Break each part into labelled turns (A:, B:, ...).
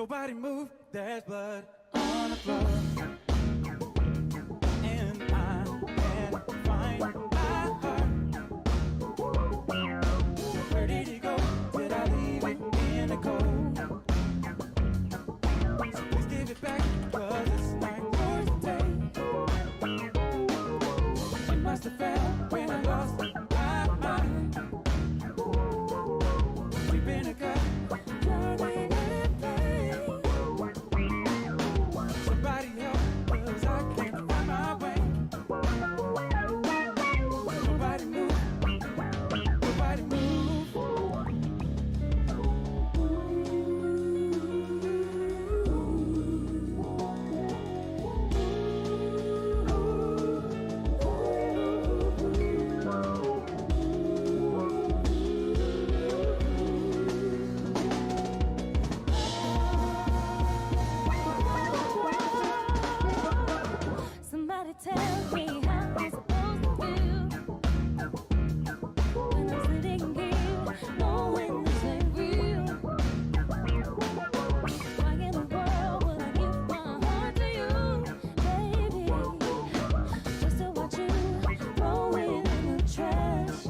A: Nobody move, there's blood on the floor. And I can't find my heart. Where did it go? Did I leave it in the cold? So please give it back, cause it's not yours to take. It must have fell when I lost my mind. Deep in a gut, drowning in pain. Somebody help, cause I can't find my way. Nobody move, nobody move.
B: Somebody tell me how I'm supposed to feel when I'm sitting here knowing this ain't real. Why in the world would I give my heart to you, baby? Just to watch you throw it in the trash.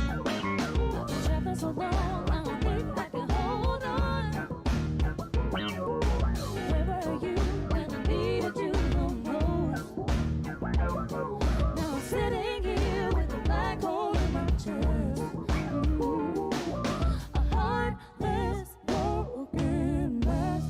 B: I've been trapping so long, I don't think I can hold on. Where were you when I needed you the most? Now I'm sitting here with a black hole in my chest. A heartless, broken mess.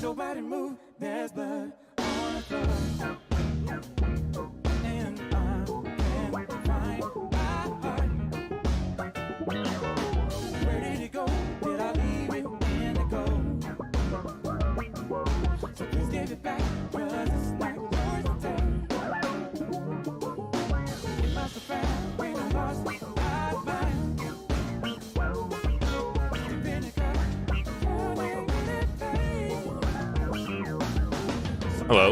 A: Nobody move, there's blood on the floor. And I can't find my heart. Where did it go? Did I leave it in the cold? So please give it back, cause it's not yours to take. It must have found when I lost my mind. Deep in the gut, drowning in pain.
C: Hello.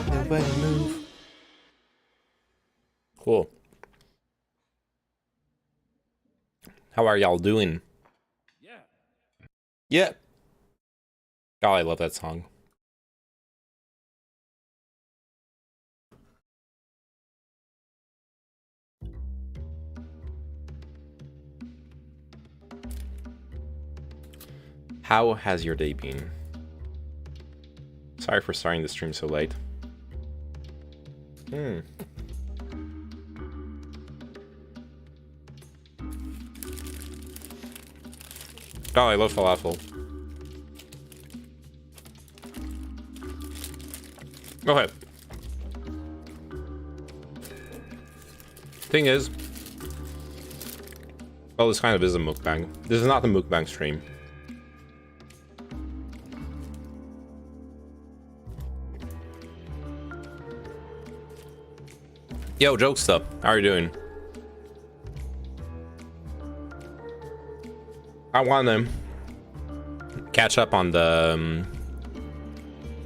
A: Nobody move.
C: Cool. How are y'all doing? Yeah. God, I love that song. How has your day been? Sorry for starting the stream so late. Oh, I love falafel. Go ahead. Thing is, Well, this kind of is a mukbang. This is not a mukbang stream. Yo, Jokesta, how are you doing? I want to catch up on the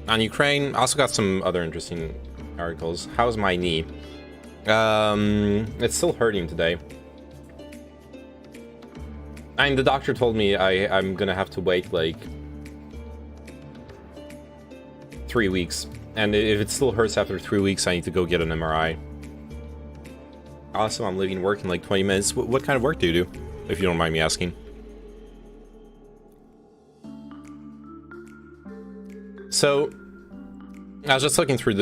C: on Ukraine. I also got some other interesting articles. How's my knee? It's still hurting today. I mean, the doctor told me I'm gonna have to wait like 3 weeks, and if it still hurts after 3 weeks, I need to go get an MRI. Also, I'm leaving work in like 20 minutes. What kind of work do you do, if you don't mind me asking? So, I was just looking through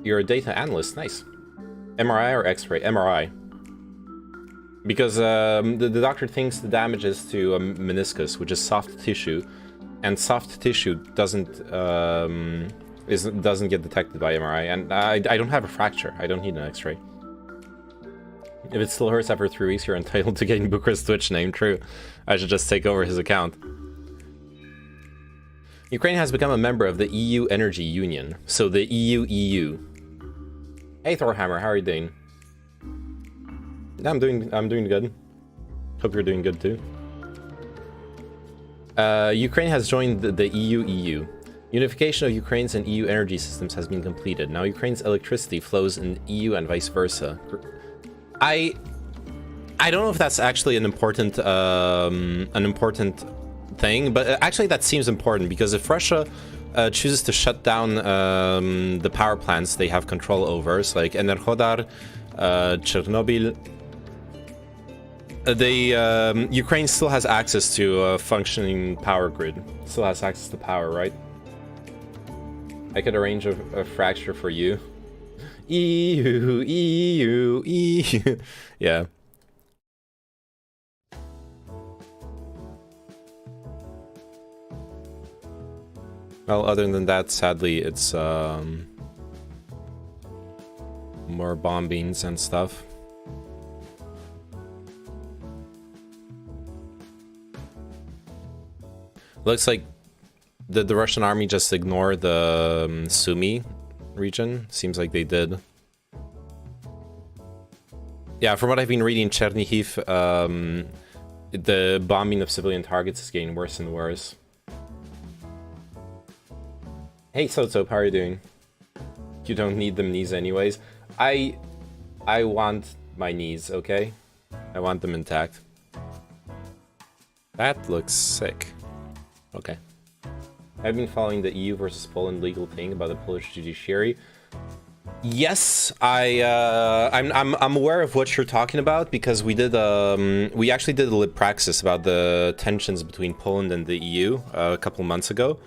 C: you're a data analyst. Nice. MRI or X-ray? MRI. Because the doctor thinks the damage is to a meniscus, which is soft tissue, and soft tissue doesn't get detected by MRI. And I don't have a fracture. I don't need an X-ray. If it still hurts after 3 weeks, you're entitled to getting Booker's Twitch name. True. I should just take over his account. Ukraine has become a member of the EU Energy Union, so the EU. Hey Thorhammer, how are you doing? I'm doing good. Hope you're doing good too. Ukraine has joined the EU. Unification of Ukraine's and EU energy systems has been completed. Now Ukraine's electricity flows in EU and vice versa. I don't know if that's actually an important thing, but actually that seems important, because if Russia chooses to shut down the power plants they have control over, so like Enerhodar, Chernobyl, Ukraine still has access to a functioning power grid. Still has access to power, right? I could arrange a fracture for you. EU. Yeah. Well, other than that, sadly, it's more bombings and stuff. Looks like did the Russian army just ignore the Sumy region? Seems like they did. Yeah, from what I've been reading, Chernihiv, the bombing of civilian targets is getting worse and worse. Hey Sotsop, how are you doing? You don't need them knees anyways. I want my knees, okay? I want them intact. That looks sick. Okay. I've been following the EU versus Poland legal thing about the Polish judiciary. Yes, I'm aware of what you're talking about, because we did we actually did a lib praxis about the tensions between Poland and the EU a couple months ago.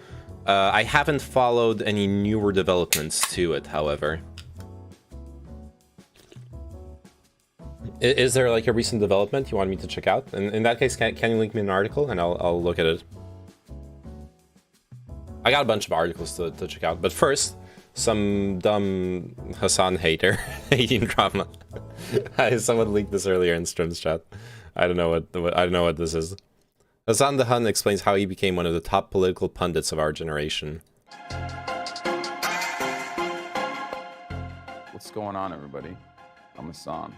C: I haven't followed any newer developments to it, however. Is there like a recent development you want me to check out? And in that case, can you link me an article and I'll look at it. I got a bunch of articles to check out, but first, some dumb Hassan hater hating drama. Someone leaked this earlier in Strum's chat. I don't know what this is. Hassan the Hun explains how he became one of the top political pundits of our generation.
D: What's going on, everybody? I'm Hassan.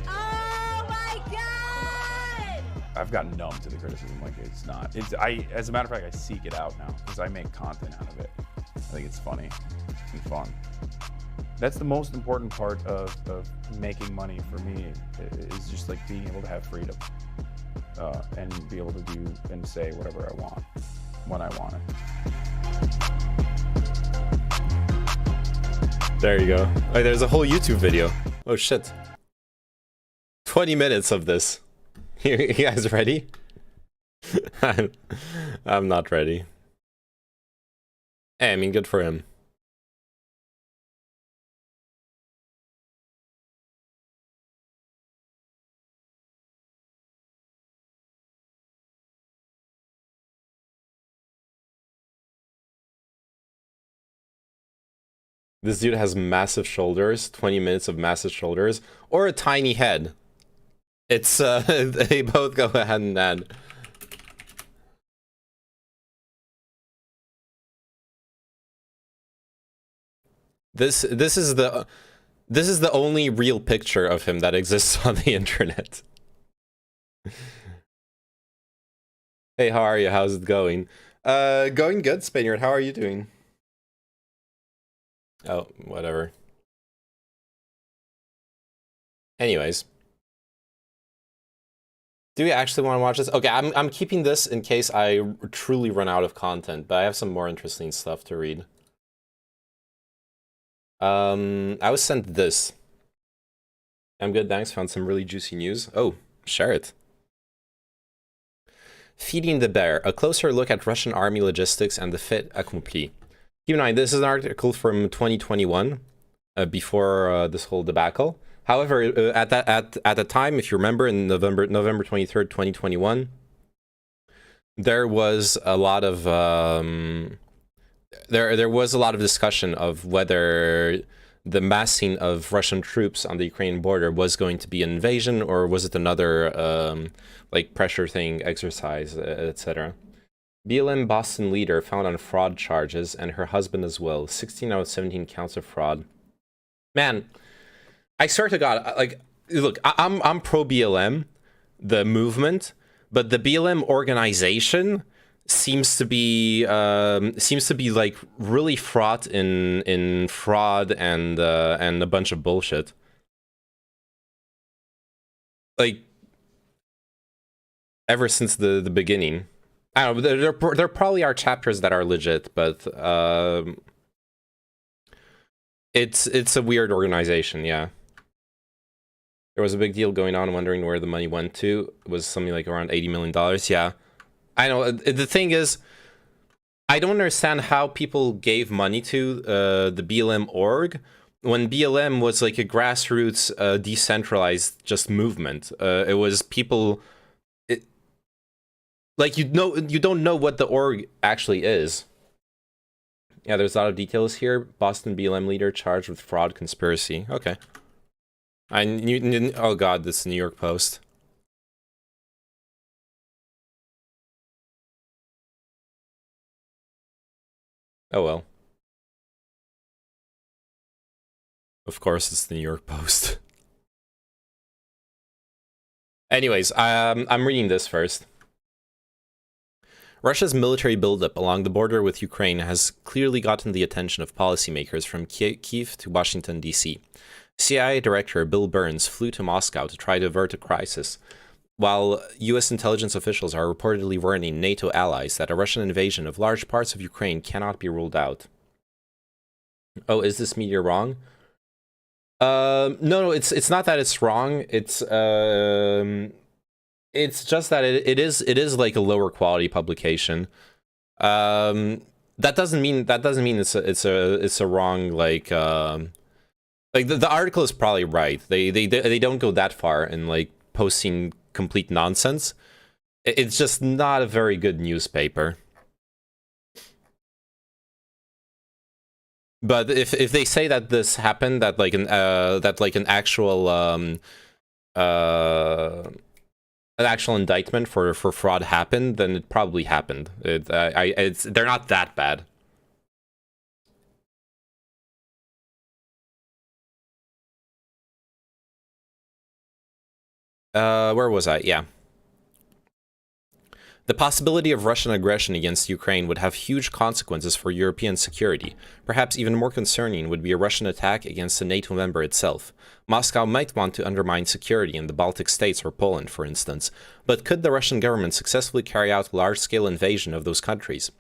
B: Oh my god!
D: I've gotten numb to the criticism. Like, it's not. As a matter of fact, I seek it out now because I make content out of it. I think it's funny and fun. That's the most important part of making money for me, is just like being able to have freedom and be able to do and say whatever I want when I want it.
C: There you go. Oh, there's a whole YouTube video. Oh shit. 20 minutes of this. You guys ready? I'm not ready. Hey, I mean, good for him. This dude has massive shoulders, 20 minutes of massive shoulders, or a tiny head. It's, they both go hand in hand. This is the only real picture of him that exists on the internet. Hey, how are you? How's it going? Going good, Spaniard. How are you doing? Oh, whatever. Anyways. Do we actually want to watch this? Okay, I'm keeping this in case I truly run out of content, but I have some more interesting stuff to read. I was sent this. I'm good, thanks. Found some really juicy news. Oh, share it. Feeding the Bear, a closer look at Russian army logistics and the fait accompli. Keep in mind, this is an article from 2021, before this whole debacle. However, at the time, if you remember, in November 23rd, 2021, there was a lot of there was a lot of discussion of whether the massing of Russian troops on the Ukrainian border was going to be an invasion, or was it another like pressure thing, exercise, etc. BLM Boston leader found on fraud charges, and her husband as well. 16 out of 17 counts of fraud. Man, I swear to God, like, look, I'm pro BLM, the movement, but the BLM organization seems to be like really fraught in fraud and a bunch of bullshit. Like, ever since the beginning. I don't know, there probably are chapters that are legit, but it's a weird organization, yeah. There was a big deal going on, wondering where the money went to. It was something like around $80 million, yeah. I know, the thing is, I don't understand how people gave money to the BLM org when BLM was like a grassroots, decentralized just movement. It was people... Like, you don't know what the org actually is. Yeah, there's a lot of details here. Boston BLM leader charged with fraud conspiracy. Okay. Oh god, this is New York Post. Oh well. Of course, it's the New York Post. Anyways, I'm reading this first. Russia's military buildup along the border with Ukraine has clearly gotten the attention of policymakers from Kyiv to Washington, D.C. CIA Director Bill Burns flew to Moscow to try to avert a crisis, while U.S. intelligence officials are reportedly warning NATO allies that a Russian invasion of large parts of Ukraine cannot be ruled out. Oh, is this media wrong? No, it's not that it's wrong. It's just that it is like a lower quality publication. That doesn't mean it's a wrong, like the article is probably right. They don't go that far in like posting complete nonsense. It's just not a very good newspaper. But if they say that this happened, that like an actual indictment for fraud happened, then it probably happened. They're not that bad. Where was I? Yeah. The possibility of Russian aggression against Ukraine would have huge consequences for European security. Perhaps even more concerning would be a Russian attack against a NATO member itself. Moscow might want to undermine security in the Baltic states or Poland, for instance, but could the Russian government successfully carry out a large-scale invasion of those countries?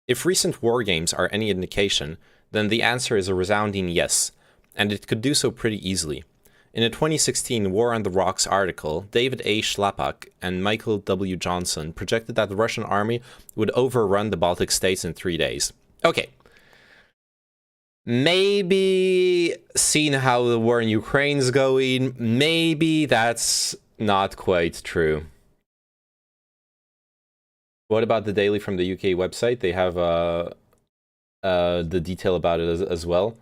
C: If recent war games are any indication, then the answer is a resounding yes, and it could do so pretty easily. In a 2016 War on the Rocks article, David A. Schlapak and Michael W. Johnson projected that the Russian army would overrun the Baltic states in 3 days. Okay. Maybe, seeing how the war in Ukraine's going, maybe that's not quite true. What about the Daily from the UK website? They have the detail about it as well.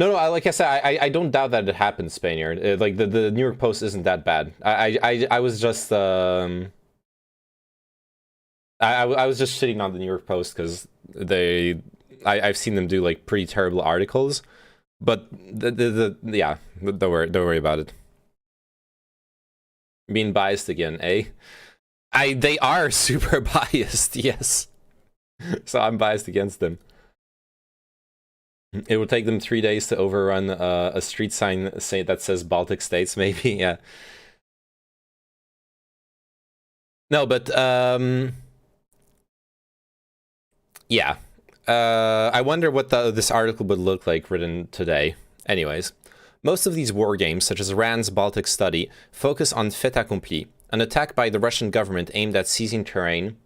C: No, like I said, I don't doubt that it happened, Spaniard. Like the New York Post isn't that bad. I was just I was just shitting on the New York Post because I've seen them do like pretty terrible articles, but yeah, don't worry about it. Being biased again, eh? They are super biased, yes. So I'm biased against them. It would take them 3 days to overrun a street sign that says Baltic States, maybe, yeah. No, but yeah. I wonder what this article would look like written today. Anyways, most of these war games, such as Rand's Baltic Study, focus on fait accompli, an attack by the Russian government aimed at seizing terrain,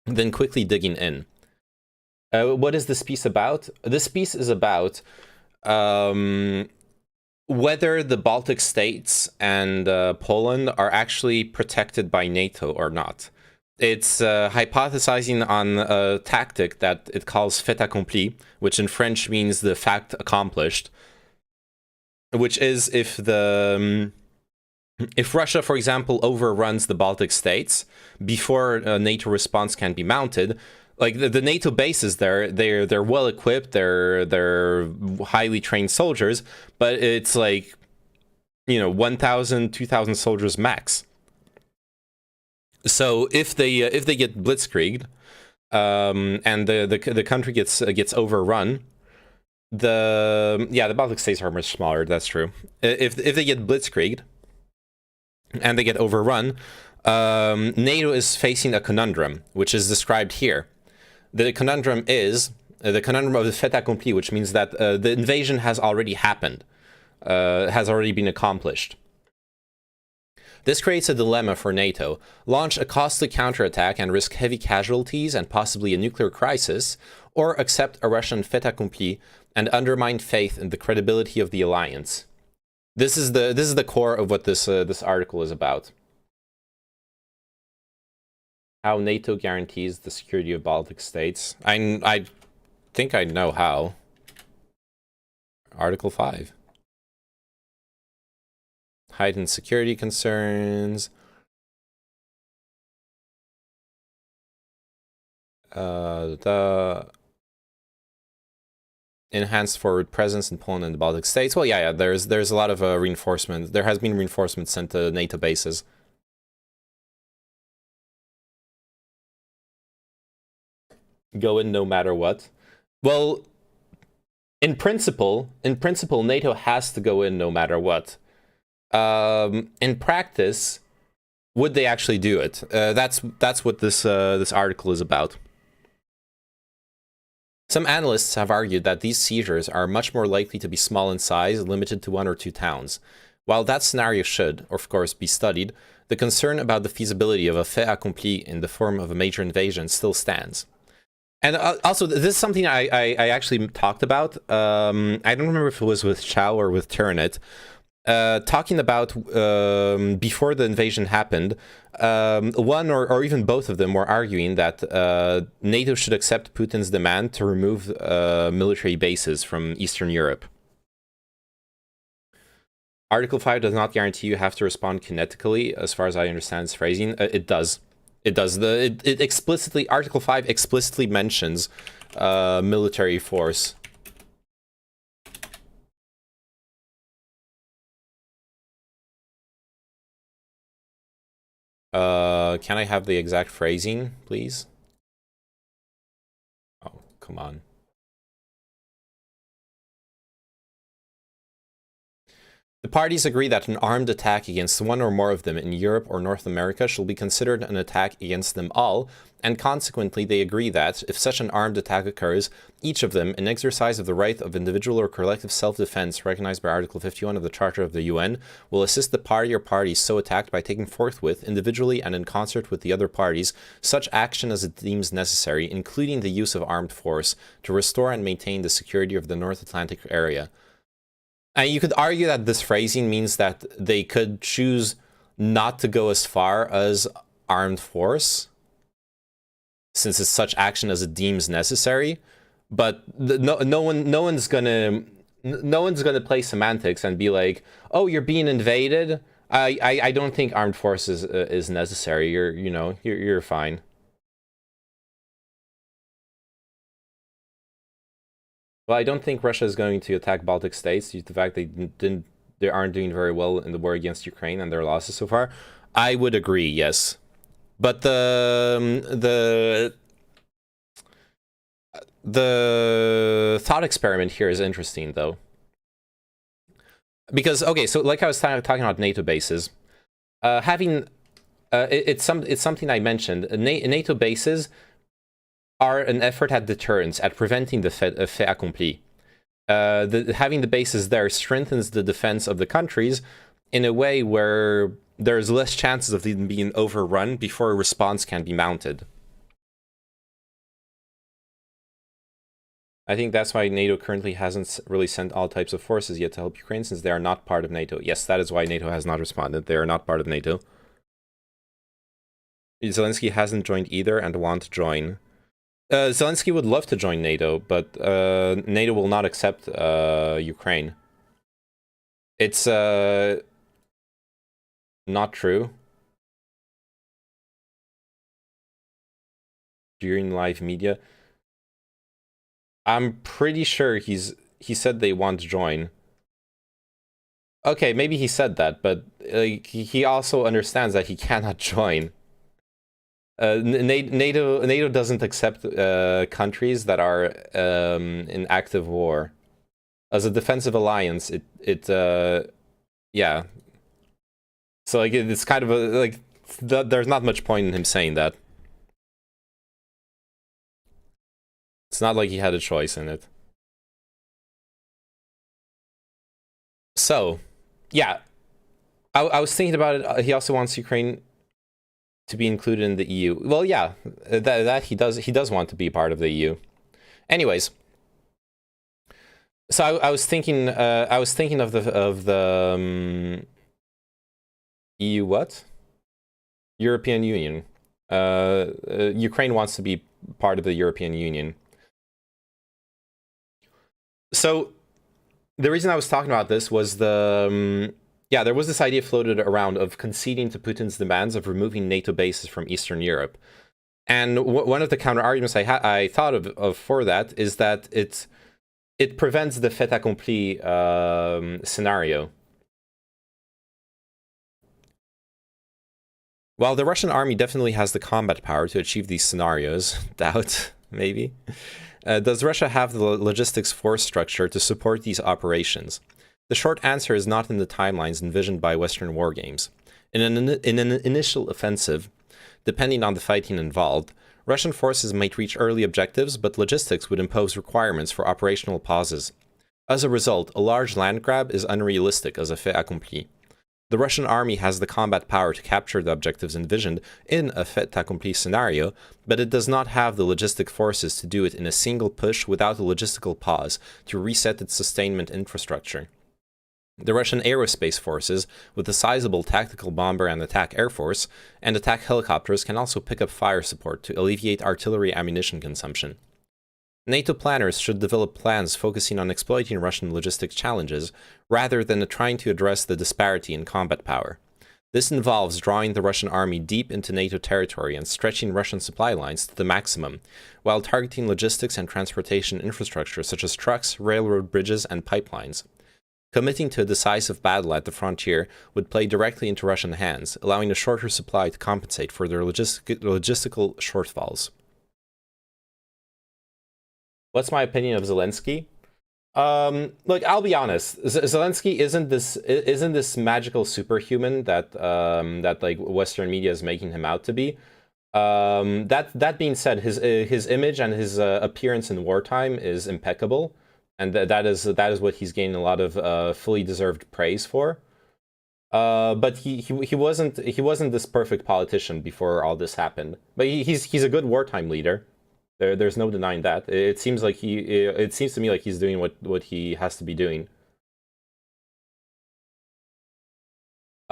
C: then quickly digging in. What is this piece about? This piece is about whether the Baltic states and Poland are actually protected by NATO or not. It's hypothesizing on a tactic that it calls fait accompli, which in French means the fact accomplished, which is if Russia, for example, overruns the Baltic states before a NATO response can be mounted. Like the NATO bases there, they're well equipped, they're highly trained soldiers, but it's like, 1,000, 2,000 soldiers max. So if they get blitzkrieged, and the country gets overrun, the Baltic states are much smaller. That's true. If they get blitzkrieged and they get overrun, NATO is facing a conundrum, which is described here. The conundrum is the conundrum of the fait accompli, which means that the invasion has already happened, has already been accomplished. This creates a dilemma for NATO: launch a costly counterattack and risk heavy casualties and possibly a nuclear crisis, or accept a Russian fait accompli and undermine faith in the credibility of the alliance. This is the core of what this article is about. How NATO guarantees the security of Baltic states. I think I know how. Article 5. Heightened security concerns. The enhanced forward presence in Poland and the Baltic states. Well, yeah, there's a lot of reinforcement. There has been reinforcement sent to NATO bases. Go in no matter what. Well, in principle, NATO has to go in no matter what. In practice, would they actually do it? That's what this article is about. Some analysts have argued that these seizures are much more likely to be small in size, limited to 1 or 2 towns. While that scenario should, of course, be studied, the concern about the feasibility of a fait accompli in the form of a major invasion still stands. And also, this is something I actually talked about. I don't remember if it was with Chow or with Tyranid. Talking about before the invasion happened, one or even both of them were arguing that NATO should accept Putin's demand to remove military bases from Eastern Europe. Article 5 does not guarantee you have to respond kinetically, as far as I understand its phrasing. It does. It does. It explicitly, Article 5 explicitly mentions military force. Can I have the exact phrasing, please? Oh, come on. The parties agree that an armed attack against one or more of them in Europe or North America shall be considered an attack against them all, and consequently they agree that, if such an armed attack occurs, each of them, in exercise of the right of individual or collective self-defense recognized by Article 51 of the Charter of the UN, will assist the party or parties so attacked by taking forthwith, individually and in concert with the other parties, such action as it deems necessary, including the use of armed force, to restore and maintain the security of the North Atlantic area. And you could argue that this phrasing means that they could choose not to go as far as armed force, since it's such action as it deems necessary. But no one's gonna no one's gonna play semantics and be like, "Oh, you're being invaded." I don't think armed forces is necessary. You're fine. Well, I don't think Russia is going to attack Baltic states due to the fact they aren't doing very well in the war against Ukraine and their losses so far. I would agree, yes, but the thought experiment here is interesting though, because okay, so like I was talking about NATO bases, having it's something I mentioned. NATO bases are an effort at deterrence, at preventing the fait accompli. Having the bases there strengthens the defense of the countries in a way where there's less chances of them being overrun before a response can be mounted. I think that's why NATO currently hasn't really sent all types of forces yet to help Ukraine, since they are not part of NATO. Yes, that is why NATO has not responded. They are not part of NATO. Zelensky hasn't joined either and want to join. Zelensky would love to join NATO, but NATO will not accept Ukraine. It's not true. During live media, I'm pretty sure he said they want to join. Okay, maybe he said that, but he also understands that he cannot join. NATO doesn't accept countries that are in active war. As a defensive alliance, yeah. So like it's kind of there's not much point in him saying that. It's not like he had a choice in it. So, yeah. I was thinking about it. He also wants Ukraine to be included in the EU. Well, yeah, that he does. He does want to be part of the EU. Anyways, so I was thinking. I was thinking of the EU what? European Union. Ukraine wants to be part of the European Union. So the reason I was talking about this was yeah, there was this idea floated around of conceding to Putin's demands of removing NATO bases from Eastern Europe. And one of the counter arguments I thought of for that is that it prevents the fait accompli scenario. While the Russian army definitely has the combat power to achieve these scenarios, doubt, maybe, does Russia have the logistics force structure to support these operations? The short answer is not in the timelines envisioned by Western war games. In an initial offensive, depending on the fighting involved, Russian forces might reach early objectives, but logistics would impose requirements for operational pauses. As a result, a large land grab is unrealistic as a fait accompli. The Russian army has the combat power to capture the objectives envisioned in a fait accompli scenario, but it does not have the logistic forces to do it in a single push without a logistical pause to reset its sustainment infrastructure. The Russian aerospace forces, with a sizable tactical bomber and attack air force, and attack helicopters can also pick up fire support to alleviate artillery ammunition consumption. NATO planners should develop plans focusing on exploiting Russian logistic challenges, rather than trying to address the disparity in combat power. This involves drawing the Russian army deep into NATO territory and stretching Russian supply lines to the maximum, while targeting logistics and transportation infrastructure such as trucks, railroad bridges, and pipelines. Committing to a decisive battle at the frontier would play directly into Russian hands, allowing a shorter supply to compensate for their logistical shortfalls. What's my opinion of Zelensky? Look, I'll be honest. Zelensky isn't this magical superhuman that like Western media is making him out to be. That being said, his image and his appearance in wartime is impeccable. And that is what he's gaining a lot of fully deserved praise for. But he wasn't this perfect politician before all this happened. But he's a good wartime leader. There's no denying that. It seems to me like he's doing what he has to be doing.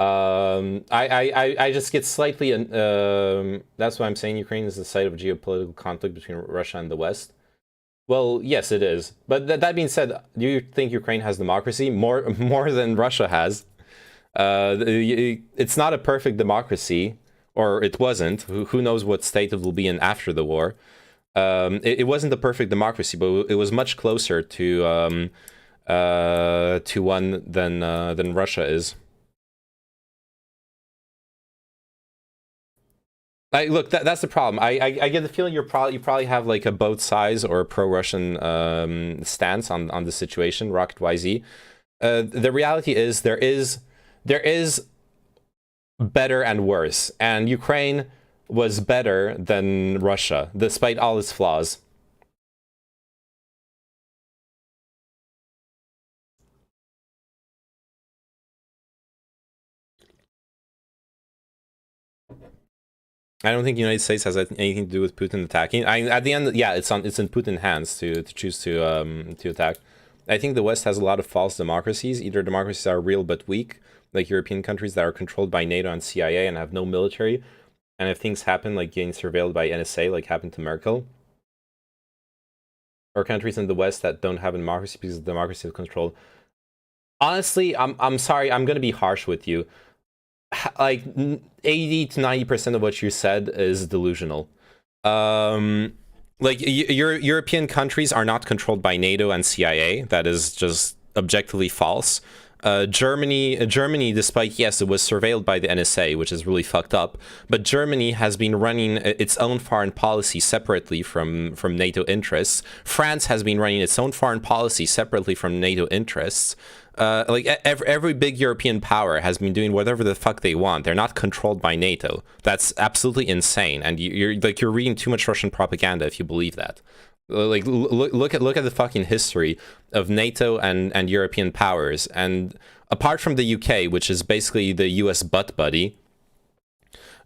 C: I just get slightly that's why I'm saying Ukraine is the site of geopolitical conflict between Russia and the West. Well, yes, it is. But that being said, do you think Ukraine has democracy? More than Russia has. It's not a perfect democracy, or it wasn't. Who knows what state it will be in after the war. It wasn't a perfect democracy, but it was much closer to one than Russia is. Look, that's the problem. I get the feeling you probably have like a both sides or a pro-Russian stance on the situation, Rocket YZ. The reality is there is better and worse, and Ukraine was better than Russia, despite all its flaws. I don't think the United States has anything to do with Putin attacking. At the end, yeah, it's in Putin's hands to choose to attack. I think the West has a lot of false democracies. Either democracies that are real but weak, like European countries that are controlled by NATO and CIA and have no military, and if things happen, like getting surveilled by NSA, like happened to Merkel, or countries in the West that don't have a democracy because the democracy is controlled. Honestly, I'm sorry, I'm gonna be harsh with you. Like 80 to 90% of what you said is delusional. Like European countries are not controlled by NATO and CIA. That is just objectively false. Germany, despite, yes, it was surveilled by the NSA, which is really fucked up, but Germany has been running its own foreign policy separately from NATO interests. France has been running its own foreign policy separately from NATO interests. Like every big European power has been doing whatever the fuck they want. They're not controlled by NATO. That's absolutely insane, and you're reading too much Russian propaganda if you believe that. Like look at the fucking history of NATO and European powers, and apart from the UK, which is basically the US butt buddy,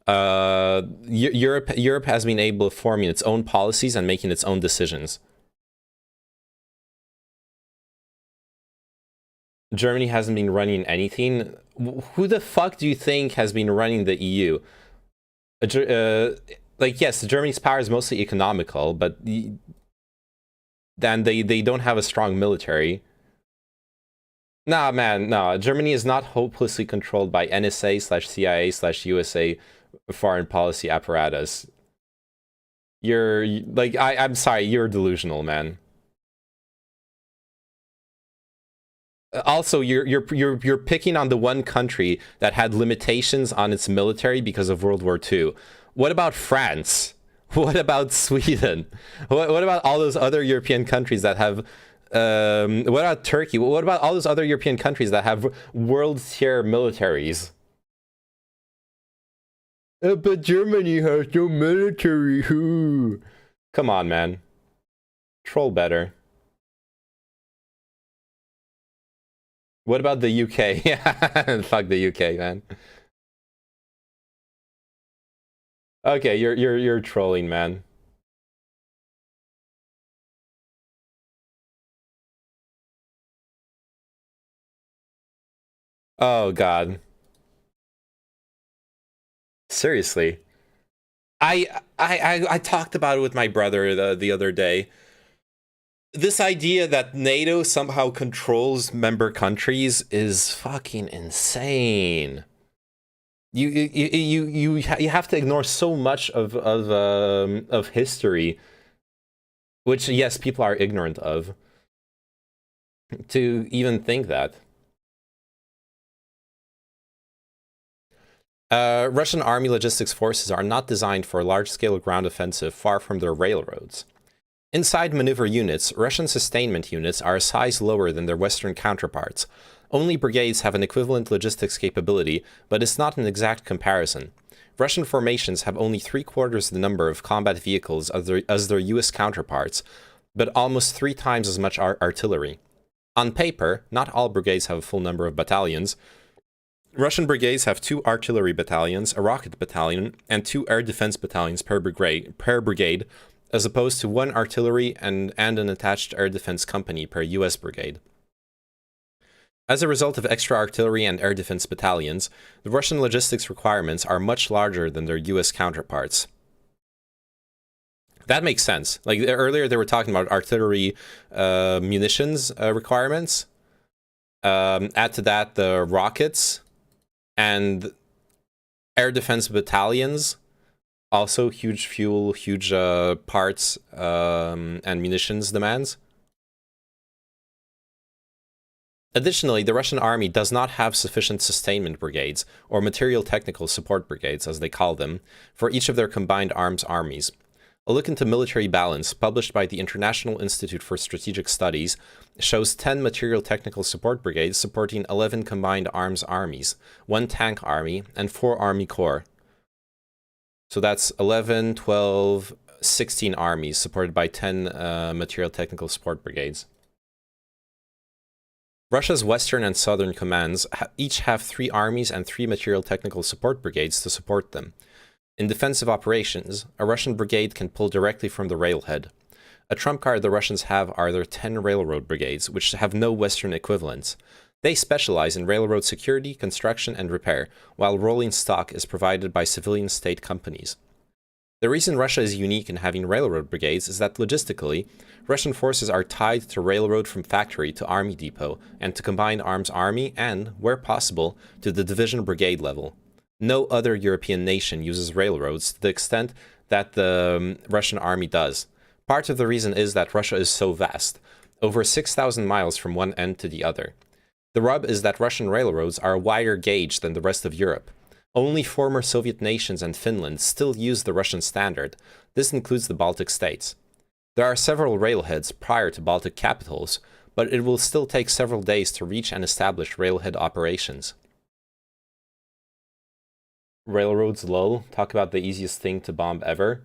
C: Europe has been able to forming its own policies and making its own decisions. Germany hasn't been running anything. Who the fuck do you think has been running the EU? Like, yes, Germany's power is mostly economical, but then they don't have a strong military. Nah, man, no. Germany is not hopelessly controlled by NSA/CIA/USA foreign policy apparatus. You're like, I'm sorry, you're delusional, man. Also, you're picking on the one country that had limitations on its military because of World War II. What about France? What about Sweden? What about all those other European countries that have? What about Turkey? What about all those other European countries that have world-tier militaries? But Germany has no military. Come on, man. Troll better. What about the UK? Yeah, fuck the UK, man. Okay, you're trolling, man. Oh God. Seriously. I talked about it with my brother the other day. This idea that NATO somehow controls member countries is fucking insane. You have to ignore so much of history, which, yes, people are ignorant of, to even think that. Russian army logistics forces are not designed for a large-scale ground offensive far from their railroads. Inside maneuver units, Russian sustainment units are a size lower than their Western counterparts. Only brigades have an equivalent logistics capability, but it's not an exact comparison. Russian formations have only 3/4 the number of combat vehicles as their US counterparts, but almost 3 times as much artillery. On paper, not all brigades have a full number of battalions. Russian brigades have 2 artillery battalions, a rocket battalion, and 2 air defense battalions per brigade, as opposed to 1 artillery and an attached air defense company per US brigade. As a result of extra artillery and air defense battalions, the Russian logistics requirements are much larger than their US counterparts. That makes sense. Like earlier, they were talking about artillery munitions requirements. Add to that the rockets and air defense battalions. Also, huge fuel, huge parts and munitions demands. Additionally, the Russian army does not have sufficient sustainment brigades, or material technical support brigades as they call them, for each of their combined arms armies. A look into military balance, published by the International Institute for Strategic Studies, shows 10 material technical support brigades supporting 11 combined arms armies, 1 tank army, and 4 army corps. So that's 11, 12, 16 armies supported by 10 material technical support brigades. Russia's western and southern commands each have 3 armies and 3 material technical support brigades to support them. In defensive operations, a Russian brigade can pull directly from the railhead. A trump card the Russians have are their 10 railroad brigades, which have no Western equivalents. They specialize in railroad security, construction, and repair, while rolling stock is provided by civilian state companies. The reason Russia is unique in having railroad brigades is that logistically, Russian forces are tied to railroad from factory to army depot, and to combined arms army, and, where possible, to the division brigade level. No other European nation uses railroads to the extent that the Russian army does. Part of the reason is that Russia is so vast, over 6,000 miles from one end to the other. The rub is that Russian railroads are a wider gauge than the rest of Europe. Only former Soviet nations and Finland still use the Russian standard. This includes the Baltic states. There are several railheads prior to Baltic capitals, but it will still take several days to reach and establish railhead operations. Railroads, lol. Talk about the easiest thing to bomb ever.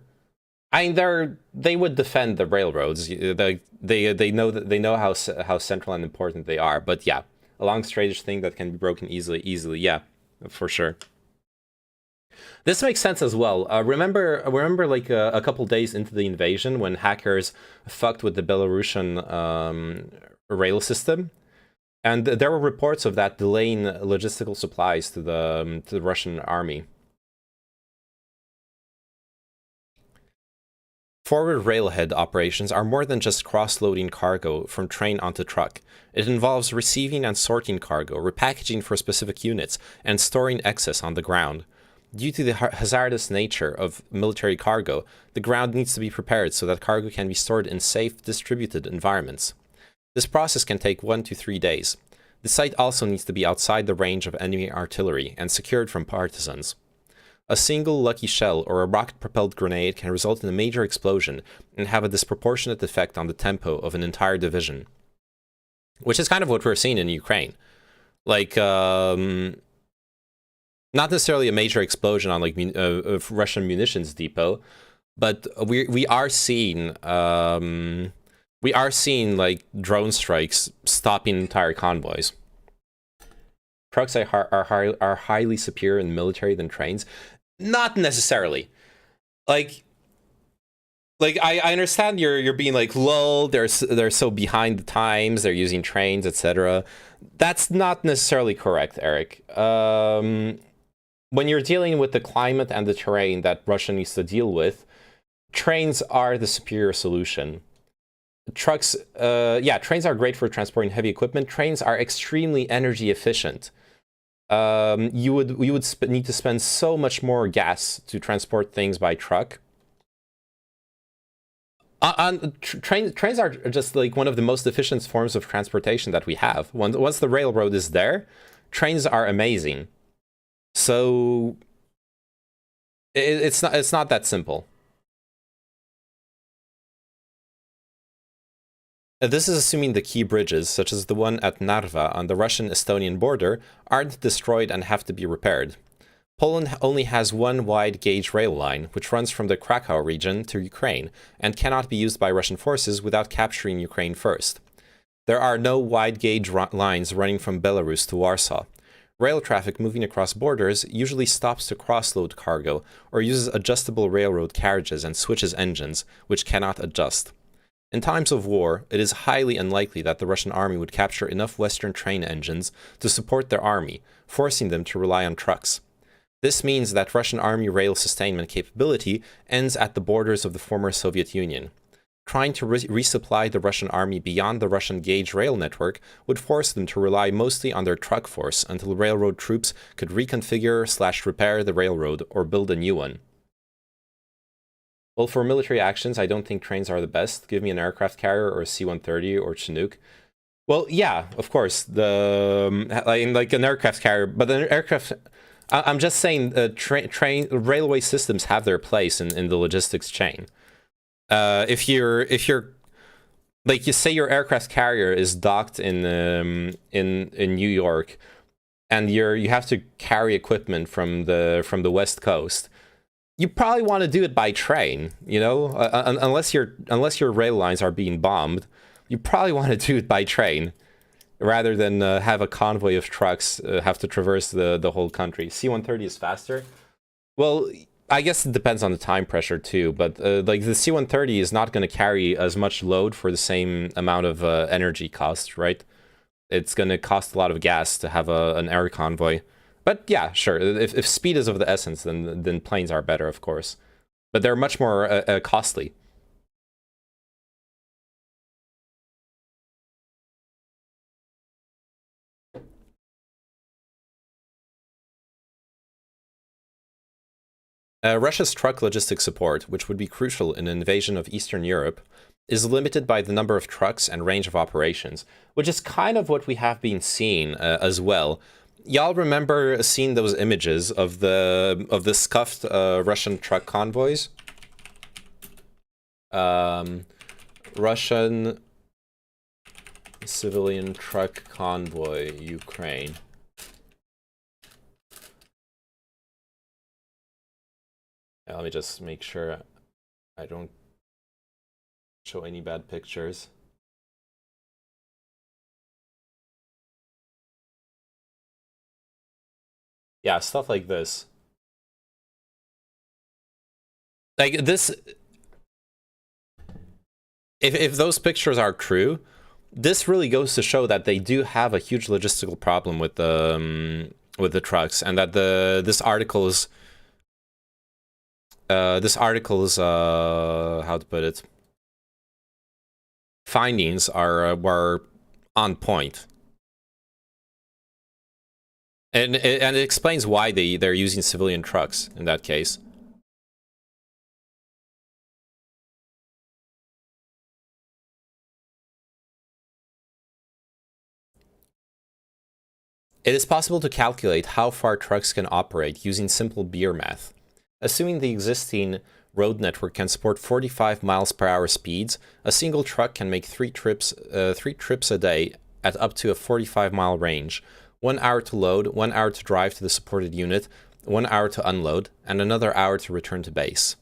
C: I mean, they would defend the railroads. They know how central and important they are. But yeah, a long straight thing that can be broken easily. Yeah, for sure. This makes sense as well. Remember like a couple days into the invasion when hackers fucked with the Belarusian rail system, and there were reports of that delaying logistical supplies to the Russian army. Forward railhead operations are more than just cross-loading cargo from train onto truck. It involves receiving and sorting cargo, repackaging for specific units, and storing excess on the ground. Due to the hazardous nature of military cargo, the ground needs to be prepared so that cargo can be stored in safe, distributed environments. This process can take 1 to 3 days. The site also needs to be outside the range of enemy artillery and secured from partisans. A single lucky shell or a rocket-propelled grenade can result in a major explosion and have a disproportionate effect on the tempo of an entire division. Which is kind of what we're seeing in Ukraine. Like, not necessarily a major explosion on like a Russian munitions depot, but we are seeing like drone strikes stopping entire convoys. Trucks are highly superior in the military than trains. Not necessarily. Like I understand you're being like, lol, they're so behind the times, they're using trains, etc. That's not necessarily correct, Eric. When you're dealing with the climate and the terrain that Russia needs to deal with, trains are the superior solution. Trucks, trains are great for transporting heavy equipment. Trains are extremely energy efficient. You would need to spend so much more gas to transport things by truck. Trains are just like one of the most efficient forms of transportation that we have. Once the railroad is there, trains are amazing. So it's not that simple. This is assuming the key bridges, such as the one at Narva on the Russian-Estonian border, aren't destroyed and have to be repaired. Poland only has one wide gauge rail line, which runs from the Krakow region to Ukraine, and cannot be used by Russian forces without capturing Ukraine first. There are no wide gauge lines running from Belarus to Warsaw. Rail traffic moving across borders usually stops to cross-load cargo, or uses adjustable railroad carriages and switches engines, which cannot adjust. In times of war, it is highly unlikely that the Russian army would capture enough Western train engines to support their army, forcing them to rely on trucks. This means that Russian army rail sustainment capability ends at the borders of the former Soviet Union. Trying to resupply the Russian army beyond the Russian gauge rail network would force them to rely mostly on their truck force until railroad troops could reconfigure/repair the railroad or build a new one. Well, for military actions, I don't think trains are the best. Give me an aircraft carrier or a C-130 or Chinook. Well, yeah, of course, like an aircraft carrier, but an aircraft. I'm just saying, railway systems have their place in the logistics chain. If you're like, you say your aircraft carrier is docked in New York, and you have to carry equipment from the West Coast, you probably want to do it by train, you know, unless your rail lines are being bombed. You probably want to do it by train, rather than have a convoy of trucks have to traverse the whole country. C-130 is faster. Well, I guess it depends on the time pressure too, but like the C-130 is not going to carry as much load for the same amount of energy cost, right? It's going to cost a lot of gas to have an air convoy. But yeah, sure, if speed is of the essence, then planes are better, of course. But they're much more costly. Russia's truck logistics support, which would be crucial in an invasion of Eastern Europe, is limited by the number of trucks and range of operations, which is kind of what we have been seeing as well. Y'all remember seeing those images of the scuffed Russian truck convoys? Russian civilian truck convoy, Ukraine. Let me just make sure I don't show any bad pictures. Yeah, stuff like this. Like this, if those pictures are true, this really goes to show that they do have a huge logistical problem with the trucks, and that this article's how to put it, findings were on point. And it explains why they're using civilian trucks in that case. It is possible to calculate how far trucks can operate using simple Beer math. Assuming the existing road network can support 45 miles per hour speeds, a single truck can make three trips a day at up to a 45-mile range. 1 hour to load, 1 hour to drive to the supported unit, 1 hour to unload, and another hour to return to base.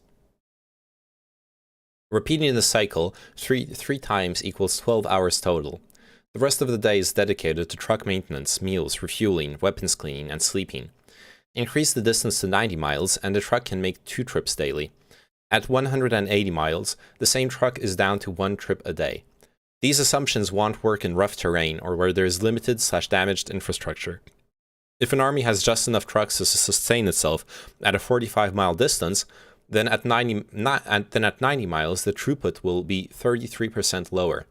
C: Repeating the cycle three times equals 12 hours total. The rest of the day is dedicated to truck maintenance, meals, refueling, weapons cleaning, and sleeping. Increase the distance to 90 miles, and the truck can make 2 trips daily. At 180 miles, the same truck is down to 1 trip a day. These assumptions won't work in rough terrain or where there is limited/damaged infrastructure. If an army has just enough trucks to sustain itself at a 45-mile distance, then at 90 miles, the throughput will be 33% lower.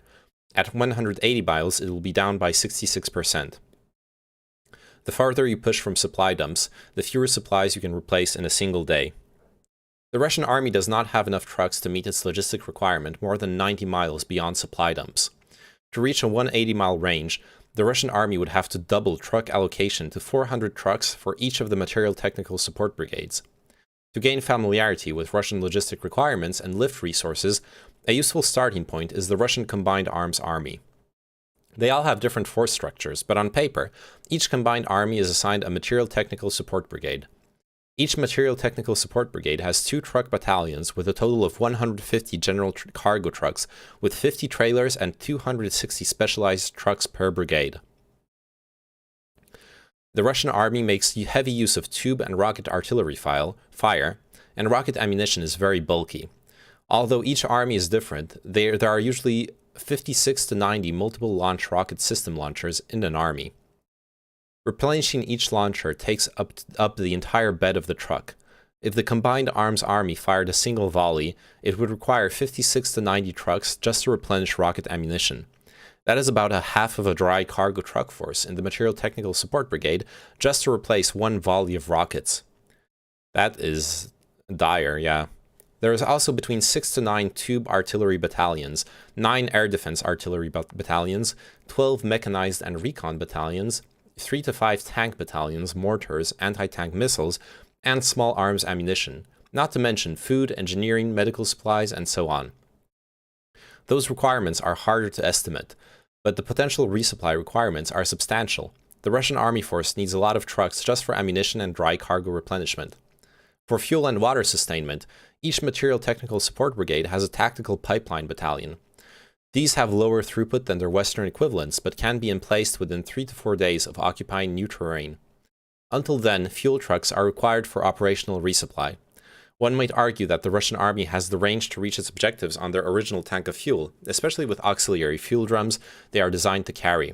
C: At 180 miles, it will be down by 66%. The farther you push from supply dumps, the fewer supplies you can replace in a single day. The Russian army does not have enough trucks to meet its logistic requirement more than 90 miles beyond supply dumps. To reach a 180-mile range, the Russian army would have to double truck allocation to 400 trucks for each of the material technical support brigades. To gain familiarity with Russian logistic requirements and lift resources, a useful starting point is the Russian Combined Arms Army. They all have different force structures, but on paper, each combined army is assigned a material technical support brigade. Each material technical support brigade has 2 truck battalions with a total of 150 general cargo trucks with 50 trailers and 260 specialized trucks per brigade. The Russian army makes heavy use of tube and rocket artillery fire, and rocket ammunition is very bulky. Although each army is different, there are usually 56 to 90 multiple launch rocket system launchers in an army. Replenishing each launcher takes up the entire bed of the truck. If the combined arms army fired a single volley, it would require 56 to 90 trucks just to replenish rocket ammunition. That is about a half of a dry cargo truck force in the Material Technical Support Brigade just to replace one volley of rockets. That is dire, yeah. There is also between 6 to 9 tube artillery battalions, 9 air defense artillery battalions, 12 mechanized and recon battalions, 3 to 5 tank battalions, mortars, anti-tank missiles, and small arms ammunition, not to mention food, engineering, medical supplies, and so on. Those requirements are harder to estimate, but the potential resupply requirements are substantial. The Russian army force needs a lot of trucks just for ammunition and dry cargo replenishment. For fuel and water sustainment, each Material Technical Support Brigade has a tactical pipeline battalion. These have lower throughput than their Western equivalents, but can be emplaced within 3 to 4 days of occupying new terrain. Until then, fuel trucks are required for operational resupply. One might argue that the Russian army has the range to reach its objectives on their original tank of fuel, especially with auxiliary fuel drums they are designed to carry.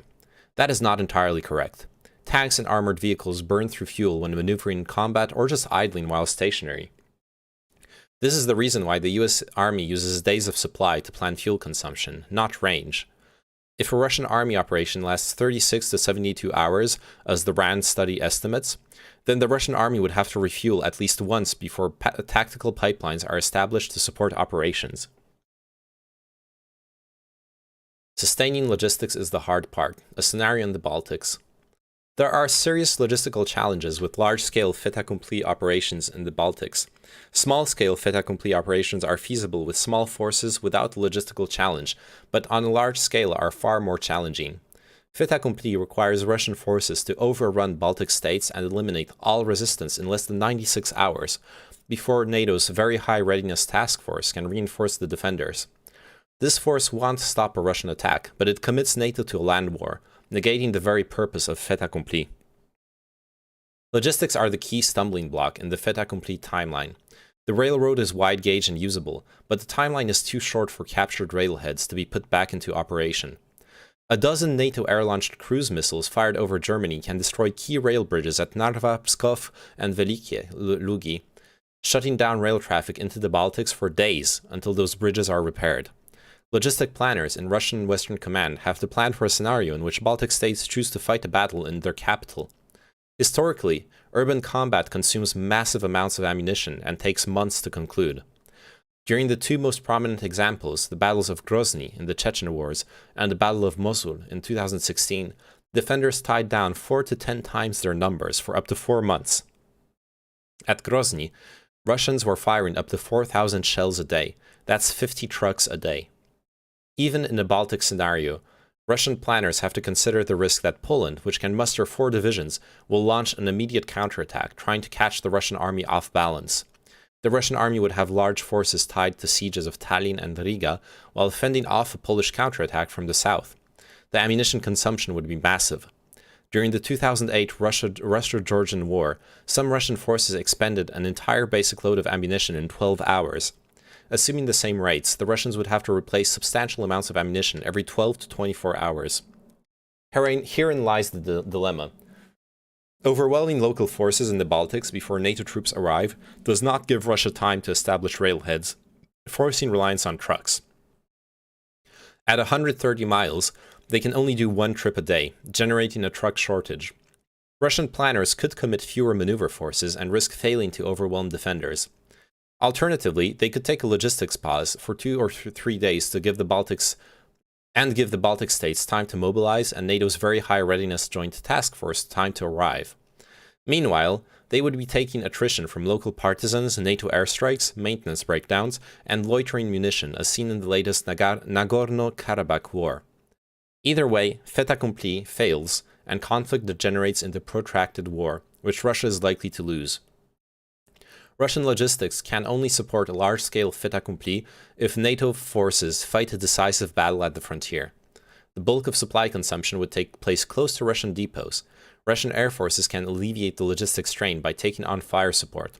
C: That is not entirely correct. Tanks and armored vehicles burn through fuel when maneuvering in combat or just idling while stationary. This is the reason why the US Army uses days of supply to plan fuel consumption, not range. If a Russian army operation lasts 36 to 72 hours, as the RAND study estimates, then the Russian army would have to refuel at least once before tactical pipelines are established to support operations. Sustaining logistics is the hard part, a scenario in the Baltics. There are serious logistical challenges with large-scale fait accompli operations in the Baltics. Small-scale fait accompli operations are feasible with small forces without the logistical challenge, but on a large scale are far more challenging. Fait accompli requires Russian forces to overrun Baltic states and eliminate all resistance in less than 96 hours, before NATO's Very High Readiness Task Force can reinforce the defenders. This force won't stop a Russian attack, but it commits NATO to a land war, negating the very purpose of fait accompli. Logistics are the key stumbling block in the fait accompli timeline. The railroad is wide gauge and usable, but the timeline is too short for captured railheads to be put back into operation. A dozen NATO air-launched cruise missiles fired over Germany can destroy key rail bridges at Narva, Pskov, and Velikie Lugi, shutting down rail traffic into the Baltics for days until those bridges are repaired. Logistic planners in Russian Western Command have to plan for a scenario in which Baltic states choose to fight a battle in their capital. Historically, urban combat consumes massive amounts of ammunition and takes months to conclude. During the two most prominent examples, the battles of Grozny in the Chechen Wars and the Battle of Mosul in 2016, defenders tied down 4 to 10 times their numbers for up to 4 months. At Grozny, Russians were firing up to 4,000 shells a day. That's 50 trucks a day. Even in a Baltic scenario, Russian planners have to consider the risk that Poland, which can muster 4 divisions, will launch an immediate counterattack, trying to catch the Russian army off balance. The Russian army would have large forces tied to sieges of Tallinn and Riga, while fending off a Polish counterattack from the south. The ammunition consumption would be massive. During the 2008 Russo-Georgian War, some Russian forces expended an entire basic load of ammunition in 12 hours. Assuming the same rates, the Russians would have to replace substantial amounts of ammunition every 12 to 24 hours. Herein lies the dilemma. Overwhelming local forces in the Baltics before NATO troops arrive does not give Russia time to establish railheads, forcing reliance on trucks. At 130 miles, they can only do 1 trip a day, generating a truck shortage. Russian planners could commit fewer maneuver forces and risk failing to overwhelm defenders. Alternatively, they could take a logistics pause for 2 or 3 days to give the Baltic states time to mobilize and NATO's Very High Readiness Joint Task Force time to arrive. Meanwhile, they would be taking attrition from local partisans, NATO airstrikes, maintenance breakdowns, and loitering munition as seen in the latest Nagorno-Karabakh war. Either way, fait accompli fails, and conflict degenerates into protracted war, which Russia is likely to lose. Russian logistics can only support a large-scale fait accompli if NATO forces fight a decisive battle at the frontier. The bulk of supply consumption would take place close to Russian depots. Russian air forces can alleviate the logistics strain by taking on fire support.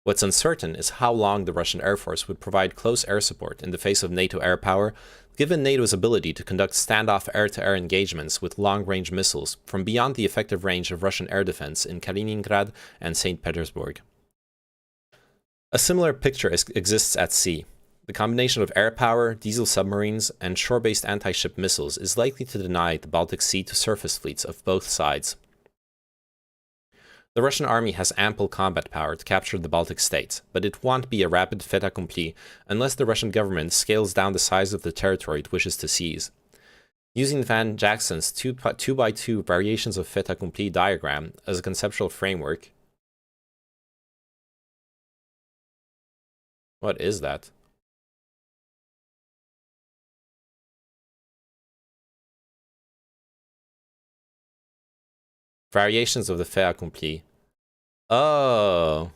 C: What's uncertain is how long the Russian Air Force would provide close air support in the face of NATO air power, given NATO's ability to conduct standoff air-to-air engagements with long-range missiles from beyond the effective range of Russian air defense in Kaliningrad and St. Petersburg. A similar picture exists at sea. The combination of air power, diesel submarines, and shore-based anti-ship missiles is likely to deny the Baltic Sea to surface fleets of both sides. The Russian army has ample combat power to capture the Baltic states, but it won't be a rapid fait accompli unless the Russian government scales down the size of the territory it wishes to seize. Using Van Jackson's 2x2 variations of fait accompli diagram as a conceptual framework. What is that? Variations of the fait accompli. Oh.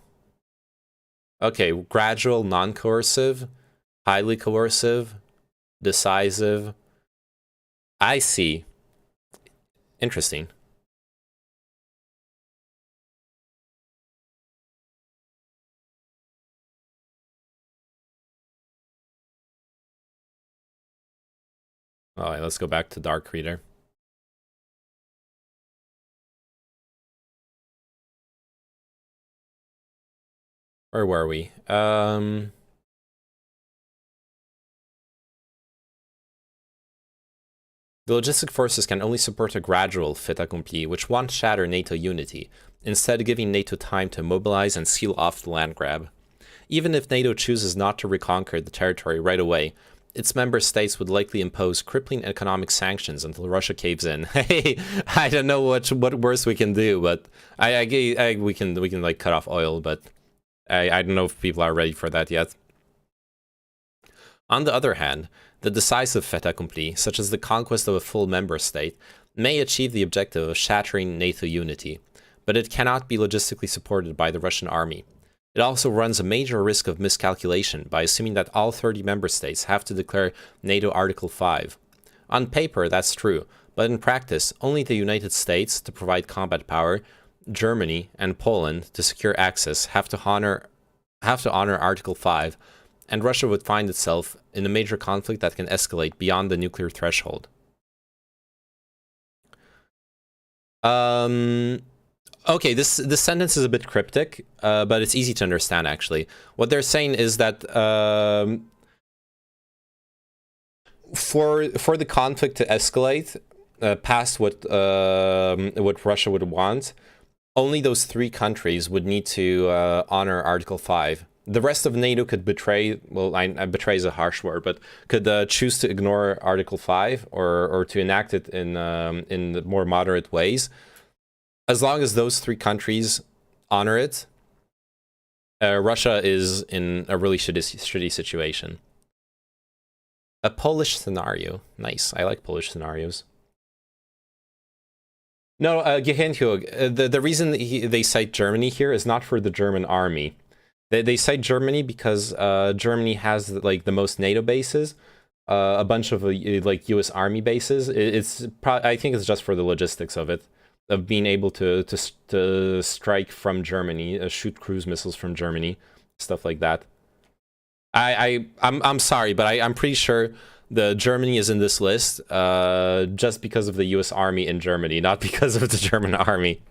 C: Okay, gradual, non-coercive, highly coercive, decisive. I see. Interesting. Alright, let's go back to Dark Reader. Where were we? The logistic forces can only support a gradual fait accompli, which won't shatter NATO unity, instead giving NATO time to mobilize and seal off the land grab. Even if NATO chooses not to reconquer the territory right away, its member states would likely impose crippling economic sanctions until Russia caves in. Hey, I don't know what worse we can do, but we can like cut off oil, but I don't know if people are ready for that yet. On the other hand, the decisive fait accompli, such as the conquest of a full member state, may achieve the objective of shattering NATO unity, but it cannot be logistically supported by the Russian army. It also runs a major risk of miscalculation by assuming that all 30 member states have to declare NATO Article 5. On paper, that's true, but in practice, only the United States to provide combat power, Germany and Poland to secure access have to honor Article 5, and Russia would find itself in a major conflict that can escalate beyond the nuclear threshold. Okay, this sentence is a bit cryptic, but it's easy to understand, actually. What they're saying is that for the conflict to escalate past what Russia would want, only those 3 countries would need to honor Article 5. The rest of NATO could betray, well, betray is a harsh word, but could choose to ignore Article 5 or to enact it in more moderate ways. As long as those 3 countries honor it, Russia is in a really shitty situation. A Polish scenario. Nice. I like Polish scenarios. No, Gehenhyog, the reason they cite Germany here is not for the German army. They cite Germany because Germany has like the most NATO bases, a bunch of like U.S. Army bases. I think it's just for the logistics of it, of being able to strike from Germany, shoot cruise missiles from Germany, stuff like that. I'm sorry, but I'm pretty sure the Germany is in this list just because of the U.S. Army in Germany, not because of the German army.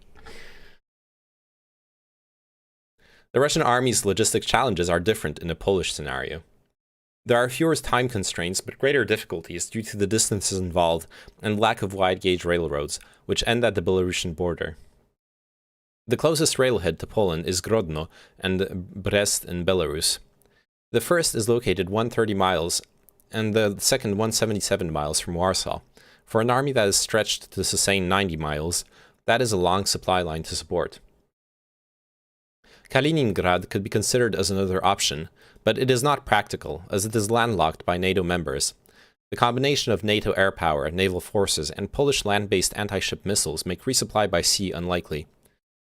C: The Russian army's logistic challenges are different in the Polish scenario. There are fewer time constraints, but greater difficulties due to the distances involved and lack of wide-gauge railroads, which end at the Belarusian border. The closest railhead to Poland is Grodno and Brest in Belarus. The first is located 130 miles, and the second 177 miles from Warsaw. For an army that is stretched to sustain 90 miles, that is a long supply line to support. Kaliningrad could be considered as another option, but it is not practical, as it is landlocked by NATO members. The combination of NATO air power, naval forces, and Polish land-based anti-ship missiles make resupply by sea unlikely.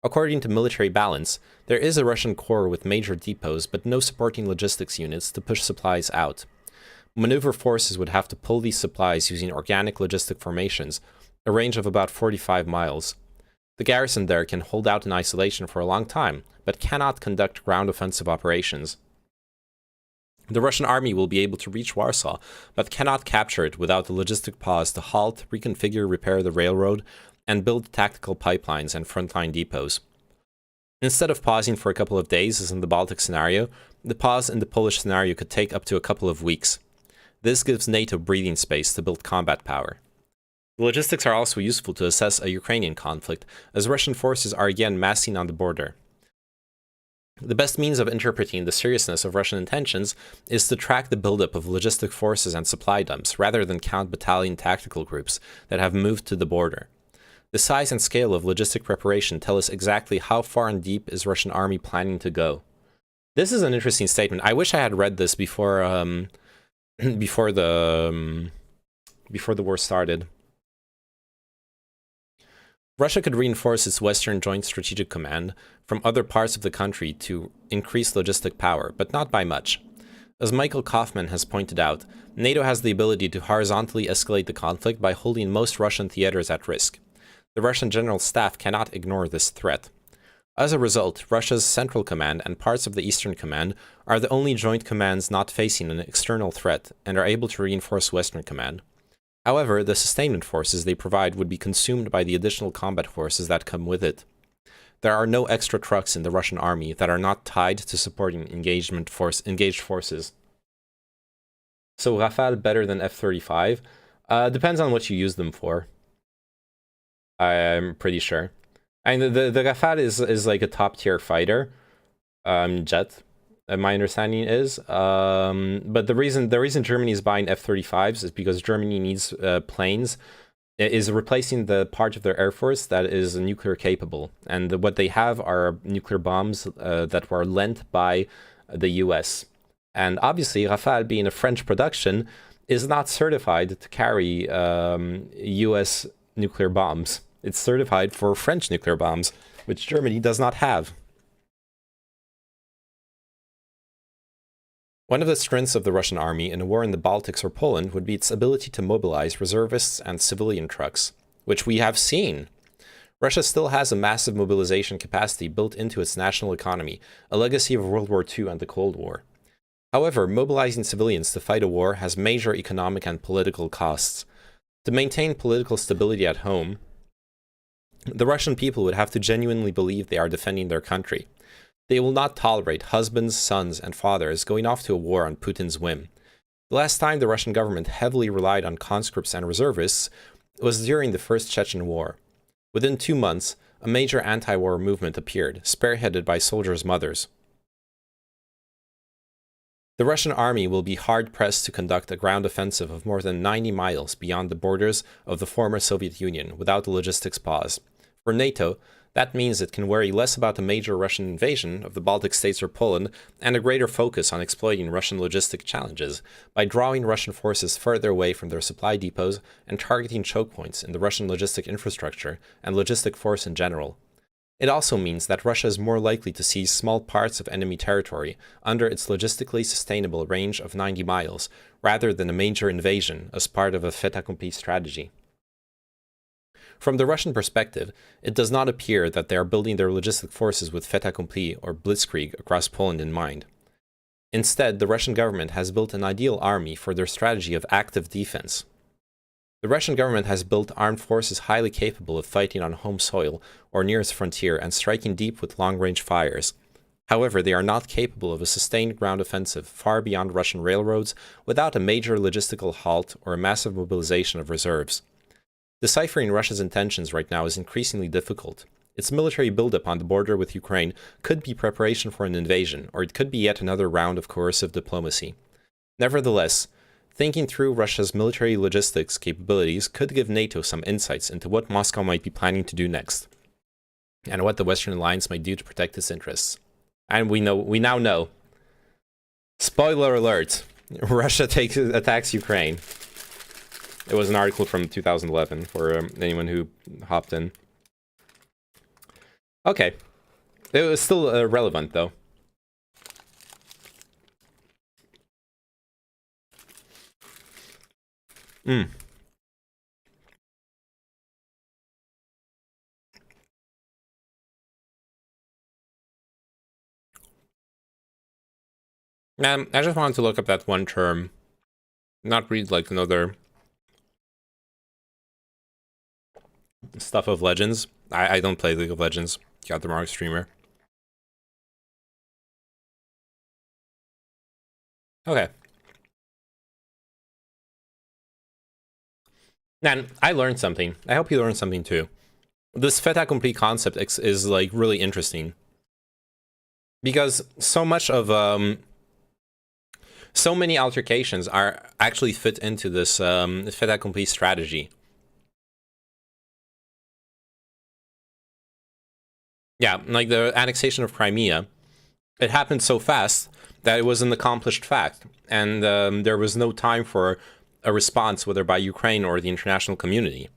C: According to Military Balance, there is a Russian corps with major depots but no supporting logistics units to push supplies out. Maneuver forces would have to pull these supplies using organic logistic formations, a range of about 45 miles. The garrison there can hold out in isolation for a long time, but cannot conduct ground offensive operations. The Russian army will be able to reach Warsaw, but cannot capture it without a logistic pause to halt, reconfigure, repair the railroad, and build tactical pipelines and frontline depots. Instead of pausing for a couple of days, as in the Baltic scenario, the pause in the Polish scenario could take up to a couple of weeks. This gives NATO breathing space to build combat power. The logistics are also useful to assess a Ukrainian conflict, as Russian forces are again massing on the border. The best means of interpreting the seriousness of Russian intentions is to track the buildup of logistic forces and supply dumps, rather than count battalion tactical groups that have moved to the border. The size and scale of logistic preparation tell us exactly how far and deep is Russian army planning to go. This is an interesting statement. I wish I had read this before before the war started. Russia could reinforce its Western Joint Strategic Command from other parts of the country to increase logistic power, but not by much. As Michael Kaufman has pointed out, NATO has the ability to horizontally escalate the conflict by holding most Russian theaters at risk. The Russian General Staff cannot ignore this threat. As a result, Russia's Central Command and parts of the Eastern Command are the only joint commands not facing an external threat and are able to reinforce Western Command. However, the sustainment forces they provide would be consumed by the additional combat forces that come with it. There are no extra trucks in the Russian army that are not tied to supporting engaged forces. So Rafale better than F-35? Depends on what you use them for. I'm pretty sure. And the Rafale is like a top tier fighter jet. My understanding is, but the reason Germany is buying F-35s is because Germany needs planes. It is replacing the part of their air force that is nuclear capable, and what they have are nuclear bombs that were lent by the U.S. And obviously, Rafale, being a French production, is not certified to carry U.S. nuclear bombs. It's certified for French nuclear bombs, which Germany does not have. One of the strengths of the Russian army in a war in the Baltics or Poland would be its ability to mobilize reservists and civilian trucks, which we have seen. Russia still has a massive mobilization capacity built into its national economy, a legacy of World War II and the Cold War. However, mobilizing civilians to fight a war has major economic and political costs. To maintain political stability at home, the Russian people would have to genuinely believe they are defending their country. They will not tolerate husbands, sons, and fathers going off to a war on Putin's whim. The last time the Russian government heavily relied on conscripts and reservists was during the First Chechen War. Within 2 months, a major anti-war movement appeared, spearheaded by soldiers' mothers. The Russian army will be hard-pressed to conduct a ground offensive of more than 90 miles beyond the borders of the former Soviet Union without a logistics pause. For NATO, that means it can worry less about a major Russian invasion of the Baltic states or Poland and a greater focus on exploiting Russian logistic challenges by drawing Russian forces further away from their supply depots and targeting choke points in the Russian logistic infrastructure and logistic force in general. It also means that Russia is more likely to seize small parts of enemy territory under its logistically sustainable range of 90 miles, rather than a major invasion as part of a fait accompli strategy. From the Russian perspective, it does not appear that they are building their logistic forces with fait accompli or blitzkrieg across Poland in mind. Instead, the Russian government has built an ideal army for their strategy of active defense. The Russian government has built armed forces highly capable of fighting on home soil or near its frontier and striking deep with long-range fires. However, they are not capable of a sustained ground offensive far beyond Russian railroads without a major logistical halt or a massive mobilization of reserves. Deciphering Russia's intentions right now is increasingly difficult. Its military buildup on the border with Ukraine could be preparation for an invasion, or it could be yet another round of coercive diplomacy. Nevertheless, thinking through Russia's military logistics capabilities could give NATO some insights into what Moscow might be planning to do next, and what the Western alliance might do to protect its interests. And we now know. Spoiler alert! Russia attacks Ukraine. It was an article from 2011 for anyone who hopped in. Okay. It was still relevant, though. I just wanted to look up that one term, not read like another stuff of Legends. I don't play League of Legends. Got the wrong streamer. Okay. Man, I learned something. I hope you learned something too. This fait accompli concept is like really interesting. Because so much of so many altercations are actually fit into this fait accompli strategy. Yeah, like the annexation of Crimea, it happened so fast that it was an accomplished fact, and there was no time for a response, whether by Ukraine or the international community.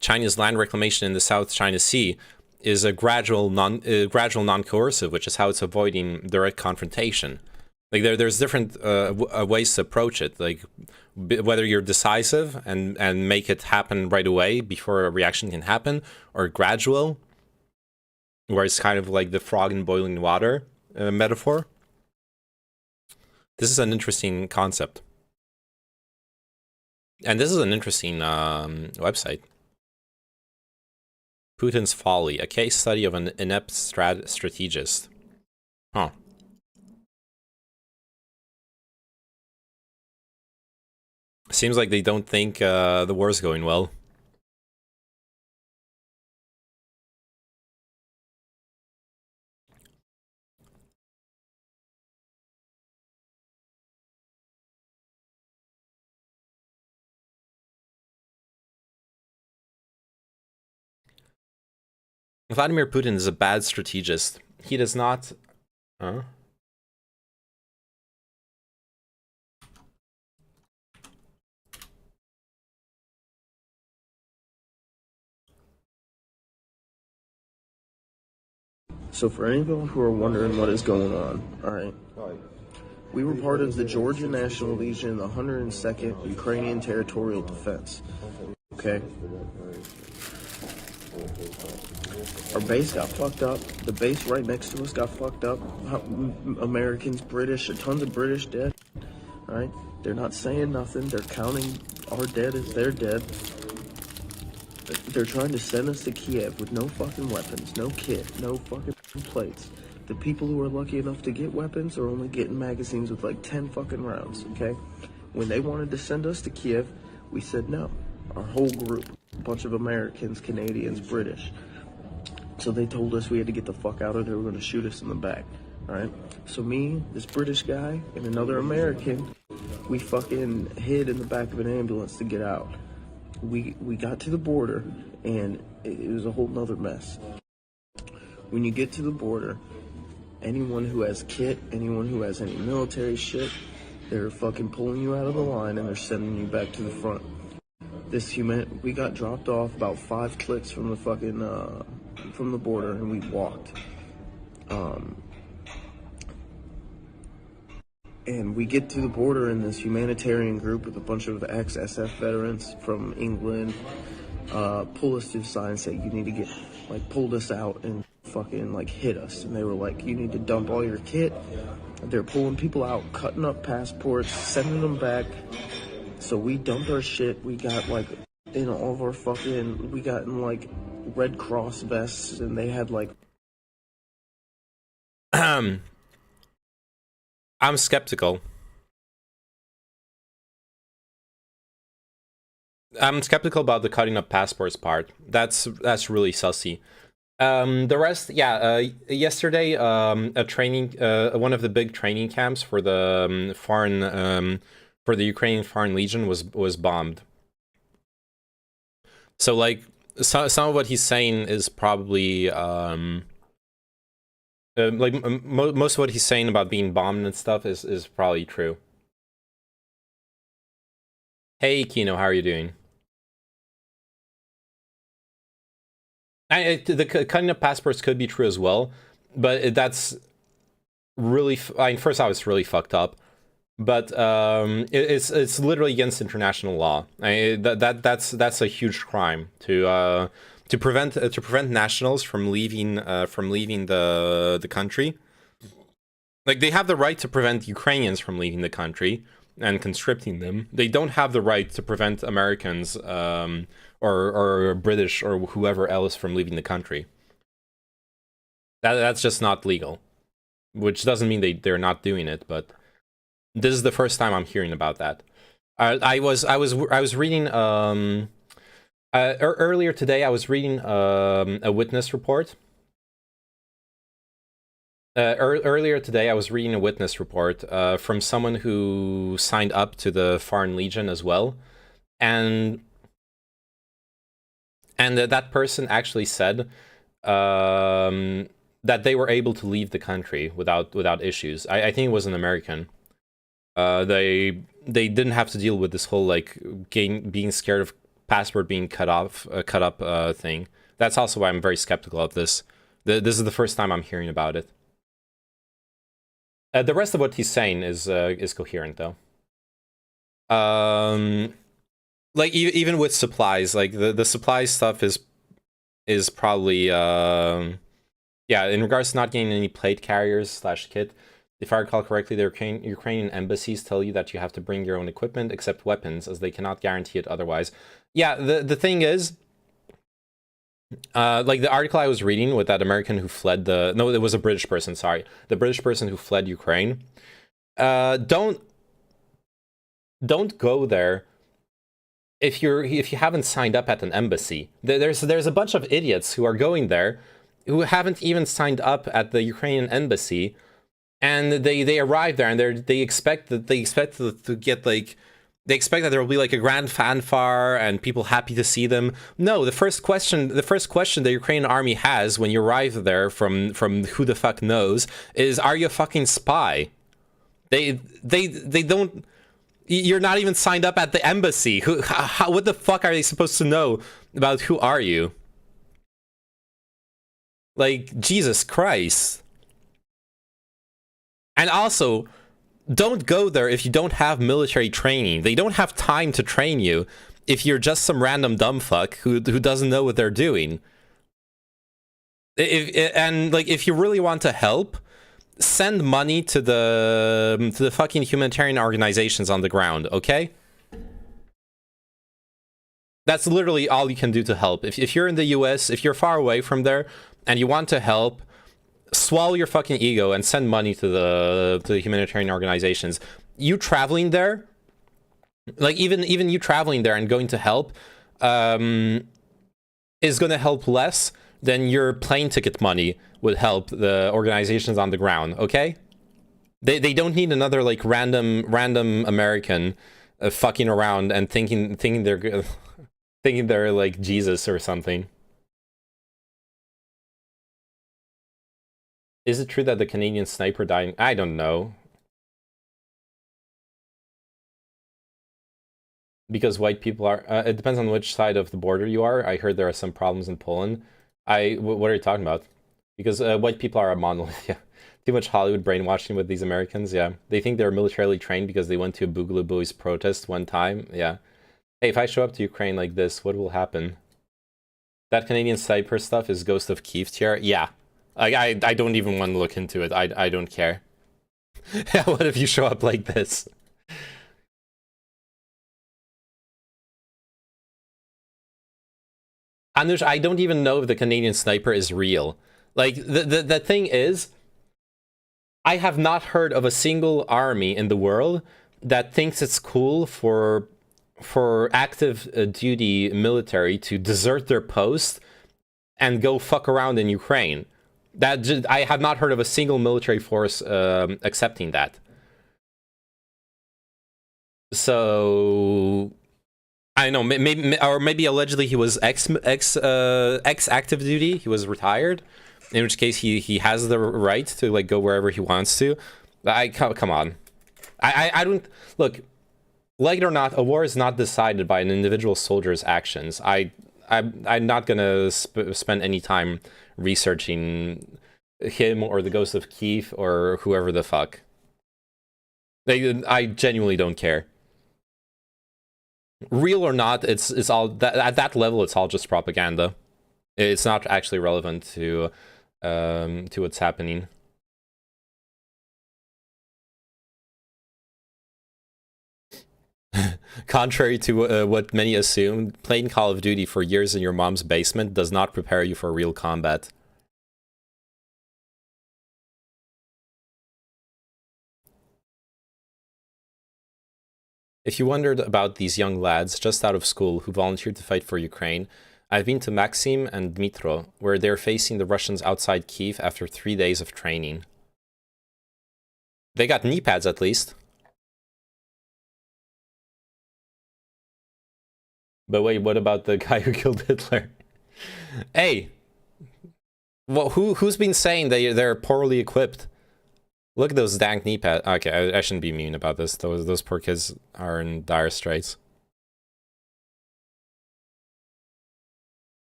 C: China's land reclamation in the South China Sea is a gradual non-coercive, which is how it's avoiding direct confrontation. Like there's different ways to approach it. Like whether you're decisive and make it happen right away before a reaction can happen, or gradual, where it's kind of like the frog in boiling water metaphor. This is an interesting concept, and this is an interesting website. Putin's Folly, a case study of an inept strategist. Huh. Seems like they don't think the war's going well. Vladimir Putin is a bad strategist. He does not... Huh?
E: So for any people who are wondering what is going on, alright, we were part of the Georgia National Legion, the 102nd Ukrainian Territorial Defense, okay? Our base got fucked up, the base right next to us got fucked up, Americans, British, tons of British dead, alright? They're not saying nothing, they're counting our dead as their dead. They're trying to send us to Kiev with no fucking weapons, no kit, no fucking plates. The people who are lucky enough to get weapons are only getting magazines with like 10 fucking rounds, okay? When they wanted to send us to Kiev, we said no. Our whole group, a bunch of Americans, Canadians, British. So they told us we had to get the fuck out or they were going to shoot us in the back, alright? So me, this British guy, and another American, we fucking hid in the back of an ambulance to get out. We got to the border, and it was a whole nother mess. When you get to the border, anyone who has kit, anyone who has any military shit, they're fucking pulling you out of the line and they're sending you back to the front. We got dropped off about 5 clicks from the fucking, from the border, and we walked. And we get to the border, and this humanitarian group with a bunch of ex-SF veterans from England pull us to the side and say, you need to get, like, pulled us out and fucking, like, hit us. And they were like, you need to dump all your kit. They're pulling people out, cutting up passports, sending them back. So we dumped our shit. We got, like, in all of our fucking, we got in, like, Red Cross vests, and they had, like...
C: I'm skeptical. I'm skeptical about the cutting up passports part. That's really sussy. The rest, yeah. Yesterday, a training, one of the big training camps for the for the Ukrainian Foreign Legion was bombed. So like, some of what he's saying is probably most of what he's saying about being bombed and stuff is probably true. Hey Kino, how are you doing? The cutting up passports could be true as well, but that's really. First off, it's really fucked up, but it's literally against international law. That's a huge crime to prevent nationals from leaving the country. Like, they have the right to prevent Ukrainians from leaving the country and conscripting them. They don't have the right to prevent Americans or British or whoever else from leaving the country. That's just not legal. Which doesn't mean they're not doing it, but this is the first time I'm hearing about that. I was reading earlier today. I was reading a witness report. Earlier today, I was reading a witness report from someone who signed up to the Foreign Legion as well, and that person actually said that they were able to leave the country without issues. I think it was an American. They didn't have to deal with this whole like being scared of passport being cut up thing. That's also why I'm very skeptical of this. This is the first time I'm hearing about it. The rest of what he's saying is coherent though. Like even with supplies, like the supply stuff is probably yeah, in regards to not getting any plate carriers / kit. If I recall correctly, the Ukrainian embassies tell you that you have to bring your own equipment except weapons, as they cannot guarantee it otherwise. Yeah, the thing is, like the article I was reading with that American who fled no, it was a British person, sorry. The British person who fled Ukraine. Don't go there if you haven't signed up at an embassy. There's a bunch of idiots who are going there who haven't even signed up at the Ukrainian embassy, and they arrive there and they expect to get like. They expect that there will be like a grand fanfare and people happy to see them. No, the first question the Ukrainian army has when you arrive there from who the fuck knows is, are you a fucking spy? They don't. You're not even signed up at the embassy. What the fuck are they supposed to know about who are you? Like, Jesus Christ. And also, don't go there if you don't have military training. They don't have time to train you if you're just some random dumb fuck who doesn't know what they're doing. If you really want to help, send money to the fucking humanitarian organizations on the ground, okay? That's literally all you can do to help. If you're in the US, if you're far away from there and you want to help, swallow your fucking ego and send money to the humanitarian organizations. You traveling there, like even you traveling there and going to help, is going to help less than your plane ticket money would help the organizations on the ground. Okay, they don't need another like random American fucking around and thinking they're like Jesus or something. Is it true that the Canadian sniper died? I don't know. Because white people are... it depends on which side of the border you are. I heard there are some problems in Poland. What are you talking about? Because white people are a monolith, yeah. Too much Hollywood brainwashing with these Americans, yeah. They think they're militarily trained because they went to a Boogaloo Boys protest one time, yeah. Hey, if I show up to Ukraine like this, what will happen? That Canadian sniper stuff is Ghost of Kiev tier? Yeah. I don't even want to look into it. I don't care. What if you show up like this? Anush, I don't even know if the Canadian sniper is real. Like, the thing is, I have not heard of a single army in the world that thinks it's cool for active duty military to desert their post and go fuck around in Ukraine. I have not heard of a single military force accepting that. So I don't know, maybe allegedly he was ex active duty. He was retired, in which case he has the right to like go wherever he wants to. Come on, I don't look. Like it or not, a war is not decided by an individual soldier's actions. I'm not gonna spend any time researching him or the Ghost of Kiev or whoever the fuck. I genuinely don't care. Real or not, it's all at that level. It's all just propaganda. It's not actually relevant to what's happening. Contrary to what many assume, playing Call of Duty for years in your mom's basement does not prepare you for real combat. If you wondered about these young lads just out of school who volunteered to fight for Ukraine, I've been to Maxim and Dmitro, where they're facing the Russians outside Kyiv after 3 days of training. They got knee pads at least. But wait, what about the guy who killed Hitler? Hey! Well, who's been saying they're poorly equipped? Look at those dank knee pads. Okay, I shouldn't be mean about this. Those poor kids are in dire straits.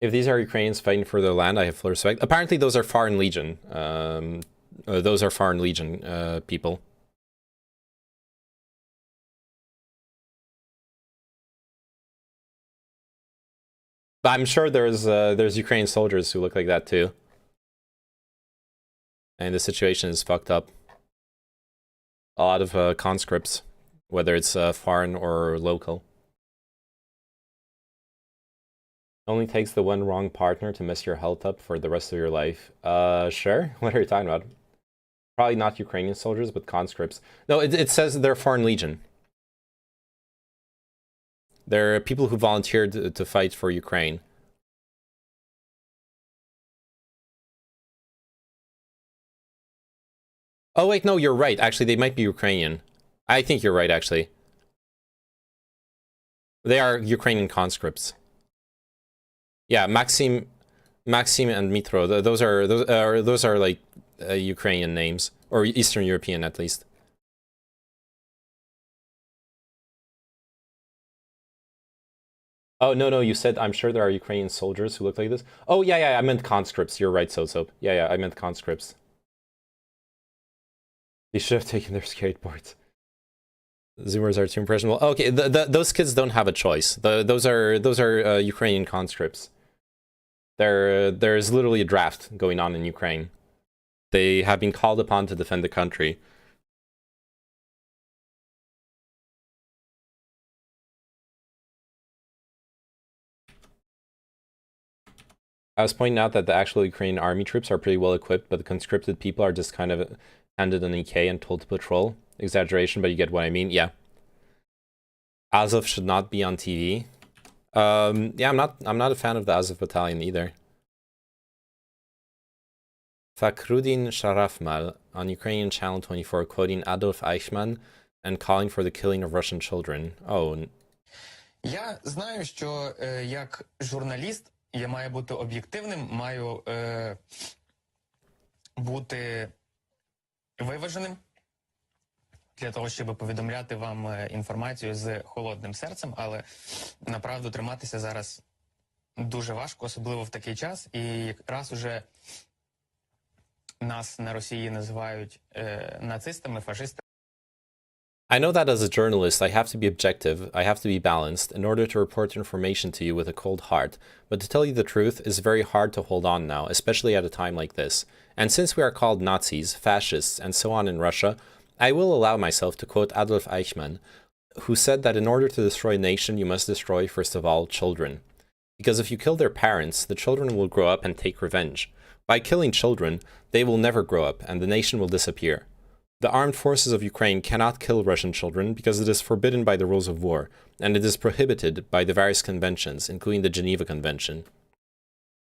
C: If these are Ukrainians fighting for their land, I have full respect. Apparently those are Foreign Legion. Those are Foreign Legion people. But I'm sure there's Ukrainian soldiers who look like that too. And the situation is fucked up. A lot of conscripts, whether it's foreign or local. Only takes the one wrong partner to mess your health up for the rest of your life. Sure? What are you talking about? Probably not Ukrainian soldiers, but conscripts. No, it says they're Foreign Legion. They're people who volunteered to fight for Ukraine. Oh wait, no, you're right. Actually, they might be Ukrainian. I think you're right, actually. They are Ukrainian conscripts. Yeah, Maxim and Dmitro. Those are like Ukrainian names, or Eastern European at least. Oh no, you said I'm sure there are Ukrainian soldiers who look like this. Oh yeah, I meant conscripts. You're right, Soap. Yeah, I meant conscripts. They should have taken their skateboards. Zoomers are too impressionable. Okay, those kids don't have a choice. Those are Ukrainian conscripts. There's literally a draft going on in Ukraine. They have been called upon to defend the country. I was pointing out that the actual Ukrainian army troops are pretty well equipped, but the conscripted people are just kind of handed an EK and told to patrol. Exaggeration, but you get what I mean. Yeah. Azov should not be on TV. Yeah, I'm not a fan of the Azov battalion either. Fakhrudin Sharafmal on Ukrainian Channel 24 quoting Adolf Eichmann and calling for the killing of Russian children. Oh.
F: Я знаю, що як журналіст я маю бути об'єктивним, маю бути виваженим для того, щоб повідомляти вам інформацію з холодним серцем, але направду триматися зараз дуже важко, особливо в такий час, і якраз уже нас на Росії називають нацистами, фашистами.
C: I know that as a journalist, I have to be objective, I have to be balanced, in order to report information to you with a cold heart. But to tell you the truth, it's very hard to hold on now, especially at a time like this. And since we are called Nazis, fascists, and so on in Russia, I will allow myself to quote Adolf Eichmann, who said that in order to destroy a nation, you must destroy, first of all, children. Because if you kill their parents, the children will grow up and take revenge. By killing children, they will never grow up, and the nation will disappear. The armed forces of Ukraine cannot kill Russian children because it is forbidden by the rules of war, and it is prohibited by the various conventions, including the Geneva Convention.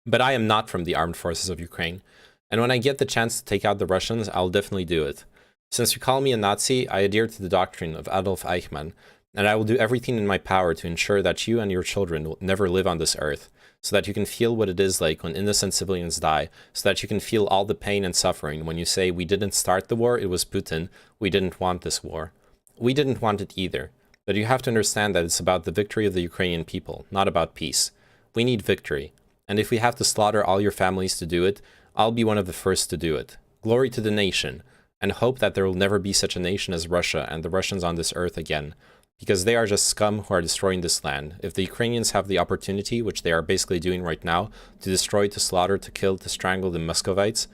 C: But I am not from the armed forces of Ukraine, and when I get the chance to take out the Russians, I'll definitely do it. Since you call me a Nazi, I adhere to the doctrine of Adolf Eichmann, and I will do everything in my power to ensure that you and your children will never live on this earth, so that you can feel what it is like when innocent civilians die, so that you can feel all the pain and suffering when you say, we didn't start the war, it was Putin, we didn't want this war. We didn't want it either, but you have to understand that it's about the victory of the Ukrainian people, not about peace. We need victory, and if we have to slaughter all your families to do it, I'll be one of the first to do it. Glory to the nation, and hope that there will never be such a nation as Russia and the Russians on this earth again. Because they are just scum who are destroying this land. If the Ukrainians have the opportunity, which they are basically doing right now, to destroy, to slaughter, to kill, to strangle the Muscovites,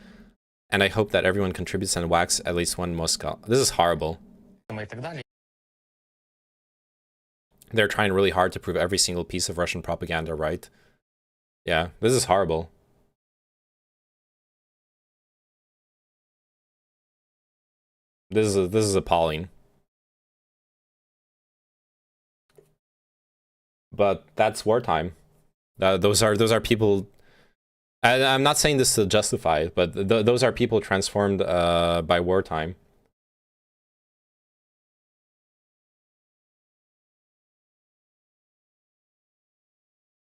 C: and I hope that everyone contributes and whacks at least one Moscow. This is horrible. They're trying really hard to prove every single piece of Russian propaganda right. Yeah, this is horrible. This is appalling. But that's wartime. Those are people. I'm not saying this to justify it, but those are people transformed by wartime.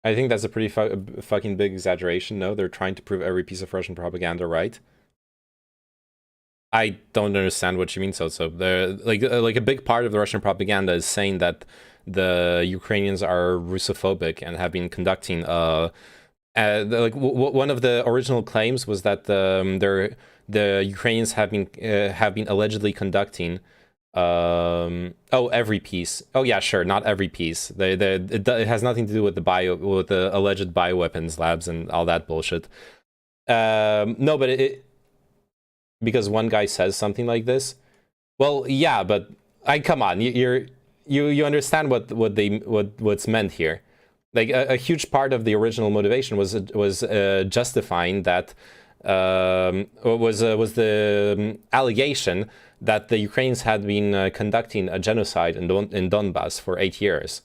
C: I think that's a pretty fucking big exaggeration. No, they're trying to prove every piece of Russian propaganda right. I don't understand what you mean. So like a big part of the Russian propaganda is saying that the Ukrainians are Russophobic and have been conducting one of the original claims was that the Ukrainians have been allegedly conducting every piece. Oh yeah, sure, not every piece. It has nothing to do with the alleged bioweapons labs and all that bullshit. No, but because one guy says something like this. Well, yeah, but come on, you understand what's meant here. Like a huge part of the original motivation was justifying that was the allegation that the Ukrainians had been conducting a genocide in Donbass for 8 years.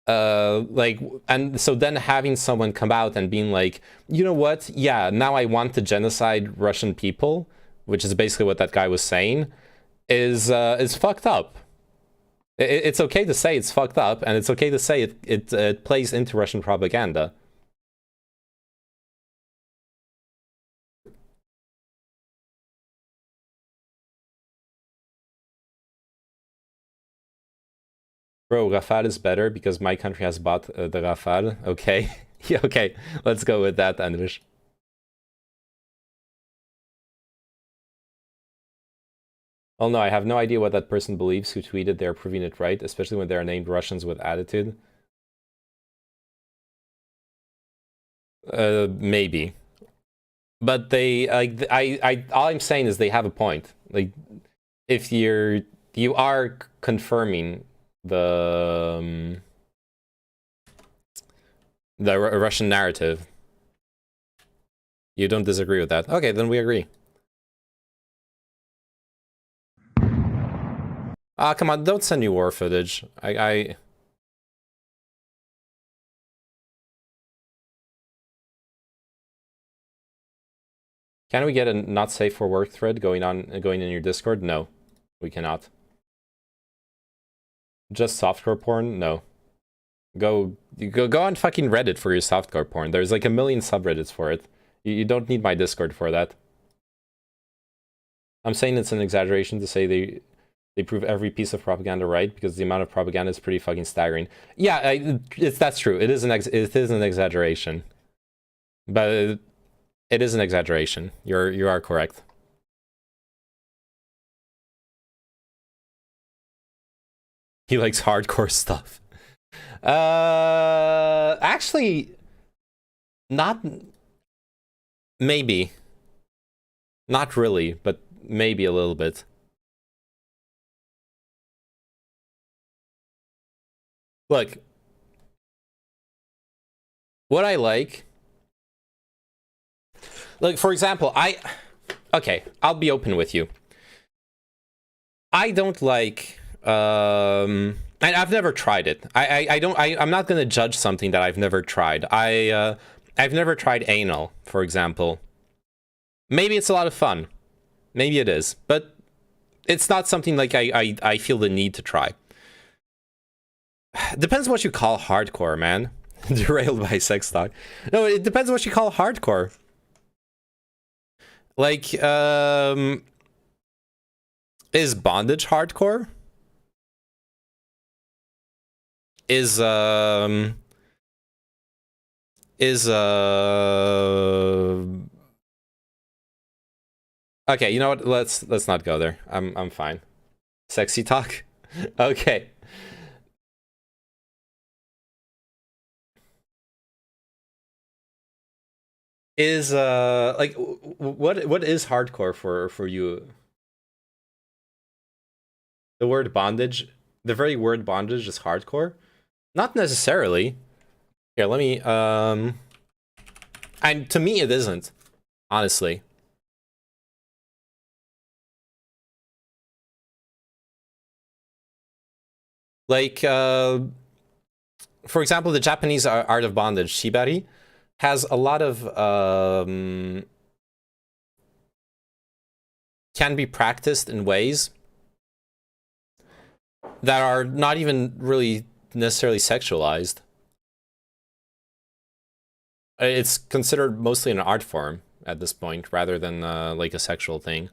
C: And so then having someone come out and being like, you know what? Yeah, now I want to genocide Russian people, which is basically what that guy was saying, is fucked up. It's okay to say it's fucked up, and it's okay to say it plays into Russian propaganda. Bro, Rafale is better because my country has bought the Rafale. Okay. Yeah, okay. Let's go with that, Andrish. Oh no, I have no idea what that person believes who tweeted they're proving it right, especially when they're named Russians with attitude. Maybe. But they, all I'm saying is they have a point. Like, if you are confirming the Russian narrative. You don't disagree with that? Okay, then we agree. Ah, come on, don't send me war footage. Can we get a not safe for work thread going in your Discord? No, we cannot. Just softcore porn? No. Go on fucking Reddit for your softcore porn. There's like 1 million subreddits for it. You don't need my Discord for that. I'm saying it's an exaggeration to say they prove every piece of propaganda right, because the amount of propaganda is pretty fucking staggering. Yeah, that's true. It is an exaggeration, but it is an exaggeration. You are correct. He likes hardcore stuff. Actually, not. Maybe. Not really, but maybe a little bit. Look, what I like. Look, for example, okay, I'll be open with you. I don't like. I've never tried it. I'm not gonna judge something that I've never tried. I've never tried anal, for example. Maybe it's a lot of fun. Maybe it is, but it's not something like I feel the need to try. Depends what you call hardcore, man. Derailed by sex talk. No, it depends what you call hardcore. Like, is bondage hardcore? Is okay, you know what? Let's not go there. I'm fine. Sexy talk? Okay. Is like what is hardcore for you? The word bondage The very word bondage is hardcore? Not necessarily. Here, let me, and to me it isn't, honestly. Like, for example, the Japanese art of bondage, shibari, has a lot of, can be practiced in ways that are not even really necessarily sexualized. It's considered mostly an art form at this point, rather than like a sexual thing.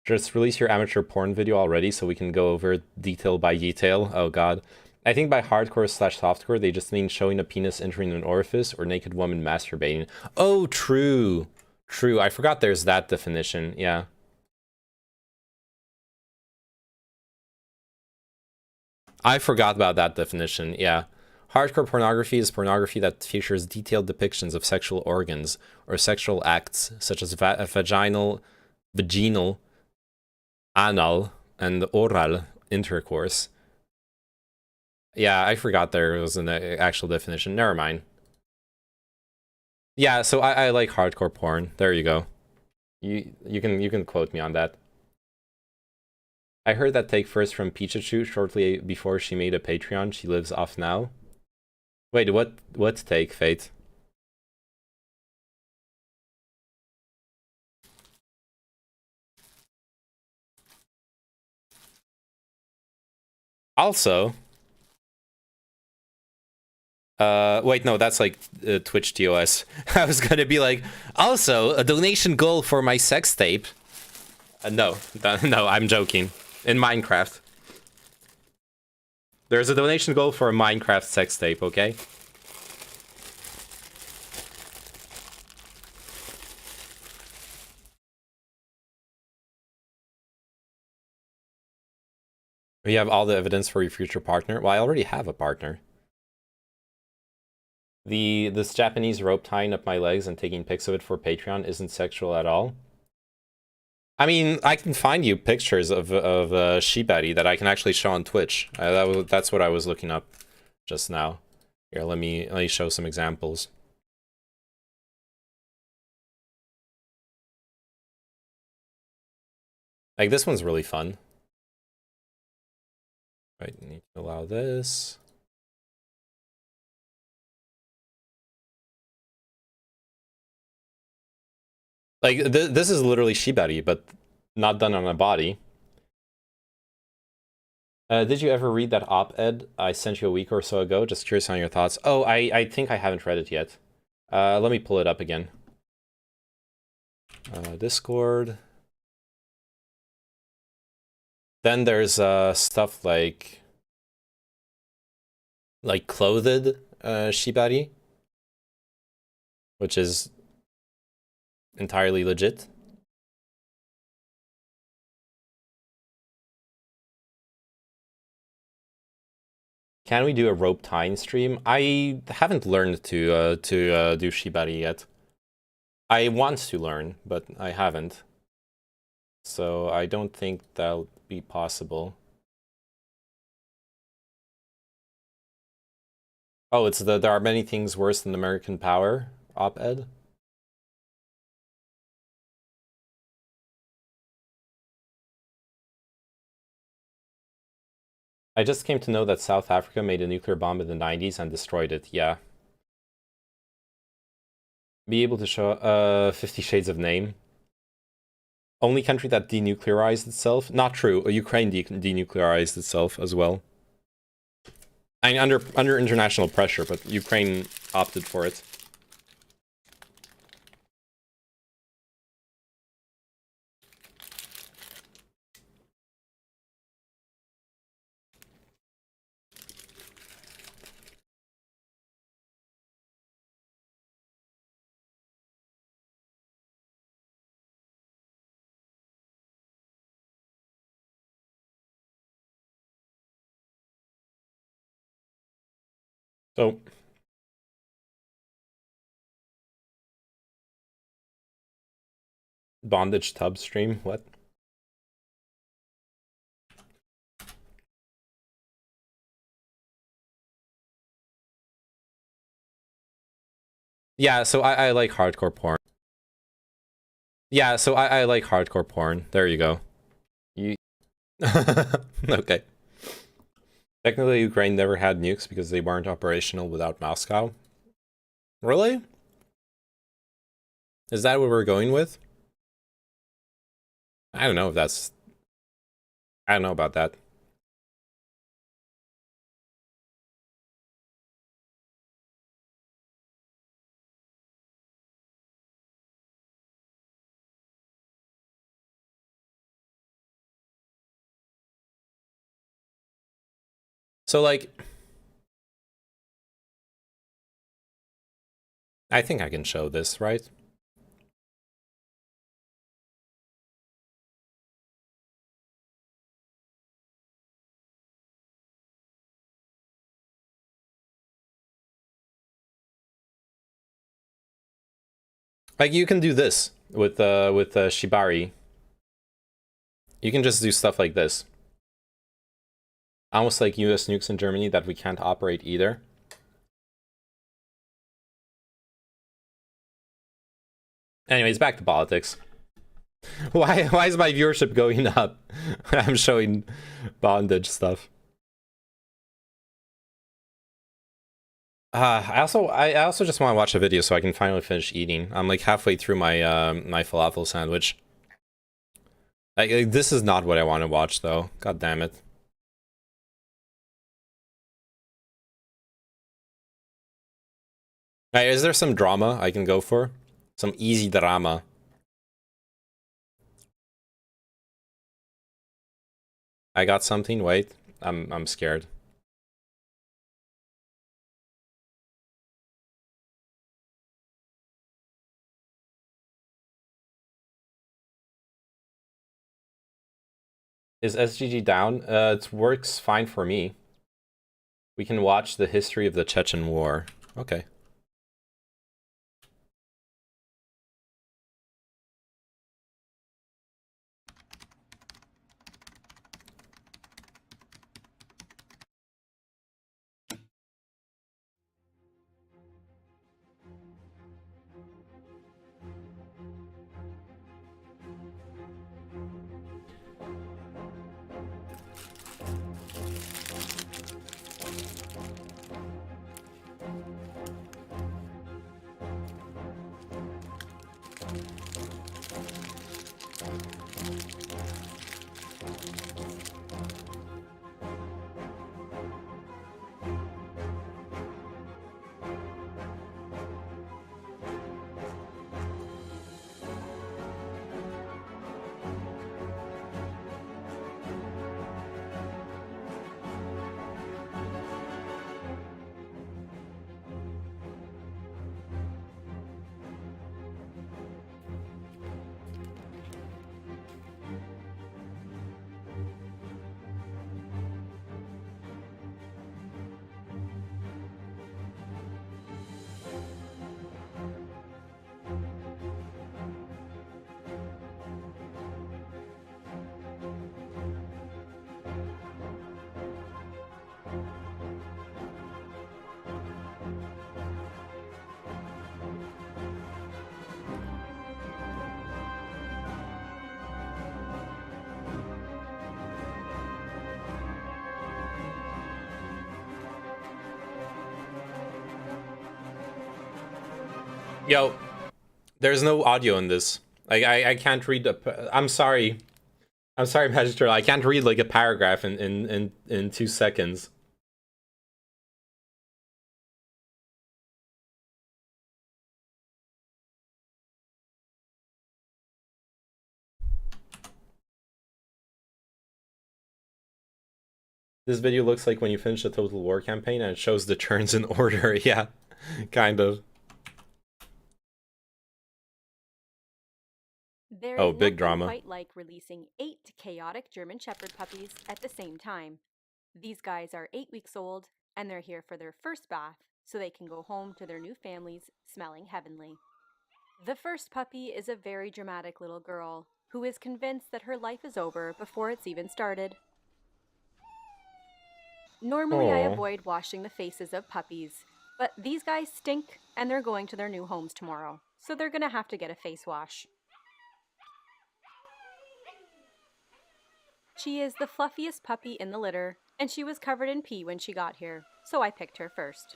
C: Just release your amateur porn video already so we can go over detail by detail. Oh god. I think by hardcore / softcore, they just mean showing a penis entering an orifice or naked woman masturbating. Oh, true. True. I forgot there's that definition. Yeah. I forgot about that definition. Yeah. Hardcore pornography is pornography that features detailed depictions of sexual organs or sexual acts, such as vaginal, anal, and oral intercourse. Yeah, I forgot there was an actual definition. Never mind. Yeah, so I like hardcore porn. There you go. You can quote me on that. I heard that take first from Pikachu shortly before she made a Patreon. She lives off now. Wait, what take, Fate? Also, wait, no, that's like Twitch TOS. I was gonna be like, also, a donation goal for my sex tape. No, no, I'm joking. In Minecraft. There's a donation goal for a Minecraft sex tape, okay? We have all the evidence for your future partner. Well, I already have a partner. This Japanese rope tying up my legs and taking pics of it for Patreon isn't sexual at all. I mean, I can find you pictures of Shibari that I can actually show on Twitch. That's what I was looking up just now. Here, let me show some examples. Like, this one's really fun. Right, need to allow this. Like, this is literally Shibari, but not done on a body. Did you ever read that op-ed I sent you a week or so ago? Just curious on your thoughts. Oh, I think I haven't read it yet. Let me pull it up again. Discord. Then there's stuff like clothed Shibari, which is entirely legit. Can we do a rope tying stream? I haven't learned to do Shibari yet. I want to learn, but I haven't. So I don't think that'll be possible. Oh, it's the there are many things worse than American Power op-ed. I just came to know that South Africa made a nuclear bomb in the 90s and destroyed it. Yeah. Be able to show 50 Shades of Name. Only country that denuclearized itself? Not true. Ukraine denuclearized itself as well. I mean, under international pressure, but Ukraine opted for it. So Bondage tub stream? What? Yeah, so I like hardcore porn. Yeah, so I like hardcore porn. There you go. You okay. Technically, Ukraine never had nukes because they weren't operational without Moscow. Really? Is that what we're going with? I don't know if that's... I don't know about that. So, like... I think I can show this, right? Like, you can do this with Shibari. You can just do stuff like this. Almost like US nukes in Germany that we can't operate either. Anyways, back to politics. Why is my viewership going up? I'm showing bondage stuff. I also just want to watch a video so I can finally finish eating. I'm like halfway through my my falafel sandwich. Like, this is not what I want to watch though. God damn it. Hey, is there some drama I can go for? Some easy drama. I got something. Wait, I'm scared. Is SGG down? It works fine for me. We can watch the history of the Chechen War. Okay. Yo, there's no audio in this. Like, I can't read the... I'm sorry. I'm sorry, Magister. I can't read, like, a paragraph in 2 seconds. This video looks like when you finish a Total War campaign and it shows the turns in order. Yeah, kind of.
G: There
C: Oh,
G: is
C: big
G: nothing
C: drama.
G: quite like releasing 8 chaotic German Shepherd puppies at the same time. These guys are 8 weeks old, and they're here for their first bath, so they can go home to their new families smelling heavenly. The first puppy is a very dramatic little girl who is convinced that her life is over before it's even started. Normally, I
C: Aw.
G: avoid washing the faces of puppies, but these guys stink and they're going to their new homes tomorrow, so they're gonna have to get a face wash. She is the fluffiest puppy in the litter, and she was covered in pee when she got here, so I picked her first.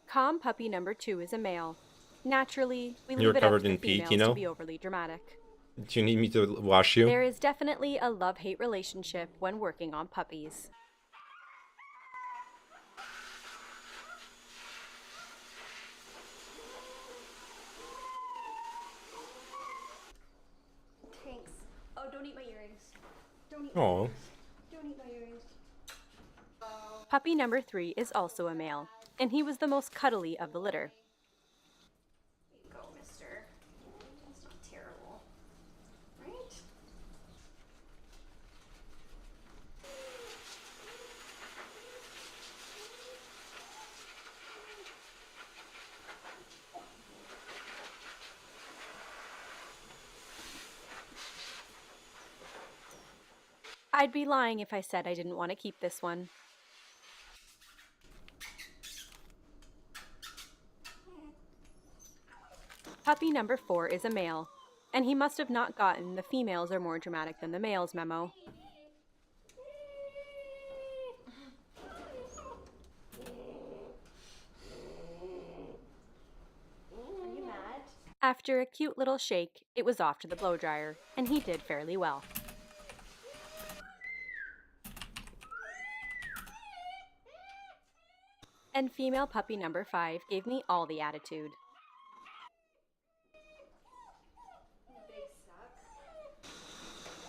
G: Calm puppy number 2 is a male. Naturally, we
C: You're
G: leave it up
C: covered
G: to the
C: in pee,
G: females
C: you know?
G: to be overly dramatic.
C: Do you need me to wash you?
G: There is definitely a love-hate relationship when working on puppies.
B: Thanks. Oh, don't eat my earrings. Don't eat
C: Oh.
B: Don't eat my earrings.
G: Puppy number 3 is also a male, and he was the most cuddly of the litter.
B: Go, mister. That's not terrible. Right?
G: I'd be lying if I said I didn't want to keep this one. Puppy number 4 is a male, and he must have not gotten the females are more dramatic than the males memo.
B: Are you mad?
G: After a cute little shake, it was off to the blow dryer, and he did fairly well. And female puppy number 5 gave me all the attitude.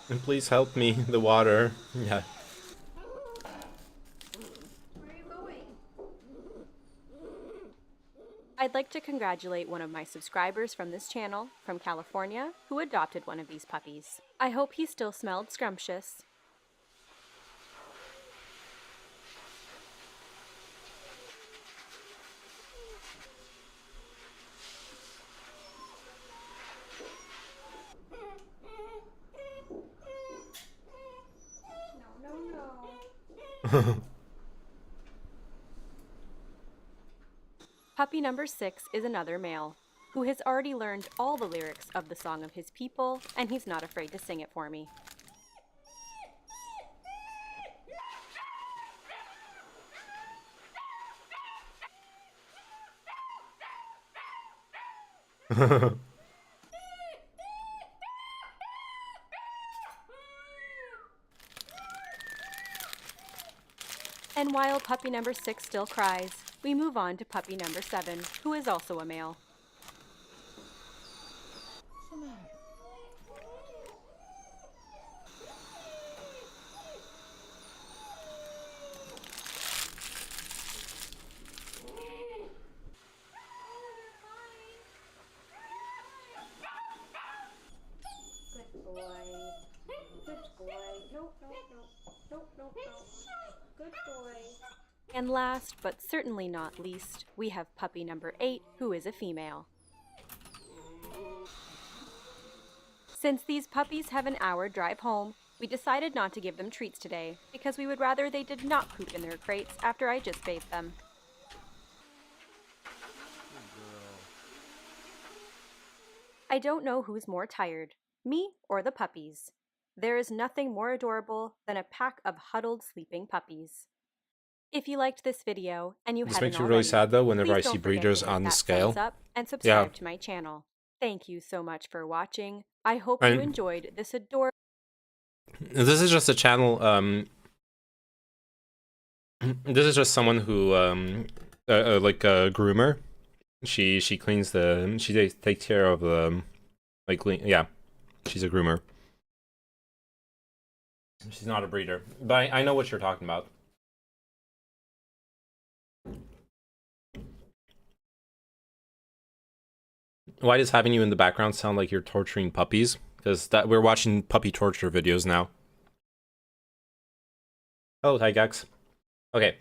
C: And please help me, the water. Yeah.
B: Where are you going?
G: I'd like to congratulate one of my subscribers from this channel, from California, who adopted one of these puppies. I hope he still smelled scrumptious.
B: No.
G: Puppy number 6 is another male, who has already learned all the lyrics of the Song of His People, and he's not afraid to sing it for me. And while puppy number 6 still cries, we move on to puppy number 7, who is also a male.
B: Good boy. Good boy. Nope. Good boy.
G: And last, but certainly not least, we have puppy number 8, who is a female. Since these puppies have an hour drive home, we decided not to give them treats today because we would rather they did not poop in their crates after I just bathed them. I don't know who's more tired, me or the puppies. There is nothing more adorable than a pack of huddled sleeping puppies. If you liked this video and you
C: This
G: haven't
C: makes me really
G: already,
C: sad though whenever I
G: please
C: see
G: don't forget
C: breeders
G: to hit
C: on the
G: that
C: scale.
G: thumbs up and subscribe to my channel. Thank you so much for watching. I hope you
C: And-
G: enjoyed this adorable.
C: This is just a channel. This is just someone who like a groomer. She cleans the. She takes care of like yeah. She's a groomer. She's not a breeder, but I know what you're talking about. Why does having you in the background sound like you're torturing puppies? Because that we're watching puppy torture videos now. Oh, Tygax. Okay.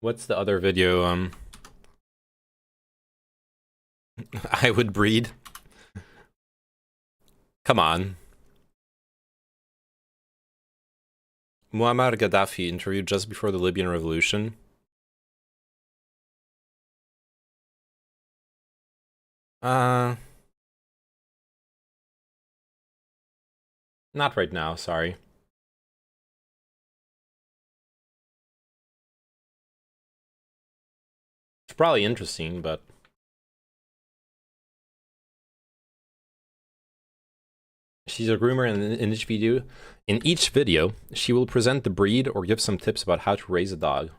C: What's the other video? I would breed. Come on. Muammar Gaddafi interviewed just before the Libyan revolution. Not right now, sorry. It's probably interesting, but she's a groomer, and in each video, she will present the breed or give some tips about how to raise a dog.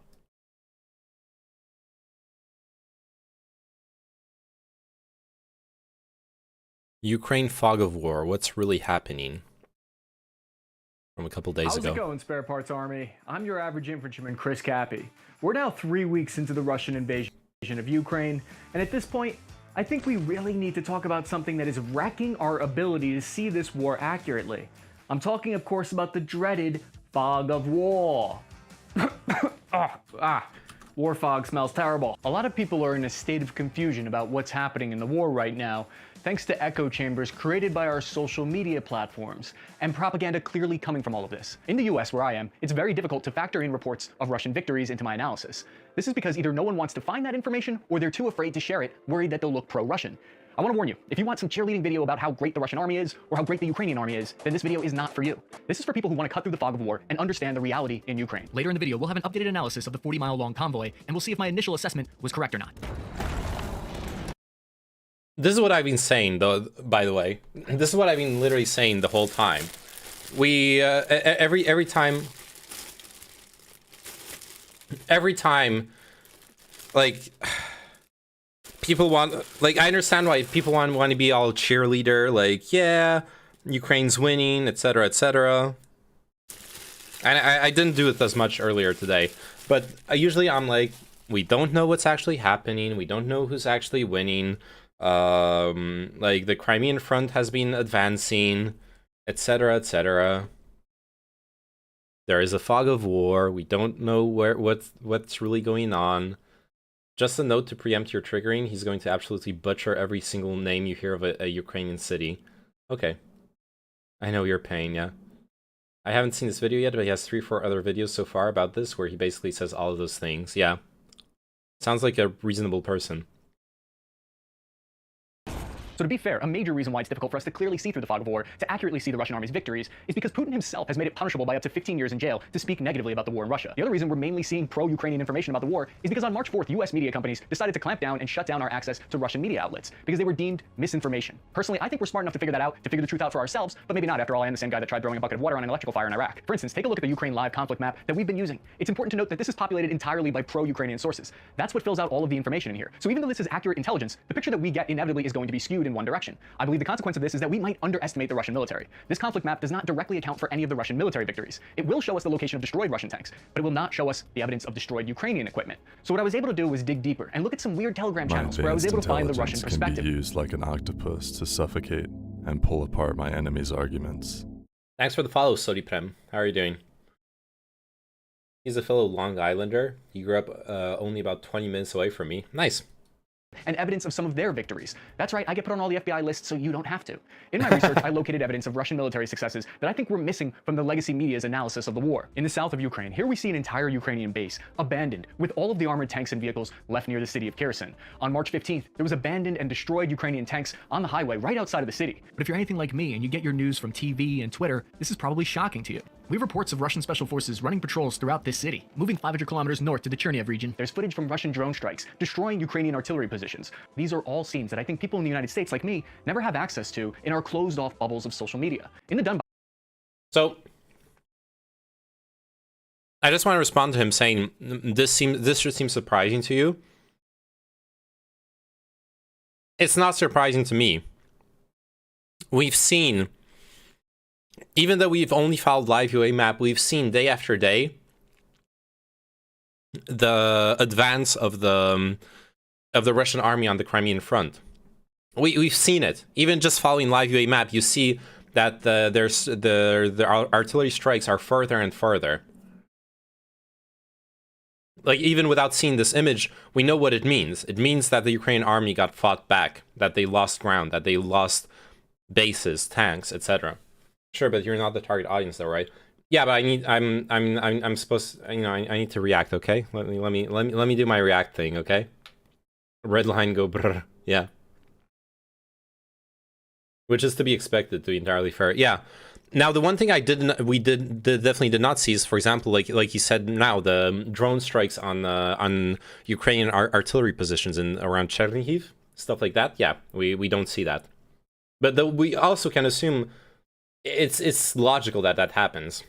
C: Ukraine fog of war. What's really happening? From a couple days ago.
H: How's it going, Spare Parts Army? I'm your average infantryman, Chris Cappy. We're now 3 weeks into the Russian invasion of Ukraine, and at this point, I think we really need to talk about something that is wrecking our ability to see this war accurately. I'm talking, of course, about the dreaded fog of war. War fog smells terrible. A lot of people are in a state of confusion about what's happening in the war right now, thanks to echo chambers created by our social media platforms, and propaganda clearly coming from all of this. In the US, where I am, it's very difficult to factor in reports of Russian victories into my analysis. This is because either no one wants to find that information, or they're too afraid to share it, worried that they'll look pro-Russian. I want to warn you, if you want some cheerleading video about how great the Russian army is, or how great the Ukrainian army is, then this video is not for you. This is for people who want to cut through the fog of war and understand the reality in Ukraine.
I: Later in the video, we'll have an updated analysis of the 40-mile-long convoy, and we'll see if my initial assessment was correct or not.
C: This is what I've been saying, though, by the way. This is what I've been literally saying the whole time. We, every time, like, people want, like, I understand why people want to be all cheerleader, like, yeah, Ukraine's winning, etc., etc. And I didn't do it as much earlier today, but usually I'm like, we don't know what's actually happening, we don't know who's actually winning. Like the Crimean front has been advancing, etc., etc. There is a fog of war. We don't know what's really going on. Just a note to preempt your triggering. He's going to absolutely butcher every single name you hear of a Ukrainian city. Okay, I know your pain. Yeah, I haven't seen this video yet, but he has 3 or 4 other videos so far about this where he basically says all of those things. Yeah, sounds like a reasonable person.
H: So to be fair, a major reason why it's difficult for us to clearly see through the fog of war, to accurately see the Russian army's victories, is because Putin himself has made it punishable by up to 15 years in jail to speak negatively about the war in Russia. The other reason we're mainly seeing pro-Ukrainian information about the war is because on March 4th, US media companies decided to clamp down and shut down our access to Russian media outlets because they were deemed misinformation. Personally, I think we're smart enough to figure that out, to figure the truth out for ourselves, but maybe not. After all, I am the same guy that tried throwing a bucket of water on an electrical fire in Iraq. For instance, take a look at the Ukraine live conflict map that we've been using. It's important to note that this is populated entirely by pro-Ukrainian sources. That's what fills out all of the information in here. So even though this is accurate intelligence, the picture that we get inevitably is going to be skewed in one direction. I believe the consequence of this is that we might underestimate the Russian military. This conflict map does not directly account for any of the Russian military victories. It will show us the location of destroyed Russian tanks, but it will not show us the evidence of destroyed Ukrainian equipment. So what I was able to do was dig deeper and look at some weird Telegram channels where I was able to find the Russian perspective.
J: Can be used like an octopus to suffocate and pull apart my enemy's arguments.
C: Thanks for the follow, Sodiprem. How are you doing? He's a fellow Long Islander. He grew up only about 20 minutes away from me. Nice.
H: And evidence of some of their victories. That's right, I get put on all the FBI lists so you don't have to. In my research, I located evidence of Russian military successes that I think were missing from the legacy media's analysis of the war. In the south of Ukraine, here we see an entire Ukrainian base, abandoned, with all of the armored tanks and vehicles left near the city of Kherson. On March 15th, there was abandoned and destroyed Ukrainian tanks on the highway right outside of the city.
I: But if you're anything like me and you get your news from TV and Twitter, this is probably shocking to you. We have reports of Russian special forces running patrols throughout this city, moving 500 kilometers north to the Chernihiv region.
H: There's footage from Russian drone strikes, destroying Ukrainian artillery positions. These are all scenes that I think people in the United States, like me, never have access to in our closed-off bubbles of social media. In the Donbass.
C: So, I just want to respond to him saying, this just seems surprising to you. It's not surprising to me. We've seen, even though we've only followed live UA map, we've seen day after day the advance of the Russian army on the Crimean front. We've seen it. Even just following live UA map, you see that the artillery strikes are further and further. Like, even without seeing this image, we know what it means. It means that the Ukrainian army got fought back, that they lost ground, that they lost bases, tanks, etc. Sure, but you're not the target audience, though, right? Yeah, but I'm supposed, you know, I need to react. Okay, let me do my react thing. Okay, red line go brr. Yeah, which is to be expected, to be entirely fair. Yeah. Now, the one thing we definitely did not see is, for example, like you said, now the drone strikes on Ukrainian artillery positions in around Chernihiv, stuff like that. Yeah, we don't see that, but we also can assume it's logical that that happens.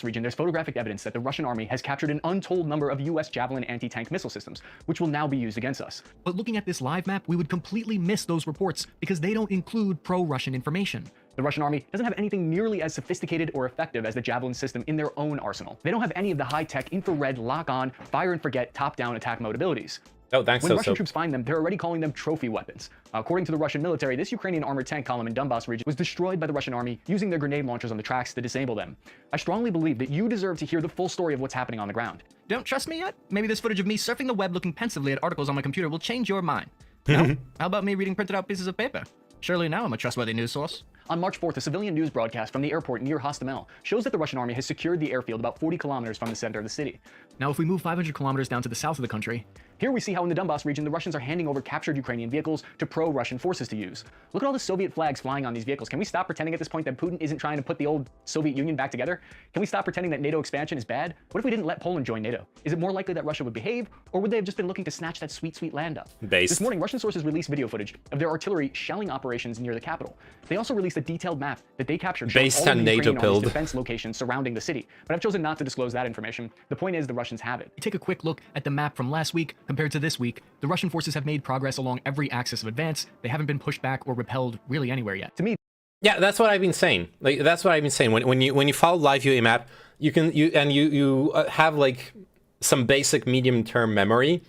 H: Region, there's photographic evidence that the Russian army has captured an untold number of US Javelin anti-tank missile systems, which will now be used against us.
I: But looking at this live map, we would completely miss those reports because they don't include pro-Russian information.
H: The Russian army doesn't have anything nearly as sophisticated or effective as the Javelin system in their own arsenal. They don't have any of the high-tech infrared, lock-on, fire and forget, top-down attack mode abilities.
C: Oh, thanks.
H: When Russian troops find them, they're already calling them trophy weapons. According to the Russian military, this Ukrainian armored tank column in Donbas region was destroyed by the Russian army using their grenade launchers on the tracks to disable them. I strongly believe that you deserve to hear the full story of what's happening on the ground.
I: Don't trust me yet? Maybe this footage of me surfing the web looking pensively at articles on my computer will change your mind. No? How about me reading printed out pieces of paper? Surely now I'm a trustworthy news source.
H: On March 4th, a civilian news broadcast from the airport near Hostomel shows that the Russian army has secured the airfield about 40 kilometers from the center of the city.
I: Now, if we move 500 kilometers down to the south of the country,
H: here we see how in the Donbas region, the Russians are handing over captured Ukrainian vehicles to pro-Russian forces to use. Look at all the Soviet flags flying on these vehicles. Can we stop pretending at this point that Putin isn't trying to put the old Soviet Union back together? Can we stop pretending that NATO expansion is bad? What if we didn't let Poland join NATO? Is it more likely that Russia would behave, or would they have just been looking to snatch that sweet, sweet land up? This morning, Russian sources released video footage of their artillery shelling operations near the capital. They also released a detailed map that they captured showing all of the Ukrainian army's defense locations surrounding the city. But I've chosen not to disclose that information. The point is the Russians have it.
I: Take a quick look at the map from last week compared to this week. The Russian forces have made progress along every axis of advance. They haven't been pushed back or repelled really anywhere yet.
H: To me,
C: yeah, that's what I've been saying. Like, that's what I've been saying. When you follow live UA map, you have like some basic medium-term memory.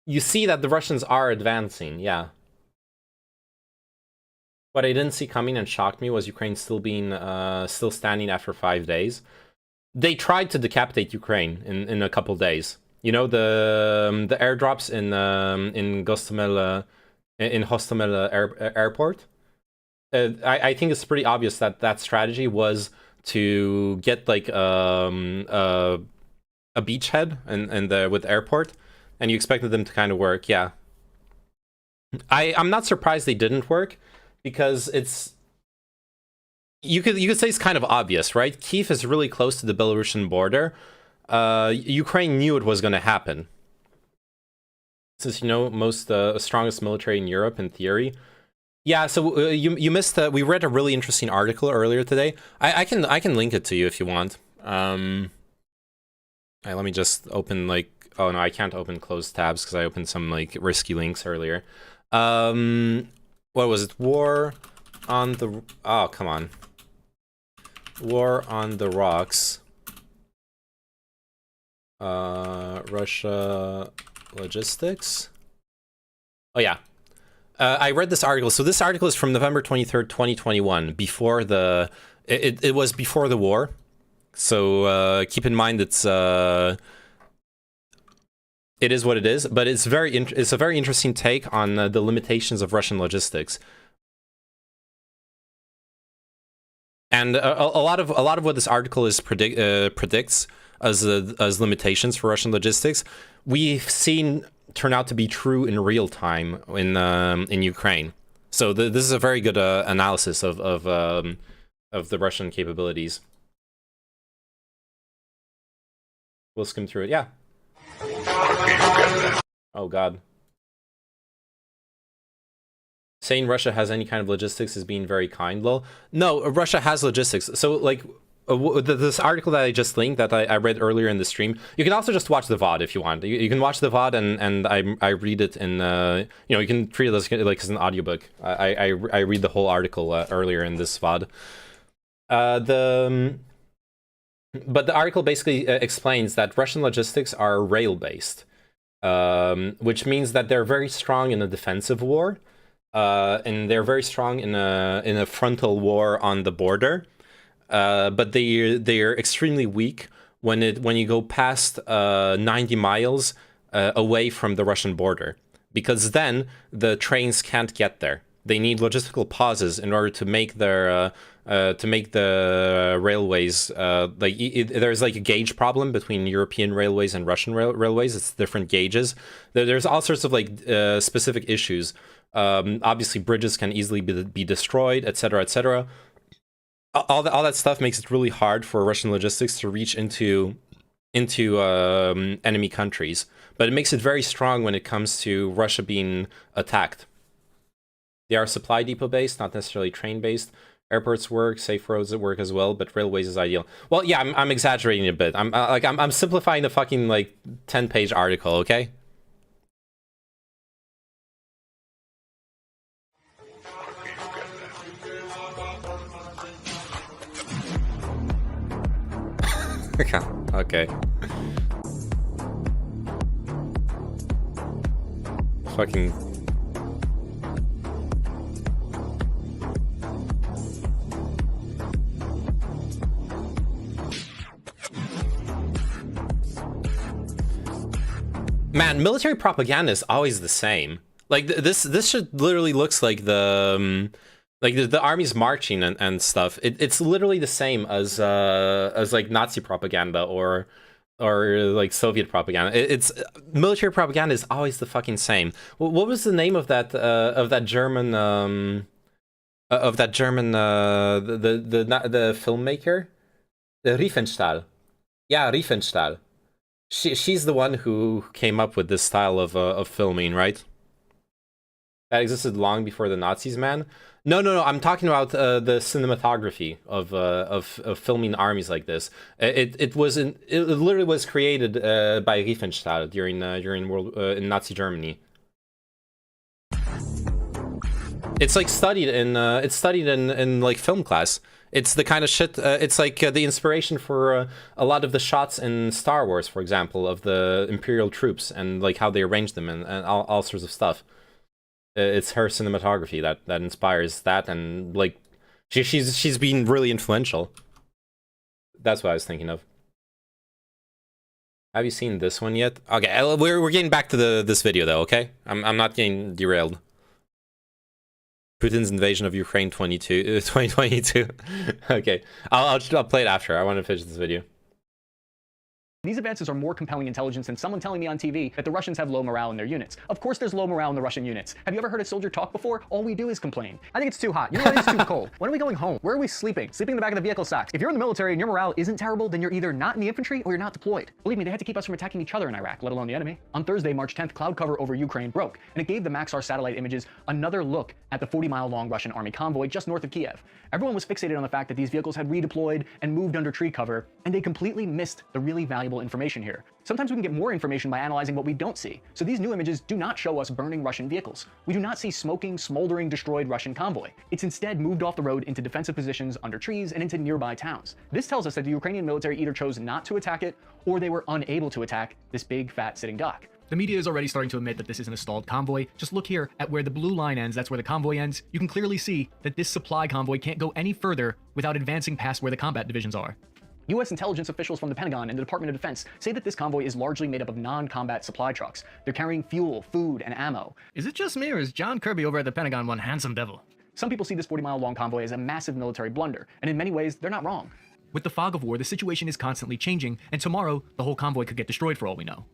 C: You see that the Russians are advancing. Yeah. What I didn't see coming and shocked me was Ukraine still standing after 5 days. They tried to decapitate Ukraine in a couple days. You know, the airdrops in Hostomel airport. I think it's pretty obvious that strategy was to get like a beachhead and with airport, and you expected them to kind of work. Yeah, I'm not surprised they didn't work, because it's you could say it's kind of obvious, right? Kyiv is really close to the Belarusian border. Ukraine knew it was going to happen. Since, you know, most strongest military in Europe in theory. Yeah, so you missed. We read a really interesting article earlier today. I can link it to you if you want. Let me just open like. Oh no, I can't open closed tabs because I opened some like risky links earlier. What was it? War on the. Oh, come on. War on the Rocks. Russia logistics. Oh yeah. I read this article. So this article is from November 23rd, 2021, before the it was before the war. So keep in mind it is what it is, but it's a very interesting take on the limitations of Russian logistics. And a lot of what this article is predicts as limitations for Russian logistics, we've seen turn out to be true in real time in Ukraine. So this is a very good analysis of the Russian capabilities. We'll skim through it. Yeah. Oh God. Saying Russia has any kind of logistics is being very kind, lol. No, Russia has logistics. So like this article that I just linked that I read earlier in the stream, you can also just watch the VOD if you want. You can watch the VOD and I read it in you can treat it as like as an audiobook. I read the whole article earlier in this VOD. But the article basically explains that Russian logistics are rail based, which means that they're very strong in a defensive war. and they're very strong in a frontal war on the border. But they're extremely weak when you go past 90 miles away from the Russian border, because then the trains can't get there. They need logistical pauses in order to make the railways there's like a gauge problem between European railways and Russian railways. It's different gauges. There's all sorts of like specific issues. Obviously, bridges can easily be destroyed, etc., etc. All that stuff makes it really hard for Russian logistics to reach into enemy countries, but it makes it very strong when it comes to Russia being attacked. They are supply depot based, not necessarily train based. Airports work, safe roads work as well, but railways is ideal. Well, yeah, I'm exaggerating a bit. I'm simplifying the fucking like 10-page article, okay? Okay. Fucking. Man, military propaganda is always the same. Like this shit literally looks like the army's marching and stuff. It's literally the same as like Nazi propaganda or like Soviet propaganda. It's military propaganda is always the fucking same. What was the name of that German the filmmaker? Riefenstahl. Yeah, Riefenstahl. She's the one who came up with this style of filming, right? That existed long before the Nazis, man. No. I'm talking about the cinematography of filming armies like this. It literally was created by Riefenstahl during in Nazi Germany. It's like studied in like film class. It's the kind of shit. It's like the inspiration for a lot of the shots in Star Wars, for example, of the Imperial troops and like how they arrange them and all sorts of stuff. It's her cinematography that inspires that, and like she's been really influential. That's what I was thinking of. Have you seen this one yet? Okay, we're getting back to this video though. Okay, I'm not getting derailed. Putin's invasion of Ukraine 2022. Okay, I'll play it after. I want to finish this video.
H: These advances are more compelling intelligence than someone telling me on TV that the Russians have low morale in their units. Of course there's low morale in the Russian units. Have you ever heard a soldier talk before? All we do is complain. I think it's too hot. You know what? It's too cold. When are we going home? Where are we sleeping? Sleeping in the back of the vehicle sacks. If you're in the military and your morale isn't terrible, then you're either not in the infantry or you're not deployed. Believe me, they had to keep us from attacking each other in Iraq, let alone the enemy. On Thursday, March 10th, cloud cover over Ukraine broke, and it gave the Maxar satellite images another look at the 40-mile-long Russian army convoy just north of Kiev. Everyone was fixated on the fact that these vehicles had redeployed and moved under tree cover, and they completely missed the really valuable information here. Sometimes we can get more information by analyzing what we don't see. So these new images do not show us burning Russian vehicles. We do not see smoking, smoldering, destroyed Russian convoy. It's instead moved off the road into defensive positions under trees and into nearby towns. This tells us that the Ukrainian military either chose not to attack it, or they were unable to attack this big, fat, sitting duck.
I: The media is already starting to admit that this is an stalled convoy. Just look here at where the blue line ends, that's where the convoy ends. You can clearly see that this supply convoy can't go any further without advancing past where the combat divisions are.
H: U.S. intelligence officials from the Pentagon and the Department of Defense say that this convoy is largely made up of non-combat supply trucks. They're carrying fuel, food, and ammo.
I: Is it just me, or is John Kirby over at the Pentagon one handsome devil?
H: Some people see this 40-mile-long convoy as a massive military blunder, and in many ways, they're not wrong.
I: With the fog of war, the situation is constantly changing, and tomorrow, the whole convoy could get destroyed for all we know.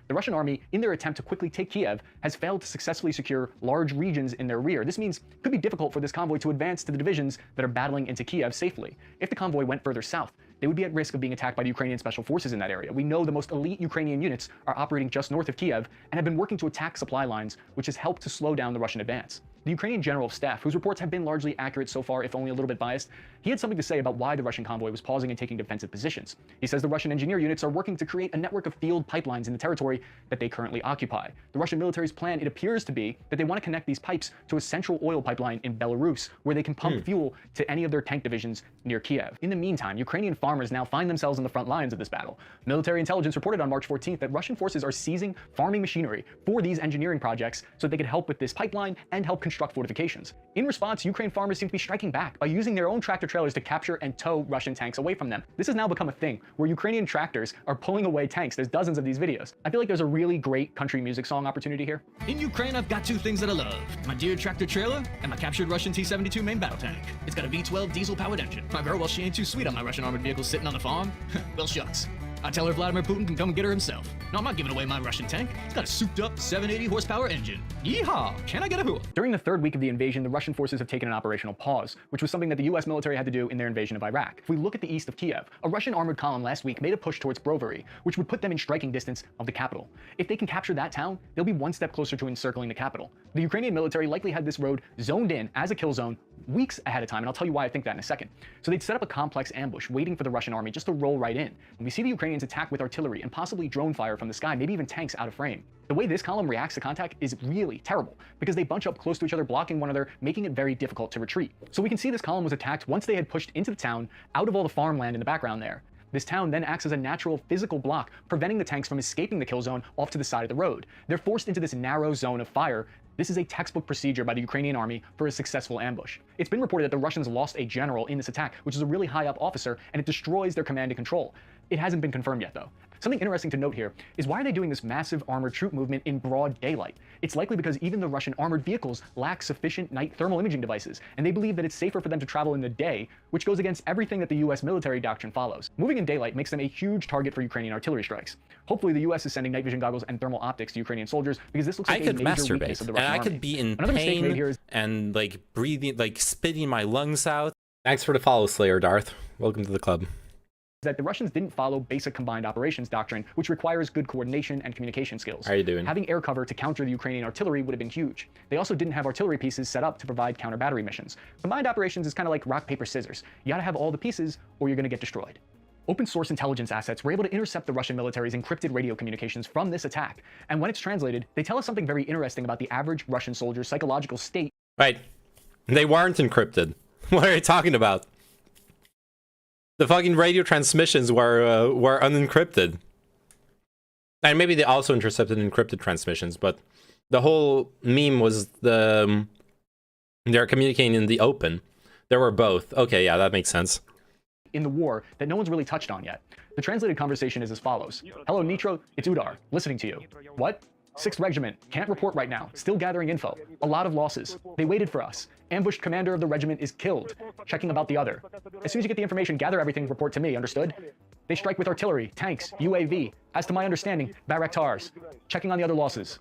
H: The Russian army, in their attempt to quickly take Kiev, has failed to successfully secure large regions in their rear. This means it could be difficult for this convoy to advance to the divisions that are battling into Kiev safely. If the convoy went further south, they would be at risk of being attacked by the Ukrainian special forces in that area. We know the most elite Ukrainian units are operating just north of Kiev and have been working to attack supply lines, which has helped to slow down the Russian advance. The Ukrainian General of Staff, whose reports have been largely accurate so far, if only a little bit biased, he had something to say about why the Russian convoy was pausing and taking defensive positions. He says the Russian engineer units are working to create a network of field pipelines in the territory that they currently occupy. The Russian military's plan, it appears to be that they want to connect these pipes to a central oil pipeline in Belarus, where they can pump fuel to any of their tank divisions near Kiev. In the meantime, Ukrainian farmers now find themselves in the front lines of this battle. Military intelligence reported on March 14th that Russian forces are seizing farming machinery for these engineering projects so they could help with this pipeline and help control construct fortifications. In response, Ukraine farmers seem to be striking back by using their own tractor trailers to capture and tow Russian tanks away from them. This has now become a thing, where Ukrainian tractors are pulling away tanks. There's dozens of these videos. I feel like there's a really great country music song opportunity here.
I: In Ukraine, I've got two things that I love. My dear tractor trailer and my captured Russian T-72 main battle tank. It's got a V12 diesel-powered engine. My girl, well, she ain't too sweet on my Russian armored vehicle sitting on the farm. Well, shucks. I tell her Vladimir Putin can come and get her himself. No, I'm not giving away my Russian tank. It's got a souped-up 780 horsepower engine. Yeehaw! Can I get a hooah?
H: During the third week of the invasion, the Russian forces have taken an operational pause, which was something that the US military had to do in their invasion of Iraq. If we look at the east of Kiev, a Russian armored column last week made a push towards Brovary, which would put them in striking distance of the capital. If they can capture that town, they'll be one step closer to encircling the capital. The Ukrainian military likely had this road zoned in as a kill zone weeks ahead of time, and I'll tell you why I think that in a second. So they'd set up a complex ambush waiting for the Russian army just to roll right in. And we see the Ukrainians attack with artillery and possibly drone fire from the sky, maybe even tanks out of frame. The way this column reacts to contact is really terrible, because they bunch up close to each other, blocking one another, making it very difficult to retreat. So we can see this column was attacked once they had pushed into the town, out of all the farmland in the background there. This town then acts as a natural physical block, preventing the tanks from escaping the kill zone off to the side of the road. They're forced into this narrow zone of fire. This is a textbook procedure by the Ukrainian army for a successful ambush. It's been reported that the Russians lost a general in this attack, which is a really high up officer, and it destroys their command and control. It hasn't been confirmed yet, though. Something interesting to note here is, why are they doing this massive armored troop movement in broad daylight? It's likely because even the Russian armored vehicles lack sufficient night thermal imaging devices, and they believe that it's safer for them to travel in the day, which goes against everything that the US military doctrine follows. Moving in daylight makes them a huge target for Ukrainian artillery strikes. Hopefully the US is sending night vision goggles and thermal optics to Ukrainian soldiers, because this looks like a major weakness of the Russian
C: and I
H: army.
C: could be in
H: Another mistake made here
C: pain
H: is
C: and like breathing, like spitting my lungs out. Thanks for the follow, Slayer Darth. Welcome to the club.
H: that the Russians didn't follow basic combined operations doctrine, which requires good coordination and communication skills.
C: How are you doing?
H: Having air cover to counter the Ukrainian artillery would have been huge. They also didn't have artillery pieces set up to provide counter battery missions. Combined operations is kind of like rock, paper, scissors. You gotta have all the pieces or you're gonna get destroyed. Open source intelligence assets were able to intercept the Russian military's encrypted radio communications from this attack. And when it's translated, they tell us something very interesting about the average Russian soldier's psychological state.
C: Right. They weren't encrypted. What are you talking about? The fucking radio transmissions were unencrypted. And maybe they also intercepted encrypted transmissions, but the whole meme was they're communicating in the open. There were both. Okay, yeah, that makes sense.
H: In the war that no one's really touched on yet. The translated conversation is as follows. Hello, Nitro, it's Udar, listening to you. What? 6th Regiment, can't report right now, still gathering info. A lot of losses. They waited for us. Ambushed commander of the regiment is killed. Checking about the other. As soon as you get the information, gather everything, report to me, understood? They strike with artillery, tanks, UAV. As to my understanding, Bayraktars. Checking on the other losses.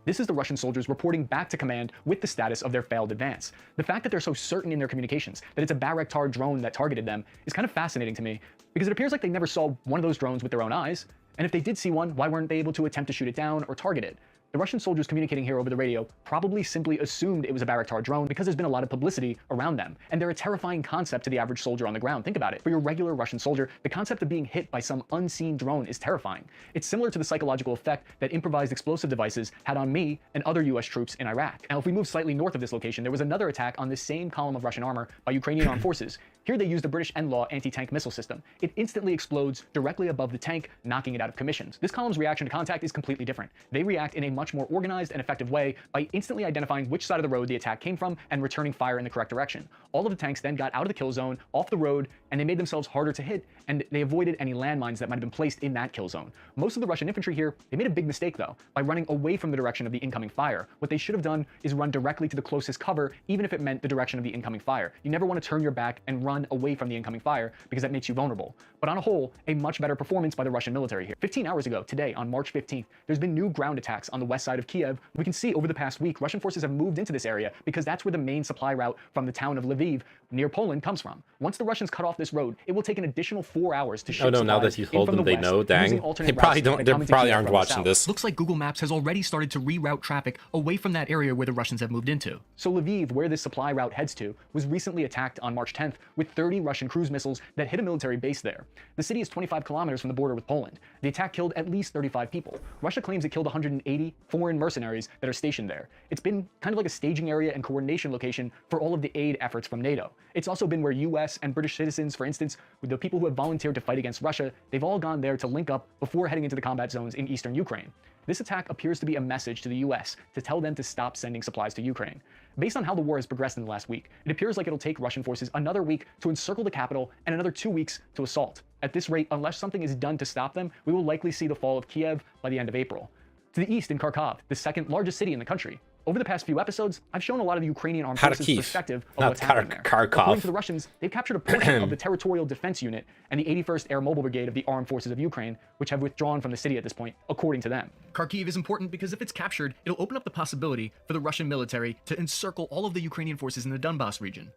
H: This is the Russian soldiers reporting back to command with the status of their failed advance. The fact that they're so certain in their communications that it's a Bayraktar drone that targeted them is kind of fascinating to me, because it appears like they never saw one of those drones with their own eyes. And if they did see one, why weren't they able to attempt to shoot it down or target it? The Russian soldiers communicating here over the radio probably simply assumed it was a Bayraktar drone because there's been a lot of publicity around them, and they're a terrifying concept to the average soldier on the ground. Think about it. For your regular Russian soldier, the concept of being hit by some unseen drone is terrifying. It's similar to the psychological effect that improvised explosive devices had on me and other US troops in Iraq. Now, if we move slightly north of this location, there was another attack on this same column of Russian armor by Ukrainian armed forces. Here they used the British NLAW anti-tank missile system. It instantly explodes directly above the tank, knocking it out of commission. This column's reaction to contact is completely different. They react in a much more organized and effective way by instantly identifying which side of the road the attack came from and returning fire in the correct direction. All of the tanks then got out of the kill zone, off the road, and they made themselves harder to hit, and they avoided any landmines that might have been placed in that kill zone. Most of the Russian infantry here, they made a big mistake though, by running away from the direction of the incoming fire. What they should have done is run directly to the closest cover, even if it meant the direction of the incoming fire. You never want to turn your back and run away from the incoming fire, because that makes you vulnerable. But on a whole, a much better performance by the Russian military here. 15 hours ago, today, on March 15th, there's been new ground attacks on the west side of Kiev. We can see over the past week, Russian forces have moved into this area because that's where the main supply route from the town of Lviv, near Poland, comes from. Once the Russians cut off this road, it will take an additional 4 hours to ship
C: Oh no, now that
H: supplies
C: you
H: in
C: told
H: from
C: them
H: the
C: they
H: west,
C: know, dang.
H: using
C: They
H: alternate
C: probably
H: routes
C: don't,
H: that
C: they
H: come into
C: probably
H: Kiev
C: aren't
H: from the
C: watching
H: south.
C: this.
I: Looks like Google Maps has already started to reroute traffic away from that area where the Russians have moved into.
H: So Lviv, where this supply route heads to, was recently attacked on March 10th with 30 Russian cruise missiles that hit a military base there. The city is 25 kilometers from the border with Poland. The attack killed at least 35 people. Russia claims it killed 180 foreign mercenaries that are stationed there. It's been kind of like a staging area and coordination location for all of the aid efforts from NATO. It's also been where US and British citizens, for instance, with the people who have volunteered to fight against Russia, they've all gone there to link up before heading into the combat zones in eastern Ukraine. This attack appears to be a message to the US to tell them to stop sending supplies to Ukraine. Based on how the war has progressed in the last week, it appears like it'll take Russian forces another week to encircle the capital and another 2 weeks to assault. At this rate, unless something is done to stop them, we will likely see the fall of Kiev by the end of April. To the east in Kharkov, the second largest city in the country. Over the past few episodes, I've shown a lot of the Ukrainian armed forces' perspective of what's happening there. According to the Russians, they've captured a portion of the Territorial Defense Unit and the 81st Air Mobile Brigade of the Armed Forces of Ukraine, which have withdrawn from the city at this point, according to them.
I: Kharkiv is important because if it's captured, it'll open up the possibility for the Russian military to encircle all of the Ukrainian forces in the Donbas region.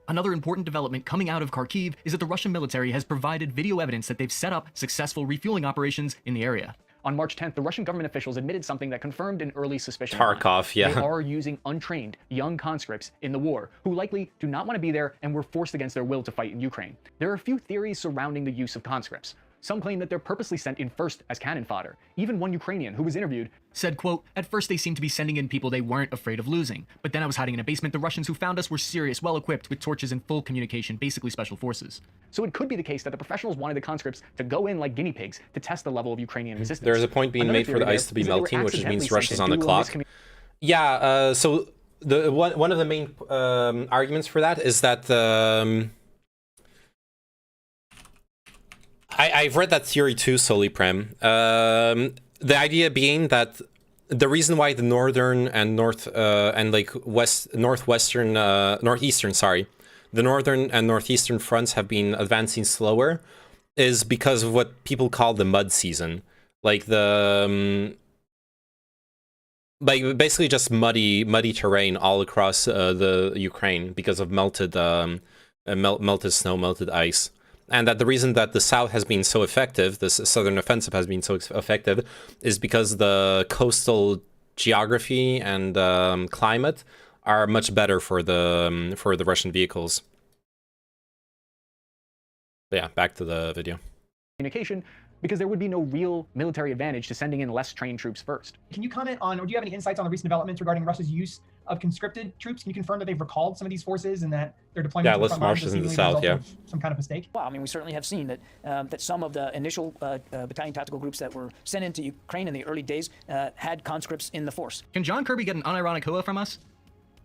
I: Another important development coming out of Kharkiv is that the Russian military has provided video evidence that they've set up successful refueling operations in the area.
H: On March 10th, the Russian government officials admitted something that confirmed an early suspicion.
C: Tarkov, yeah.
H: They are using untrained, young conscripts in the war, who likely do not want to be there and were forced against their will to fight in Ukraine. There are a few theories surrounding the use of conscripts. Some claim that they're purposely sent in first as cannon fodder. Even one Ukrainian who was interviewed
I: said, quote, "At first they seemed to be sending in people they weren't afraid of losing. But then I was hiding in a basement. The Russians who found us were serious, well-equipped, with torches and full communication, basically special forces."
H: So it could be the case that the professionals wanted the conscripts to go in like guinea pigs to test the level of Ukrainian resistance.
C: There's a point being made for the ice to be melting, which means Russia's on the clock. Yeah, so the one of the main arguments for that is that I've read that theory too, Soli Prem. The idea being that the reason why the northern and northeastern, the northern and northeastern fronts have been advancing slower is because of what people call the mud season, like like basically just muddy terrain all across the Ukraine because of melted snow, melted ice. And that the reason that the South has been so effective, this Southern offensive has been so effective, is because the coastal geography and climate are much better for the Russian vehicles. But yeah, back to the video.
H: Communication, because there would be no real military advantage to sending in less trained troops first.
K: Can you comment on, or do you have any insights on the recent developments regarding Russia's use of conscripted troops? Can you confirm that they've recalled some of these forces and that their deployment to the front lines is in the south, some kind of mistake?
L: Well, I mean, we certainly have seen that that some of the initial battalion tactical groups that were sent into Ukraine in the early days had conscripts in the force.
I: Can John Kirby get an unironic hua from us?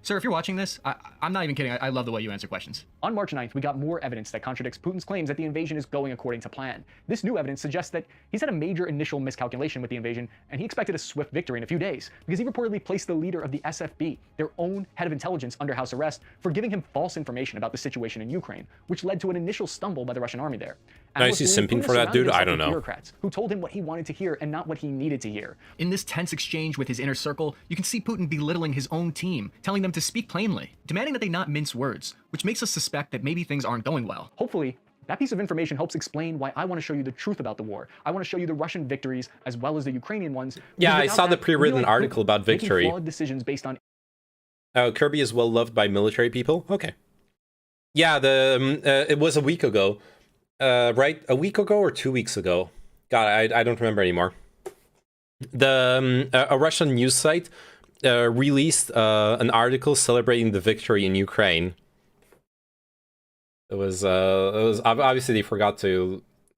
I: Sir, if you're watching this, I'm not even kidding. I love the way you answer questions.
H: On March 9th, we got more evidence that contradicts Putin's claims that the invasion is going according to plan. This new evidence suggests that he's had a major initial miscalculation with the invasion, and he expected a swift victory in a few days, because he reportedly placed the leader of the SFB, their own head of intelligence, under house arrest for giving him false information about the situation in Ukraine, which led to an initial stumble by the Russian army there.
C: Is he simping for that dude? I don't know.
H: Bureaucrats who told him what he wanted to hear and not what he needed to hear.
I: In this tense exchange with his inner circle, you can see Putin belittling his own team, telling them to speak plainly, demanding that they not mince words, which makes us suspect that maybe things aren't going well.
H: Hopefully, that piece of information helps explain why I want to show you the truth about the war. I want to show you the Russian victories as well as the Ukrainian ones.
C: Yeah, I saw the pre-written article about victory.
H: Flawed decisions based on.
C: Kirby is well loved by military people. Okay. Yeah, it was a week ago, right? A week ago or 2 weeks ago? God, I don't remember anymore. A Russian news site released an article celebrating the victory in Ukraine. It was obviously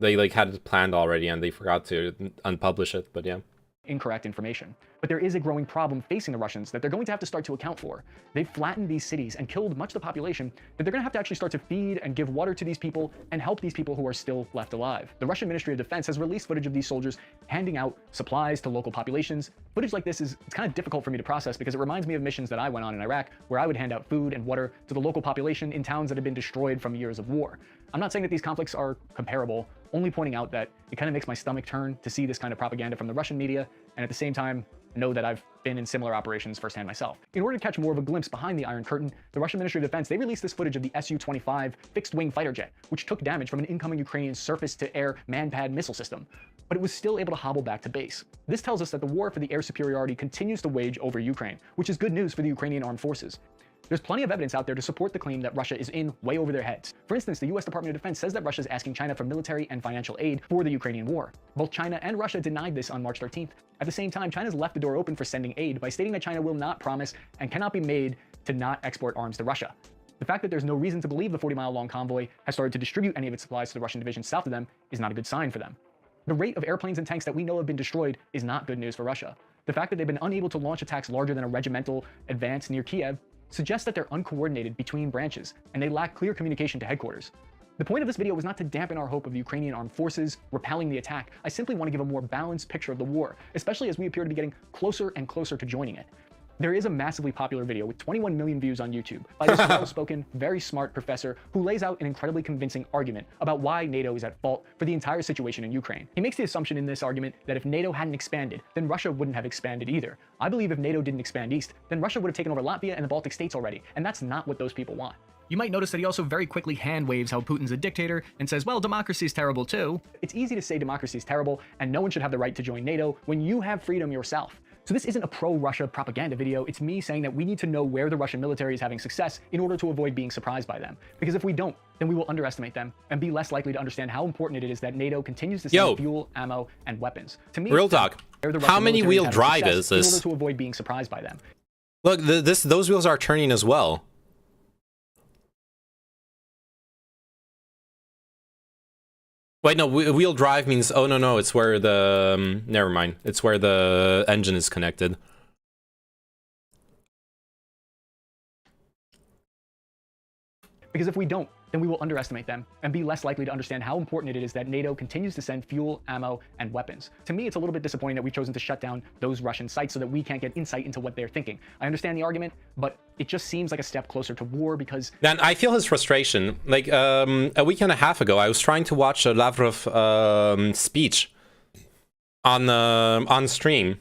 C: they like had it planned already and they forgot to unpublish it, but yeah.
H: Incorrect information. But there is a growing problem facing the Russians that they're going to have to start to account for. They've flattened these cities and killed much of the population that they're going to have to actually start to feed and give water to these people and help these people who are still left alive. The Russian Ministry of Defense has released footage of these soldiers handing out supplies to local populations. Footage like this it's kind of difficult for me to process because it reminds me of missions that I went on in Iraq where I would hand out food and water to the local population in towns that had been destroyed from years of war. I'm not saying that these conflicts are comparable, only pointing out that it kind of makes my stomach turn to see this kind of propaganda from the Russian media, and at the same time, know that I've been in similar operations firsthand myself. In order to catch more of a glimpse behind the Iron Curtain, the Russian Ministry of Defense, they released this footage of the Su-25 fixed-wing fighter jet, which took damage from an incoming Ukrainian surface-to-air man-pad missile system, but it was still able to hobble back to base. This tells us that the war for the air superiority continues to wage over Ukraine, which is good news for the Ukrainian armed forces. There's plenty of evidence out there to support the claim that Russia is in way over their heads. For instance, the US Department of Defense says that Russia is asking China for military and financial aid for the Ukrainian war. Both China and Russia denied this on March 13th. At the same time, China's left the door open for sending aid by stating that China will not promise and cannot be made to not export arms to Russia. The fact that there's no reason to believe the 40-mile-long convoy has started to distribute any of its supplies to the Russian division south of them is not a good sign for them. The rate of airplanes and tanks that we know have been destroyed is not good news for Russia. The fact that they've been unable to launch attacks larger than a regimental advance near Kiev suggests that they're uncoordinated between branches, and they lack clear communication to headquarters. The point of this video was not to dampen our hope of Ukrainian armed forces repelling the attack. I simply want to give a more balanced picture of the war, especially as we appear to be getting closer and closer to joining it. There is a massively popular video with 21 million views on YouTube by this well-spoken, very smart professor who lays out an incredibly convincing argument about why NATO is at fault for the entire situation in Ukraine. He makes the assumption in this argument that if NATO hadn't expanded, then Russia wouldn't have expanded either. I believe if NATO didn't expand east, then Russia would have taken over Latvia and the Baltic states already, and that's not what those people want.
I: You might notice that he also very quickly hand-waves how Putin's a dictator and says, well, democracy's terrible too.
H: It's easy to say democracy is terrible and no one should have the right to join NATO when you have freedom yourself. So this isn't a pro-Russia propaganda video, it's me saying that we need to know where the Russian military is having success in order to avoid being surprised by them. Because if we don't, then we will underestimate them and be less likely to understand how important it is that NATO continues to send fuel, ammo, and weapons. To me,
C: real talk. How many wheel drive is this?
H: In order to avoid being surprised by them.
C: Look, those wheels are turning as well. Wait, no, wheel drive means, oh, no, it's where the, never mind. It's where the engine is connected.
H: Because if we don't, then we will underestimate them and be less likely to understand how important it is that NATO continues to send fuel, ammo, and weapons. To me, it's a little bit disappointing that we've chosen to shut down those Russian sites so that we can't get insight into what they're thinking. I understand the argument, but it just seems like a step closer to war because...
C: Man, I feel his frustration. Like, a week and a half ago, I was trying to watch a Lavrov speech on stream.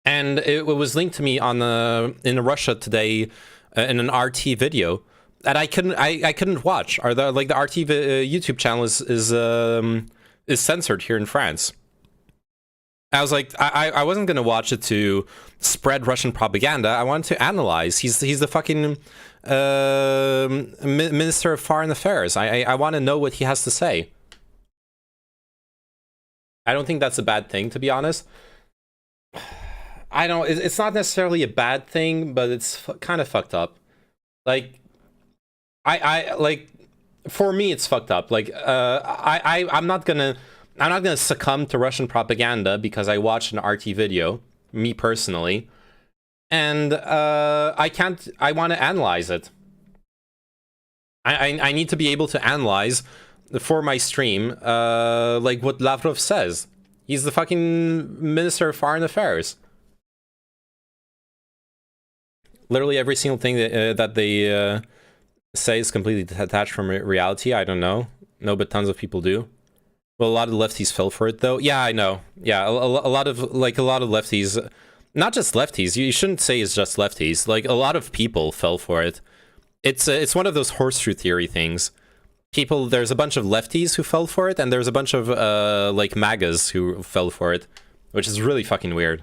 C: And it was linked to me in Russia Today in an RT video. That I couldn't watch. The RT YouTube channel is censored here in France. I was like, I wasn't gonna watch it to spread Russian propaganda. I wanted to analyze. He's the fucking Minister of Foreign Affairs. I want to know what he has to say. I don't think that's a bad thing, to be honest. I don't. It's not necessarily a bad thing, but it's kind of fucked up. Like. Like, for me, it's fucked up. Like, I'm not gonna succumb to Russian propaganda because I watched an RT video, me personally, and I want to analyze it. I need to be able to analyze for my stream, like what Lavrov says. He's the fucking Minister of Foreign Affairs. Literally every single thing that they say is completely detached from reality. I don't know. No, but tons of people do. Well, a lot of lefties fell for it, though. Yeah, I know. Yeah, a lot of lefties, not just lefties. You shouldn't say it's just lefties. Like, a lot of people fell for it. It's one of those horseshoe theory things. There's a bunch of lefties who fell for it, and there's a bunch of like MAGAs who fell for it, which is really fucking weird.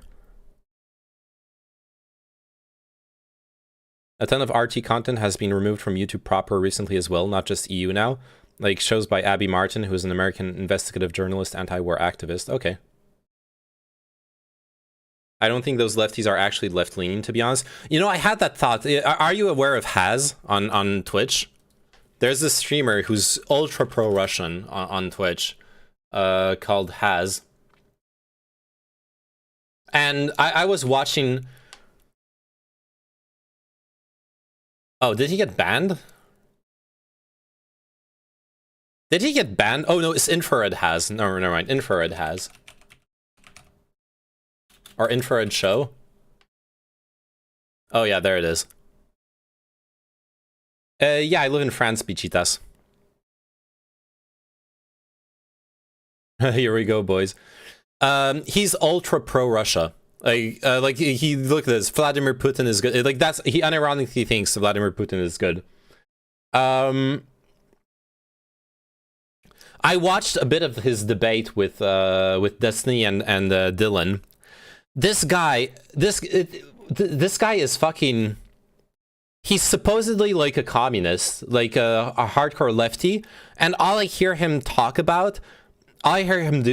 C: A ton of RT content has been removed from YouTube proper recently as well, not just EU now. Like shows by Abby Martin, who is an American investigative journalist, anti-war activist. Okay. I don't think those lefties are actually left-leaning, to be honest. You know, I had that thought. Are you aware of Haz on Twitch? There's this streamer who's ultra pro-Russian on Twitch, called Haz. And I was watching... Oh, did he get banned? Did he get banned? Oh no, it's Infrared Has. No, never mind. Infrared Has. Or Infrared Show. Oh yeah, there it is. Yeah, I live in France, Bichitas. Here we go, boys. He's ultra pro-Russia. Like he look at this. Vladimir Putin is good. Like he unironically thinks Vladimir Putin is good. I watched a bit of his debate with Destiny and Dylan. This guy is fucking. He's supposedly like a communist, like a hardcore lefty, and all I hear him do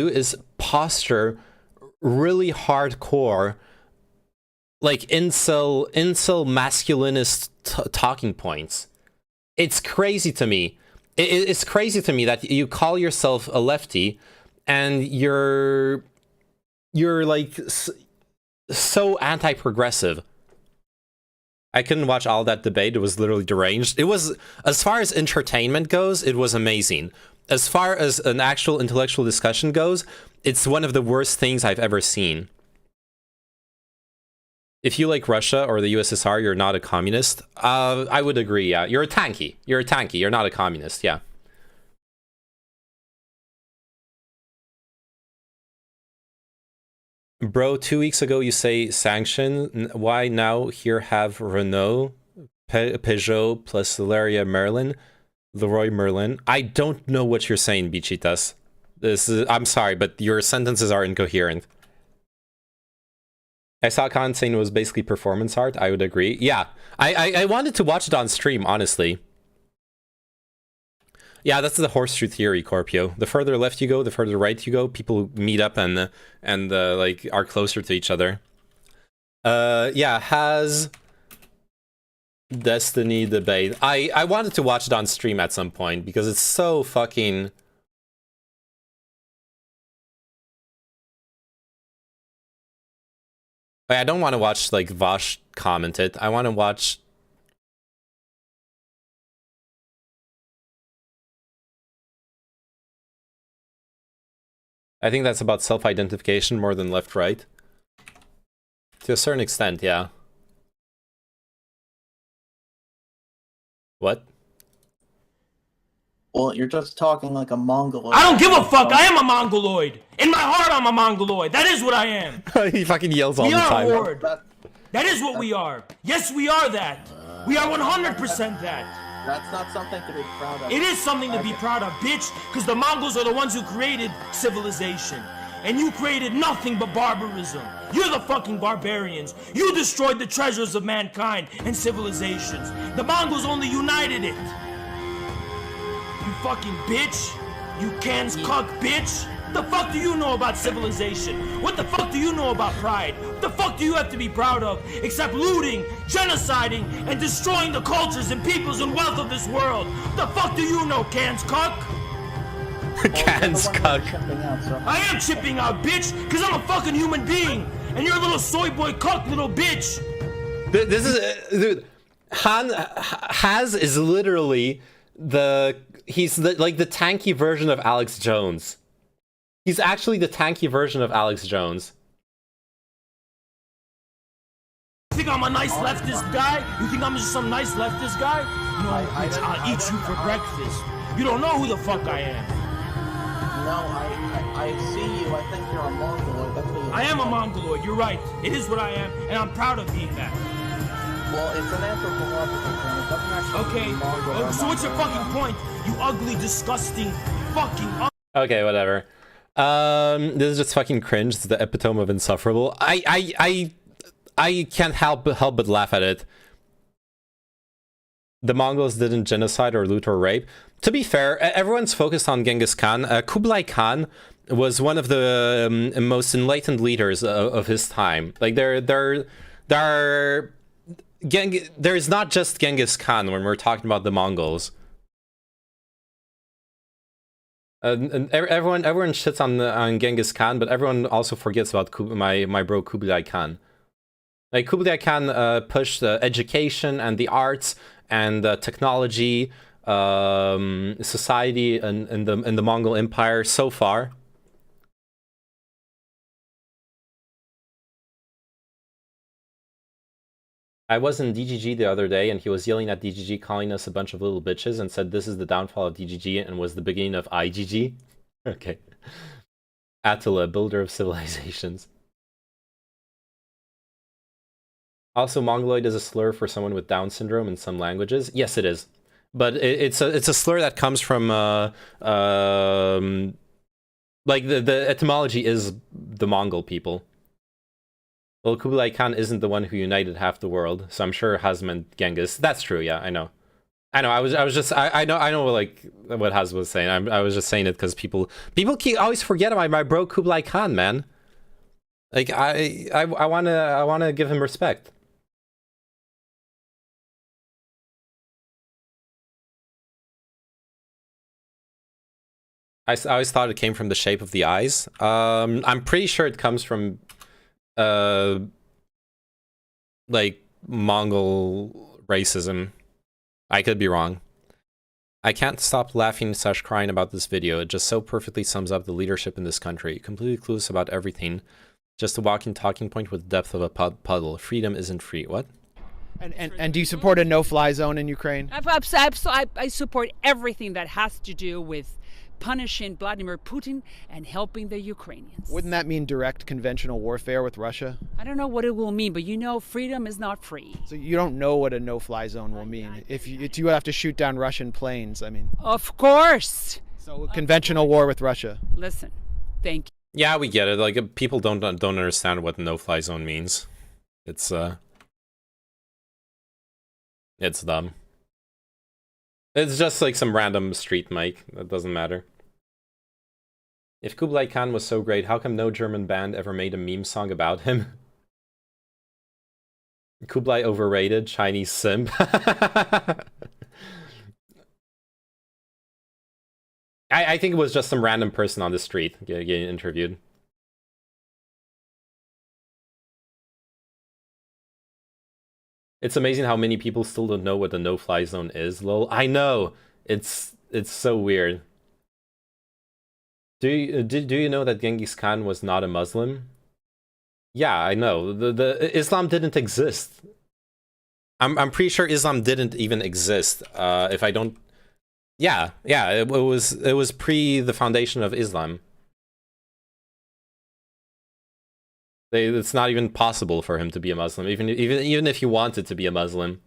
C: is posture really hardcore, like incel masculinist talking points. It's crazy to me. It's crazy to me that you call yourself a lefty and you're like so anti-progressive. I couldn't watch all that debate. It was literally deranged. It was, as far as entertainment goes, it was amazing. As far as an actual intellectual discussion goes, it's one of the worst things I've ever seen. If you like Russia or the USSR, you're not a communist. I would agree, yeah. You're a tanky. You're a tanky. You're not a communist, yeah. Bro, 2 weeks ago you say sanction. Why now here have Renault, Peugeot, plus Leroy Merlin? I don't know what you're saying, Bichitas. I'm sorry, but your sentences are incoherent. I saw Khan saying it was basically performance art. I would agree. Yeah, I wanted to watch it on stream, honestly. Yeah, that's the horseshoe theory, Corpio. The further left you go, the further right you go, people meet up and like are closer to each other. Yeah, has Destiny debate. I wanted to watch it on stream at some point because it's so fucking. I don't want to watch like Vosh comment it. I want to watch. I think that's about self-identification more than left-right. To a certain extent, yeah. What?
E: Well, you're just talking like a Mongoloid.
M: I don't give a fuck. I am a Mongoloid. In my heart, I'm a Mongoloid. That is what I am.
C: He fucking yells all the time.
M: We are a horde. That is what we are. Yes, we are that. We are 100% that.
E: That's not something to be proud of.
M: It is something to be proud of, bitch, because the Mongols are the ones who created civilization. And you created nothing but barbarism. You're the fucking barbarians. You destroyed the treasures of mankind and civilizations. The Mongols only united it. You fucking bitch. You cans cuck bitch. What the fuck do you know about civilization? What the fuck do you know about pride? What the fuck do you have to be proud of except looting, genociding, and destroying the cultures and peoples and wealth of this world? What the fuck do you know, cans cuck?
C: Cans cuck.
M: I am chipping out, bitch, because I'm a fucking human being, and you're a little soy boy cuck, little bitch.
C: This is, dude. Has is literally he's like the tanky version of Alex Jones. He's actually the tanky version of Alex Jones.
M: You think I'm a nice leftist guy? You think I'm just some nice leftist guy? No, bitch, I'll eat you for breakfast. You don't know who the fuck I am.
E: No, I see you. I think you're a Mongoloid. That's what you
M: I am a Mongoloid. You're right. It is what I am, and I'm proud of being that.
E: Well, it's an anthropological term. It doesn't actually
M: Okay,
E: mean Mongol.
M: so what's your fucking point? You ugly, disgusting, fucking...
C: Okay, whatever. This is just fucking cringe. It's the epitome of insufferable. I can't help but laugh at it. The Mongols didn't genocide or loot or rape. To be fair, everyone's focused on Genghis Khan. Kublai Khan was one of the most enlightened leaders of his time. Like there's not just Genghis Khan when we're talking about the Mongols. And everyone shits on Genghis Khan, but everyone also forgets about my bro Kublai Khan. Like Kublai Khan pushed education and the arts and technology, society, in the Mongol Empire so far. I was in DGG the other day, and he was yelling at DGG, calling us a bunch of little bitches, and said this is the downfall of DGG and was the beginning of IGG. Okay. Attila, builder of civilizations. Also, Mongoloid is a slur for someone with Down syndrome in some languages. Yes, it is. But it's a slur that comes from like the etymology is the Mongol people. Well, Kublai Khan isn't the one who united half the world, so I'm sure Haz meant Genghis. That's true, yeah, I know. I know like what Haz was saying. I was just saying it because people always forget about my bro Kublai Khan, man. Like I wanna give him respect. I always thought it came from the shape of the eyes. I'm pretty sure it comes from, like, Mongol racism. I could be wrong. I can't stop laughing / crying about this video. It just so perfectly sums up the leadership in this country. Completely clueless about everything. Just a walking talking point with the depth of a puddle. Freedom isn't free. What?
N: And do you support a no-fly zone in Ukraine?
O: I support everything that has to do with punishing Vladimir Putin and helping the Ukrainians.
N: Wouldn't that mean direct conventional warfare with Russia?
O: I don't know what it will mean, but you know, freedom is not free.
N: So you don't know what a no-fly zone will mean. If you have to shoot down Russian planes, I mean.
O: Of course.
N: So conventional war with Russia.
O: Listen, thank you.
C: Yeah, we get it. Like, people don't understand what no-fly zone means. It's dumb. It's just like some random street mic. That doesn't matter. If Kublai Khan was so great, how come no German band ever made a meme song about him? Kublai overrated, Chinese simp. I think it was just some random person on the street getting interviewed. It's amazing how many people still don't know what the no-fly zone is, lol. I know! It's so weird. Do you know that Genghis Khan was not a Muslim? Yeah, I know. The Islam didn't exist. I'm pretty sure Islam didn't even exist. If I don't... Yeah, it was pre the foundation of Islam. It's not even possible for him to be a Muslim, even if he wanted to be a Muslim.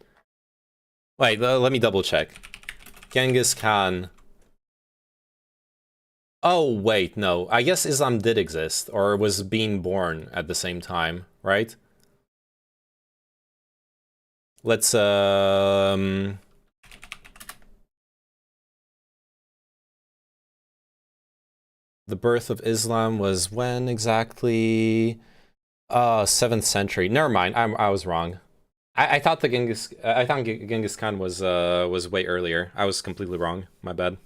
C: Wait, let me double check. Genghis Khan. Oh wait, no. I guess Islam did exist, or was being born at the same time, right? Let's The birth of Islam was when exactly? 7th century. Never mind. I was wrong. I thought Genghis Khan was way earlier. I was completely wrong. My bad.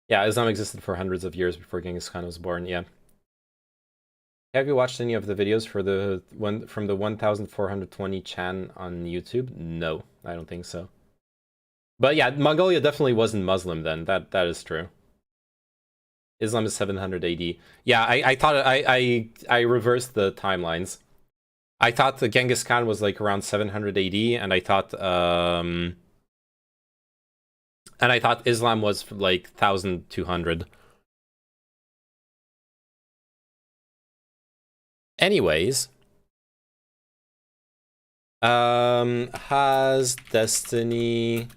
C: Yeah, Islam existed for hundreds of years before Genghis Khan was born. Yeah. Have you watched any of the videos for the one from the 1420 Chan on YouTube? No, I don't think so. But yeah, Mongolia definitely wasn't Muslim then. That is true. Islam is 700 AD. Yeah, I thought I reversed the timelines. I thought the Genghis Khan was like around 700 AD, and I thought Islam was like 1200. Anyways, has Destiny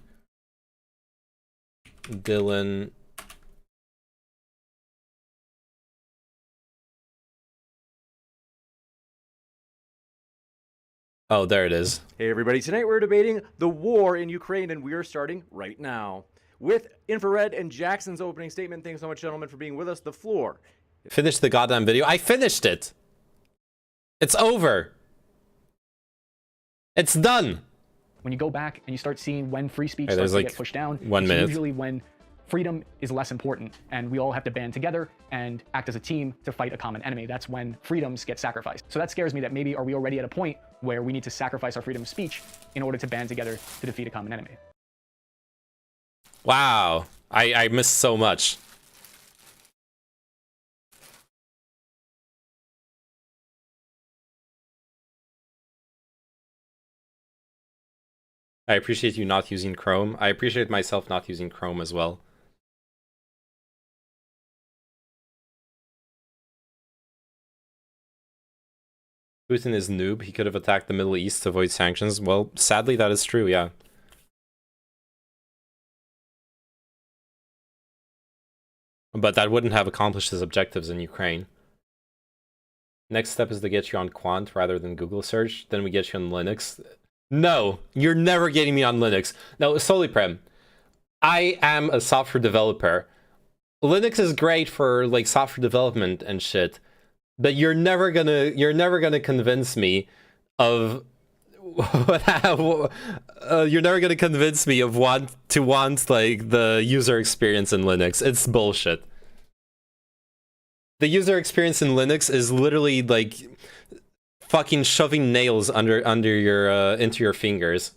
C: Dylan Oh, there it is.
P: Hey everybody, tonight we're debating the war in Ukraine, and we are starting right now with Infrared and Jackson's opening statement. Thanks so much, gentlemen, for being with us. The floor.
C: Finish the goddamn video. I finished it. It's over. It's done.
H: When you go back and you start seeing when free speech starts to get pushed down,
C: 1 minute.
H: It's usually when freedom is less important and we all have to band together and act as a team to fight a common enemy. That's when freedoms get sacrificed. So that scares me that maybe are we already at a point where we need to sacrifice our freedom of speech in order to band together to defeat a common enemy.
C: Wow. I missed so much. I appreciate you not using Chrome. I appreciate myself not using Chrome as well. Putin is noob. He could have attacked the Middle East to avoid sanctions. Well, sadly, that is true, yeah. But that wouldn't have accomplished his objectives in Ukraine. Next step is to get you on Quant rather than Google search. Then we get you on Linux. No, you're never getting me on Linux. No, Soliprem, I am a software developer. Linux is great for like software development and shit, but you're never gonna convince me of You're never gonna convince me of want like the user experience in Linux. It's bullshit. The user experience in Linux is literally like fucking shoving nails under your into your fingers,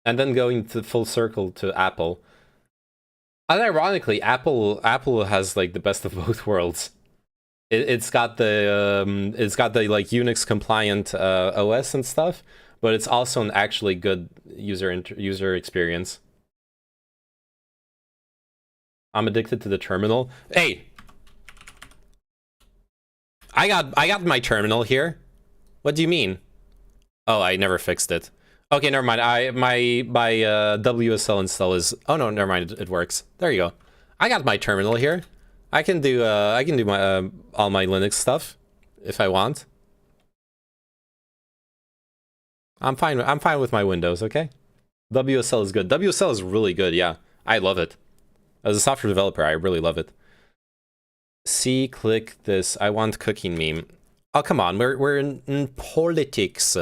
C: and then going to full circle to Apple. And ironically, Apple has like the best of both worlds. It's got the like Unix compliant OS and stuff, but it's also an actually good user experience. I'm addicted to the terminal. Hey, I got my terminal here. What do you mean? Oh, I never fixed it. Okay, never mind. My WSL install is. Oh no, never mind. It works. There you go. I got my terminal here. I can do my all my Linux stuff if I want. I'm fine with my Windows, okay? WSL is good. WSL is really good, yeah. I love it. As a software developer, I really love it. See, click this. I want cooking meme. Oh, come on. We're in politics.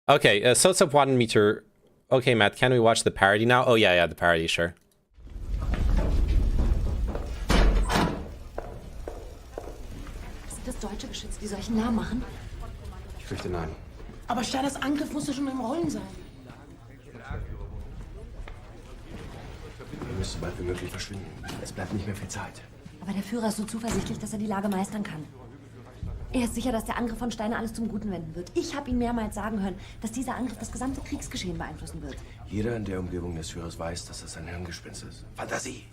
C: Okay, so it's up 1 meter. Okay, Matt, can we watch the parody now? Oh, yeah, the parody, sure.
Q: Das deutsche Geschütz, wie soll ich einen Namen machen?
R: Ich fürchte nein.
Q: Aber Steiners Angriff muss ja schon im Rollen sein.
R: Er müsste so bald wie möglich verschwinden. Es bleibt nicht mehr viel Zeit.
Q: Aber der Führer ist so zuversichtlich, dass er die Lage meistern kann. Er ist sicher, dass der Angriff von Steiner alles zum Guten wenden wird. Ich habe ihn mehrmals sagen hören, dass dieser Angriff das gesamte Kriegsgeschehen beeinflussen wird.
R: Jeder in der Umgebung des Führers weiß, dass das ein Hirngespinst ist. Fantasie!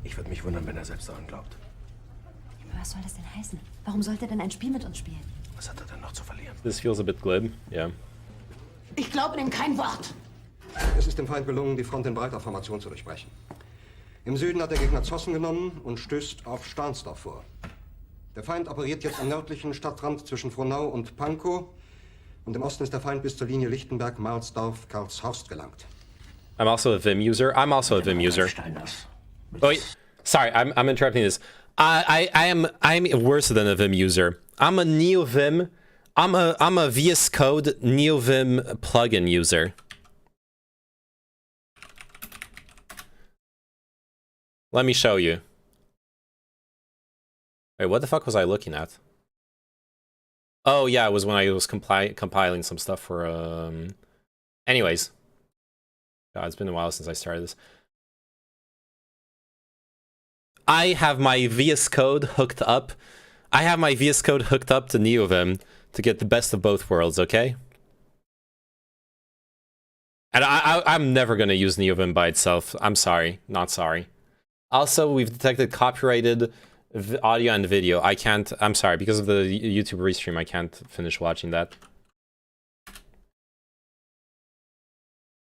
R: Ich würde mich wundern, wenn er selbst daran glaubt.
Q: Was soll das denn heißen? Warum sollte er denn ein Spiel mit uns spielen?
R: Was hat er denn noch zu verlieren?
C: This feels a bit glib, yeah.
Q: Ich glaube dem kein Wort.
S: Es ist dem Feind gelungen, die Front in breiter Formation zu durchbrechen. Im Süden hat der Gegner Zossen genommen und stößt auf Stahnsdorf vor. Der Feind operiert jetzt am nördlichen Stadtrand zwischen Frohnau und Pankow. Und im Osten ist der Feind bis zur Linie Lichtenberg, Marsdorf, Karlshorst gelangt.
C: I'm also a Vim user. I'm also a Vim user. Oh, sorry, I'm interrupting this. I'm worse than a Vim user. I'm a NeoVim. I'm a VS Code NeoVim plugin user. Let me show you. Wait, what the fuck was I looking at? Oh yeah, it was when I was compiling some stuff for anyways. God, it's been a while since I started this. I have my VS Code hooked up. I have my VS Code hooked up to NeoVim to get the best of both worlds, okay? And I'm never gonna use NeoVim by itself. I'm sorry, not sorry. Also, we've detected copyrighted audio and video. I can't, I'm sorry, because of the YouTube restream, I can't finish watching that.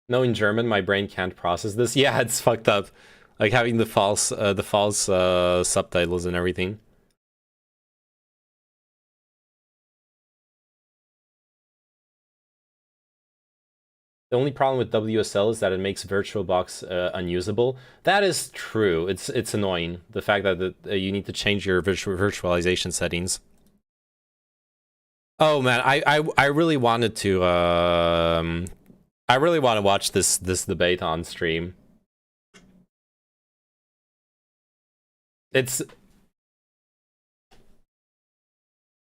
C: Knowing German, my brain can't process this. Yeah, it's fucked up. Like having the false subtitles and everything. The only problem with WSL is that it makes VirtualBox unusable. That is true. It's annoying. The fact that you need to change your virtualization settings. Oh man, I really wanted to I really want to watch this debate on stream. It's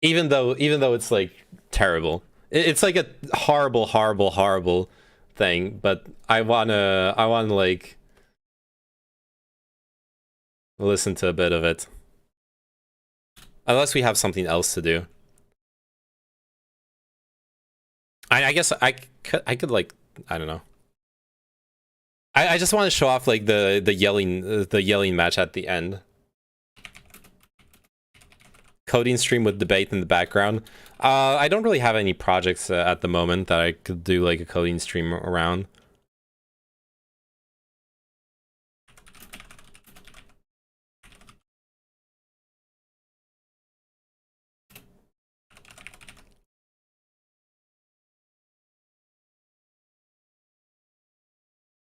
C: even though it's like terrible. It's like a horrible thing, but I wanna like listen to a bit of it. Unless we have something else to do. I guess I could like, I don't know. I just want to show off like the yelling match at the end. Coding stream with debate in the background. I don't really have any projects at the moment that I could do like a coding stream around.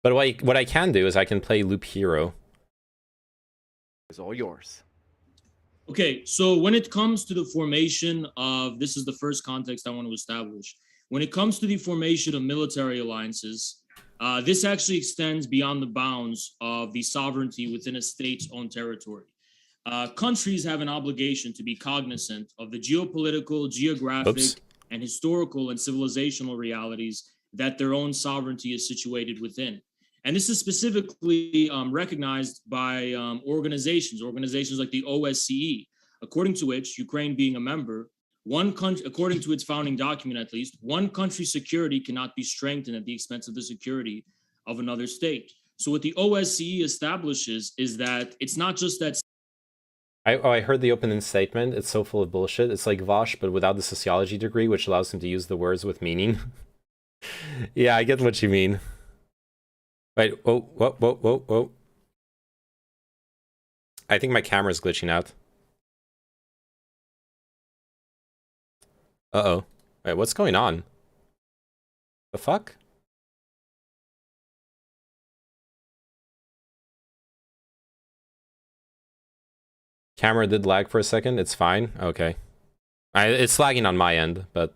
C: But what I can do is I can play Loop Hero.
P: It's all yours.
T: Okay, so when it comes to the formation of, this is the first context I want to establish. When it comes to the formation of military alliances, this actually extends beyond the bounds of the sovereignty within a state's own territory. Countries have an obligation to be cognizant of the geopolitical, geographic, and historical and civilizational realities that their own sovereignty is situated within. And this is specifically recognized by organizations like the OSCE, according to which, Ukraine being a member, one country, according to its founding document at least, one country's security cannot be strengthened at the expense of the security of another state. So what the OSCE establishes is that it's not just that.
C: I heard the opening statement. It's so full of bullshit. It's like Vosh, but without the sociology degree, which allows him to use the words with meaning. Yeah, I get what you mean. Wait, whoa. I think my camera's glitching out. Uh-oh. Wait, what's going on? The fuck? Camera did lag for a second. It's fine. Okay. It's lagging on my end, but...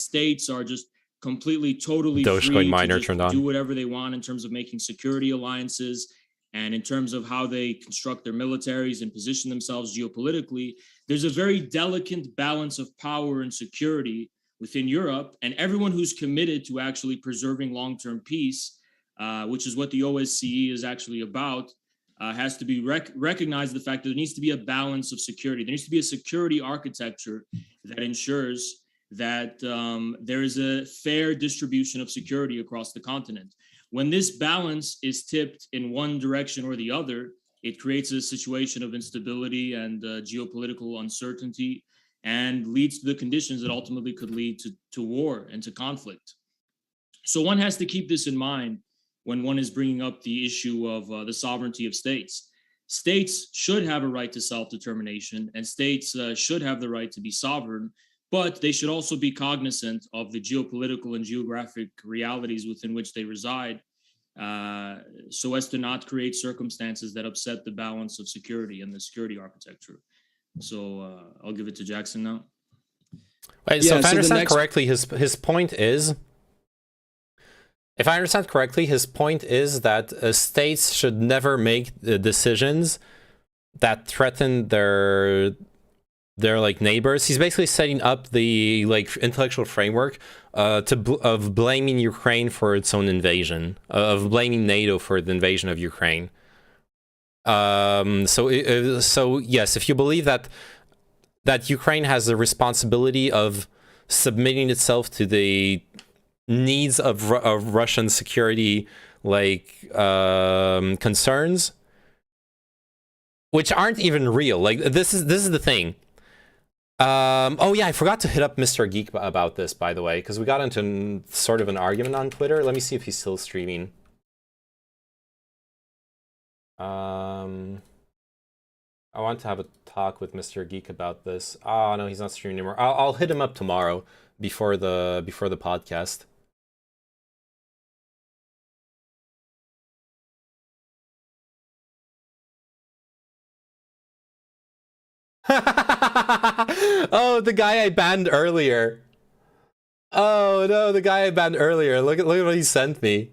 T: States are just completely, totally
C: Dogecoin
T: free
C: miner
T: to
C: turned
T: just
C: on.
T: do whatever they want in terms of making security alliances and in terms of how they construct their militaries and position themselves geopolitically. There's a very delicate balance of power and security within Europe, and everyone who's committed to actually preserving long-term peace, which is what the OSCE is actually about, has to be recognize the fact that there needs to be a balance of security. There needs to be a security architecture that ensures that there is a fair distribution of security across the continent. When this balance is tipped in one direction or the other, it creates a situation of instability and geopolitical uncertainty and leads to the conditions that ultimately could lead to war and to conflict. So one has to keep this in mind when one is bringing up the issue of the sovereignty of states. States should have a right to self-determination, and states should have the right to be sovereign, but they should also be cognizant of the geopolitical and geographic realities within which they reside, so as to not create circumstances that upset the balance of security and the security architecture. So I'll give it to Jackson now.
C: Wait, so if I understand correctly, his point is... If I understand correctly, his point is that states should never make decisions that threaten their like neighbors. He's basically setting up the like intellectual framework of blaming Ukraine for its own invasion, of blaming NATO for the invasion of Ukraine. So yes, if you believe that Ukraine has the responsibility of submitting itself to the needs of Russian security, like concerns, which aren't even real. Like this is the thing. Oh yeah, I forgot to hit up Mr. Geek about this, by the way, because we got into sort of an argument on Twitter. Let me see if he's still streaming. I want to have a talk with Mr. Geek about this. Oh no, he's not streaming anymore. I'll hit him up tomorrow before the podcast. Oh, the guy I banned earlier. Oh no, the guy I banned earlier. Look at what he sent me.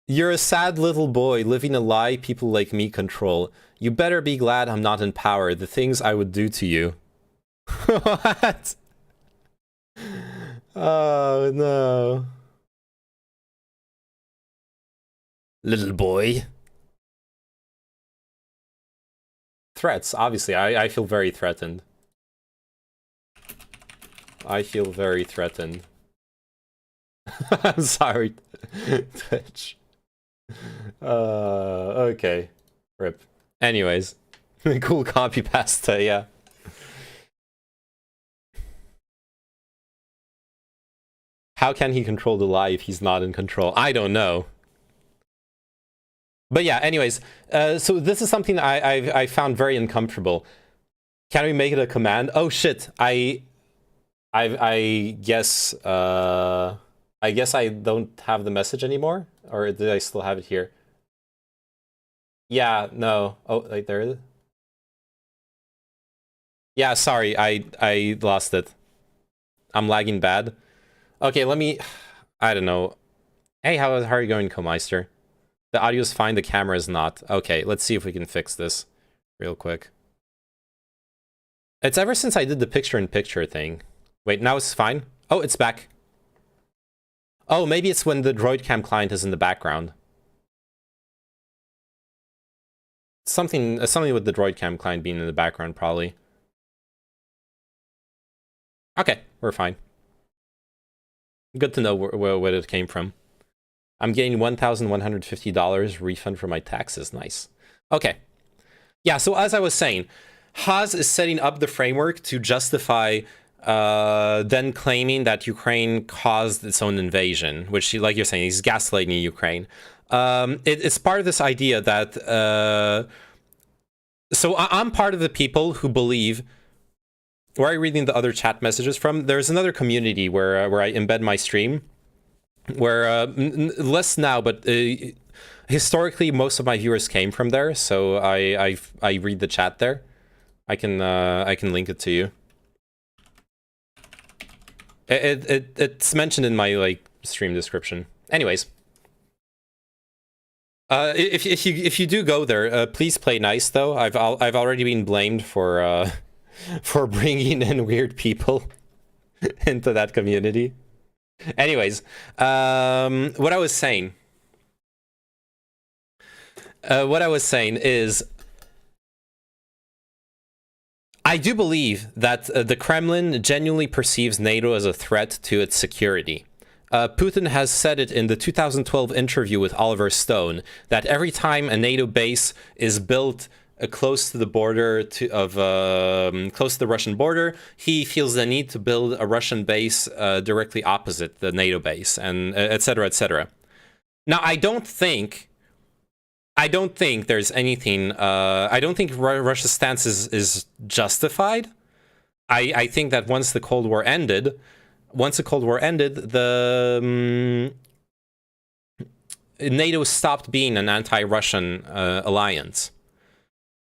C: You're a sad little boy living a lie people like me control. You better be glad I'm not in power. The things I would do to you. What? Oh no. Little boy. Threats, obviously. I feel very threatened. I feel very threatened. I'm sorry, Twitch. Okay. RIP. Anyways. Cool copy pasta, yeah. How can he control the lie if he's not in control? I don't know. But yeah, anyways, so this is something I found very uncomfortable. Can we make it a command? Oh shit, I guess I don't have the message anymore, or did I still have it here? Yeah, no. Oh, like there it is. Yeah, sorry, I lost it. I'm lagging bad. Okay, let me... I don't know. Hey, how are you going, Comeister? The audio's fine, the camera is not. Okay, let's see if we can fix this real quick. It's ever since I did the picture-in-picture thing. Wait, now it's fine? Oh, it's back. Oh, maybe it's when the DroidCam client is in the background. Something with the DroidCam client being in the background, probably. Okay, we're fine. Good to know where it came from. I'm getting $1,150 refund for my taxes. Nice. Okay. Yeah, so as I was saying, Haas is setting up the framework to justify then claiming that Ukraine caused its own invasion, which, like you're saying, he's gaslighting Ukraine. It's part of this idea that... so I'm part of the people who believe... Where I'm reading the other chat messages from, there's another community where I embed my stream, where less now, but historically most of my viewers came from there. So I read the chat there. I can link it to you. It's mentioned in my stream description. Anyways, if you do go there, please play nice though. I've already been blamed for bringing in weird people into that community. Anyways, what I was saying is, I do believe that the Kremlin genuinely perceives NATO as a threat to its security. Putin has said it in the 2012 interview with Oliver Stone, that every time a NATO base is built close to the border close to the Russian border, he feels the need to build a Russian base directly opposite the NATO base, and etc., etc. Now, I don't think there's anything. I don't think Russia's stance is justified. I think that once the Cold War ended, the NATO stopped being an anti-Russian alliance.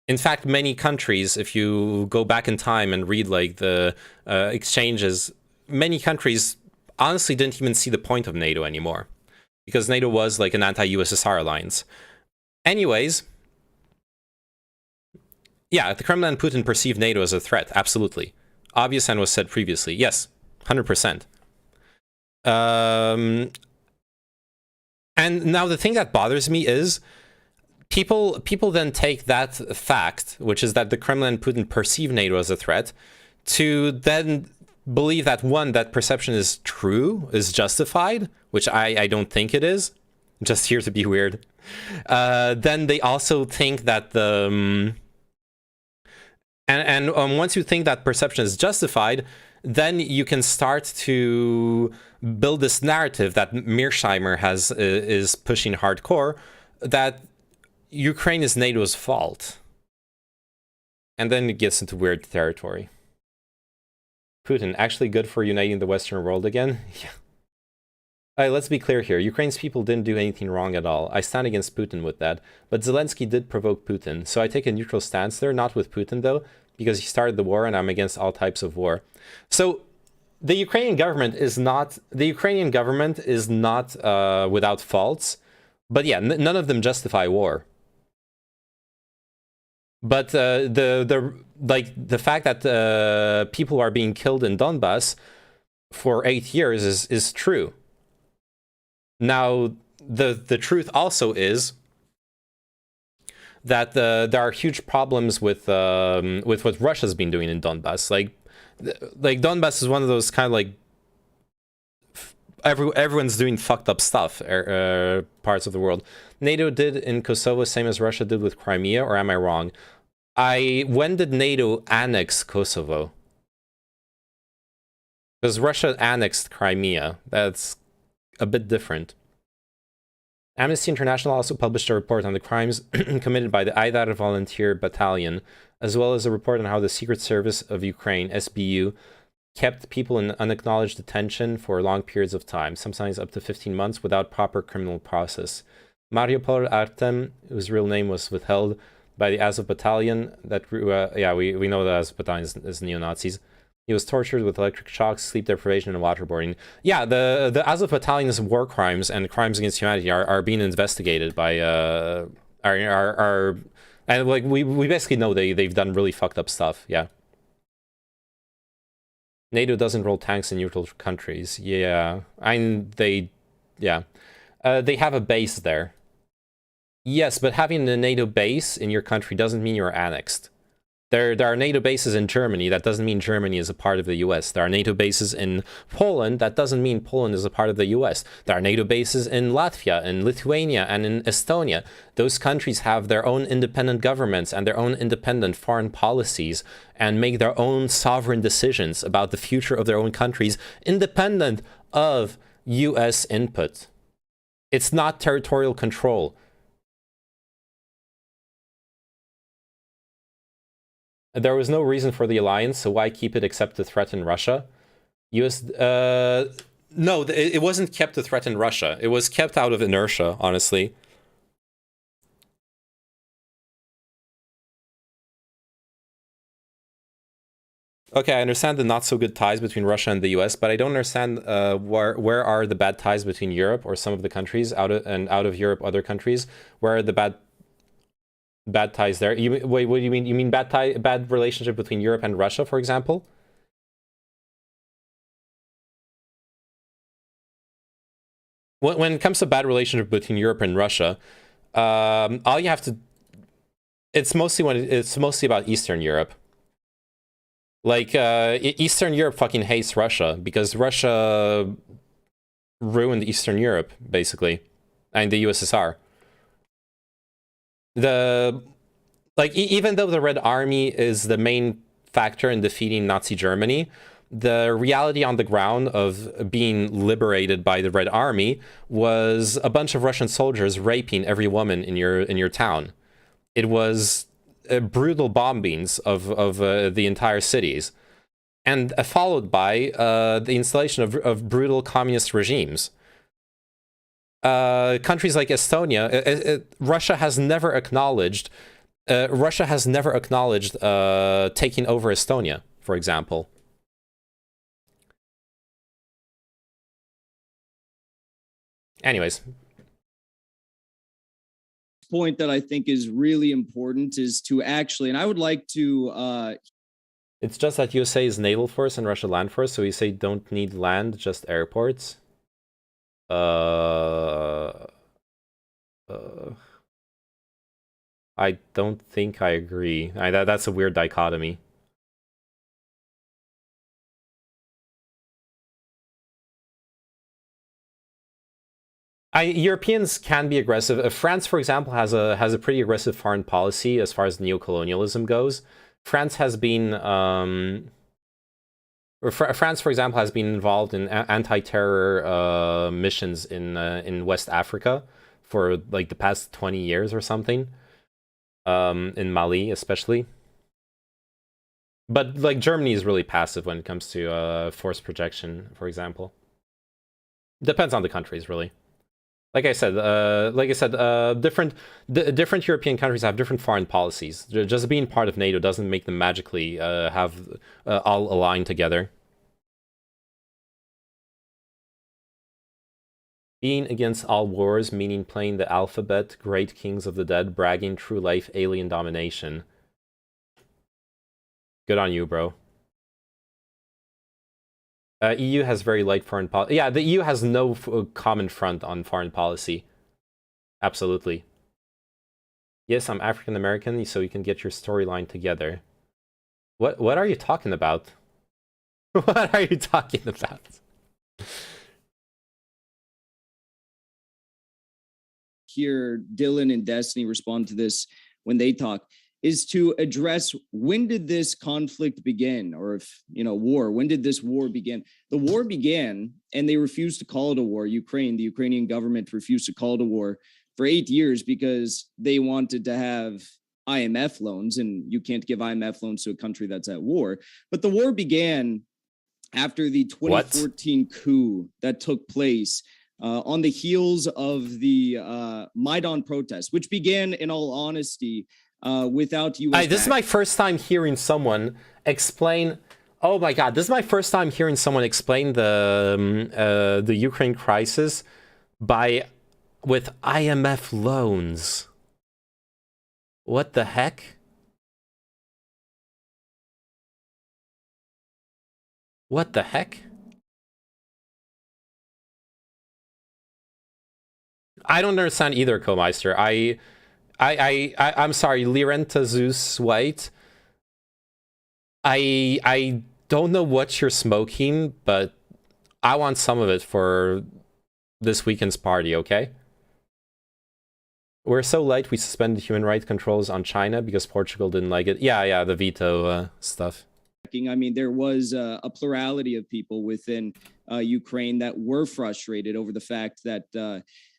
C: In fact, many countries, if you go back in time and read the exchanges, many countries honestly didn't even see the point of NATO anymore, because NATO was like an anti-USSR alliance. Anyways, yeah, the Kremlin and Putin perceive NATO as a threat, absolutely. Obvious and was said previously, yes, 100%. And now the thing that bothers me is, people then take that fact, which is that the Kremlin and Putin perceive NATO as a threat, to then believe that, one, that perception is true, is justified, which I don't think it is. I'm just here to be weird. Then they also think that once you think that perception is justified, then you can start to build this narrative that Mearsheimer is pushing hardcore, that Ukraine is NATO's fault. And then it gets into weird territory. Putin, actually good for uniting the Western world again? Yeah. Alright, let's be clear here. Ukraine's people didn't do anything wrong at all. I stand against Putin with that. But Zelensky did provoke Putin. So I take a neutral stance there, not with Putin though, because he started the war and I'm against all types of war. So the Ukrainian government is not without faults. But yeah, none of them justify war. But the fact that people are being killed in Donbass for 8 years is true. Now, the truth also is that there are huge problems with what Russia's been doing in Donbass. Like Donbass is one of those kind of like everyone's doing fucked up stuff parts of the world. NATO did in Kosovo same as Russia did with Crimea, or am I wrong? When did NATO annex Kosovo? Because Russia annexed Crimea. That's a bit different. Amnesty International also published a report on the crimes committed by the Aidar Volunteer Battalion, as well as a report on how the Secret Service of Ukraine, SBU, kept people in unacknowledged detention for long periods of time, sometimes up to 15 months, without proper criminal process. Mariupol Artem, whose real name was withheld by the Azov Battalion. That we know that Azov Battalion is neo-Nazis. He was tortured with electric shocks, sleep deprivation, and waterboarding. Yeah, the Azov Battalion's war crimes and crimes against humanity are being investigated by and like we basically know they've done really fucked up stuff. Yeah. NATO doesn't roll tanks in neutral countries. Yeah, they have a base there. Yes, but having a NATO base in your country doesn't mean you're annexed. There are NATO bases in Germany. That doesn't mean Germany is a part of the US. There are NATO bases in Poland. That doesn't mean Poland is a part of the US. There are NATO bases in Latvia, in Lithuania, and in Estonia. Those countries have their own independent governments and their own independent foreign policies and make their own sovereign decisions about the future of their own countries, independent of US input. It's not territorial control. There was no reason for the alliance, so why keep it except to threaten Russia? No, it wasn't kept to threaten Russia. It was kept out of inertia, honestly. Okay, I understand the not so good ties between Russia and the US, but I don't understand where are the bad ties between Europe or some of the countries out of Europe, other countries? Where are the bad ties there? Wait, what do you mean? You mean bad relationship between Europe and Russia, for example? When it comes to bad relationship between Europe and Russia, all you have to, it's mostly about Eastern Europe. Like Eastern Europe fucking hates Russia because Russia ruined Eastern Europe basically, and the USSR. Even though the Red Army is the main factor in defeating Nazi Germany, the reality on the ground of being liberated by the Red Army was a bunch of Russian soldiers raping every woman in your town. It was brutal bombings of the entire cities, and followed by the installation of brutal communist regimes. Countries like Estonia, Russia has never acknowledged taking over Estonia, for example. Anyways.
U: Point that I think is really important is to actually, and I would like to...
C: It's just that USA is naval force and Russia land force, so you say don't need land, just airports. I don't think I agree. That's a weird dichotomy. Europeans can be aggressive. France, for example, has a pretty aggressive foreign policy as far as neocolonialism goes. France has been France, for example, has been involved in anti-terror missions in West Africa for like the past 20 years or something. In Mali, especially. But like Germany is really passive when it comes to force projection, for example. Depends on the countries, really. Like I said, different European countries have different foreign policies. Just being part of NATO doesn't make them magically have all aligned together. Being against all wars, meaning playing the alphabet, great kings of the dead, bragging true life, alien domination. Good on you, bro. EU has very light foreign policy. Yeah, the EU has no common front on foreign policy. Absolutely. Yes, I'm African American, so you can get your storyline together. What are you talking about? What are you talking about?
U: Hear Dylan and Destiny respond to this when they talk, is to address when did this conflict begin, or if, war, when did this war begin? The war began, and they refused to call it a war. The Ukrainian government refused to call it a war for 8 years because they wanted to have IMF loans, and you can't give IMF loans to a country that's at war. But the war began after the 2014 coup that took place on the heels of the Maidan protests, which began, in all honesty, without U.S.
C: This is my first time hearing someone explain. Oh my God, this is my first time hearing someone explain the Ukraine crisis with IMF loans. What the heck? What the heck? I don't understand either, Co-Meister. I'm sorry, Lirenta Zeus White. I don't know what you're smoking, but I want some of it for this weekend's party, okay? We're so late, we suspended human rights controls on China because Portugal didn't like it. Yeah, the veto stuff.
U: I mean, there was a plurality of people within Ukraine that were frustrated over the fact that,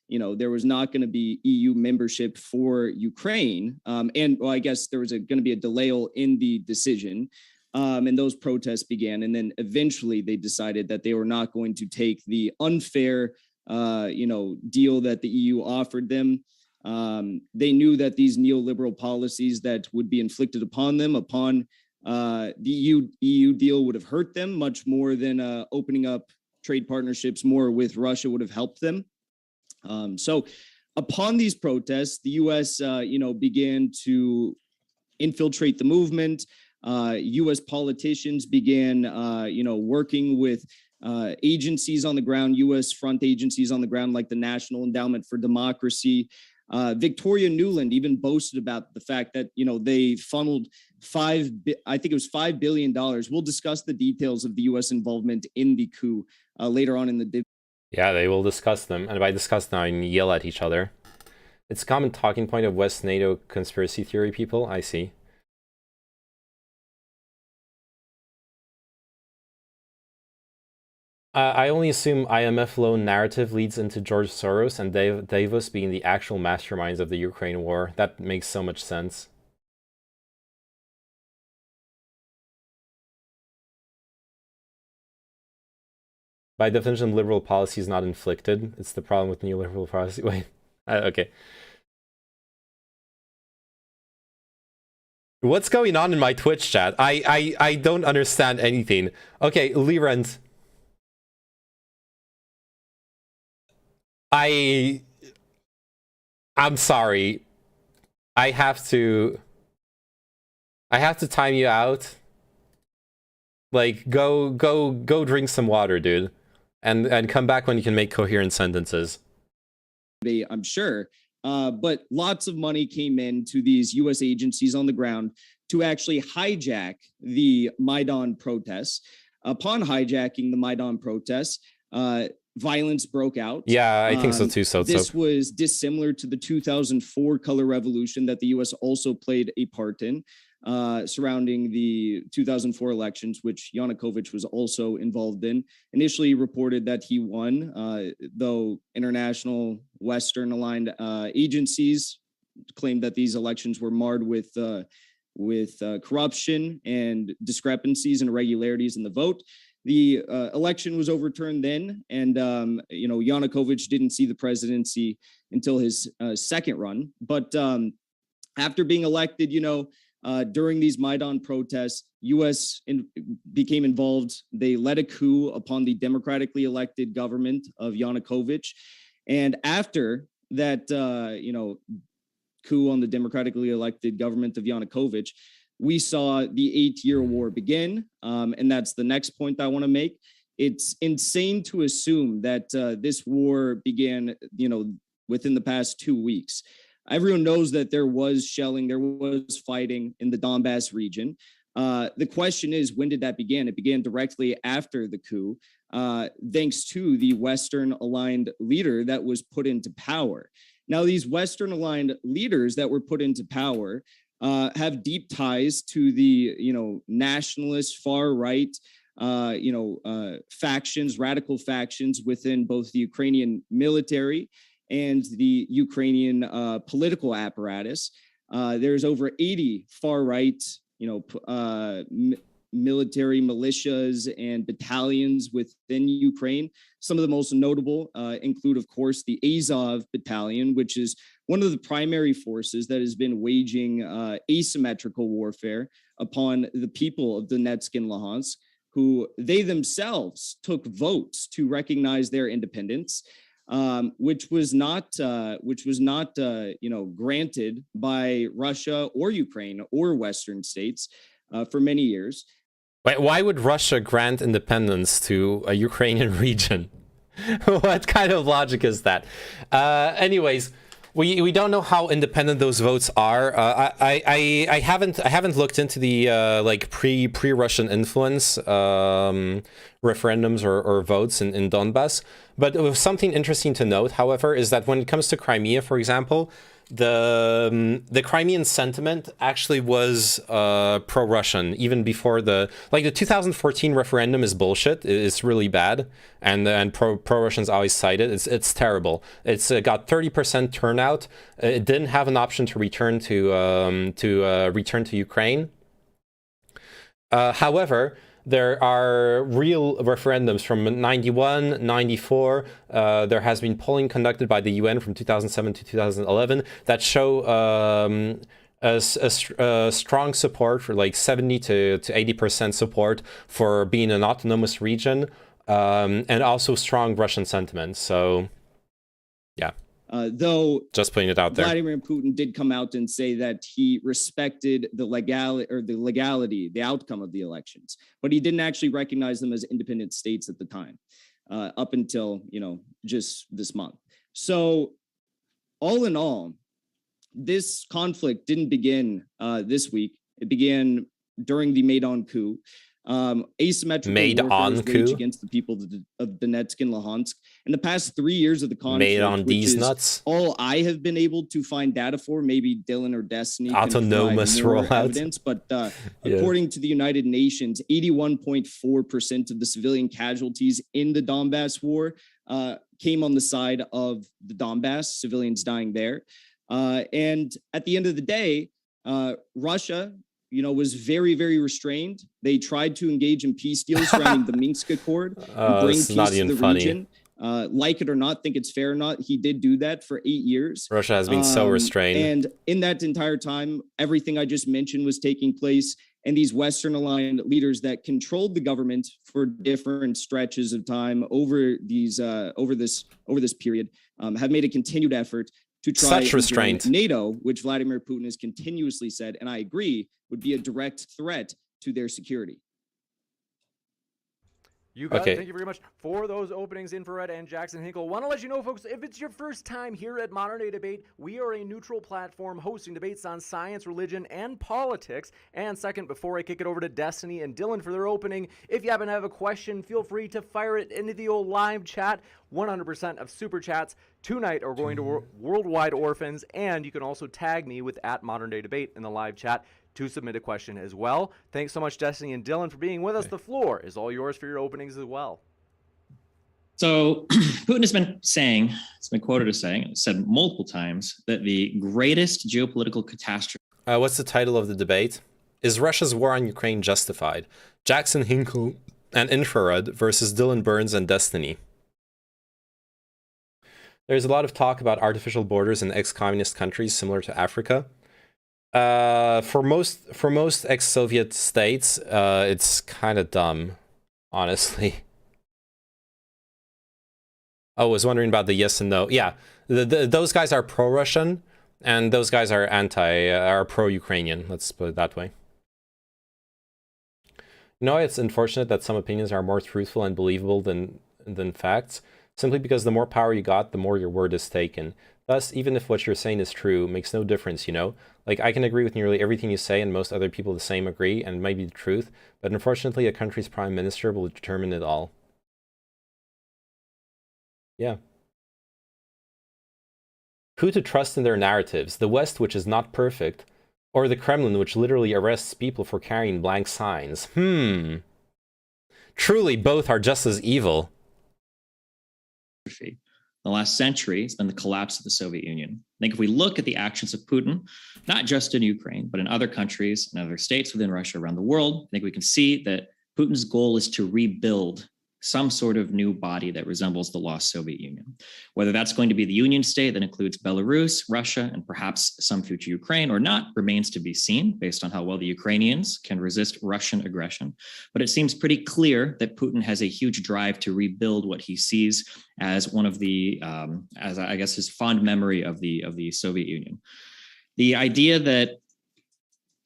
U: there was not going to be EU membership for Ukraine. And well, I guess there was going to be a delay in the decision. And those protests began. And then eventually they decided that they were not going to take the unfair, deal that the EU offered them. They knew that these neoliberal policies that would be inflicted upon them, the EU deal would have hurt them much more than opening up trade partnerships more with Russia would have helped them. So upon these protests, the U.S., began to infiltrate the movement. U.S. politicians began, working with agencies on the ground, U.S. front agencies on the ground, like the National Endowment for Democracy. Victoria Nuland even boasted about the fact that, they funneled $5 billion. We'll discuss the details of the U.S. involvement in the coup later on in the.
C: Yeah, they will discuss them. And by discuss them, I mean yell at each other. It's a common talking point of West NATO conspiracy theory people. I see. I only assume IMF loan narrative leads into George Soros and Davos being the actual masterminds of the Ukraine war. That makes so much sense. By definition, liberal policy is not inflicted. It's the problem with neoliberal policy. Wait, okay. What's going on in my Twitch chat? I don't understand anything. Okay, Lirent. I'm sorry. I have to time you out. Like, go drink some water, dude. And come back when you can make coherent sentences.
U: I'm sure. But lots of money came in to these U.S. agencies on the ground to actually hijack the Maidan protests. Upon hijacking the Maidan protests, violence broke out.
C: Yeah, I think so too. So
U: this was dissimilar to the 2004 color revolution that the U.S. also played a part in, surrounding the 2004 elections, which Yanukovych was also involved in. Initially reported that he won, though international Western-aligned agencies claimed that these elections were marred with corruption and discrepancies and irregularities in the vote. The election was overturned then, and Yanukovych didn't see the presidency until his second run. But after being elected, during these Maidan protests, U.S. became involved. They led a coup upon the democratically elected government of Yanukovych, and after that, coup on the democratically elected government of Yanukovych, we saw the 8-year war begin, and that's the next point I want to make. It's insane to assume that this war began, within the past 2 weeks. Everyone knows that there was shelling, there was fighting in the Donbass region. The question is, when did that begin? It began directly after the coup, thanks to the Western-aligned leader that was put into power. Now, these Western-aligned leaders that were put into power have deep ties to the, nationalist far-right, factions, radical factions within both the Ukrainian military and the Ukrainian political apparatus. There's over 80 far-right, military militias and battalions within Ukraine. Some of the most notable include, of course, the Azov Battalion, which is one of the primary forces that has been waging asymmetrical warfare upon the people of Donetsk and Luhansk, who they themselves took votes to recognize their independence, which was not granted by Russia or Ukraine or Western states for many years.
C: Wait, why would Russia grant independence to a Ukrainian region? What kind of logic is that? Anyways, we don't know how independent those votes are. I haven't looked into the like pre-Russian influence referendums or votes in Donbass. But something interesting to note, however, is that when it comes to Crimea, for example, the Crimean sentiment actually was pro-Russian even before the 2014 referendum is bullshit. It's really bad, and pro-Russians always cite it. It's terrible. It's got 30% turnout. It didn't have an option to return to Ukraine. However, there are real referendums from 91, 94. There has been polling conducted by the UN from 2007 to 2011 that show a strong support for like 70 to 80% support for being an autonomous region, and also strong Russian sentiment. So, yeah.
U: Though
C: just putting it out there,
U: Vladimir Putin did come out and say that he respected the legality, the outcome of the elections, but he didn't actually recognize them as independent states at the time, up until just this month. So, all in all, this conflict didn't begin this week. It began during the Maidan coup. Asymmetrical warfare waged against the people of Donetsk and Luhansk. In the past 3 years of the conflict, which is nuts. All I have been able to find data for, maybe Dylan or Destiny
C: autonomous
U: can provide more evidence, but according to the United Nations, 81.4% of the civilian casualties in the Donbass war came on the side of the Donbass, civilians dying there. And at the end of the day, Russia was very, very restrained. They tried to engage in peace deals surrounding the Minsk Accord and bring peace to the region. Like it or not, think it's fair or not, he did do that for 8 years.
C: Russia has been so restrained.
U: And in that entire time, everything I just mentioned was taking place. And these Western-aligned leaders that controlled the government for different stretches of time over this period have made a continued effort to try
C: such restraint.
U: NATO, which Vladimir Putin has continuously said, and I agree, would be a direct threat to their security.
P: You got it. Thank you very much for those openings, Infrared and Jackson Hinkle. Want to let you know, folks, if it's your first time here at Modern Day Debate, we are a neutral platform hosting debates on science, religion, and politics. And second, before I kick it over to Destiny and Dylan for their opening, if you happen to have a question, feel free to fire it into the old live chat. 100% of super chats tonight are going to Worldwide Orphans, and you can also tag me with @ModernDayDebate in the live chat to submit a question as well. Thanks so much, Destiny and Dylan, for being with us. The floor is all yours for your openings as well.
A: So Putin has been saying, it's been quoted as saying, said multiple times, that the greatest geopolitical catastrophe.
C: What's the title of the debate? Is Russia's war on Ukraine justified? Jackson Hinkle and Infrared versus Dylan Burns and Destiny. There's a lot of talk about artificial borders in ex-communist countries similar to Africa. For most ex-Soviet states, it's kind of dumb, honestly. I was wondering about the yes and no. Yeah, those guys are pro-Russian, and those guys are pro-Ukrainian. Let's put it that way. It's unfortunate that some opinions are more truthful and believable than facts, simply because the more power you got, the more your word is taken. Thus, even if what you're saying is true, makes no difference, Like, I can agree with nearly everything you say, and most other people the same agree, and it might be the truth, but unfortunately, a country's prime minister will determine it all. Yeah. Who to trust in their narratives? The West, which is not perfect, or the Kremlin, which literally arrests people for carrying blank signs? Truly, both are just as evil.
A: the last century has been the collapse of the Soviet Union. I think if we look at the actions of Putin, not just in Ukraine, but in other countries and other states within Russia around the world, I think we can see that Putin's goal is to rebuild some sort of new body that resembles the lost Soviet Union. Whether that's going to be the Union state that includes Belarus, Russia, and perhaps some future Ukraine or not remains to be seen based on how well the Ukrainians can resist Russian aggression. But it seems pretty clear that Putin has a huge drive to rebuild what he sees as one of the, as I guess his fond memory of the Soviet Union. The idea that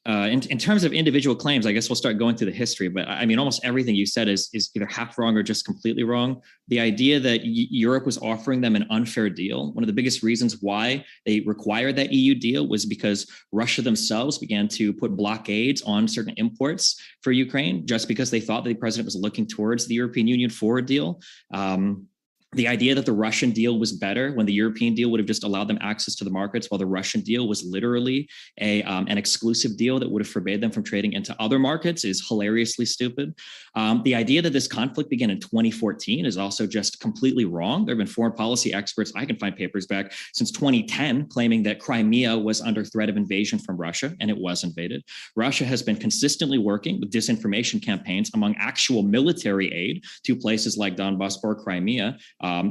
A: in terms of individual claims, I guess we'll start going through the history, but I mean, almost everything you said is either half wrong or just completely wrong. The idea that Europe was offering them an unfair deal, one of the biggest reasons why they required that EU deal was because Russia themselves began to put blockades on certain imports for Ukraine, just because they thought that the president was looking towards the European Union for a deal. The idea that the Russian deal was better when the European deal would have just allowed them access to the markets, while the Russian deal was literally an exclusive deal that would have forbade them from trading into other markets is hilariously stupid. The idea that this conflict began in 2014 is also just completely wrong. There have been foreign policy experts, I can find papers back since 2010, claiming that Crimea was under threat of invasion from Russia, and it was invaded. Russia has been consistently working with disinformation campaigns among actual military aid to places like Donbass or Crimea,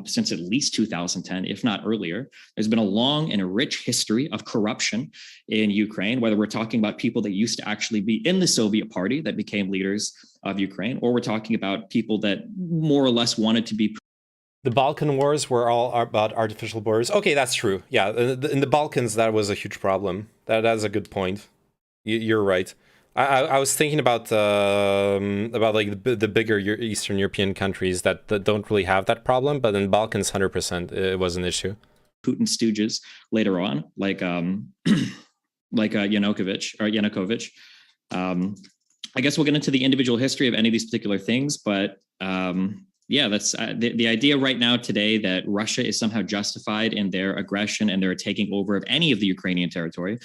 A: since at least 2010, if not earlier. There's been a long and a rich history of corruption in Ukraine, whether we're talking about people that used to actually be in the Soviet party that became leaders of Ukraine, or we're talking about people that more or less wanted to be.
C: The Balkan Wars were all about artificial borders. Okay, that's true. Yeah, in the Balkans, that was a huge problem. That's a good point. You're right. I was thinking about like the bigger Eastern European countries that don't really have that problem, but in Balkans, 100% it was an issue.
A: Putin stooges later on, like Yanukovych. I guess we'll get into the individual history of any of these particular things, but yeah, that's the idea right now today that Russia is somehow justified in their aggression and their taking over of any of the Ukrainian territory,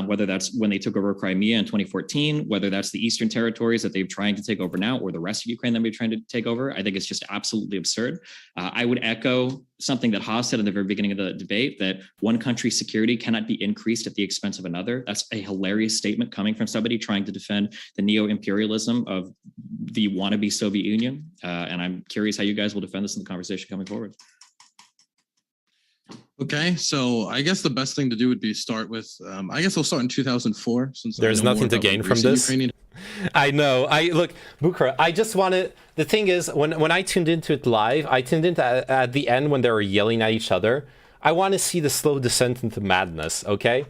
A: whether that's when they took over Crimea in 2014, whether that's the eastern territories that they're trying to take over now, or the rest of Ukraine that they're trying to take over. I think it's just absolutely absurd. I would echo something that Haas said in the very beginning of the debate, that one country's security cannot be increased at the expense of another. That's a hilarious statement coming from somebody trying to defend the neo-imperialism of the wannabe Soviet Union. And I'm curious how you guys will defend this in the conversation coming forward.
D: Okay, so I guess the best thing to do would be start with, I guess I'll start in 2004. Since
C: there's nothing to gain from this. I know. Look, Bukra, I just wanted, the thing is, when I tuned into it live, I tuned into at the end when they were yelling at each other. I want to see the slow descent into madness, okay?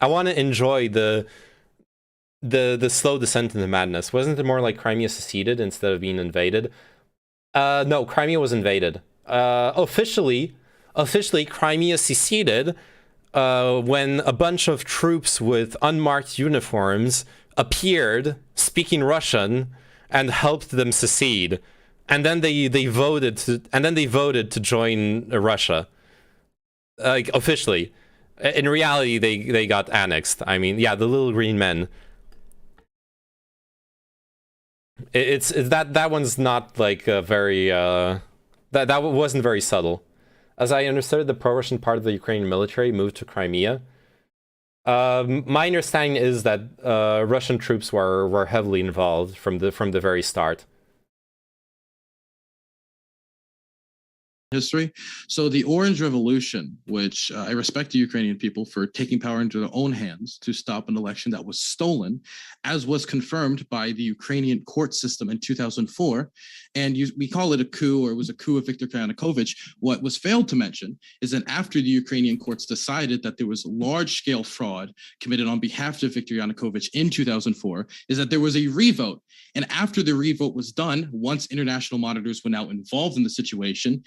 C: I want to enjoy the slow descent into madness. Wasn't it more like Crimea seceded instead of being invaded? No, Crimea was invaded. Officially, Crimea seceded when a bunch of troops with unmarked uniforms appeared, speaking Russian, and helped them secede. And then they voted to join Russia. Like officially. In reality, they got annexed. I mean, yeah, the little green men. It's that one's not like a very that wasn't very subtle. As I understood, the pro-Russian part of the Ukrainian military moved to Crimea. My understanding is that Russian troops were heavily involved from the very start.
D: History. So the Orange Revolution, which I respect the Ukrainian people for taking power into their own hands to stop an election that was stolen, as was confirmed by the Ukrainian court system in 2004. And we call it a coup, or it was a coup of Viktor Yanukovych. What was failed to mention is that after the Ukrainian courts decided that there was large-scale fraud committed on behalf of Viktor Yanukovych in 2004, is that there was a revote. And after the revote was done, once international monitors were now involved in the situation,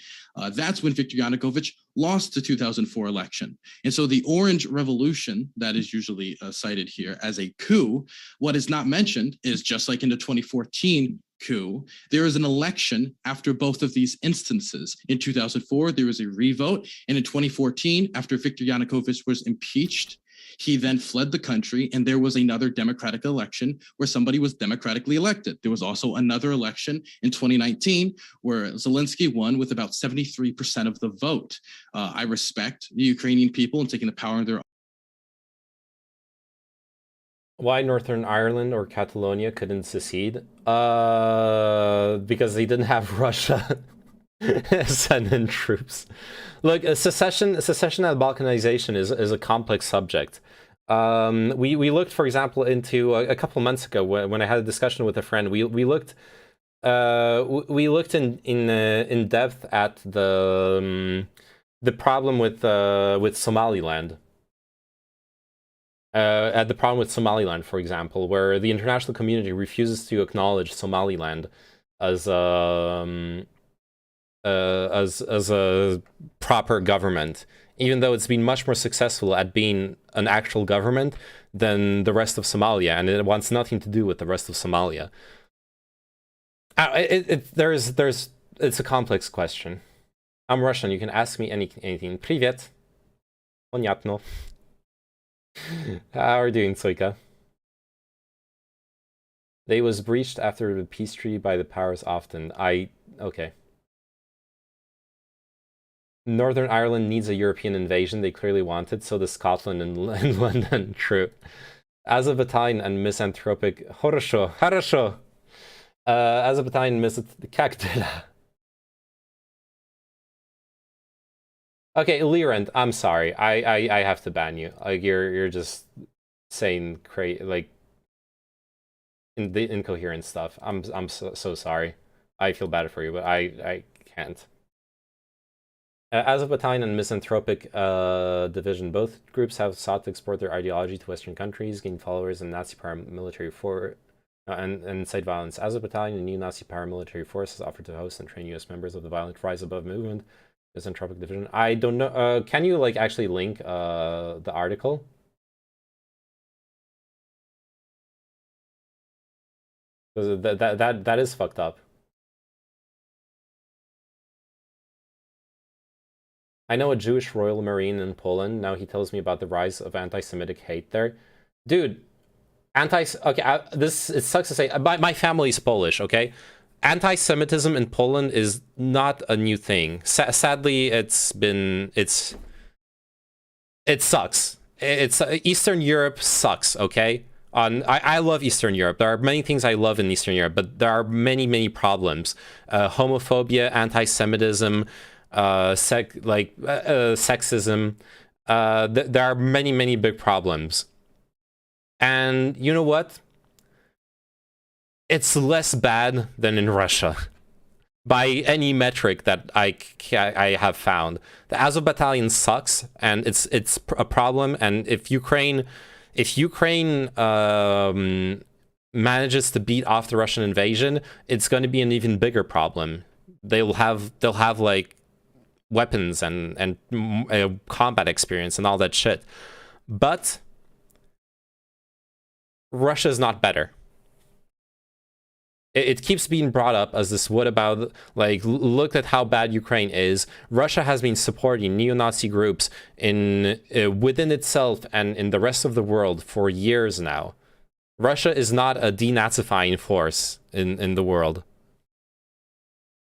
D: that's when Viktor Yanukovych lost the 2004 election. And so the Orange Revolution, that is usually cited here as a coup, what is not mentioned is, just like in the 2014 coup, there is an election after both of these instances. In 2004, there was a revote. And in 2014, after Viktor Yanukovych was impeached, He then fled the country, and there was another democratic election where somebody was democratically elected. There was also another election in 2019 where Zelensky won with about 73% of the vote. I respect the Ukrainian people and taking the power in their.
C: Why Northern Ireland or Catalonia couldn't secede? Because they didn't have Russia send in troops. Look, secession and balkanization is a complex subject. We looked, for example, into a couple months ago when I had a discussion with a friend. We looked in depth at the problem with Somaliland. At the problem with Somaliland, for example, where the international community refuses to acknowledge Somaliland as a proper government, even though it's been much more successful at being an actual government than the rest of Somalia, and it wants nothing to do with the rest of Somalia. It's a complex question. I'm Russian. You can ask me anything. Привет. Понятно. How are you doing, Tsoika? They was breached after the peace treaty by the powers often. Okay. Northern Ireland needs a European invasion. They clearly want it. So does Scotland and London. True. As a battalion and misanthropic... Хорошо. As a battalion, как дела? Okay, Lirand, I'm sorry. I have to ban you. Like you're just saying incoherent stuff. I'm so sorry. I feel bad for you, but I can't. As a battalion and misanthropic division, both groups have sought to export their ideology to Western countries, gain followers in Nazi paramilitary and incite violence. As a battalion, a new Nazi paramilitary force is offered to host and train U.S. members of the Violent Rise Above movement. Misanthropic division. I don't know. Can you actually link the article? Because that is fucked up. I know a Jewish Royal Marine in Poland. Now he tells me about the rise of anti-Semitic hate there. Dude, it sucks to say. My family's Polish, okay? Anti-Semitism in Poland is not a new thing. Sadly, it sucks. Eastern Europe sucks, okay? I love Eastern Europe. There are many things I love in Eastern Europe, but there are many problems. Homophobia, anti-Semitism, sexism. There are many big problems. And you know what? It's less bad than in Russia, by any metric that I have found. The Azov Battalion sucks, and it's a problem. And if Ukraine manages to beat off the Russian invasion, it's going to be an even bigger problem. They'll have like weapons and combat experience and all that shit, but Russia is not better. It keeps being brought up as this, what about, like, look at how bad Ukraine is. Russia has been supporting neo-Nazi groups within itself and in the rest of the world for years now. Russia is not a denazifying force in the world.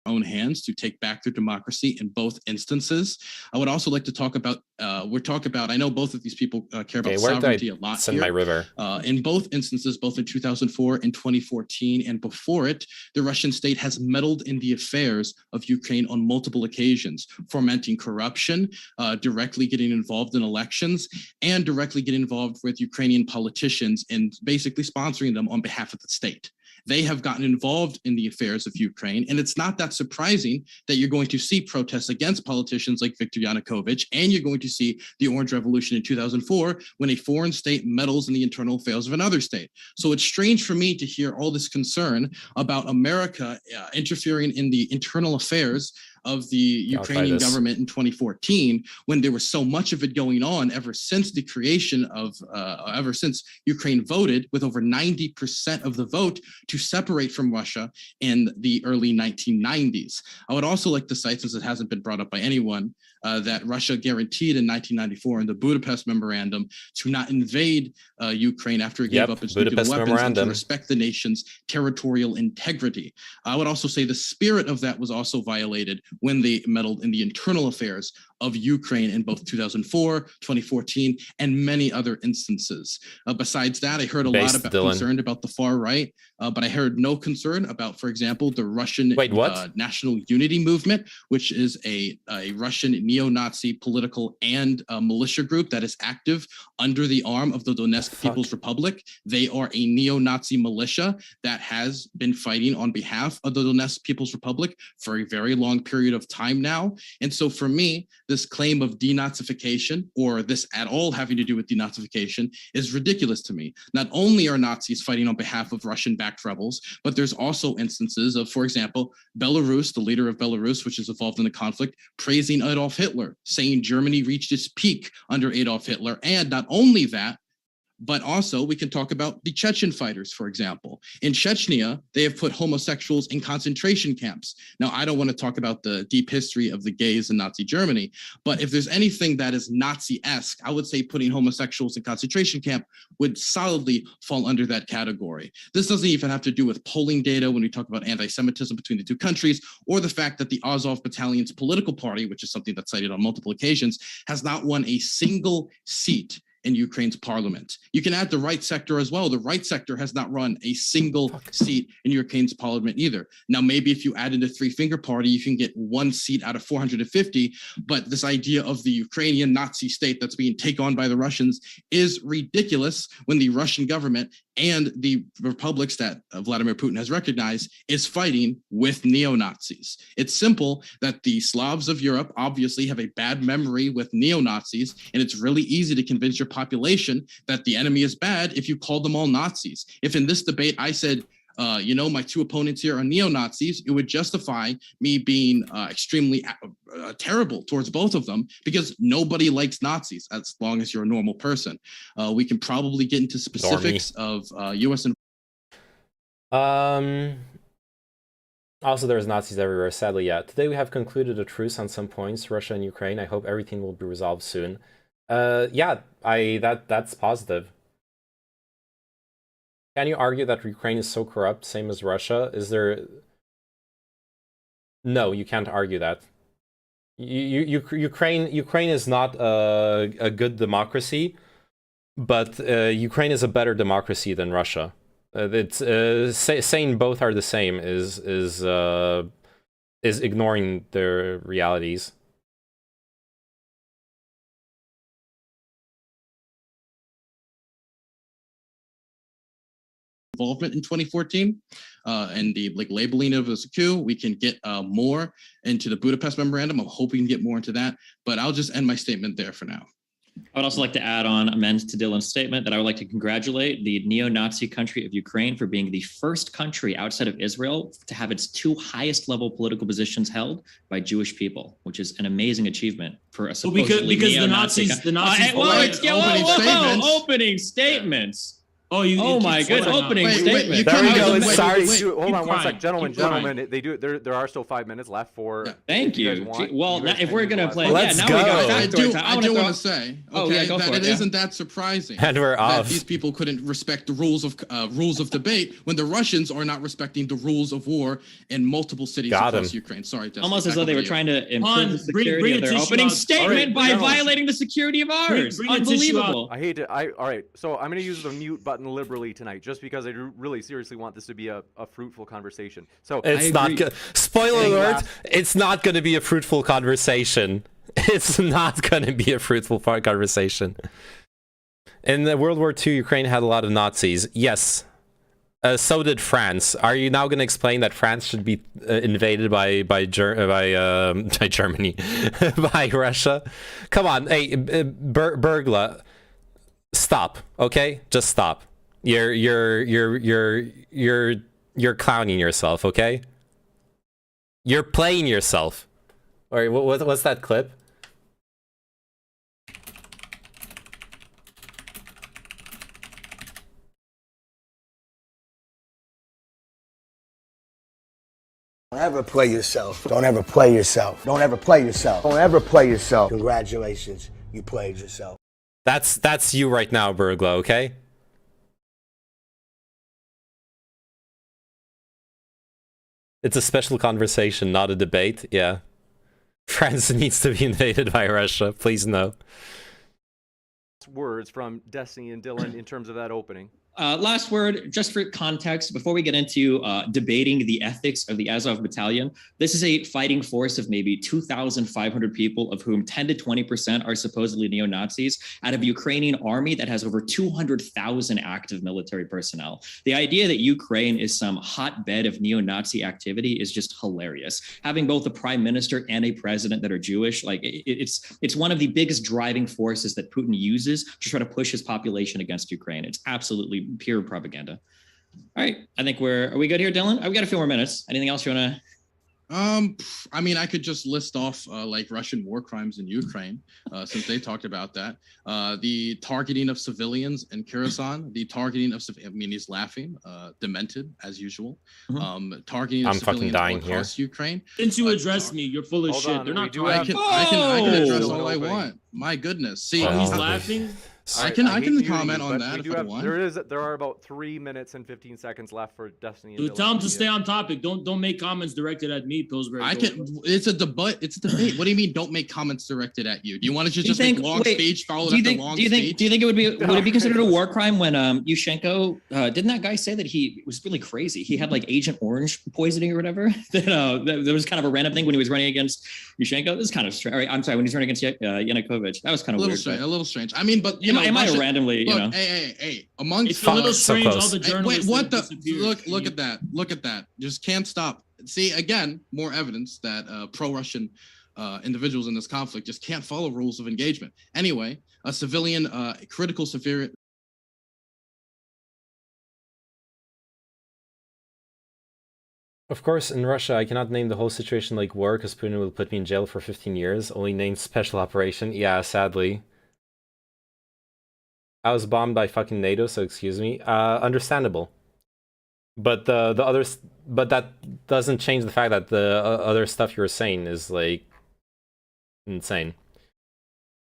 D: Own hands to take back their democracy in both instances. I would also like to talk about, I know both of these people care about sovereignty a lot
C: send
D: here.
C: My river.
D: In both instances, both in 2004 and 2014 and before it, the Russian state has meddled in the affairs of Ukraine on multiple occasions, fomenting corruption, directly getting involved in elections, and directly getting involved with Ukrainian politicians and basically sponsoring them on behalf of the state. They have gotten involved in the affairs of Ukraine, and it's not that surprising that you're going to see protests against politicians like Viktor Yanukovych, and you're going to see the Orange Revolution in 2004 when a foreign state meddles in the internal affairs of another state. So it's strange for me to hear all this concern about America interfering in the internal affairs of the Ukrainian government in 2014, when there was so much of it going on ever since the creation of, ever since Ukraine voted with over 90% of the vote to separate from Russia in the early 1990s. I would also like to cite, since it hasn't been brought up by anyone, that Russia guaranteed in 1994 in the Budapest Memorandum to not invade Ukraine after it gave up its nuclear weapons and to respect the nation's territorial integrity. I would also say the spirit of that was also violated when they meddled in the internal affairs of Ukraine in both 2004, 2014, and many other instances. Besides that, I heard a lot about concern about the far right, but I heard no concern about, for example, the Russian National Unity Movement, which is a Russian neo-Nazi political and militia group that is active under the arm of the Donetsk People's Republic. They are a neo-Nazi militia that has been fighting on behalf of the Donetsk People's Republic for a very long period of time now. And so for me, this claim of denazification, or this at all having to do with denazification, is ridiculous to me. Not only are Nazis fighting on behalf of Russian-backed rebels, but there's also instances of, for example, Belarus, the leader of Belarus, which is involved in the conflict, praising Adolf Hitler, saying Germany reached its peak under Adolf Hitler. And not only that, but also we can talk about the Chechen fighters, for example. In Chechnya, they have put homosexuals in concentration camps. Now, I don't want to talk about the deep history of the gays in Nazi Germany, but if there's anything that is Nazi-esque, I would say putting homosexuals in concentration camp would solidly fall under that category. This doesn't even have to do with polling data when we talk about anti-Semitism between the two countries, or the fact that the Azov Battalion's political party, which is something that's cited on multiple occasions, has not won a single seat in Ukraine's parliament. You can add the right sector as well. The right sector has not run a single seat in Ukraine's parliament either. Now, maybe if you add in the Three Finger Party, you can get 1 seat out of 450, but this idea of the Ukrainian Nazi state that's being taken on by the Russians is ridiculous when the Russian government and the republics that Vladimir Putin has recognized is fighting with neo-Nazis. It's simple that the Slavs of Europe obviously have a bad memory with neo-Nazis, and it's really easy to convince your population that the enemy is bad if you call them all Nazis. If in this debate I said, my two opponents here are neo-Nazis, it would justify me being extremely terrible towards both of them, because nobody likes Nazis as long as you're a normal person. We can probably get into specifics of U.S.
C: Also, there's Nazis everywhere, sadly. Yeah. Today we have concluded a truce on some points, Russia and Ukraine. I hope everything will be resolved soon. That's positive. Can you argue that Ukraine is so corrupt, same as Russia? Is there... No, you can't argue that. Ukraine is not a good democracy, but Ukraine is a better democracy than Russia. Saying both are the same is ignoring their realities.
D: Involvement in 2014 and the labeling of as a coup. We can get more into the Budapest Memorandum. I'm hoping we can get more into that, but I'll just end my statement there for now.
A: I would also like to add on, amend to Dylan's statement, that I would like to congratulate the neo-Nazi country of Ukraine for being the first country outside of Israel to have its 2 highest level political positions held by Jewish people, which is an amazing achievement for a supposedly
T: because
A: neo-Nazi
T: the Nazis
A: opening statements.
T: Oh
A: my good opening statement.
P: There we go. Sorry. Hold on one sec, gentlemen. They do. There are still 5 minutes left for.
A: Thank you. Well, if we're gonna play,
C: let's
A: now
C: go.
A: we got
D: I do want to say, that it isn't that surprising
C: and we're off.
D: That these people couldn't respect the rules of debate when the Russians are not respecting the rules of war in multiple cities across Ukraine. Sorry, Destin,
A: almost as though they were trying to improve the security of their opening statement by violating the security of ours. Unbelievable.
P: I hate it. All right. So I'm gonna use the mute button liberally tonight, just because I really seriously want this to be a fruitful conversation. So
C: it's not good. Spoiler alert, it's not going to be a fruitful conversation. It's not going to be a fruitful conversation. In the World War II, Ukraine had a lot of Nazis. Yes. So did France. Are you now going to explain that France should be invaded by Germany, by Russia? Come on, hey, Bergla, stop. Okay, just stop. You're clowning yourself, okay? You're playing yourself. Or what's that clip?
F: Don't ever play yourself. Don't ever play yourself. Don't ever play yourself. Don't ever play yourself. Congratulations, you played yourself.
C: That's you right now, Burgla, okay? It's a special conversation, not a debate, yeah. France needs to be invaded by Russia, please no.
P: Words from Destiny and Dylan in terms of that opening.
A: Last word, just for context, before we get into debating the ethics of the Azov Battalion, this is a fighting force of maybe 2,500 people, of whom 10 to 20% are supposedly neo-Nazis, out of a Ukrainian army that has over 200,000 active military personnel. The idea that Ukraine is some hotbed of neo-Nazi activity is just hilarious. Having both a prime minister and a president that are Jewish, like it's one of the biggest driving forces that Putin uses to try to push his population against Ukraine. It's absolutely pure propaganda. All right, I think are we good here, Dylan? I've got a few more minutes. Anything else you want to?
D: I mean, I could just list off like Russian war crimes in Ukraine, since they talked about that. The targeting of civilians in Kherson, the targeting of I mean, he's laughing, demented as usual. Targeting of civilians all across Ukraine.
T: Since you address me, you're full of shit. They're not targeting.
D: I can address all I want. My goodness. See,
T: he's laughing.
D: I can comment on that if I want.
P: There are about 3 minutes and 15 seconds left for Destiny.
T: Dude, tell him to stay on topic. Don't make comments directed at me, Pillsbury.
D: It's a debate. It's a debate. What do you mean? Don't make comments directed at you? Do you want to just make long speech followed after long speech?
A: Do you think it would it be considered a war crime when Yushchenko didn't that guy say that he was really crazy? He had like Agent Orange poisoning or whatever. That was kind of a random thing when he was running against Yushchenko. This is kind of strange. I'm sorry, when he's running against Yanukovych. That was kind of weird.
D: A little strange. I mean, but
A: it might have randomly,
D: look, hey, amongst
T: it's a little strange. All the journalists.
D: What the look at that? Look at that. Just can't stop. See, again, more evidence that pro-Russian individuals in this conflict just can't follow rules of engagement. Anyway, a civilian critical severe.
C: Of course, in Russia, I cannot name the whole situation like war because Putin will put me in jail for 15 years. Only named special operation. Yeah, sadly. I was bombed by fucking NATO, so excuse me. Understandable. But the others, but that doesn't change the fact that the other stuff you were saying is like insane.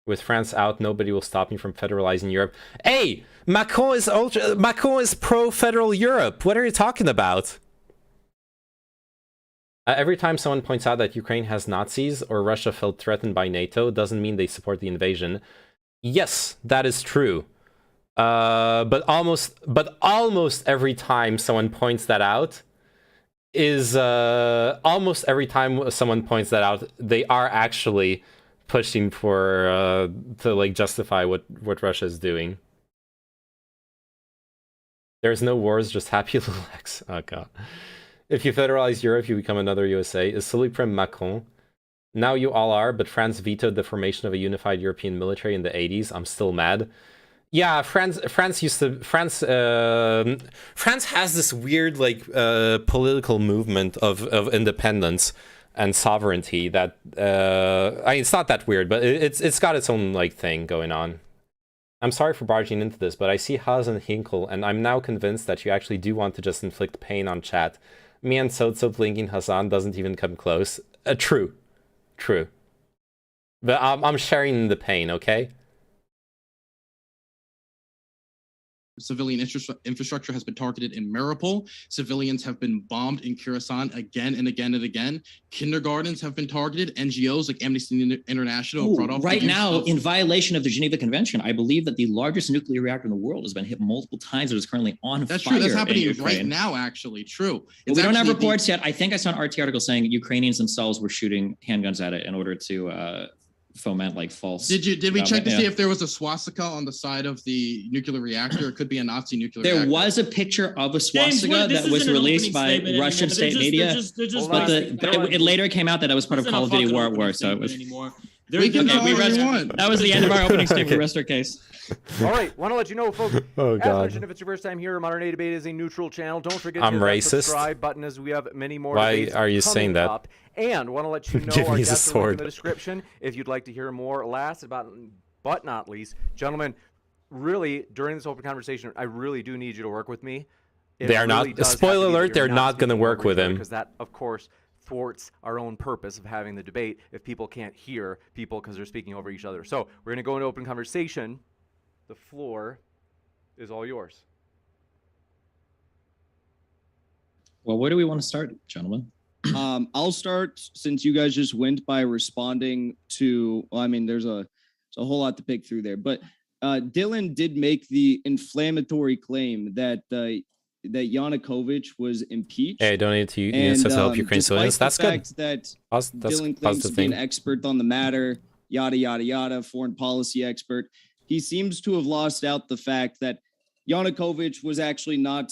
C: With France out, nobody will stop me from federalizing Europe. Hey, Macron is pro-federal Europe. What are you talking about? Every time someone points out that Ukraine has Nazis or Russia felt threatened by NATO, doesn't mean they support the invasion. Yes, that is true. But almost every time someone points that out is almost every time someone points that out, they are actually pushing for to like justify what Russia is doing. There's no wars, just happy little X. Oh god. If you federalize Europe, you become another USA. Is Silly Prim Macron? Now you all are, but France vetoed the formation of a unified European military in the 80s. I'm still mad. Yeah, France has this weird like political movement of independence and sovereignty that I mean, it's not that weird, but it's got its own like thing going on. I'm sorry for barging into this, but I see Haas and Hinkle, and I'm now convinced that you actually do want to just inflict pain on chat. Me and Sotsot linking Hassan doesn't even come close. True. But I'm sharing the pain, okay?
D: Civilian infrastructure has been targeted in Mariupol. Civilians have been bombed in Kherson again and again and again. Kindergartens have been targeted. NGOs like Amnesty International brought off
A: right now in violation of the Geneva Convention. I believe that the largest nuclear reactor in the world has been hit multiple times. It is currently on fire.
D: That's true. That's happening right now, actually. True.
A: We don't have reports yet. I think I saw an RT article saying Ukrainians themselves were shooting handguns at it in order to foment like false.
D: Did we check to see if there was a swastika on the side of the nuclear reactor? It could be a Nazi nuclear reactor.
A: There was a picture of a swastika that was released by Russian state media, but it later came out that it was part of Call of Duty War at War. So it was.
D: We can talk
A: we
D: all
A: rest,
D: we want.
A: That was the end of our opening statement.
C: Okay.
A: We rest our case.
P: All right, want to let you know, folks.
C: Oh,
P: As
C: God.
P: mentioned, if it's your first time here, Modern Day Debate is a neutral channel. Don't forget
C: I'm
P: to hit that
C: racist.
P: subscribe button, as we have many more
C: Why
P: debates
C: are you
P: coming
C: saying that?
P: up. And want to let you know
C: Give
P: our
C: me the
P: guests are linked in
C: sword.
P: the description if you'd like to hear more. Last but not least, gentlemen, really, during this open conversation, I really do need you to work with me.
C: They are not. Spoiler alert, they're not going to work with him.
P: Because that, of course, thwarts our own purpose of having the debate if people can't hear people because they're speaking over each other. So we're going to go into open conversation. The floor is all yours.
A: Well, where do we want to start, gentlemen?
U: I'll start since you guys just went by responding to. Well, I mean, there's a whole lot to pick through there, but Dylan did make the inflammatory claim that that Yanukovych was impeached.
C: Hey, I donated to Unions to help Ukraine civilians. That's good.
U: That
C: That's
U: Dylan claims
C: positive
U: to be an
C: thing.
U: expert on the matter, yada yada yada, foreign policy expert. He seems to have lost out the fact that Yanukovych was actually not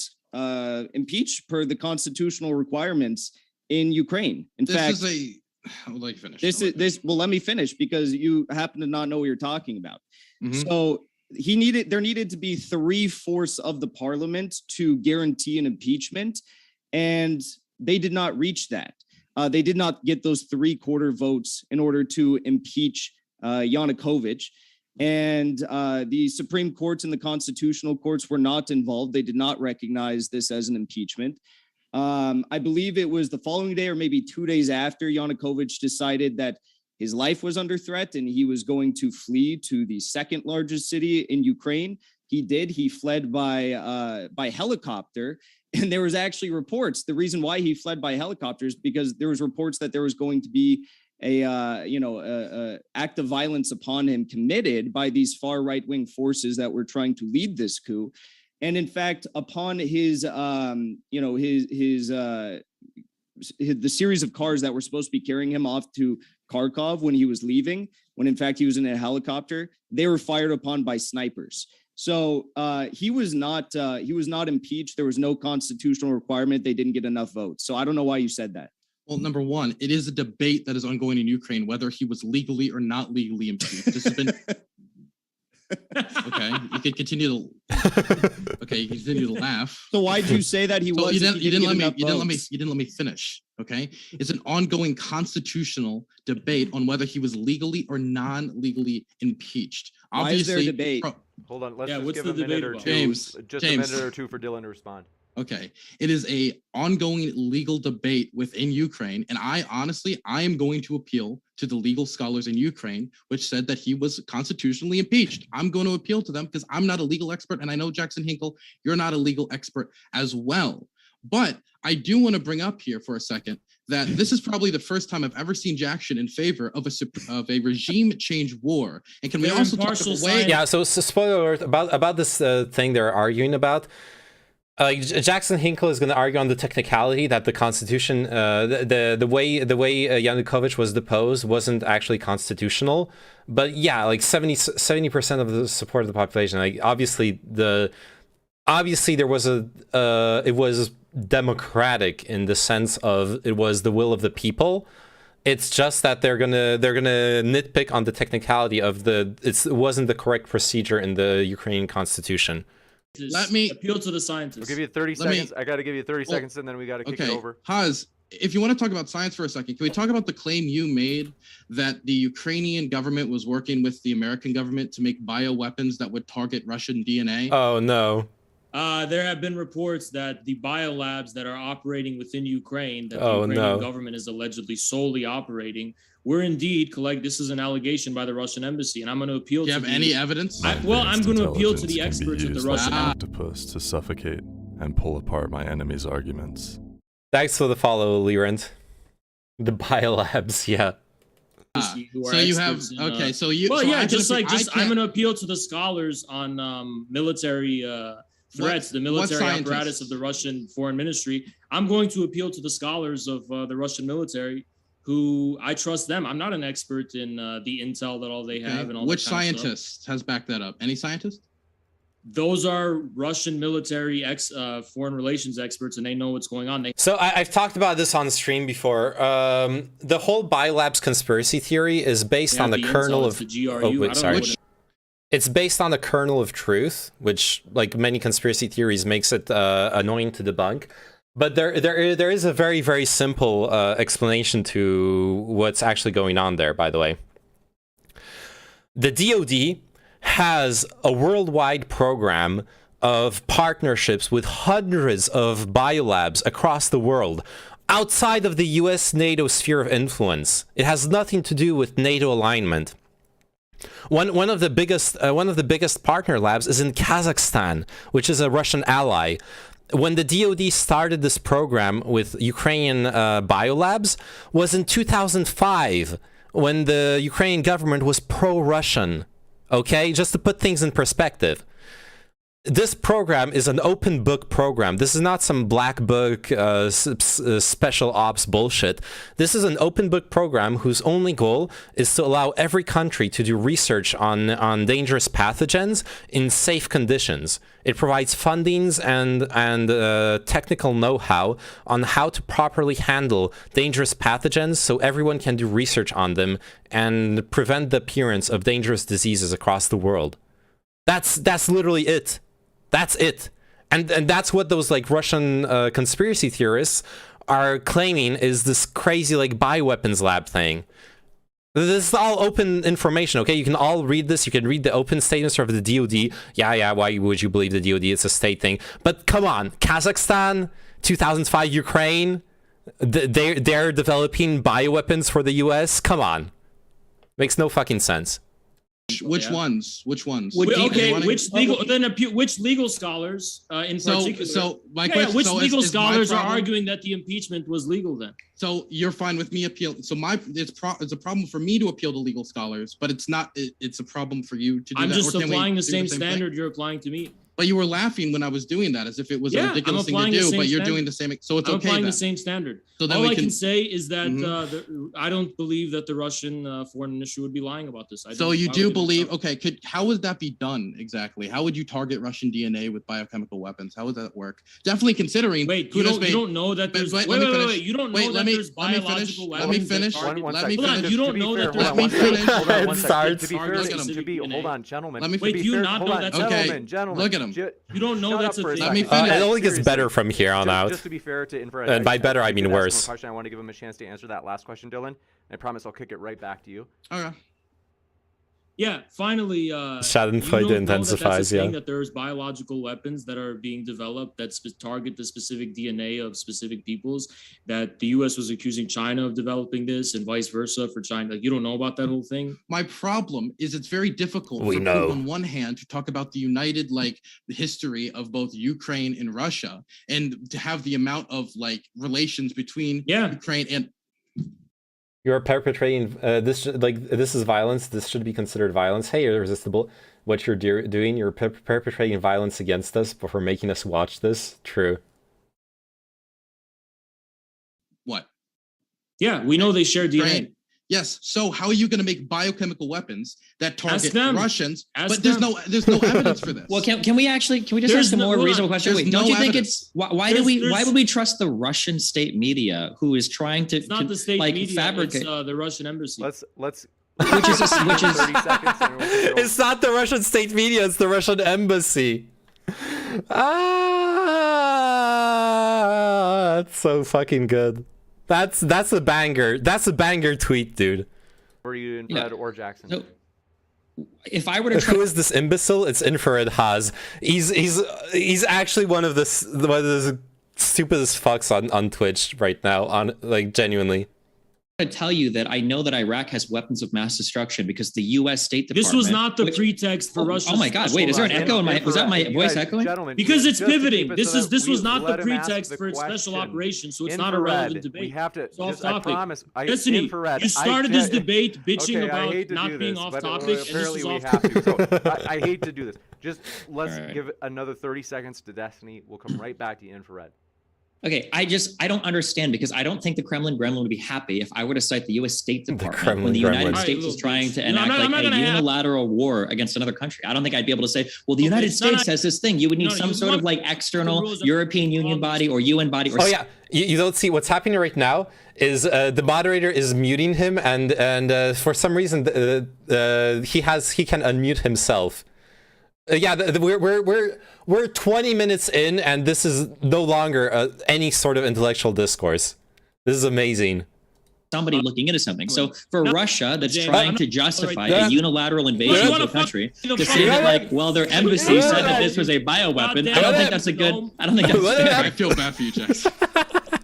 U: impeached per the constitutional requirements in Ukraine. In fact,
D: I would like to finish.
U: Well, let me finish because you happen to not know what you're talking about.
D: Mhm.
U: So there needed to be 3/4 of the parliament to guarantee an impeachment, and they did not reach that. They did not get those 3/4 votes in order to impeach Yanukovych. And the Supreme Courts and the constitutional courts were not involved. They did not recognize this as an impeachment. I believe it was the following day or maybe 2 days after Yanukovych decided that his life was under threat and he was going to flee to the second largest city in Ukraine. He did. He fled by helicopter. And there was actually reports. The reason why he fled by helicopter is because there was reports that there was going to be a act of violence upon him committed by these far right-wing forces that were trying to lead this coup. And in fact, upon his the series of cars that were supposed to be carrying him off to Kharkov when he was leaving, when in fact he was in a helicopter, they were fired upon by snipers. So he was not impeached. There was no constitutional requirement. They didn't get enough votes. So I don't know why you said that.
D: Well, number one, it is a debate that is ongoing in Ukraine, whether he was legally or not legally impeached. This has been okay. You can continue to you can continue to laugh.
U: So why'd you say that he was?
D: You didn't let me finish. Okay, it's an ongoing constitutional debate on whether he was legally or non-legally impeached.
U: Why is there a debate?
P: Hold on. Let's
T: Yeah,
P: just
T: what's
P: give
T: the
P: a minute
T: debate
P: or
T: about?
P: two.
D: James,
P: Just a minute or two for Dylan to respond.
D: Okay, it is a ongoing legal debate within Ukraine, and I am going to appeal to the legal scholars in Ukraine, which said that he was constitutionally impeached. I'm going to appeal to them because I'm not a legal expert, and I know Jackson Hinkle, you're not a legal expert as well. But I do want to bring up here for a second that this is probably the first time I've ever seen Jackson in favor of a regime change war. And can we
T: They're
D: also talk
T: impartial
D: about the way?
C: Yeah, so spoiler alert about this thing they're arguing about. Jackson Hinkle is going to argue on the technicality that the Constitution, the way Yanukovych was deposed wasn't actually constitutional. But yeah, like 70% of the support of the population. Like obviously there was it was democratic in the sense of it was the will of the people. It's just that they're gonna nitpick on the technicality of it wasn't the correct procedure in the Ukrainian constitution.
D: Let me
T: appeal to the scientists.
P: We'll give you 30 seconds. I got to give you 30 seconds, and then we got to kick it over.
D: Haz, if you want to talk about science for a second, can we talk about the claim you made that the Ukrainian government was working with the American government to make bioweapons that would target Russian DNA?
C: Oh, no.
T: There have been reports that the biolabs that are operating within Ukraine, that the
C: Oh,
T: Ukrainian
C: no.
T: government is allegedly solely operating, were indeed this is an allegation by the Russian embassy, and I'm going to appeal to
D: Do you have any evidence?
T: I'm going to appeal to the experts at the Russian
J: octopus to suffocate and pull apart my enemy's arguments.
C: Thanks for the follow, Lirand. The biolabs, yeah.
T: who are
D: So you have
T: experts in,
D: okay. So you
T: well,
D: so
T: yeah,
D: I
T: just
D: can-
T: like
D: I
T: I'm
D: can't-
T: going to appeal to the scholars on military threats, the military
D: scientists?
T: apparatus of the Russian foreign ministry. I'm going to appeal to the scholars of the Russian military, who I trust them. I'm not an expert in the intel that all they have and all
D: Which
T: that kind of stuff.
D: scientist has backed that up? Any scientist?
T: those are Russian military foreign relations experts, and they know what's going on.
C: So I've talked about this on stream before. The whole biolabs conspiracy theory is based on the kernel of... Oh, wait, sorry. It's based on the kernel of truth, which, like many conspiracy theories, makes it annoying to debunk. But there is a very, very simple explanation to what's actually going on there, by the way. The DoD has a worldwide program of partnerships with hundreds of biolabs across the world, outside of the US-NATO sphere of influence. It has nothing to do with NATO alignment. One of the biggest partner labs is in Kazakhstan, which is a Russian ally. When the DoD started this program with Ukrainian biolabs was in 2005, when the Ukrainian government was pro-Russian. Okay, just to put things in perspective. This program is an open book program. This is not some black book special ops bullshit. This is an open book program whose only goal is to allow every country to do research on dangerous pathogens in safe conditions. It provides fundings and technical know-how on how to properly handle dangerous pathogens so everyone can do research on them and prevent the appearance of dangerous diseases across the world. That's literally it. That's it. And that's what those like Russian conspiracy theorists are claiming is this crazy like bioweapons lab thing. This is all open information, okay? You can all read this. You can read the open statements of the DoD. Yeah, why would you believe the DoD? It's a state thing. But come on, Kazakhstan, 2005 Ukraine, they're developing bioweapons for the US? Come on. Makes no fucking sense.
D: Which ones? Which
T: legal scholars in particular?
D: So my question.
T: Which legal scholars are arguing that the impeachment was legal then?
D: So you're fine with me appeal. So it's a problem for me to appeal to legal scholars, but it's not. It's a problem for you to do
T: I'm
D: that.
T: just applying the same standard you're applying to me.
D: But you were laughing when I was doing that, as if it was a ridiculous thing to do. But you're doing the same. So it's
T: I'm
D: okay.
T: applying
D: then.
T: the same standard.
D: So then
T: all I can say is that I don't believe that the Russian foreign ministry would be lying about this.
D: So you do believe? Okay. How would that be done exactly? How would you target Russian DNA with biochemical weapons? How would that work? Definitely considering.
T: Wait, you don't know that there's. Wait. You don't know that there's biological weapons.
D: Let me finish.
T: Let me finish. You don't know that there's.
C: Let me finish. It starts.
P: Hold on, gentlemen.
T: Wait, do you not know that's
D: okay?
P: Gentlemen,
D: look at him.
T: You don't know that's a thing.
D: Let me finish.
C: It only gets better from here on out.
P: Just to be fair to Infrared.
C: And by better, I mean worse.
P: I want to give him a chance to answer that last question, Dylan. I promise I'll kick it right back to you.
D: Okay.
T: Yeah, finally,
C: Schadenfreude intensifies, yeah.
T: That there's biological weapons that are being developed that target the specific DNA of specific peoples, that the U.S. was accusing China of developing this and vice versa for China. Like, you don't know about that whole thing?
D: My problem is it's very difficult for people on one hand to talk about the united, like, the history of both Ukraine and Russia, and to have the amount of, like, relations between Ukraine and...
C: You're perpetrating this is violence. This should be considered violence. Hey, Irresistible, what you're doing, you're perpetrating violence against us for making us watch this. True.
D: What?
T: Yeah, we know they share DNA.
D: Right. Yes. So how are you going to make biochemical weapons that target Russians? But there's no evidence for this.
A: Well, can we just ask a more reasonable question? Wait, don't you think it's why would we trust the Russian state media who is trying to
T: it's not the state media,
A: fabricate?
T: It's the Russian embassy.
P: Let's
A: which is 30
P: seconds.
C: It's not the Russian state media. It's the Russian embassy. That's so fucking good. That's a banger. That's a banger tweet, dude.
P: Were you Infrared or Jackson?
A: So, if I were to
C: who is this imbecile? It's Infrared Haas. He's actually one of the stupidest fucks on Twitch right now. On like genuinely.
A: To tell you that I know that Iraq has weapons of mass destruction because the U.S. State Department.
T: This was not the pretext for Russia.
A: Oh my God! Wait, is there an echo in my? Was that my voice echoing?
T: Because it's pivoting. This was not the pretext for its special operation, so it's not a relevant debate.
P: We have to.
T: It's off topic.
P: I promise.
T: Destiny, you started this debate bitching about not being off topic, and this is off topic.
P: So I hate to do this. Just let's give it another 30 seconds to Destiny. We'll come right back to you, Infrared.
A: Okay, I don't understand, because I don't think the Kremlin Gremlin would be happy if I were to cite the U.S. State Department when the United States is trying to enact a unilateral war against another country. I don't think I'd be able to say, well, the United States has this thing. You would need some sort of like external European Union body or UN body. Or
C: you don't see what's happening right now is the moderator is muting him, and for some reason he can unmute himself. We're 20 minutes in, and this is no longer any sort of intellectual discourse. This is amazing.
A: Somebody looking into something. So for Russia, that's trying to justify a unilateral invasion of the country, to say that like, well, their embassy said that this was a bioweapon. I don't think that's a good. I don't think that's.
D: I feel bad for you, Jax.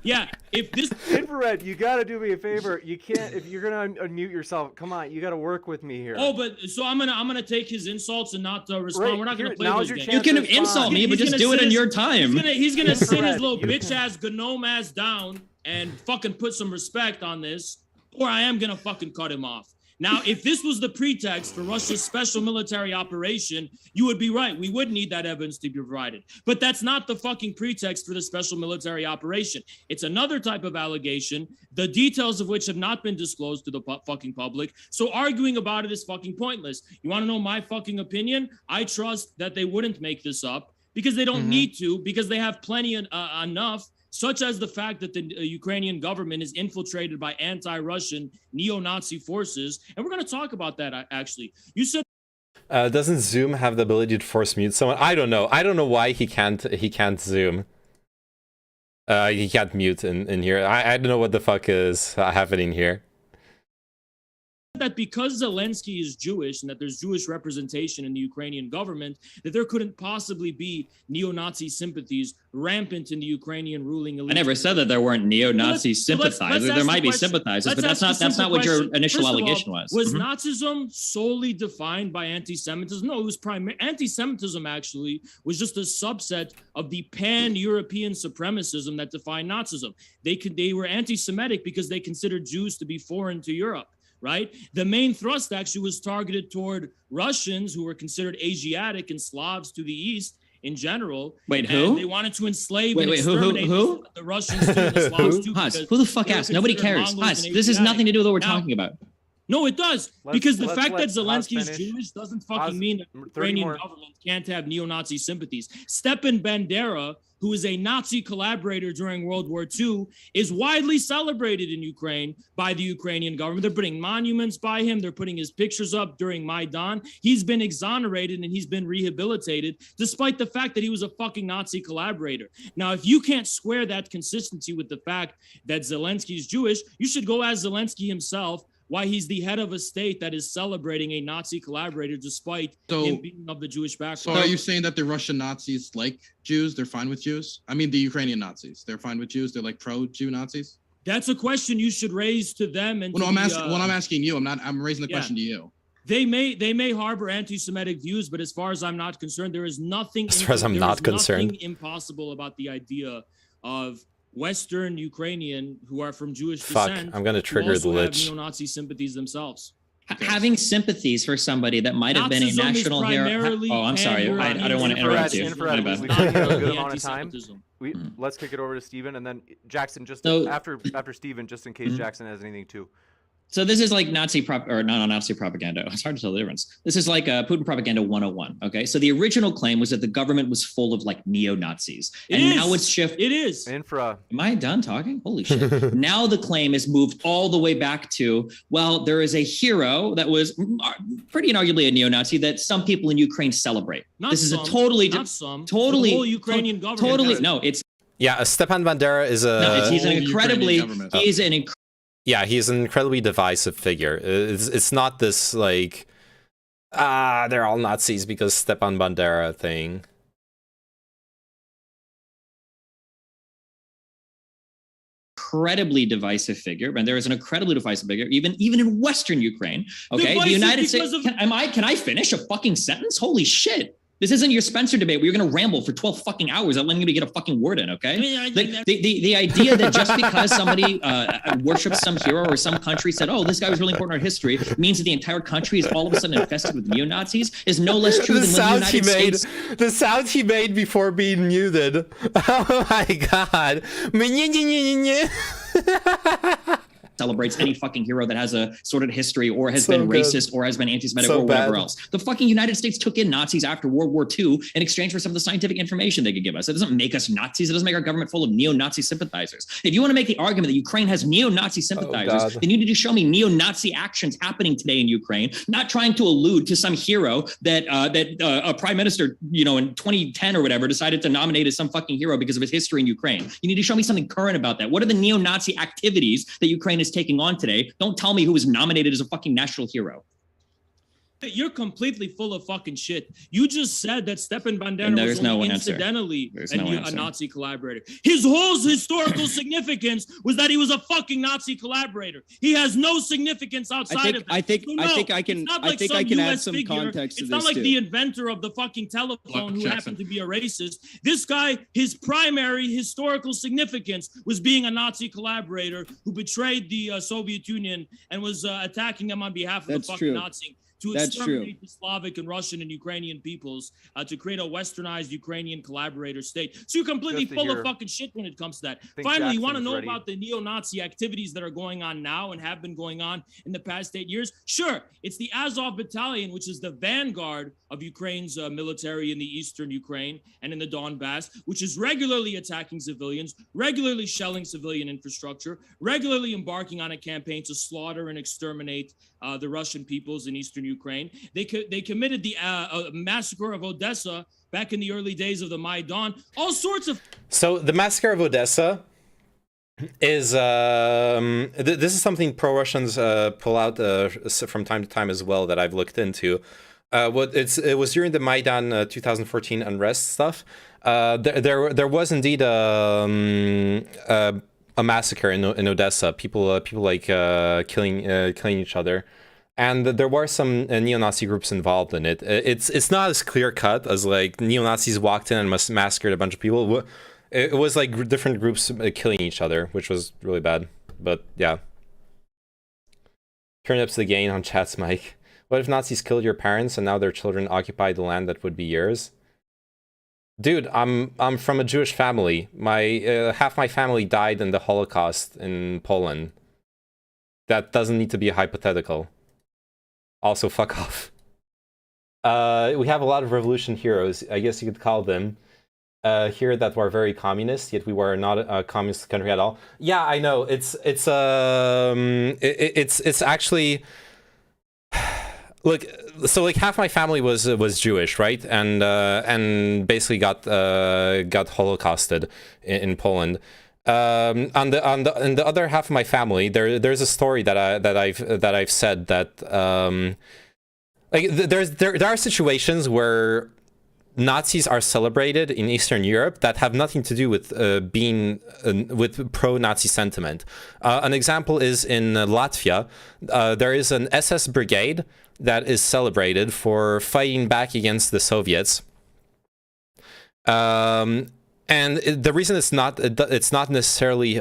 T: Yeah, if this
P: Infrared, you gotta do me a favor. You can't, if you're gonna unmute yourself. Come on, you gotta work with me here.
T: Oh, but so I'm gonna take his insults and not respond.
P: Right,
T: We're not gonna play
P: now's
T: those
P: your
T: games.
A: You can insult me, but just do it in your time.
T: He's gonna sit his little bitch ass gnome ass down and fucking put some respect on this, or I am gonna fucking cut him off. Now, if this was the pretext for Russia's special military operation, you would be right. We would need that evidence to be provided. But that's not the fucking pretext for the special military operation. It's another type of allegation, the details of which have not been disclosed to the fucking public. So arguing about it is fucking pointless. You want to know my fucking opinion? I trust that they wouldn't make this up because they don't need to, because they have plenty enough, such as the fact that the Ukrainian government is infiltrated by anti-Russian neo-Nazi forces. And we're going to talk about that, actually. You said...
C: Doesn't Zoom have the ability to force mute someone? I don't know. I don't know why he can't Zoom. He can't mute in here. I don't know what the fuck is happening here.
T: That because Zelensky is Jewish and that there's Jewish representation in the Ukrainian government, that there couldn't possibly be neo-Nazi sympathies rampant in the Ukrainian ruling elite.
A: I never said that there weren't neo-Nazi sympathizers. There might be sympathizers, but that's not what your initial allegation was.
T: Was Nazism solely defined by anti-Semitism? No, it was anti-Semitism actually was just a subset of the pan-European supremacism that defined Nazism. They were anti-Semitic because they considered Jews to be foreign to Europe. Right? The main thrust actually was targeted toward Russians who were considered Asiatic and Slavs to the east in general.
A: Wait, who?
T: They wanted to enslave and exterminate
A: who?
T: The Russians too, the Slavs too.
A: Haas, who the fuck asked? Nobody cares. Haas, this has nothing to do with what we're talking about.
T: No, it does. Because the fact that Zelensky is Jewish doesn't fucking mean that the Ukrainian government can't have neo-Nazi sympathies. Stepan Bandera, who is a Nazi collaborator during World War II, is widely celebrated in Ukraine by the Ukrainian government. They're putting monuments by him. They're putting his pictures up during Maidan. He's been exonerated and he's been rehabilitated, despite the fact that he was a fucking Nazi collaborator. Now, if you can't square that consistency with the fact that Zelensky is Jewish, you should go as Zelensky himself, why he's the head of a state that is celebrating a Nazi collaborator despite him being of the Jewish background.
D: So are you saying that the Russian Nazis like Jews? They're fine with Jews? I mean, the Ukrainian Nazis, they're fine with Jews? They're like pro-Jew Nazis?
T: That's a question you should raise to them. And
D: I'm asking you. I'm raising the question to you.
T: They may harbor anti-Semitic views, but as far as I'm not concerned, there is nothing impossible about the idea of Western Ukrainian who are from Jewish descent.
C: I'm going to trigger the lich.
T: Neo-Nazi sympathies themselves.
A: Having sympathies for somebody that might have been a national hero. Oh, I'm sorry. I don't want to interrupt you.
P: We've got a good amount of time. Let's kick it over to Steven, and then Jackson, just after Steven, just in case Jackson has anything too.
A: So this is like Nazi propaganda. It's hard to tell the difference. This is like Putin propaganda 101. Okay, so the original claim was that the government was full of like neo-Nazis, now it's shifted.
T: It is.
P: Infra.
A: Am I done talking? Holy shit! Now the claim is moved all the way back to, well, there is a hero that was pretty inarguably a neo-Nazi that some people in Ukraine celebrate. The whole
T: Ukrainian government.
A: Totally, no, it's
C: Stepan Bandera is a.
A: No, he's
C: an incredibly divisive figure. It's not this like, they're all Nazis because Stepan Bandera thing.
A: Incredibly divisive figure, and there is an incredibly divisive figure, even in Western Ukraine. Okay, the United States. Can I finish a fucking sentence? Holy shit! This isn't your Spencer debate where you're going to ramble for 12 fucking hours not letting me get a fucking word in, okay? The idea that just because somebody worships some hero or some country said, oh, this guy was really important in our history, means that the entire country is all of a sudden infested with neo-Nazis is no less true than when the United States...
C: The sounds he made before being muted. Oh my god.
A: Celebrates any fucking hero that has a sordid history or has been racist or has been anti-Semitic or whatever else. The fucking United States took in Nazis after World War II in exchange for some of the scientific information they could give us. It doesn't make us Nazis. It doesn't make our government full of neo-Nazi sympathizers. If you want to make the argument that Ukraine has neo-Nazi sympathizers, then you need to show me neo-Nazi actions happening today in Ukraine, not trying to allude to some hero that a prime minister, you know, in 2010 or whatever decided to nominate as some fucking hero because of his history in Ukraine. You need to show me something current about that. What are the neo-Nazi activities that Ukraine is taking on today? Don't tell me who was nominated as a fucking national hero.
T: You're completely full of fucking shit. You just said that Stepan Bandera was only incidentally a Nazi collaborator. His whole historical significance was that he was a fucking Nazi collaborator. He has no significance outside of that.
U: I think I can add some context to this.
T: It's not like the inventor of the fucking telephone who happened to be a racist. This guy, his primary historical significance was being a Nazi collaborator who betrayed the Soviet Union and was attacking them on behalf of the fucking Nazis. To exterminate the Slavic and Russian and Ukrainian peoples, to create a westernized Ukrainian collaborator state. So you're completely full of fucking shit when it comes to that. Finally, you want to know about the neo-Nazi activities that are going on now and have been going on in the past 8 years? Sure, it's the Azov Battalion, which is the vanguard of Ukraine's military in the eastern Ukraine and in the Donbass, which is regularly attacking civilians, regularly shelling civilian infrastructure, regularly embarking on a campaign to slaughter and exterminate the Russian peoples in eastern Ukraine. They committed the massacre of Odessa back in the early days of the Maidan. All sorts of...
C: So the massacre of Odessa is this is something pro-Russians pull out from time to time as well that I've looked into. It was during the Maidan 2014 unrest stuff. There was indeed a massacre in Odessa. People like killing each other, and there were some neo-Nazi groups involved in it. It's not as clear cut as like neo-Nazis walked in and massacred a bunch of people. It was like different groups killing each other, which was really bad. But yeah, turn up to the gain on chat's mic. What if Nazis killed your parents and now their children occupy the land that would be yours? Dude, I'm from a Jewish family. Half my family died in the Holocaust in Poland. That doesn't need to be a hypothetical. Also, fuck off. We have a lot of revolution heroes, I guess you could call them, here that were very communist, yet we were not a communist country at all. Yeah, I know. It's actually. Look, so like half my family was Jewish, right? And basically got holocausted in Poland. On the other half of my family, there's a story that I've said that like there are situations where Nazis are celebrated in Eastern Europe that have nothing to do with being with pro-Nazi sentiment. An example is in Latvia. There is an SS brigade that is celebrated for fighting back against the Soviets. And the reason it's not necessarily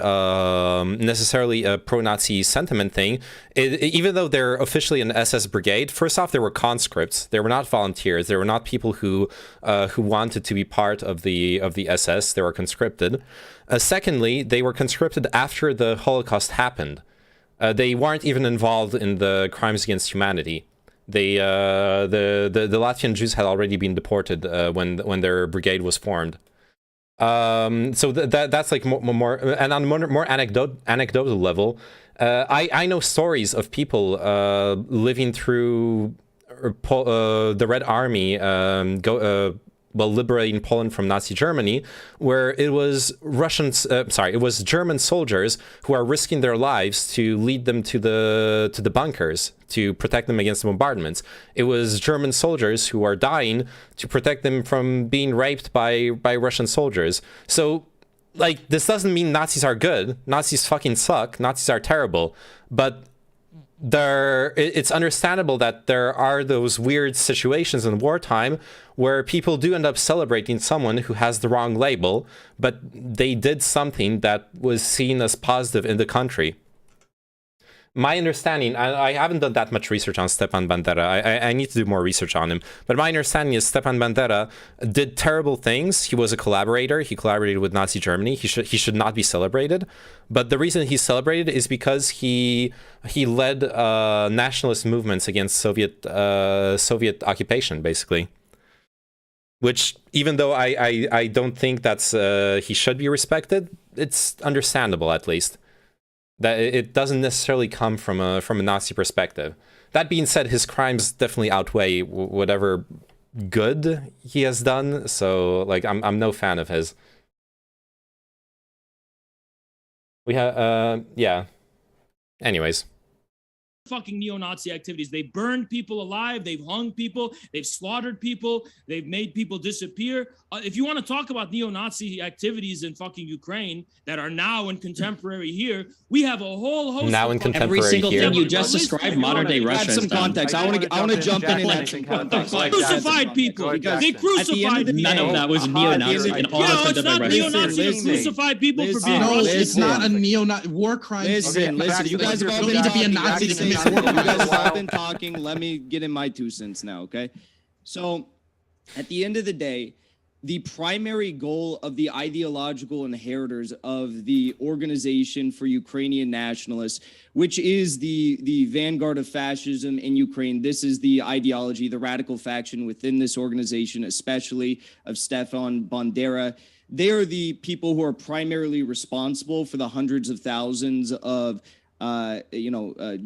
C: a pro-Nazi sentiment thing, even though they're officially an SS brigade. First off, they were conscripts. They were not volunteers. They were not people who wanted to be part of the SS. They were conscripted. Secondly, they were conscripted after the Holocaust happened. They weren't even involved in the crimes against humanity. The Latvian Jews had already been deported when their brigade was formed. So that's like more and on more anecdotal level, I know stories of people living through the Red Army liberating Poland from Nazi Germany, where it was it was German soldiers who are risking their lives to lead them to the bunkers to protect them against the bombardments. It was German soldiers who are dying to protect them from being raped by Russian soldiers. So, like, this doesn't mean Nazis are good. Nazis fucking suck. Nazis are terrible. But it's understandable that there are those weird situations in wartime where people do end up celebrating someone who has the wrong label, but they did something that was seen as positive in the country. My understanding, I haven't done that much research on Stepan Bandera. I need to do more research on him. But my understanding is Stepan Bandera did terrible things. He was a collaborator. He collaborated with Nazi Germany. He should not be celebrated. But the reason he's celebrated is because he led nationalist movements against Soviet occupation, basically. Which, even though I don't think that's he should be respected, it's understandable at least. That it doesn't necessarily come from a Nazi perspective. That being said, his crimes definitely outweigh whatever good he has done. So, like, I'm no fan of his. We have yeah. Anyways.
T: Fucking neo-Nazi activities. They burned people alive. They've hung people. They've slaughtered people. They've made people disappear. If you want to talk about neo-Nazi activities in fucking Ukraine that are now in contemporary here, we have a whole host.
C: Now in contemporary
A: every single
C: here.
A: thing you just described, modern day Russia.
U: Add some context. I want to jump in and add some context.
T: They crucified people. They crucified people.
A: None of that was neo-Nazi in all of
T: it's not neo-Nazi to crucify people for being
D: No,
T: Russian.
D: it's not a neo-Nazi. War crime.
U: Listen. You guys have all
D: don't
U: been
D: need to be a
U: talking.
D: Nazi to commit war
U: You
D: crimes.
U: guys have all been talking. Let me get in my 2 cents now, okay? So, at the end of the day, the primary goal of the ideological inheritors of the Organization for Ukrainian Nationalists, which is the vanguard of fascism in Ukraine. This is the ideology, the radical faction within this organization, especially of Stefan Bandera. They are the people who are primarily responsible for the hundreds of thousands of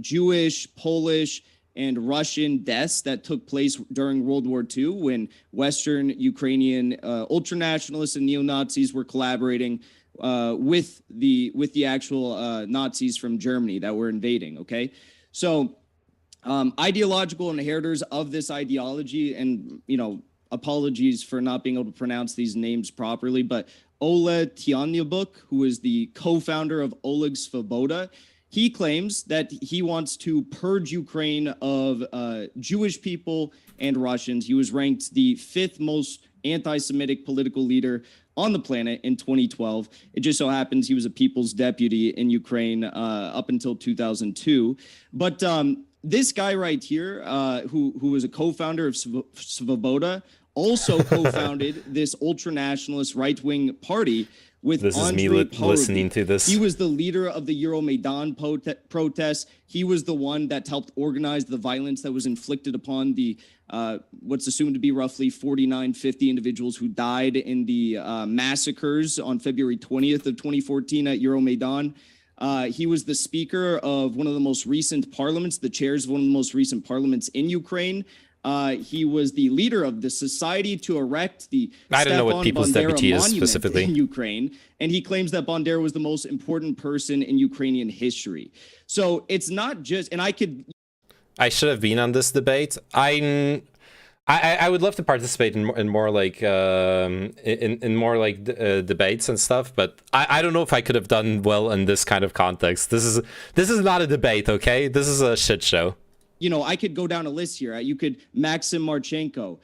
U: Jewish, Polish, and Russian deaths that took place during World War II when Western Ukrainian ultranationalists and neo-Nazis were collaborating with the actual Nazis from Germany that were invading. Okay, so ideological inheritors of this ideology, and apologies for not being able to pronounce these names properly, but Oleg Tianyabuk, who is the co-founder of Oleg Svoboda. He claims that he wants to purge Ukraine of Jewish people and Russians. He was ranked the 5th most anti-Semitic political leader on the planet in 2012. It just so happens he was a people's deputy in Ukraine up until 2002. But this guy right here, who was a co-founder of Svoboda, also co-founded this ultra-nationalist right-wing party with
C: this
T: Andrei
C: is me
T: Parubiy.
C: listening to this.
T: He was the leader of the Euromaidan protests. He was the one that helped organize the violence that was inflicted upon the what's assumed to be roughly 50 individuals who died in the massacres on February 20th of 2014 at Euromaidan. He was the speaker of one of the most recent parliaments, the chairs of one of the most recent parliaments in Ukraine. He was the leader of the Society to Erect the
C: I don't know what People's Deputy is specifically
T: in Ukraine, and he claims that Bandera was the most important person in Ukrainian history. So it's not just, and
C: I should have been on this debate. I would love to participate in more like debates and stuff, but I don't know if I could have done well in this kind of context. This is not a debate, okay? This is a shit show.
T: I could go down a list here. You could Maxim Marchenko.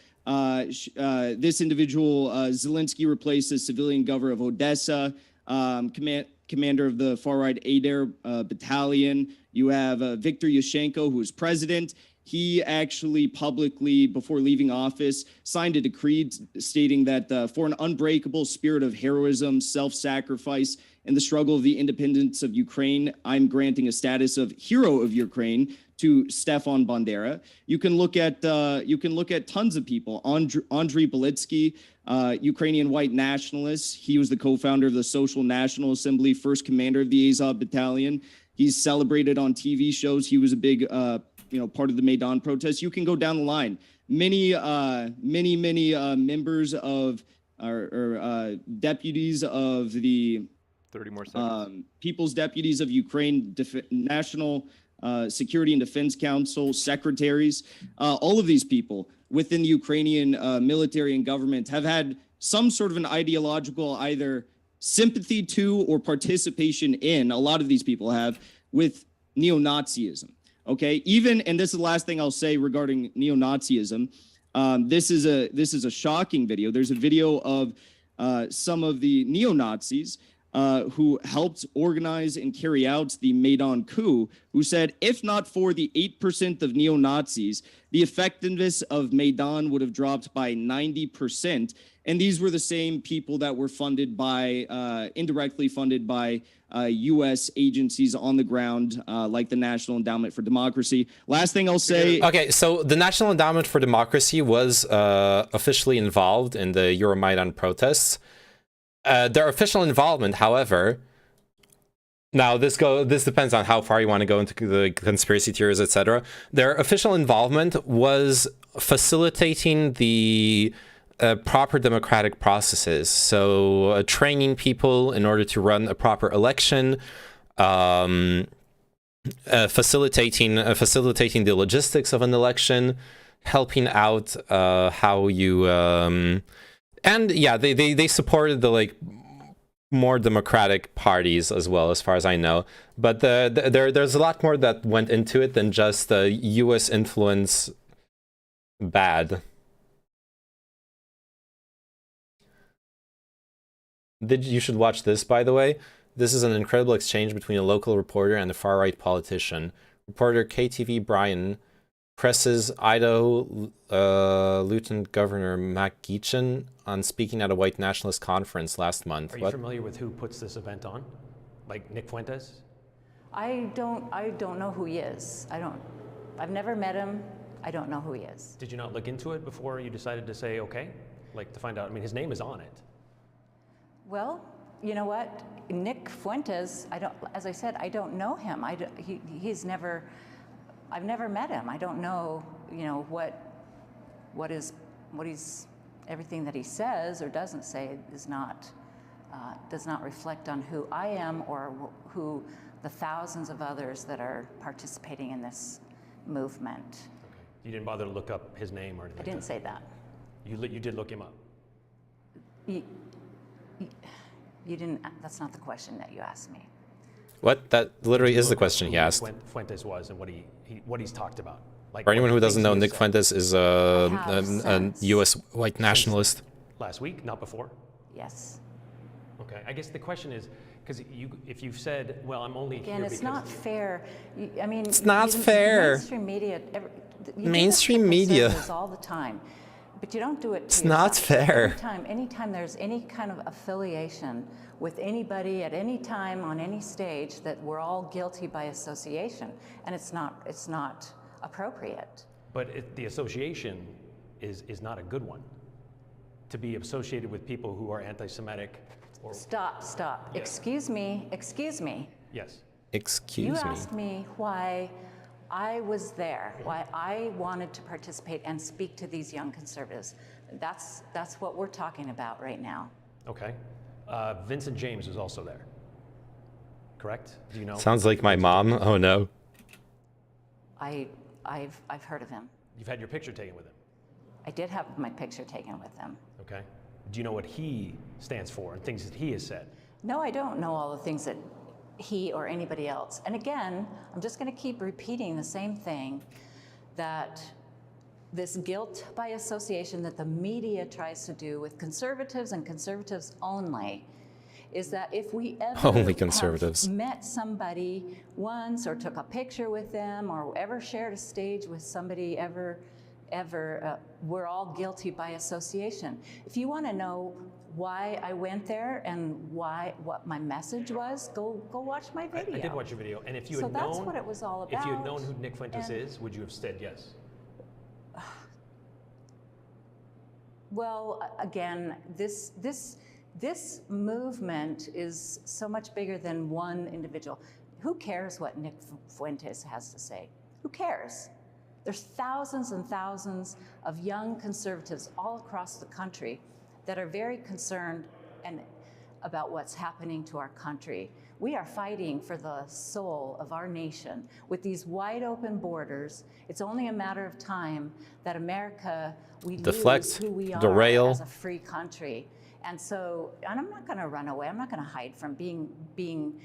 T: This individual, Zelensky, replaced as civilian governor of Odessa, commander of the far-right Adair battalion. You have Viktor Yushchenko, who is president. He actually publicly, before leaving office, signed a decree stating that for an unbreakable spirit of heroism, self-sacrifice, and the struggle of the independence of Ukraine, I'm granting a status of hero of Ukraine to Stefan Bandera. You can look at tons of people. Andriy Belitsky, Ukrainian white nationalist. He was the co-founder of the Social National Assembly, first commander of the Azov Battalion. He's celebrated on TV shows. He was a big part of the Maidan protests. You can go down the line. Many members of or deputies of the
P: 30 more seconds.
T: People's Deputies of Ukraine, National Security and Defense Council, secretaries, all of these people within the Ukrainian military and government have had some sort of an ideological either sympathy to or participation in, a lot of these people have, with neo-Nazism.
U: Okay, even, and this is the last thing I'll say regarding neo-Nazism. This is a shocking video. There's a video of some of the neo-Nazis who helped organize and carry out the Maidan coup, who said, if not for the 8% of neo-Nazis, the effectiveness of Maidan would have dropped by 90%. And these were the same people that were funded by, indirectly funded by U.S. agencies on the ground, like the National Endowment for Democracy. Last thing I'll say.
C: Okay, so the National Endowment for Democracy was officially involved in the Euromaidan protests. Their official involvement, however, now this depends on how far you want to go into the conspiracy theories, etc. Their official involvement was facilitating the proper democratic processes, so training people in order to run a proper election, facilitating the logistics of an election, helping out how you and yeah, they supported the like more democratic parties as well, as far as I know. But there's a lot more that went into it than just the U.S. influence bad. You should watch this, by the way. This is an incredible exchange between a local reporter and a far-right politician. Reporter KTV Brian presses Idaho Lieutenant Governor Mac Geachin on speaking at a white nationalist conference last month.
B: Are you familiar with who puts this event on? Like Nick Fuentes?
V: I don't know who he is. I've never met him. I don't know who he is.
B: Did you not look into it before you decided to say okay? Like to find out, I mean, his name is on it.
V: Well, you know what? Nick Fuentes, as I said, I don't know him. He's never, I've never met him. I don't know, you know, what he's, everything that he says or doesn't say is not, does not reflect on who I am or who the thousands of others that are participating in this movement.
B: Okay. You didn't bother to look up his name or anything?
V: I didn't say that.
B: You did look him up?
V: You didn't, that's not the question that you asked me.
C: What? That literally is the question he asked.
B: Fuentes was and what he's talked about. Like,
C: for anyone who doesn't know, Nick Fuentes is a U.S. white nationalist.
B: Last week, not before?
V: Yes.
B: Okay, I guess the question is, because if you've said, well, I'm only
V: Again,
B: here
V: it's
B: because...
V: not fair. I mean...
C: It's not fair.
V: Mainstream media...
C: Mainstream media.
V: All the time. But you don't do it to
C: It's
V: yourself.
C: not fair.
V: Anytime there's any kind of affiliation with anybody at any time on any stage, that we're all guilty by association, and it's not appropriate.
B: But the association is not a good one. To be associated with people who are anti-Semitic or...
V: Stop.
B: Yeah.
V: Excuse me.
C: Yes.
V: You asked me why I was there, why I wanted to participate and speak to these young conservatives. That's what we're talking about right now.
B: Okay. Vincent James was also there, correct? Do you know?
C: Sounds like my mom. Oh no.
V: I've heard of him.
B: You've had your picture taken with him?
V: I did have my picture taken with him.
B: Okay. Do you know what he stands for and things that he has said?
V: No, I don't know all the things that he or anybody else. And again, I'm just going to keep repeating the same thing, that this guilt by association that the media tries to do with conservatives and conservatives only is that if we ever
C: only conservatives
V: have met somebody once or took a picture with them or ever shared a stage with somebody ever, we're all guilty by association. If you want to know why I went there and what my message was, go watch my video.
B: I did watch your video, and if you
V: so
B: had
V: that's
B: known,
V: what it was all about.
B: If you had known who Nick Fuentes is, would you have said yes?
V: Well, again, this movement is so much bigger than one individual. Who cares what Nick Fuentes has to say? Who cares? There's thousands and thousands of young conservatives all across the country that are very concerned about what's happening to our country. We are fighting for the soul of our nation. With these wide open borders, it's only a matter of time that America, we lose who we are as a free country. And I'm not gonna run away. I'm not gonna hide from being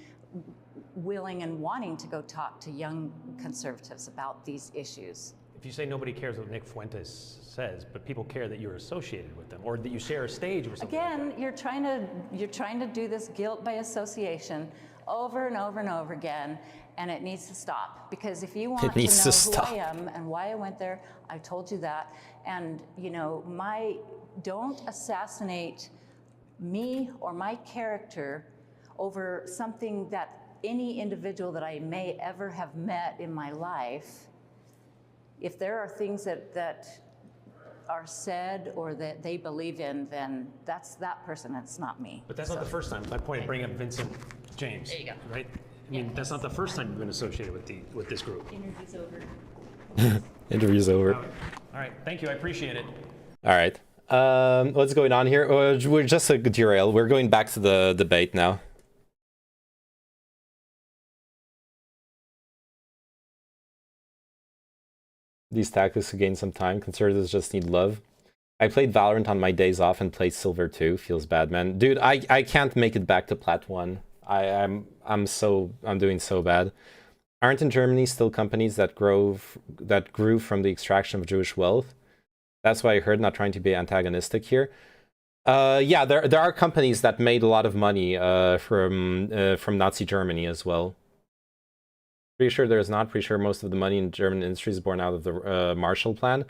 V: willing and wanting to go talk to young conservatives about these issues.
B: If you say nobody cares what Nick Fuentes says, but people care that you're associated with them or that you share a stage with something.
V: Again, you're trying to do this guilt by association over and over and over again, and it needs to stop. Because if you want to know who I am and why I went there, I told you that. And you know, don't assassinate me or my character over something that any individual that I may ever have met in my life. If there are things that are said or that they believe in, then that's that person, it's not me.
B: But that's not the first time. My point of bringing up Vincent James.
V: There you go.
B: Right? I mean, that's not the first time you've been associated with this group.
V: Interview's over.
C: Interview's over.
B: All right. Thank you. I appreciate it.
C: All right. What's going on here? We're just a derail. We're going back to the debate now. These tactics to gain some time. Conservatives just need love. I played Valorant on my days off and played Silver 2. Feels bad, man. Dude, I can't make it back to Plat 1. I'm doing so bad. Aren't in Germany still companies that grew from the extraction of Jewish wealth? That's why I heard, not trying to be antagonistic here. Yeah, there are companies that made a lot of money from Nazi Germany as well. Pretty sure there's not. Pretty sure most of the money in German industry is born out of the Marshall Plan.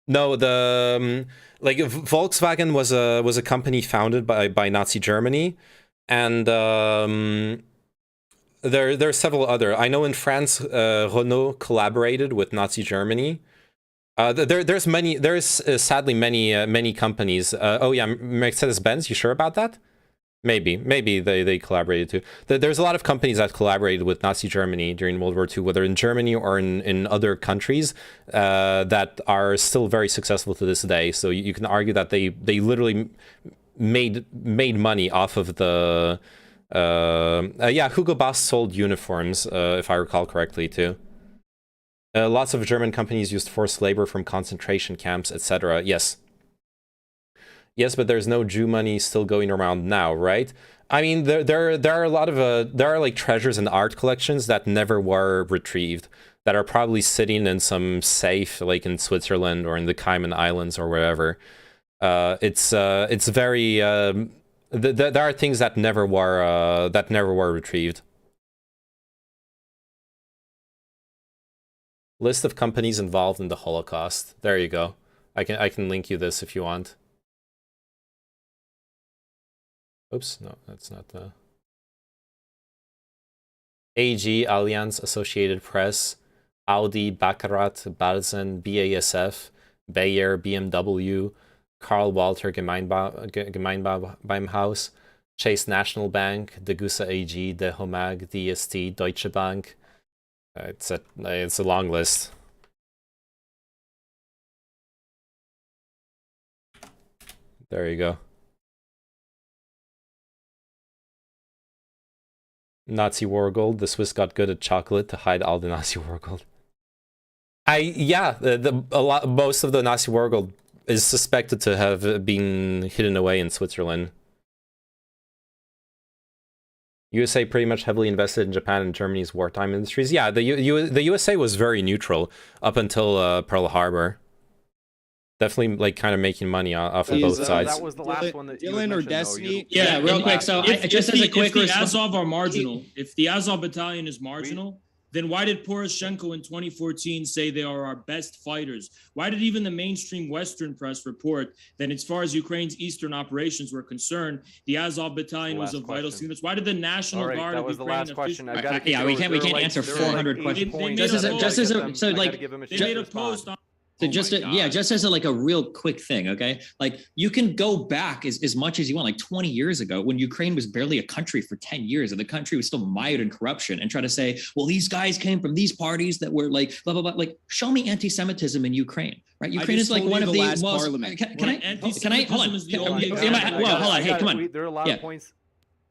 C: No, like Volkswagen was a company founded by Nazi Germany, and there are several other. I know in France, Renault collaborated with Nazi Germany. There's sadly many companies. Oh yeah, Mercedes-Benz. You sure about that? Maybe they collaborated too. There's a lot of companies that collaborated with Nazi Germany during World War II, whether in Germany or in other countries, that are still very successful to this day. So you can argue that they literally made money off of the yeah, Hugo Boss sold uniforms, if I recall correctly too. Lots of German companies used forced labor from concentration camps, etc. Yes, but there's no Jew money still going around now, right? I mean, there are a lot of there are like treasures and art collections that never were retrieved, that are probably sitting in some safe, like in Switzerland or in the Cayman Islands or wherever. It's very there are things that never were retrieved. List of companies involved in the Holocaust. There you go. I can link you this if you want. Oops, no, that's not the... AG, Allianz, Associated Press, Audi, Baccarat, Balzen, BASF, Bayer, BMW, Karl Walter Gemeinbaumhaus, Chase National Bank, Degussa AG, Dehomag, DST, Deutsche Bank. It's a long list. There you go. Nazi war gold. The Swiss got good at chocolate to hide all the Nazi war gold. Most of the Nazi war gold is suspected to have been hidden away in Switzerland. USA pretty much heavily invested in Japan and Germany's wartime industries. Yeah, the USA was very neutral up until Pearl Harbor. Definitely, like, kind of making money off of both sides.
P: That was the last one that
U: Dylan or Destiny.
T: Yeah,
A: real quick. So just as a quick
T: if the Azov are marginal, if the Azov battalion is marginal, then why did Poroshenko in 2014 say they are our best fighters? Why did even the mainstream Western press report that as far as Ukraine's eastern operations were concerned, the Azov battalion was a vital significance? Why did the National Guard
P: that
T: of
P: was
T: Ukraine
P: the last question.
A: Yeah, we can't answer 400 questions.
T: They made a post on.
A: So just as a, like a real quick thing, okay? Like, you can go back as much as you want, like 20 years ago when Ukraine was barely a country for 10 years and the country was still mired in corruption, and try to say, well, these guys came from these parties that were like blah blah blah. Like, show me anti-Semitism in Ukraine, right? Ukraine is like one of the
U: last
A: most.
U: parliament.
A: Can I hold on? Well, hold on. Hey, come on.
P: There are a lot of points.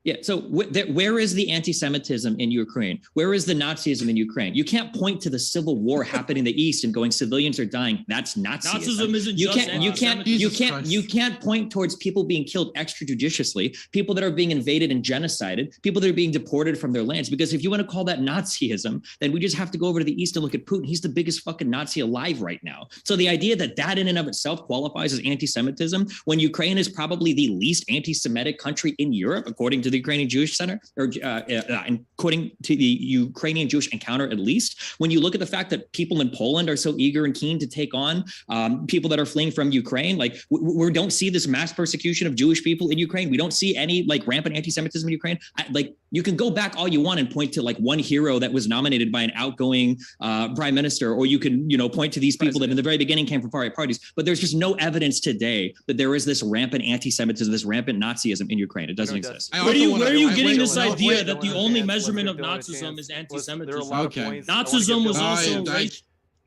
A: Yeah. So where is the anti-Semitism in Ukraine? Where is the Nazism in Ukraine? You can't point to the civil war happening in the East and going civilians are dying. That's Nazism.
T: Nazism isn't
A: you
T: just
A: can't
T: anti-Semitism.
A: you can't point towards people being killed extrajudiciously, people that are being invaded and genocided, people that are being deported from their lands. Because if you want to call that Nazism, then we just have to go over to the East and look at Putin. He's the biggest fucking Nazi alive right now. So the idea that that in and of itself qualifies as anti-Semitism when Ukraine is probably the least anti-Semitic country in Europe, according to the Ukrainian Jewish Center, or according to the Ukrainian Jewish Encounter, at least. When you look at the fact that people in Poland are so eager and keen to take on people that are fleeing from Ukraine, like we don't see this mass persecution of Jewish people in Ukraine. We don't see any like rampant anti-Semitism in Ukraine. Like you can go back all you want and point to like one hero that was nominated by an outgoing prime minister, or you can point to these people that in the very beginning came from far right parties. But there's just no evidence today that there is this rampant anti-Semitism, this rampant Nazism in Ukraine. It doesn't exist.
T: Where are you getting this idea that the only measurement of Nazism is anti-Semitism?
D: Okay.
T: Nazism was also race.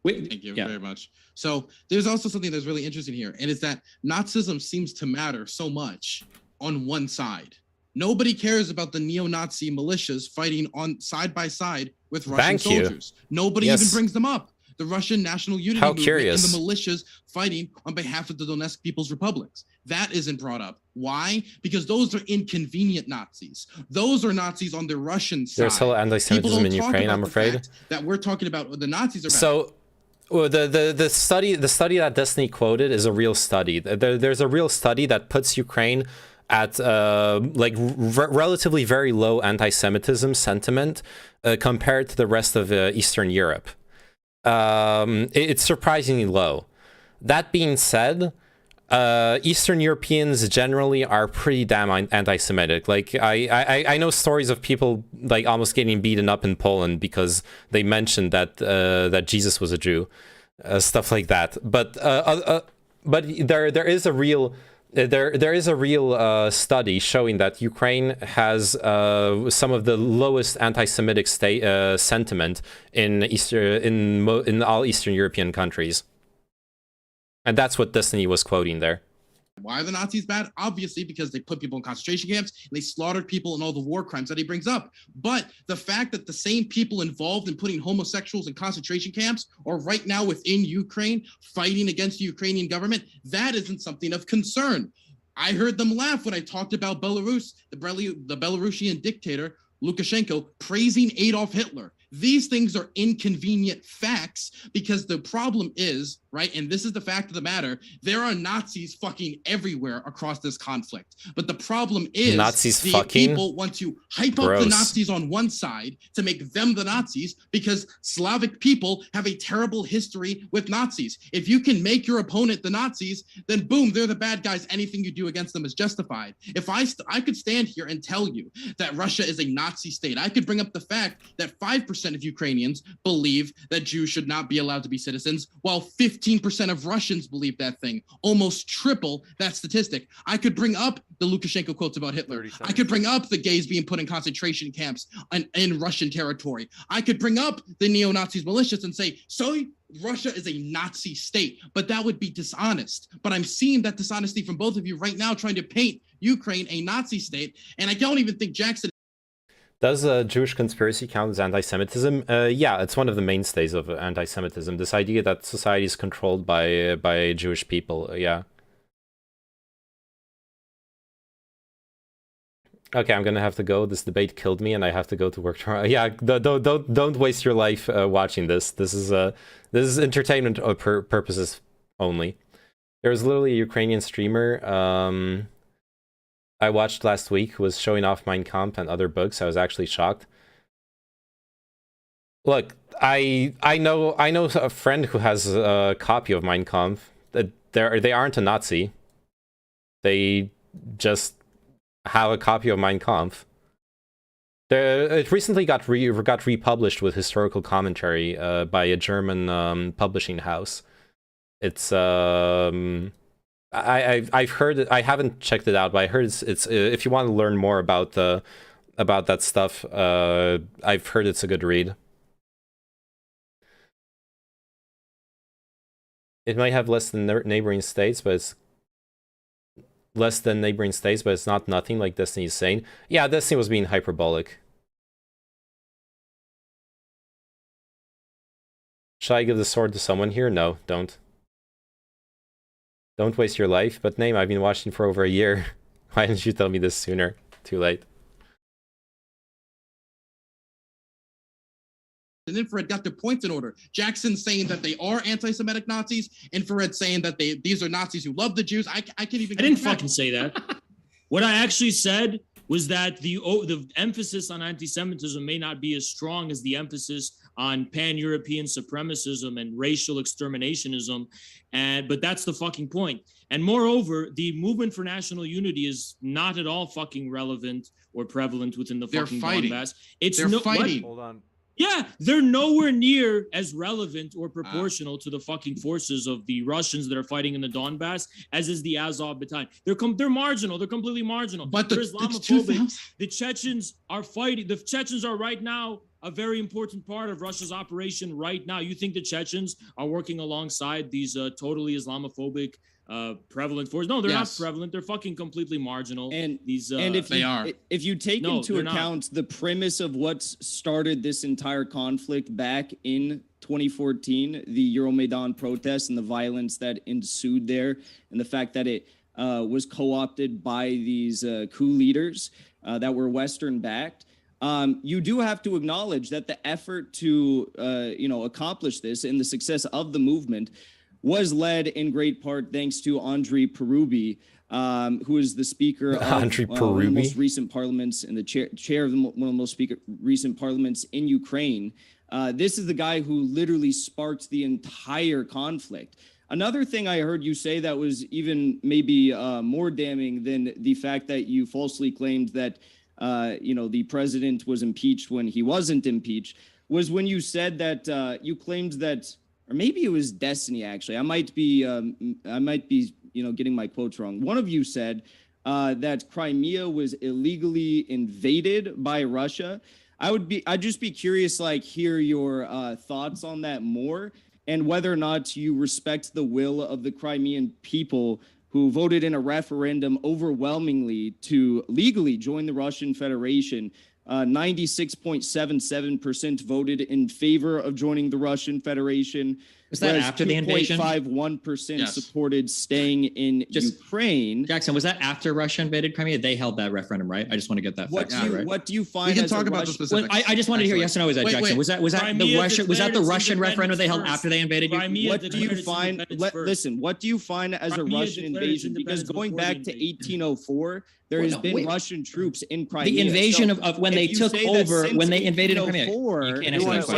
D: Thank you very much. So there's also something that's really interesting here, and it's that Nazism seems to matter so much on one side. Nobody cares about the neo-Nazi militias fighting on side by side with Russian soldiers. Nobody even brings them up. The Russian National Unity Movement and the militias fighting on behalf of the Donetsk People's Republics. That isn't brought up. Why? Because those are inconvenient Nazis. Those are Nazis on the Russian side.
C: There's still anti-Semitism in Ukraine, I'm afraid.
D: That we're talking about the Nazis are bad.
C: So the study that Destiny quoted is a real study. There's a real study that puts Ukraine at relatively very low anti-Semitism sentiment compared to the rest of Eastern Europe. It's surprisingly low. That being said, Eastern Europeans generally are pretty damn anti-Semitic. Like I know stories of people like almost getting beaten up in Poland because they mentioned that that Jesus was a Jew, stuff like that. But there is a real study showing that Ukraine has some of the lowest anti-Semitic sentiment in all Eastern European countries. And that's what Destiny was quoting there.
D: Why are the Nazis bad? Obviously, because they put people in concentration camps and they slaughtered people and all the war crimes that he brings up. But the fact that the same people involved in putting homosexuals in concentration camps are right now within Ukraine fighting against the Ukrainian government, that isn't something of concern. I heard them laugh when I talked about Belarus, the Belarusian dictator, Lukashenko, praising Adolf Hitler. These things are inconvenient facts because the problem is, right, and this is the fact of the matter, there are Nazis fucking everywhere across this conflict. But the problem is
C: Nazis
D: the
C: fucking?
D: people want to hype up the Nazis on one side to make them the Nazis because Slavic people have a terrible history with Nazis. If you can make your opponent the Nazis, then boom, they're the bad guys. Anything you do against them is justified. If I could stand here and tell you that Russia is a Nazi state, I could bring up the fact that 5% of Ukrainians believe that Jews should not be allowed to be citizens, while 15% of Russians believe that thing, almost triple that statistic. I could bring up the Lukashenko quotes about Hitler. I could bring up the gays being put in concentration camps in Russian territory. I could bring up the neo-Nazis militias and say, so Russia is a Nazi state, but that would be dishonest. But I'm seeing that dishonesty from both of you right now trying to paint Ukraine a Nazi state, and I don't even think Jackson.
C: Does Jewish conspiracy count as anti-Semitism? Yeah, it's one of the mainstays of anti-Semitism. This idea that society is controlled by Jewish people. Yeah. Okay, I'm gonna have to go. This debate killed me, and I have to go to work tomorrow. Yeah, don't waste your life watching this. This is entertainment purposes only. There's literally a Ukrainian streamer. I watched last week who was showing off Mein Kampf and other books. I was actually shocked. Look, I know a friend who has a copy of Mein Kampf. They aren't a Nazi. They just have a copy of Mein Kampf. It recently got republished with historical commentary by a German publishing house. It's I've heard it. I haven't checked it out, but I heard it's if you want to learn more about that stuff, I've heard it's a good read. It might have less than neighboring states, but it's less than neighboring states, but it's not nothing like Destiny is saying. Yeah, Destiny was being hyperbolic. Should I give the sword to someone here? No, don't. Don't waste your life. But Name, I've been watching for over a year. Why didn't you tell me this sooner? Too late.
D: And Infrared got their points in order. Jackson saying that they are anti-Semitic Nazis. Infrared saying that these are Nazis who love the Jews. I can't even.
T: I didn't fucking say that. What I actually said was that the emphasis on anti-Semitism may not be as strong as the emphasis on pan-European supremacism and racial exterminationism, but that's the fucking point. And moreover, the movement for national unity is not at all fucking relevant or prevalent within the fucking Donbass. They're fighting.
P: Hold on.
T: Yeah, they're nowhere near as relevant or proportional to the fucking forces of the Russians that are fighting in the Donbass as is the Azov battalion. They're marginal. They're completely marginal.
D: But
T: they're Islamophobic. The Chechens are fighting. The Chechens are right now a very important part of Russia's operation right now. You think the Chechens are working alongside these totally Islamophobic prevalent forces? No, they're not prevalent. They're fucking completely marginal.
U: And
T: these
U: and if you take into account the premise of what started this entire conflict back in 2014, the Euromaidan protests and the violence that ensued there, and the fact that it was co-opted by these coup leaders that were Western backed. You do have to acknowledge that the effort to accomplish this and the success of the movement was led in great part thanks to Andrei Parubi, who is the speaker of one of the most recent parliaments and the chair of one of the most recent parliaments in Ukraine. This is the guy who literally sparked the entire conflict. Another thing I heard you say that was even maybe more damning than the fact that you falsely claimed that the president was impeached when he wasn't impeached was when you said that you claimed that, or maybe it was Destiny actually. I might be getting my quotes wrong. One of you said that Crimea was illegally invaded by Russia. I'd just be curious, hear your thoughts on that more, and whether or not you respect the will of the Crimean people who voted in a referendum overwhelmingly to legally join the Russian Federation. 96.77% voted in favor of joining the Russian Federation.
A: Was that after the invasion?
U: 2.51% supported staying in Ukraine.
A: Jackson, was that after Russia invaded Crimea? They held that referendum, right? I just want to get that fact right.
U: What do you find?
D: We can talk about the specifics.
A: I just wanted to hear yes or no. Is that Jackson? Was that the Russian referendum they held after they invaded Ukraine?
U: What do you find? Listen, what do you find as a Russian invasion? Because going back to 1804, there has been Russian troops in Crimea.
A: The invasion of when they took over, when they invaded Crimea. You can't answer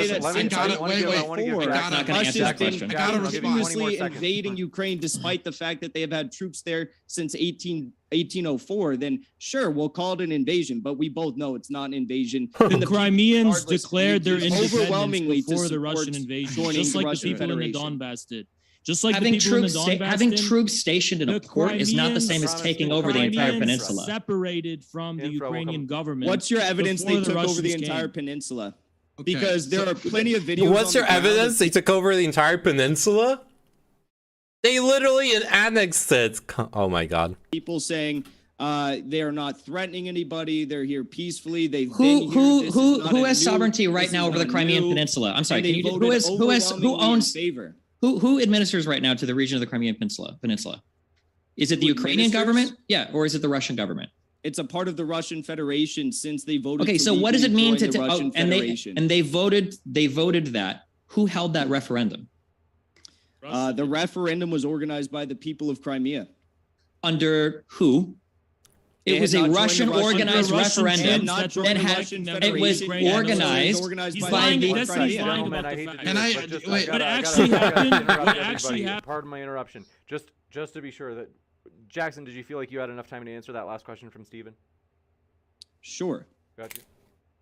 A: that question.
U: Russia's been continuously invading Ukraine despite the fact that they have had troops there since 1804, then sure, we'll call it an invasion, but we both know it's not an invasion.
T: The Crimeans declared their independence before the Russian invasion, just like the people in the Donbass did. Just like
A: having troops stationed in a port is not the same as taking over the entire peninsula.
T: Separated from the Ukrainian government.
U: What's your evidence they took over the entire peninsula? Because there are plenty of videos.
C: What's your evidence they took over the entire peninsula? They literally annexed it. Oh my god.
U: People saying they are not threatening anybody. They're here peacefully.
A: Who has sovereignty right now over the Crimean Peninsula? I'm sorry. Who administers right now to the region of the Crimean Peninsula? Is it the Ukrainian government? Yeah, or is it the Russian government?
U: It's a part of the Russian Federation since they voted.
A: Okay, so what does it mean to they voted that? Who held that referendum?
U: The referendum was organized by the people of Crimea.
A: Under who? It was a Russian organized referendum that it was organized by the
P: What actually happened? Pardon my interruption. Just to be sure that Jackson, did you feel like you had enough time to answer that last question from Steven?
U: Sure.
P: Got you.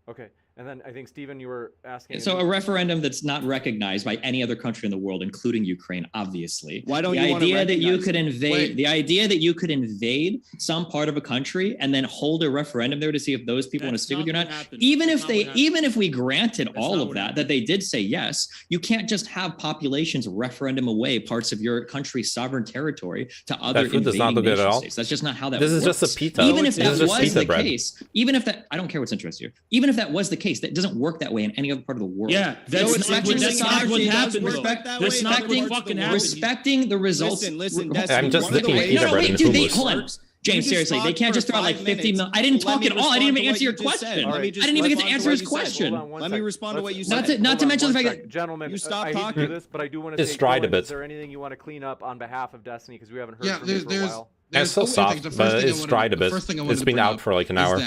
P: Okay. And then I think, Stephen, you were asking.
A: So a referendum that's not recognized by any other country in the world, including Ukraine, obviously.
U: Why don't
A: the
U: you
A: idea that you could
U: recognize
A: invade the idea that you could invade some part of a country and then hold a referendum there to see if those people want to stick with you or not, even if we granted all of that they did say yes, you can't just have populations referendum away parts of your country's sovereign territory to other
C: That food does not look good at all.
A: states. That's just not how that
C: This
A: works.
C: is just a pita.
A: Even if
C: This
A: that
C: is just
A: was
C: pita
A: the
C: bread.
A: case, even if that, I don't care what's interesting you. Even if that was the case, that doesn't work that way in any other part of the world.
T: Yeah, that's not what happened. That's not what fucking happened.
A: Respecting the results.
U: Listen,
C: I'm just licking pita bread in
A: dude,
C: hummus.
A: hold on. James, seriously, they can't just throw out like 50 million. I didn't talk at all. I didn't even answer your question. I didn't even get to answer his question.
U: Let me respond to what you said.
A: Not to mention the fact that,
P: gentlemen,
U: you stop
P: I hate
U: talking.
P: to do this, but I do want to
C: It's
P: say,
C: dried a
P: Dylan,
C: bit.
P: is there anything you want to clean up on behalf of Destiny? Because we haven't heard
D: Yeah,
P: from you for a while.
C: It's still soft, but it's dried a bit. It's been out for like an hour.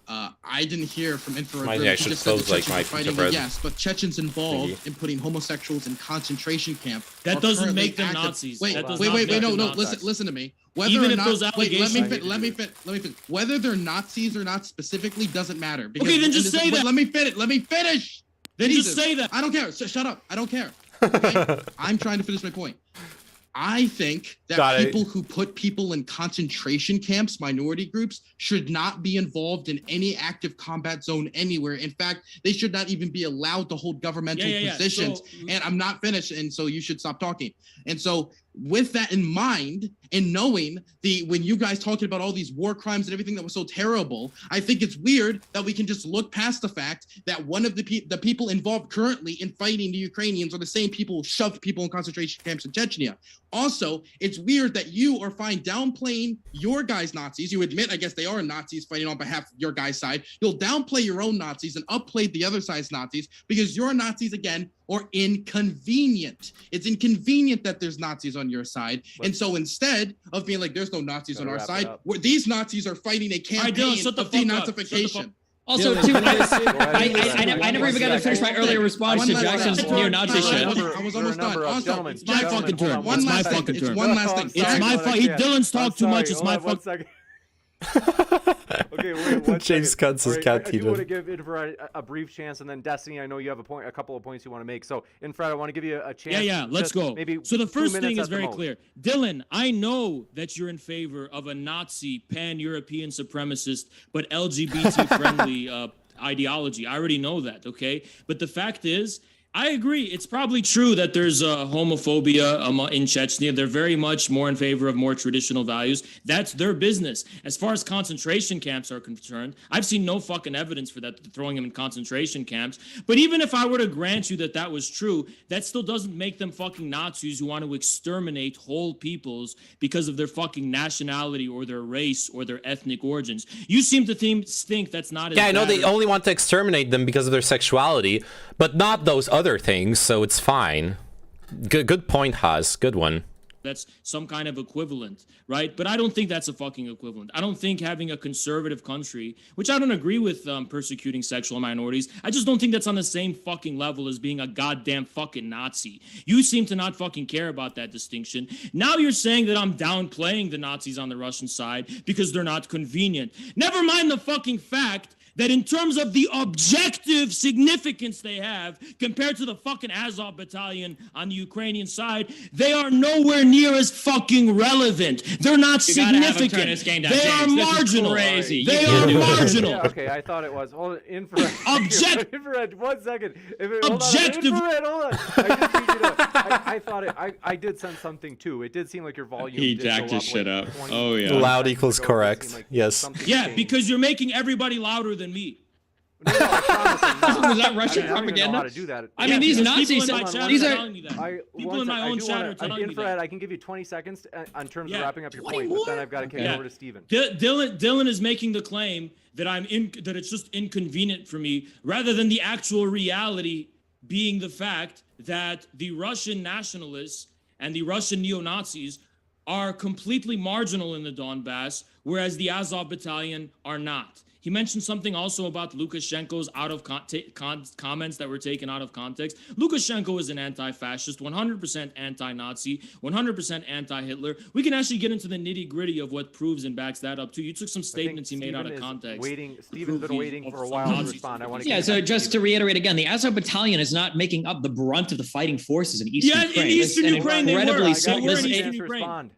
D: I didn't hear from Infrared.
C: Mind you,
D: Grim.
C: I
D: He
C: should
D: just said the
C: close, like,
D: Chechens
C: my
D: are fighting
C: pizza bread.
D: Yes, but Chechens involved in putting homosexuals in concentration camp.
T: That
D: are
T: doesn't
D: currently
T: make them
D: active.
T: Nazis.
D: Wait,
T: That does
D: wait,
T: not
D: wait,
T: make
D: no,
T: them
D: no.
T: Nazis.
D: Listen to me. Whether
T: Even
D: or
T: if
D: not,
T: those
D: wait, let me
T: allegations-
D: let me finish. Whether they're Nazis or not specifically doesn't matter. Because
T: Okay, then just say that.
D: Let me finish. Let me finish.
T: Then
D: Jesus.
T: just say that.
D: I don't care. Shut up. I don't care. Okay? I'm trying to finish my point. I think that
C: Got it.
D: people who put people in concentration camps, minority groups, should not be involved in any active combat zone anywhere. In fact, they should not even be allowed to hold governmental positions. And I'm not finished, and so you should stop talking. And so with that in mind, and knowing when you guys talking about all these war crimes and everything that was so terrible, I think it's weird that we can just look past the fact that one of the people involved currently in fighting the Ukrainians are the same people who shoved people in concentration camps in Chechnya. Also, it's weird that you are fine downplaying your guys' Nazis. You admit, I guess they are Nazis fighting on behalf of your guys' side. You'll downplay your own Nazis and upplay the other side's Nazis because your Nazis, again, are inconvenient. It's inconvenient that there's Nazis on your side. And so instead of being like, there's no Nazis on our side, these Nazis are fighting a campaign of denazification.
A: Also, too, I never even got to finish my earlier response to Jackson's neo-Nazi shit.
D: I was almost done. Also,
T: It's my fucking turn.
D: One
T: It's my
D: last thing.
T: fucking
D: It's
T: turn.
D: one last thing.
T: It's my fucking. Dylan's talked too much. It's my
P: One
T: fucking.
P: second. Okay, wait, one
C: James
P: second.
C: cuts his
P: All right,
C: cat
P: I do want to
C: teeth.
P: give Infrared a brief chance, and then Destiny, I know you have a couple of points you want to make. So, Infrared, I want to give you a chance.
T: Yeah, let's
P: just
T: go.
P: Maybe
T: so the
P: 2
T: first
P: minutes
T: thing is
P: at the
T: very
P: most.
T: clear. Dylan, I know that you're in favor of a Nazi, pan-European supremacist, but LGBT-friendly ideology. I already know that, okay? But the fact is, I agree. It's probably true that there's homophobia in Chechnya. They're very much more in favor of more traditional values. That's their business. As far as concentration camps are concerned, I've seen no fucking evidence for that, throwing them in concentration camps. But even if I were to grant you that that was true, that still doesn't make them fucking Nazis who want to exterminate whole peoples because of their fucking nationality or their race or their ethnic origins. You seem to think that's not as
C: Yeah, I know
T: bad
C: they
T: or-
C: only want to exterminate them because of their sexuality, but not those other things, so it's fine. Good point, Haas. Good one.
T: That's some kind of equivalent, right? But I don't think that's a fucking equivalent. I don't think having a conservative country, which I don't agree with persecuting sexual minorities, I just don't think that's on the same fucking level as being a goddamn fucking Nazi. You seem to not fucking care about that distinction. Now you're saying that I'm downplaying the Nazis on the Russian side because they're not convenient. Never mind the fucking fact that in terms of the objective significance they have compared to the fucking Azov battalion on the Ukrainian side, they are nowhere near as fucking relevant. They're not
A: You gotta have him turn
T: significant.
A: this game down,
T: They are
A: James. This is
T: marginal.
A: crazy.
T: They
A: You
T: are
A: can't do this.
T: marginal.
P: Yeah, okay, I thought it was. Hold on, Infrared.
T: Object-
P: Infrared, 1 second.
T: Objective-
P: Infrared, hold on. I thought it. I did sense something too. It did seem like your volume.
A: He
P: did
A: jacked
P: go
A: his
P: up
A: shit
P: like
A: up.
P: 20
A: Oh, yeah.
C: Loud equals correct. Yes.
T: Yeah, because you're making everybody louder than me.
A: Was that Russian
P: I don't even know how
A: propaganda?
P: to do that.
A: I mean, these
T: because
A: Nazis,
T: people in my chat
A: these
T: are
A: are
T: telling me that. People in my own chat are telling me
P: Infrared,
T: that.
P: I can give you 20 seconds on terms
T: Yeah,
P: of wrapping up your
T: 20
P: point, but then I've got to kick it
T: Yeah.
P: over to Steven.
T: Dylan is making the claim that that it's just inconvenient for me, rather than the actual reality being the fact that the Russian nationalists and the Russian neo-Nazis are completely marginal in the Donbass, whereas the Azov battalion are not. He mentioned something also about Lukashenko's comments that were taken out of context. Lukashenko is an anti-fascist, 100% anti-Nazi, 100% anti-Hitler. We can actually get into the nitty-gritty of what proves and backs that up too. You took some statements he made out of context.
P: Stephen's been waiting for a while to respond. I want to.
A: Yeah, so just to reiterate again, the Azov battalion is not making up the brunt of the fighting forces in Eastern Ukraine.
T: In Eastern Ukraine, they were.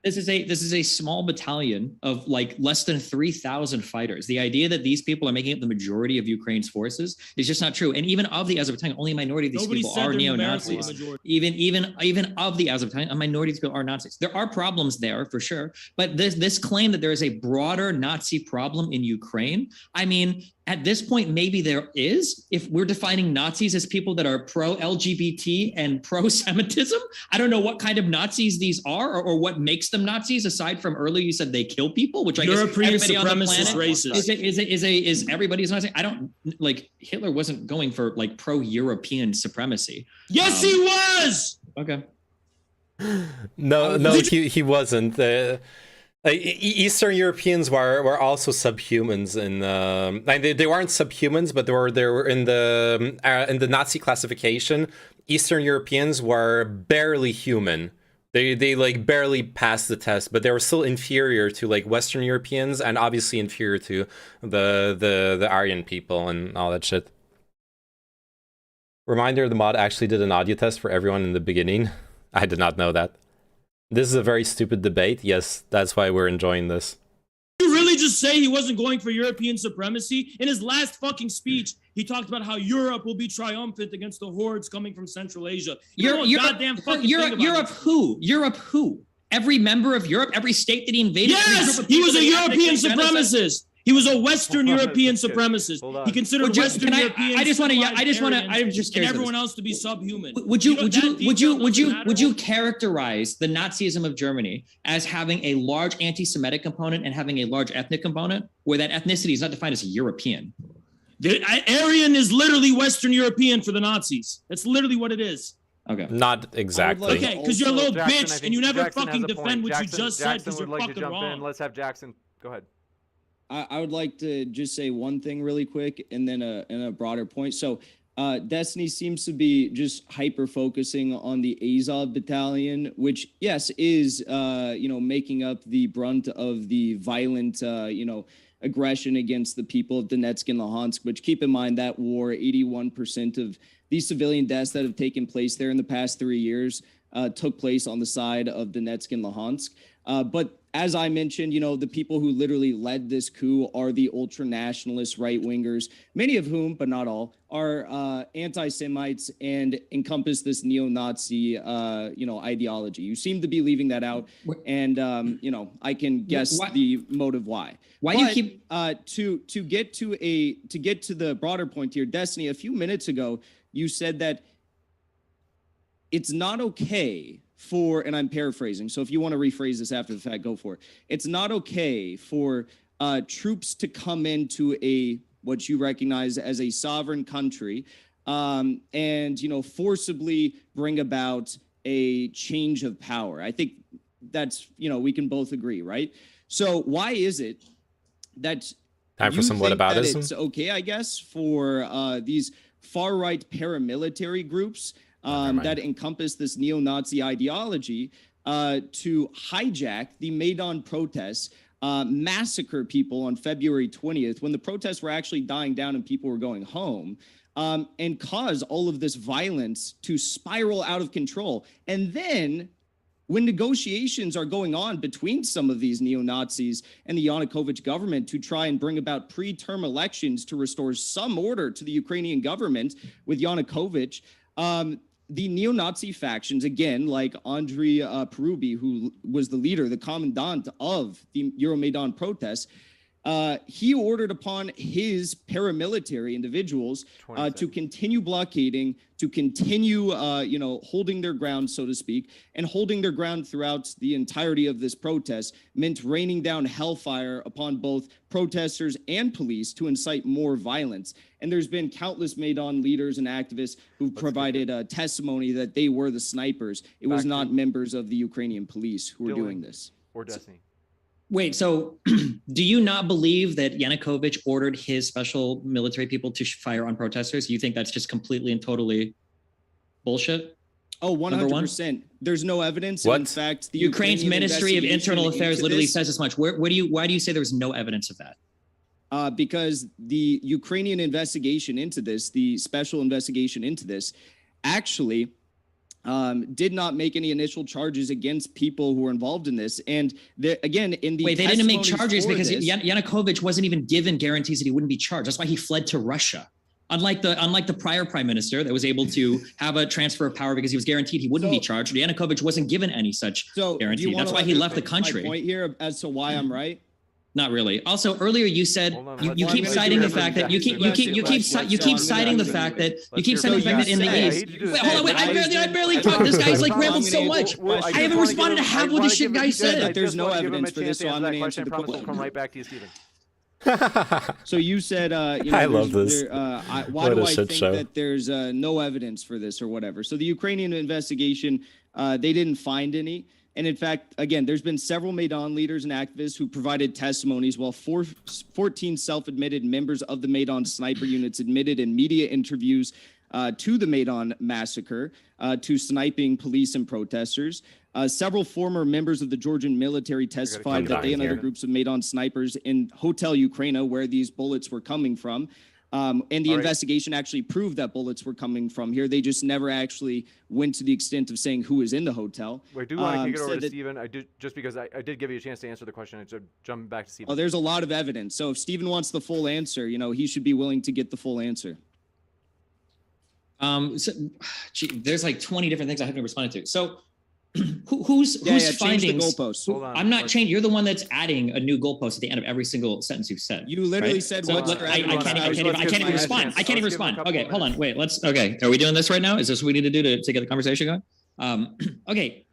A: This is a small battalion of like less than 3,000 fighters. The idea that these people are making up the majority of Ukraine's forces is just not true. And even of the Azov battalion, only a minority of these people are neo-Nazis. Even of the Azov battalion, a minority of these people are Nazis. There are problems there for sure, but this claim that there is a broader Nazi problem in Ukraine, I mean, at this point, maybe there is, if we're defining Nazis as people that are pro-LGBT and pro-Semitism. I don't know what kind of Nazis these are or what makes them Nazis, aside from earlier you said they kill people, which I guess everybody on the planet is everybody's Nazi. I don't, like, Hitler wasn't going for like pro-European supremacy.
T: Yes, he was!
A: Okay.
C: No, he wasn't. Eastern Europeans were also subhumans, and they weren't subhumans, but they were in the Nazi classification. Eastern Europeans were barely human. They like barely passed the test, but they were still inferior to like Western Europeans, and obviously inferior to the Aryan people and all that shit. Reminder: the mod actually did an audio test for everyone in the beginning. I did not know that. This is a very stupid debate. Yes, that's why we're enjoying this.
T: You really just say he wasn't going for European supremacy? In his last fucking speech, he talked about how Europe will be triumphant against the hordes coming from Central Asia. Europe
A: who? Every member of Europe, every state that he invaded?
T: Yes, he was a European supremacist. He was a Western European supremacist. He considered Western Europeans.
A: I'm just curious.
T: And everyone else to be subhuman.
A: Would you characterize the Nazism of Germany as having a large anti-Semitic component and having a large ethnic component, where that ethnicity is not defined as European?
T: The Aryan is literally Western European for the Nazis. That's literally what it is.
A: Okay.
C: Not exactly.
T: Okay, because you're a little
P: Jackson,
T: bitch and you never fucking defend what
P: Jackson,
T: you just said because you're
P: would like
T: fucking
P: to jump
T: wrong.
P: in. Let's have Jackson. Go ahead.
U: I would like to just say one thing really quick and then a broader point. So Destiny seems to be just hyper focusing on the Azov battalion, which yes is making up the brunt of the violent aggression against the people of Donetsk and Luhansk. Which, keep in mind, that war, 81% of these civilian deaths that have taken place there in the past 3 years took place on the side of Donetsk and Luhansk. But as I mentioned, the people who literally led this coup are the ultra-nationalist right-wingers, many of whom, but not all, are anti-Semites and encompass this neo-Nazi, ideology. You seem to be leaving that out, and I can guess the motive why.
A: Why do you keep
U: to get to the broader point here, Destiny? A few minutes ago, you said that it's not okay for, and I'm paraphrasing, so if you want to rephrase this after the fact, go for it. It's not okay for troops to come into what you recognize as a sovereign country and forcibly bring about a change of power. I think that's, we can both agree, right? So why is it that
C: time for some whataboutism?
U: It's okay, I guess, for these far-right paramilitary groups that encompass this neo-Nazi ideology to hijack the Maidan protests, massacre people on February 20th when the protests were actually dying down and people were going home, and cause all of this violence to spiral out of control. And then when negotiations are going on between some of these neo-Nazis and the Yanukovych government to try and bring about pre-term elections to restore some order to the Ukrainian government with Yanukovych, the neo-Nazi factions, again, like Andrei Parubi, who was the leader, the commandant of the Euromaidan protests, he ordered upon his paramilitary individuals to continue blockading, to continue, holding their ground, so to speak, and holding their ground throughout the entirety of this protest meant raining down hellfire upon both protesters and police to incite more violence. And there's been countless Maidan leaders and activists who provided testimony that they were the snipers. It was not members of the Ukrainian police who were doing this.
P: Or Destiny.
A: Wait, so do you not believe that Yanukovych ordered his special military people to fire on protesters? You think that's just completely and totally bullshit?
U: Oh, 100%. There's no evidence.
A: What?
U: In fact, the
A: Ukraine's
U: Ukrainian
A: Ministry of Internal
U: investigation
A: Affairs
U: into
A: literally
U: this-
A: says as much. Why do you say there's no evidence of that?
U: Because the Ukrainian investigation into this, the special investigation into this, actually did not make any initial charges against people who were involved in this. And again, in the
A: Wait, they didn't make
U: testimonies
A: charges
U: for
A: because
U: this-
A: Yanukovych wasn't even given guarantees that he wouldn't be charged. That's why he fled to Russia. Unlike the prior prime minister that was able to have a transfer of power because he was guaranteed he wouldn't be charged, Yanukovych wasn't given any such guarantee. That's why he left the country.
U: My point here as to why I'm right.
A: Not really. Also, earlier you said you keep citing the fact that you keep citing the fact that in the East. Wait, hold on, wait. I barely talked. This guy's like rambled so much. I haven't responded to half what this shit guy said.
U: There's no evidence for this, so I'm going to answer the question.
P: We'll come right back to you, Stephen.
U: So you said, you know,
C: I love this.
U: Why
C: What
U: do
C: a
U: I
C: shit
U: think
C: show.
U: that there's no evidence for this or whatever? So the Ukrainian investigation, they didn't find any. And in fact, again, there's been several Maidan leaders and activists who provided testimonies, while 14 self-admitted members of the Maidan sniper units admitted in media interviews to the Maidan massacre, to sniping police and protesters. Several former members of the Georgian military testified that they and other groups of Maidan snipers in Hotel Ukraina, where these bullets were coming from, and the investigation actually proved that bullets were coming from here. They just never actually went to the extent of saying who was in the hotel.
P: We do want to kick it over to Stephen. Just because I did give you a chance to answer the question. So jumping back to Stephen.
U: Oh, there's a lot of evidence. So if Stephen wants the full answer, you know, he should be willing to get the full answer.
A: There's like 20 different things I haven't responded to. So who's
U: change
A: findings?
U: the goalposts.
P: Hold on.
A: I'm not changing. You're the one that's adding a new goalpost at the end of every single sentence you've said.
U: You literally
A: right?
U: said
A: So,
U: what's
A: look,
U: your
A: I
U: evidence?
A: can't even respond. I can't even respond. Okay, hold on. Wait. Okay. Are we doing this right now? Is this what we need to do to get the conversation going? Okay.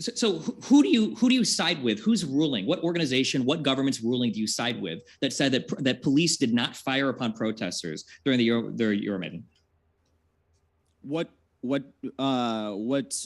A: So who do you side with? Who's ruling? What organization? What government's ruling do you side with that said that police did not fire upon protesters during the Euromaidan?
U: What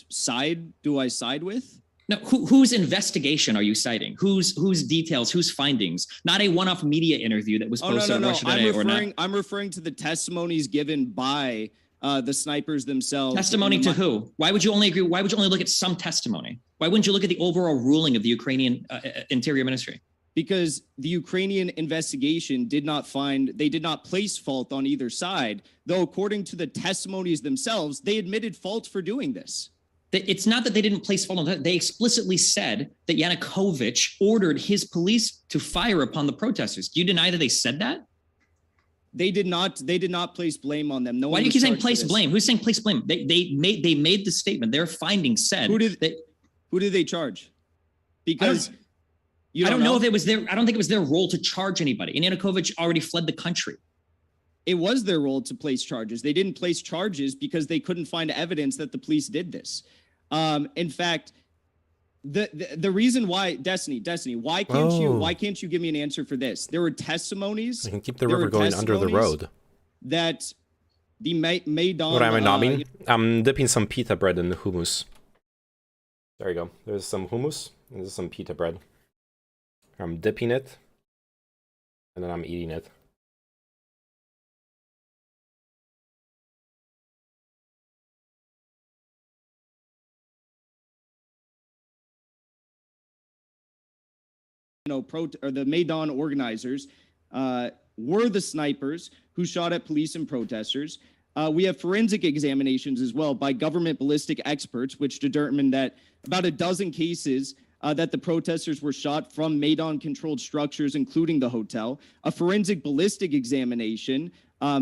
U: side do I side with?
A: No, whose investigation are you citing? Whose details? Whose findings? Not a one-off media interview that was posted on Russia Today
U: I'm referring to the testimonies given by the snipers themselves.
A: Testimony to who? Why would you only agree? Why would you only look at some testimony? Why wouldn't you look at the overall ruling of the Ukrainian Interior Ministry?
U: Because the Ukrainian investigation did not place fault on either side, though according to the testimonies themselves, they admitted fault for doing this.
A: It's not that they didn't place fault on that. They explicitly said that Yanukovych ordered his police to fire upon the protesters. Do you deny that they said that?
U: They did not place blame on them.
A: Why do you keep saying place blame? Who's saying place blame? They made the statement. Their findings said
U: who did they charge? Because
A: I don't know if it was their. I don't think it was their role to charge anybody. And Yanukovych already fled the country.
U: It was their role to place charges. They didn't place charges because they couldn't find evidence that the police did this. In fact, the reason why Destiny, why can't you give me an answer for this? There were testimonies.
C: I can keep the river going under the road.
U: That the Maidan.
C: What am I nomming? I'm dipping some pita bread in the hummus. There you go. There's some hummus and there's some pita bread. I'm dipping it, and then I'm eating it.
U: The Maidan organizers were the snipers who shot at police and protesters. We have forensic examinations as well by government ballistic experts, which determined that about a dozen cases that the protesters were shot from Maidan-controlled structures, including the hotel. A forensic ballistic examination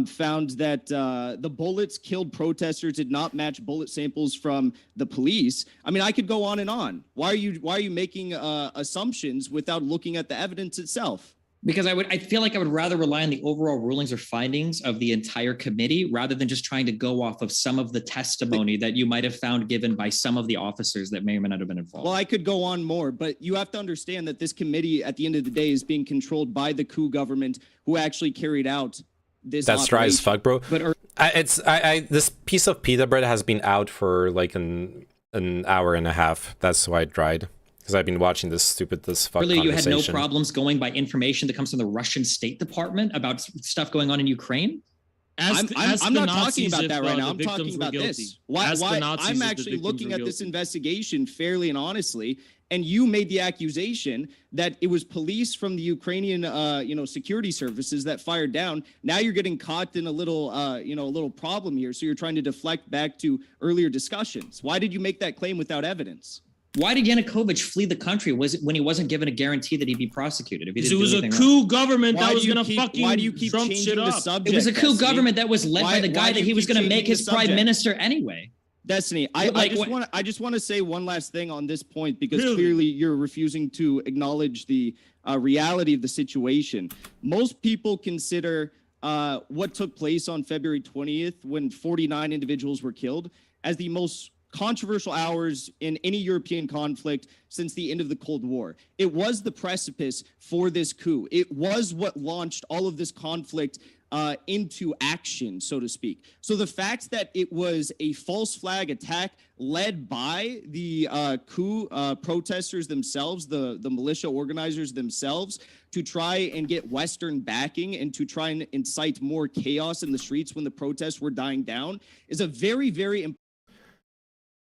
U: found that the bullets killed protesters did not match bullet samples from the police. I mean, I could go on and on. Why are you making assumptions without looking at the evidence itself?
A: Because I feel like I would rather rely on the overall rulings or findings of the entire committee rather than just trying to go off of some of the testimony that you might have found given by some of the officers that may or may not have been involved.
U: Well, I could go on more, but you have to understand that this committee at the end of the day is being controlled by the coup government who actually carried out this
C: That's dry as fuck, bro.
A: But
C: this piece of pita bread has been out for like an hour and a half. That's why it dried. because I've been watching this fuck
A: Really, you had no
C: conversation.
A: problems going by information that comes from the Russian State Department about stuff going on in Ukraine?
U: I'm not talking about that right now. I'm talking about this. Why I'm actually looking at this investigation fairly and honestly, and you made the accusation that it was police from the Ukrainian, security services that fired down. Now you're getting caught in a little, a little problem here. So you're trying to deflect back to earlier discussions. Why did you make that claim without evidence?
A: Why did Yanukovych flee the country? Was it when he wasn't given a guarantee that he'd be prosecuted? If he didn't
T: It was
A: do
T: a
A: anything
T: coup
A: wrong?
T: government that
U: Why
T: was
U: do you
T: going to
U: keep-
T: fucking
U: why do you keep
T: Trump
U: changing
T: shit
U: the
T: up.
U: subject?
A: It was a coup
U: Destiny?
A: government that was led by the
U: Why
A: guy
U: do
A: that
U: you
A: he was
U: keep
A: going to make
U: changing
A: his
U: the
A: prime
U: subject?
A: minister anyway.
U: Destiny, I just want to say one last thing on this point because clearly you're refusing to acknowledge the reality of the situation. Most people consider what took place on February 20th when 49 individuals were killed as the most controversial hours in any European conflict since the end of the Cold War. It was the precipice for this coup. It was what launched all of this conflict into action, so to speak. So the fact that it was a false flag attack led by the coup protesters themselves, the militia organizers themselves, to try and get Western backing and to try and incite more chaos in the streets when the protests were dying down is a very, very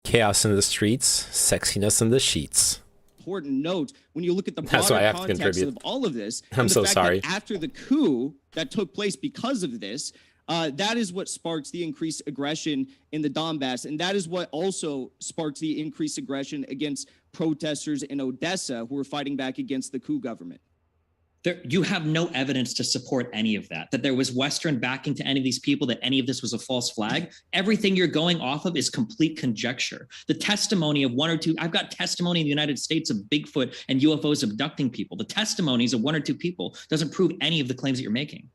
C: Chaos in the streets, sexiness in the sheets.
U: important note when you look at the
C: That's why I
U: broader
C: have to
U: context
C: contribute.
U: of all of this.
C: I'm
U: and the
C: so
U: fact
C: sorry.
U: that after the coup that took place because of this, that is what sparks the increased aggression in the Donbass, and that is what also sparks the increased aggression against protesters in Odessa who are fighting back against the coup government.
A: You have no evidence to support any of that there was Western backing to any of these people, that any of this was a false flag. Everything you're going off of is complete conjecture. The testimony of one or two, I've got testimony in the United States of Bigfoot and UFOs abducting people. The testimonies of one or two people doesn't prove any of the claims that you're making.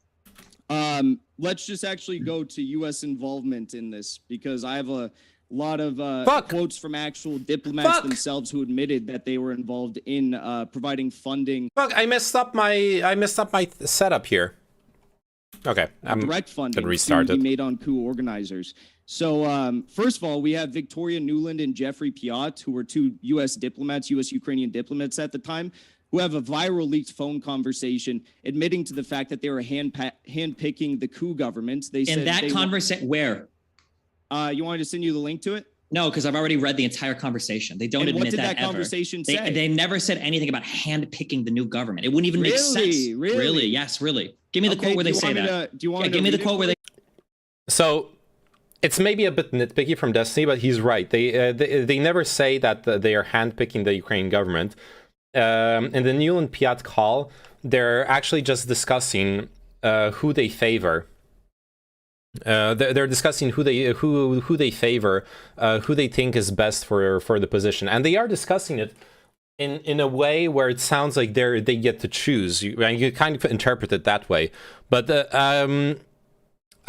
U: Let's just actually go to U.S. involvement in this because I have a lot of quotes from actual diplomats themselves who admitted that they were involved in providing funding.
C: Fuck, I messed up my setup here. Okay, I'm
U: direct funding
C: gonna restart
U: to
C: it.
U: be made on coup organizers. So first of all, we have Victoria Nuland and Jeffrey Piot, who were two U.S. diplomats, U.S.-Ukrainian diplomats at the time, who have a viral leaked phone conversation admitting to the fact that they were handpicking the coup government. They said
A: In that conversation, where?
U: You want me to send you the link to it?
A: No, because I've already read the entire conversation. They don't
U: And
A: admit
U: what did that
A: ever.
U: conversation say?
A: They never said anything about handpicking the new government. It wouldn't even make sense.
U: Really?
A: Yes, really. Give me the
U: Okay,
A: quote where
U: do
A: they
U: you
A: say
U: want me
A: that.
U: to- do you want me to
A: give me the
U: read it
A: quote where
U: for
A: they.
C: So it's maybe a bit nitpicky from Destiny, but he's right. They never say that they are handpicking the Ukrainian government. In the Nuland Piat call, they're actually just discussing who they favor. They're discussing who they favor, who they think is best for the position, and they are discussing it in a way where it sounds like they get to choose. You kind of interpret it that way, but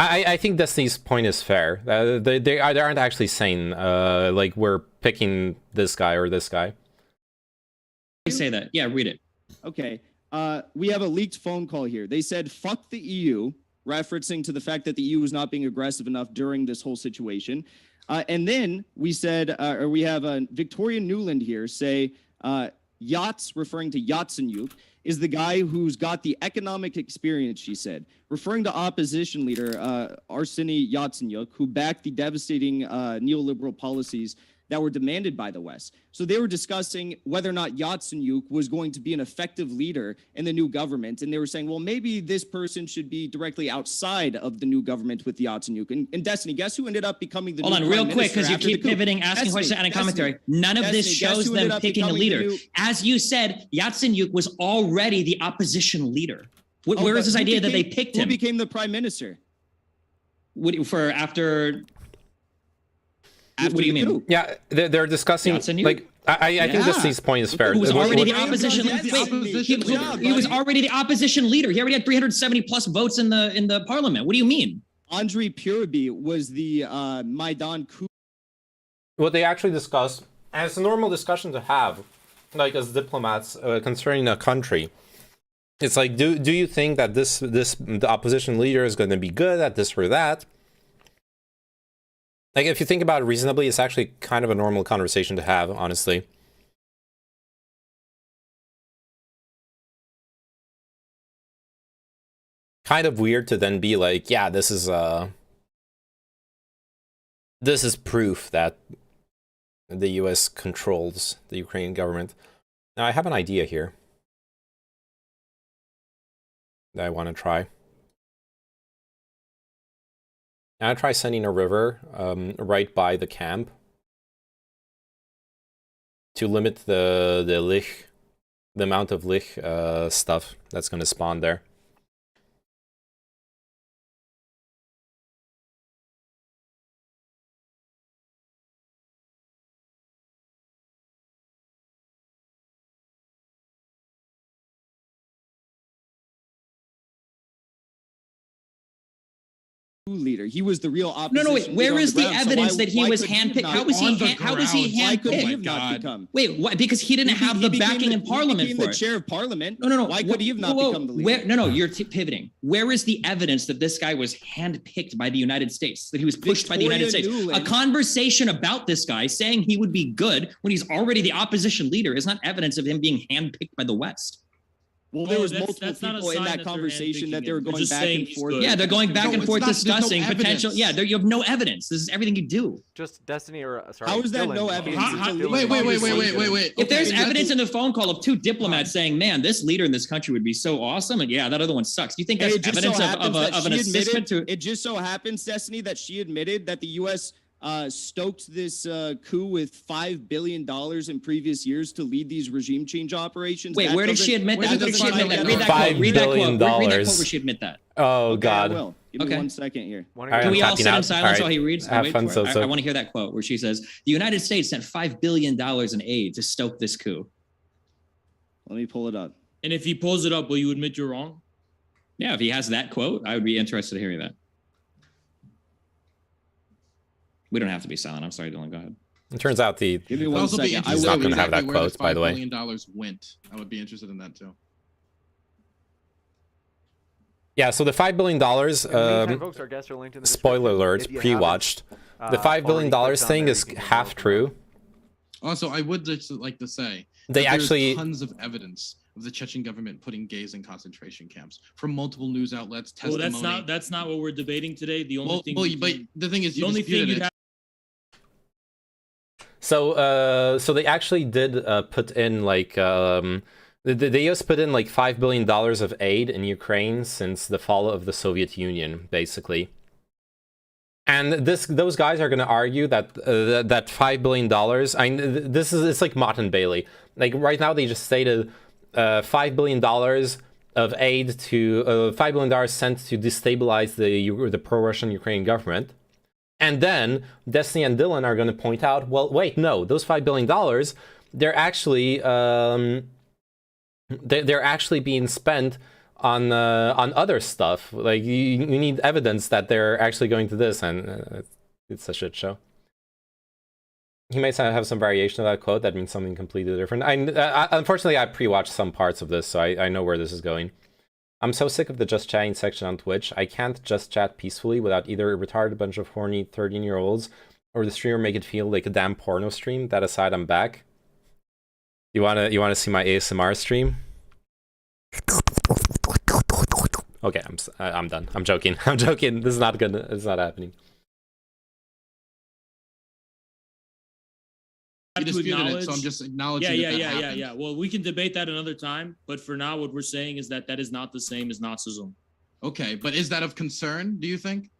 C: I think Destiny's point is fair. They aren't actually saying like we're picking this guy or this guy.
A: They say that. Yeah, read it.
U: Okay. We have a leaked phone call here. They said, fuck the EU, referencing to the fact that the EU was not being aggressive enough during this whole situation. And then we said, or we have Victoria Nuland here say, Yats, referring to Yatsenyuk, is the guy who's got the economic experience, she said, referring to opposition leader Arseniy Yatsenyuk, who backed the devastating neoliberal policies that were demanded by the West. So they were discussing whether or not Yatsenyuk was going to be an effective leader in the new government. And they were saying, well, maybe this person should be directly outside of the new government with Yatsenyuk. And Destiny, guess who ended up becoming the new
A: Hold on, real quick, because you keep pivoting, asking questions, adding commentary. None of this shows them picking a leader. As you said, Yatsenyuk was already the opposition leader. Where is this idea that they picked him?
U: Who became the prime minister?
A: For after what do you mean?
C: Yeah, they're discussing. Like, I think Destiny's point is fair.
A: Who was already the opposition? He was already the opposition leader. He already had 370 plus votes in the parliament. What do you mean?
U: Andrei Puriby was the Maidan coup.
C: What they actually discussed, and it's a normal discussion to have, like as diplomats concerning a country. It's like, do you think that the opposition leader is going to be good at this or that? Like, if you think about it reasonably, it's actually kind of a normal conversation to have, honestly. kind of weird to then be like, yeah, this is proof that the US controls the Ukrainian government. Now, I have an idea here that I want to try. I'll try sending a river right by the camp to limit the amount of lich stuff that's going to spawn there.
U: Leader. He was the real opposition.
A: No, wait. Where is the evidence that he was handpicked? How was he handpicked? Wait, what? Because he didn't have the backing in Parliament for it.
U: He became the chair of Parliament.
A: No.
U: Why could he have not become the leader?
A: No, you're pivoting. Where is the evidence that this guy was handpicked by the United States? That he was pushed by the United States? A conversation about this guy saying he would be good when he's already the opposition leader is not evidence of him being handpicked by the West.
U: Well, there was multiple people in that conversation that they were going back and forth.
A: Yeah, they're going back and forth discussing potential. Yeah, you have no evidence. This is everything you do.
P: Just Destiny or sorry.
U: How is that no evidence?
D: Wait.
A: If there's evidence in the phone call of two diplomats saying, "Man, this leader in this country would be so awesome," and yeah, that other one sucks. Do you think that's evidence of an assistment to?
U: It just so happens, Destiny, that she admitted that the U.S. Stoked this coup with $5 billion in previous years to lead these regime change operations.
A: Wait, where did she admit that? Read that quote. Read that quote where she admit that.
C: Oh, God.
U: I will. Give me 1 second here.
A: Can we all sit in silence while he reads? I want to hear that quote where she says, the United States sent $5 billion in aid to stoke this coup.
U: Let me pull it up.
T: And if he pulls it up, will you admit you're wrong?
A: Yeah, if he has that quote, I would be interested in hearing that. We don't have to be silent. I'm sorry, Dylan. Go ahead.
C: It turns out he's not going to have that quote, by the way.
D: $5 billion went. I would be interested in that too.
C: Yeah, so the $5 billion, spoiler alert, pre-watched. The $5 billion thing is half true.
D: Also, I would just like to say
C: they actually
D: tons of evidence of the Chechen government putting gays in concentration camps from multiple news outlets. Testimony.
T: Well, that's not what we're debating today. The only thing.
D: But the thing is, you
C: So they actually did put in like the US put in like $5 billion of aid in Ukraine since the fall of the Soviet Union, basically. And those guys are going to argue that that $5 billion. It's like Mott and Bailey. Like right now, they just stated $5 billion of aid to $5 billion sent to destabilize the pro-Russian Ukrainian government. And then Destiny and Dylan are going to point out, well, wait, no, those $5 billion, they're actually they're actually being spent on other stuff. Like you need evidence that they're actually going to this, and it's a shit show. He may have some variation of that quote that means something completely different. Unfortunately, I pre-watched some parts of this, so I know where this is going. I'm so sick of the just chatting section on Twitch. I can't just chat peacefully without either a retarded bunch of horny 13-year-olds or the streamer make it feel like a damn porno stream. That aside, I'm back. You wanna see my ASMR stream? Okay, I'm done. I'm joking. I'm joking. This is not good. It's not happening.
D: You disputed it, so I'm just acknowledging.
T: Yeah. Well, we can debate that another time, but for now, what we're saying is that is not the same as Nazism.
D: Okay, but is that of concern? Do you think?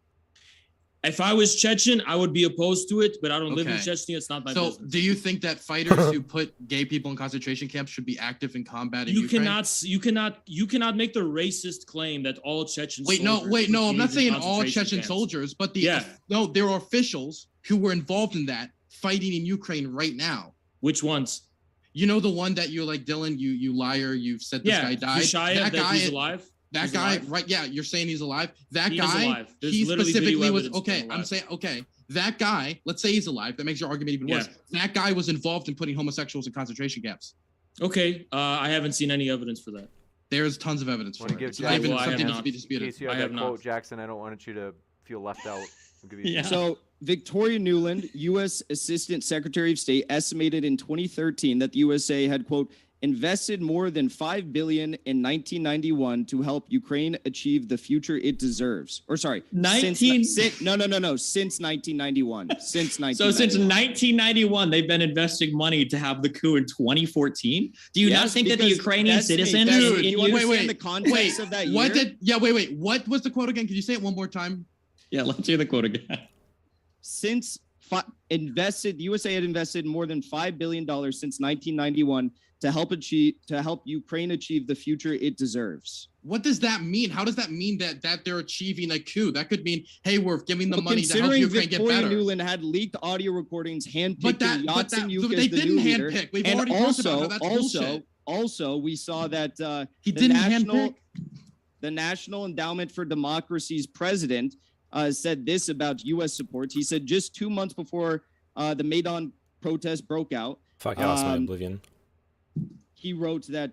T: If I was Chechen, I would be opposed to it, but I don't live in Chechnya. It's not my business.
D: So, do you think that fighters who put gay people in concentration camps should be active in combat in Ukraine?
T: You cannot make the racist claim that all Chechen.
D: No. I'm not saying all Chechen soldiers, but there are officials who were involved in that fighting in Ukraine right now.
T: Which ones?
D: You know the one that you're like, Dylan, you liar, you've said this guy died.
T: That guy is alive.
D: That guy, right? Yeah, you're saying he's alive. That guy,
T: he
D: specifically was okay. I'm saying that guy. Let's say he's alive. That makes your argument even worse. That guy was involved in putting homosexuals in concentration camps.
T: Okay, I haven't seen any evidence for that.
D: There's tons of evidence for it. It's not even something to be disputed.
P: In case you have that quote, Jackson, I don't want you to feel left out. I'll give you
U: So Victoria Nuland, U.S. Assistant Secretary of State, estimated in 2013 that the USA had, quote, invested more than $5 billion in 1991 to help Ukraine achieve the future it deserves. Or sorry, since 1991. Since 1991.
A: So since 1991, they've been investing money to have the coup in 2014. Do you not think that the Ukrainian citizens?
U: Wait, the context of that year?
D: What was the quote again? Can you say it one more time?
A: Yeah, let's hear the quote again.
U: Since USA had invested more than $5 billion since 1991 to help Ukraine achieve the future it deserves.
D: What does that mean? How does that mean that they're achieving a coup? That could mean, hey, we're giving them money to help Ukraine get better.
U: Nuland had leaked audio recordings handpicking Yatsenyuk
D: they
U: as the
D: didn't
U: new leader.
D: handpick. We've already talked about how that's bullshit.
U: Also, we saw that
D: he didn't handpick.
U: The National Endowment for Democracy's president said this about U.S. support. He said just 2 months before the Maidan protest broke out.
C: Fuck, I lost my oblivion.
U: He wrote that,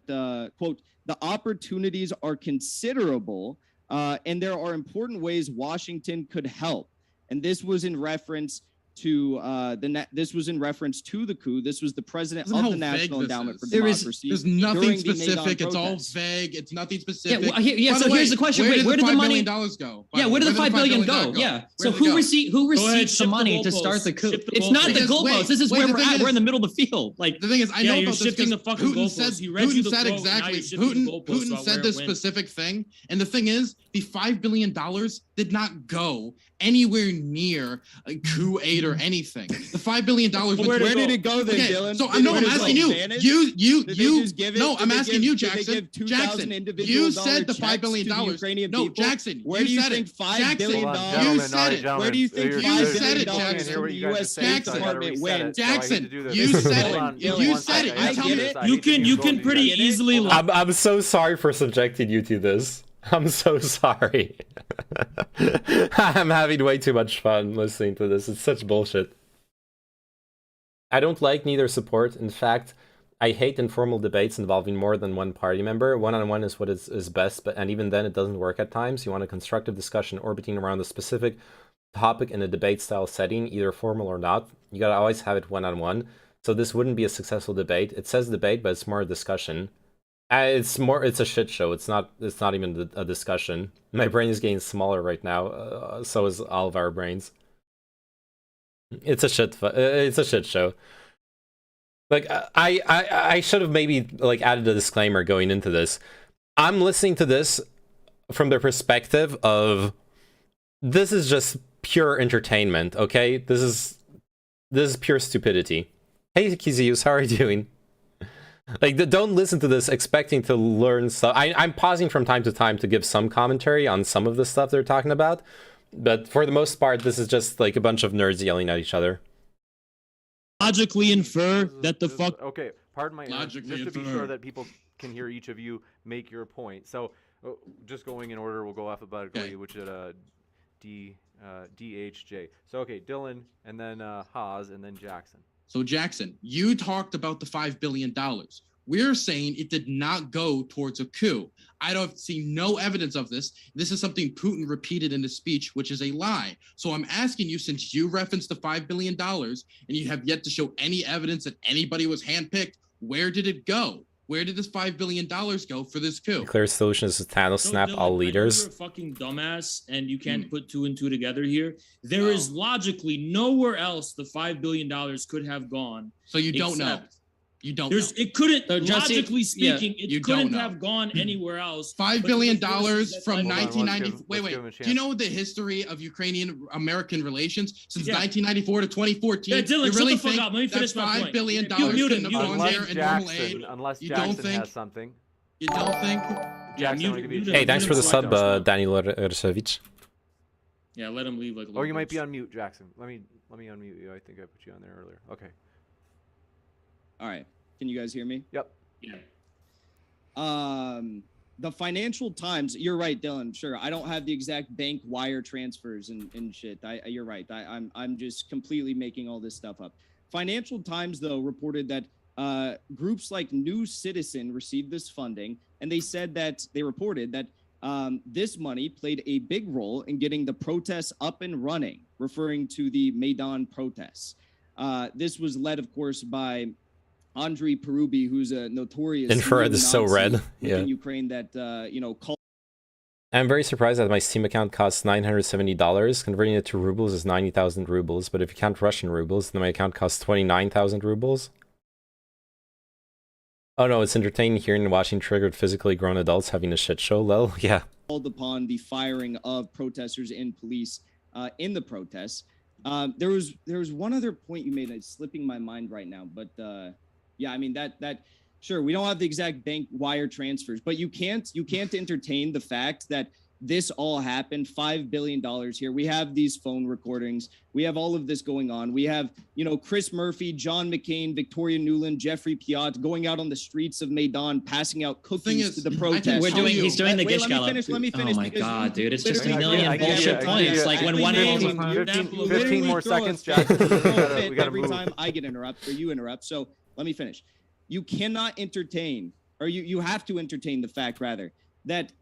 U: quote, the opportunities are considerable and there are important ways Washington could help. And this was in reference to the coup. This was the president of the National Endowment for Democracy.
D: There's nothing specific. It's all vague. It's nothing specific.
A: So here's the question. Wait, where did the money
D: go?
A: Yeah, where did the $5 billion go? Yeah. So who received the money to start the coup? It's not the goalpost. This is where we're at. We're in the middle of the field. Like
D: the thing is, I know about this because
T: Putin
D: said exactly. Putin said this specific thing, and the thing is, the $5 billion did not go anywhere near a coup aid or anything. The $5 billion.
U: Where did it go then, Dylan?
D: So I'm asking you. I'm asking you, Jackson. Jackson, you said the $5 billion. No, Jackson,
U: where do you think $5 billion?
D: You said it.
U: Where do you think $5 billion from the U.S. State Department went?
D: Jackson, you said it. You said it.
U: I get it.
T: You can pretty easily.
C: I'm so sorry for subjecting you to this. I'm so sorry. I'm having way too much fun listening to this. It's such bullshit. I don't like neither support. In fact, I hate informal debates involving more than one party member. One-on-one is what is best, and even then it doesn't work at times. You want a constructive discussion orbiting around a specific topic in a debate-style setting, either formal or not. You gotta always have it one-on-one. So this wouldn't be a successful debate. It says debate, but it's more a discussion. It's a shit show. It's not even a discussion. My brain is getting smaller right now. So is all of our brains. It's a shit show. Like I should have maybe like added a disclaimer going into this. I'm listening to this from the perspective of this is just pure entertainment. Okay, this is pure stupidity. Hey Kizius, how are you doing? Like, don't listen to this expecting to learn stuff. I'm pausing from time to time to give some commentary on some of the stuff they're talking about, but for the most part, this is just like a bunch of nerds yelling at each other.
T: Logically infer that the fuck.
P: Okay, pardon my
D: logically
P: just to be sure that people can hear each of you make your point. So, just going in order, we'll go alphabetically, okay. Which is DHJ. So, okay, Dylan, and then Haas, and then Jackson.
D: So Jackson, you talked about the $5 billion. We're saying it did not go towards a coup. I don't see no evidence of this. This is something Putin repeated in his speech, which is a lie. So I'm asking you, since you referenced the $5 billion and you have yet to show any evidence that anybody was handpicked, where did it go? Where did this $5 billion go for this coup?
C: The clear solution is to Thanos snap all leaders.
T: You're a fucking dumbass, and you can't put two and two together here. There is logically nowhere else the $5 billion could have gone.
D: So you don't know. You don't know.
T: It couldn't, logically speaking, it couldn't have gone anywhere else.
D: $5 billion from 1990. Wait. Do you know the history of Ukrainian-American relations since 1994 to 2014?
T: Yeah, Dylan,
D: you really
T: shut the fuck up. Let me finish my point.
D: $5 billion couldn't have gone there in normal aid?
P: Unless
D: You
P: Jackson
D: don't think?
P: has something.
D: You don't think?
C: Hey, thanks for the sub, Daniel Ersevich.
T: Yeah, let him leave like.
P: Or you might be on mute, Jackson. Let me unmute you. I think I put you on there earlier. Okay.
U: All right. Can you guys hear me?
P: Yep.
T: Yeah.
U: The Financial Times, you're right, Dylan. Sure. I don't have the exact bank wire transfers and shit. You're right. I'm just completely making all this stuff up. Financial Times, though, reported that groups like New Citizen received this funding, and they reported that this money played a big role in getting the protests up and running, referring to the Maidan protests. This was led, of course, by Andrei Perubi, who's a notorious
C: Infrared is so red.
U: neo-Nazi
C: Yeah.
U: within Ukraine that called.
C: I'm very surprised that my Steam account costs $970. Converting it to rubles is 90,000 rubles. But if you count Russian rubles, then my account costs 29,000 rubles. Oh no, it's entertaining hearing and watching triggered physically grown adults having a shit show. Lol. Yeah.
U: Called upon the firing of protesters and police in the protests. There was one other point you made that's slipping my mind right now, but yeah, I mean that sure, we don't have the exact bank wire transfers, but you can't entertain the fact that this all happened. $5 billion here. We have these phone recordings. We have all of this going on. We have, Chris Murphy, John McCain, Victoria Nuland, Jeffrey Piot going out on the streets of Maidan, passing out cookies to the protesters.
A: He's doing the Gish Gallop.
U: Let me finish.
A: Oh my God, dude. It's just a
U: literally-
A: million bullshit points. Like when one name.
P: 15 more seconds, Jackson. We gotta
U: every
P: move.
U: time I get interrupted or you interrupt. So let me finish. You cannot entertain, or you have to entertain the fact, rather, that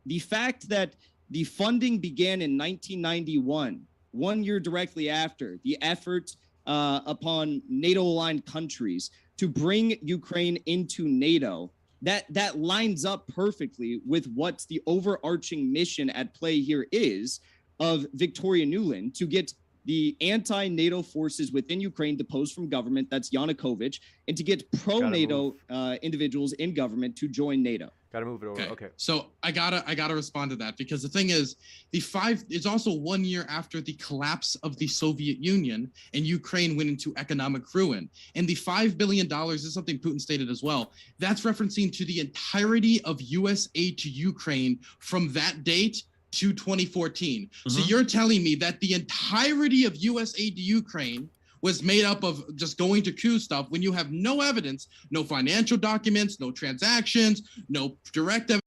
U: the fact that the funding began in 1991, 1 year directly after the effort upon NATO-aligned countries to bring Ukraine into NATO, that lines up perfectly with what the overarching mission at play here is of Victoria Nuland, to get the anti-NATO forces within Ukraine deposed from government, that's Yanukovych, and to get pro-NATO individuals in government to join NATO.
P: Gotta move it over. Okay.
D: So I gotta respond to that, because the thing is, it's also 1 year after the collapse of the Soviet Union and Ukraine went into economic ruin. And the $5 billion is something Putin stated as well. That's referencing to the entirety of US aid to Ukraine from that date to 2014. So you're telling me that the entirety of US aid to Ukraine was made up of just going to coup stuff when you have no evidence, no financial documents, no transactions, no direct evidence.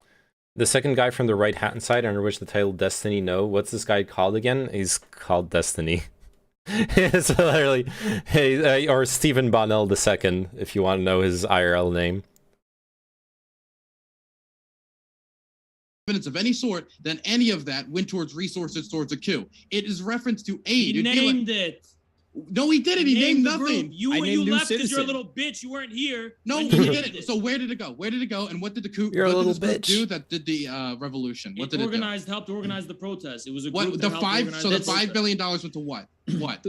C: The second guy from the right hand side, under which the title Destiny No. What's this guy called again? He's called Destiny. It's literally, hey, or Stephen Bonnell II, if you want to know his IRL name.
D: Evidence of any sort, then any of that went towards resources towards a coup. It is reference to aid.
T: He named it.
D: No, he didn't. He named
T: the
D: nothing.
T: group. You left because you're a little bitch. You weren't here.
D: No,
T: when
D: he
T: he
D: didn't. So where did it go? Where did it go? And what did the coup?
C: You're a
D: what
C: little
D: did this group
C: bitch.
D: do that did the revolution? What did it do?
T: Helped organize the protest. It was a group
D: What
T: that
D: the
T: helped
D: five?
T: organize
D: So the
T: the
D: $5
T: protest.
D: billion went to what? What?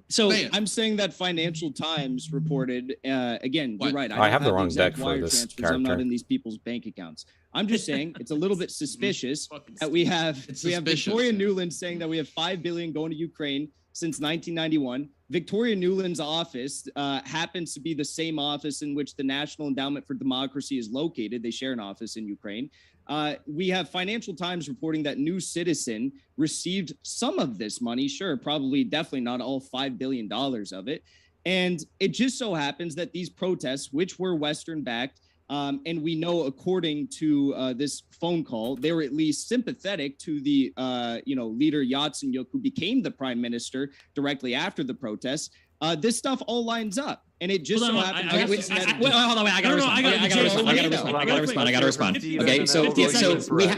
U: So
D: Say it.
U: I'm saying that Financial Times reported, again, you're right.
C: I have the
U: don't
C: wrong
U: exact
C: deck for
U: wire
C: this
U: transfers. I'm not
C: character.
U: in these people's bank accounts. I'm just saying it's a little bit suspicious that we have
D: suspicious,
U: Victoria Nuland saying that we have $5 billion going to Ukraine since 1991. Victoria Nuland's office happens to be the same office in which the National Endowment for Democracy is located. They share an office in Ukraine. We have Financial Times reporting that New Citizen received some of this money. Sure, probably, definitely not all $5 billion of it. And it just so happens that these protests, which were Western-backed, and we know, according to this phone call, they were at least sympathetic to the, leader Yatsenyuk, who became the prime minister directly after the protests. This stuff all lines up, and it just so happens.
A: I gotta respond. Okay, so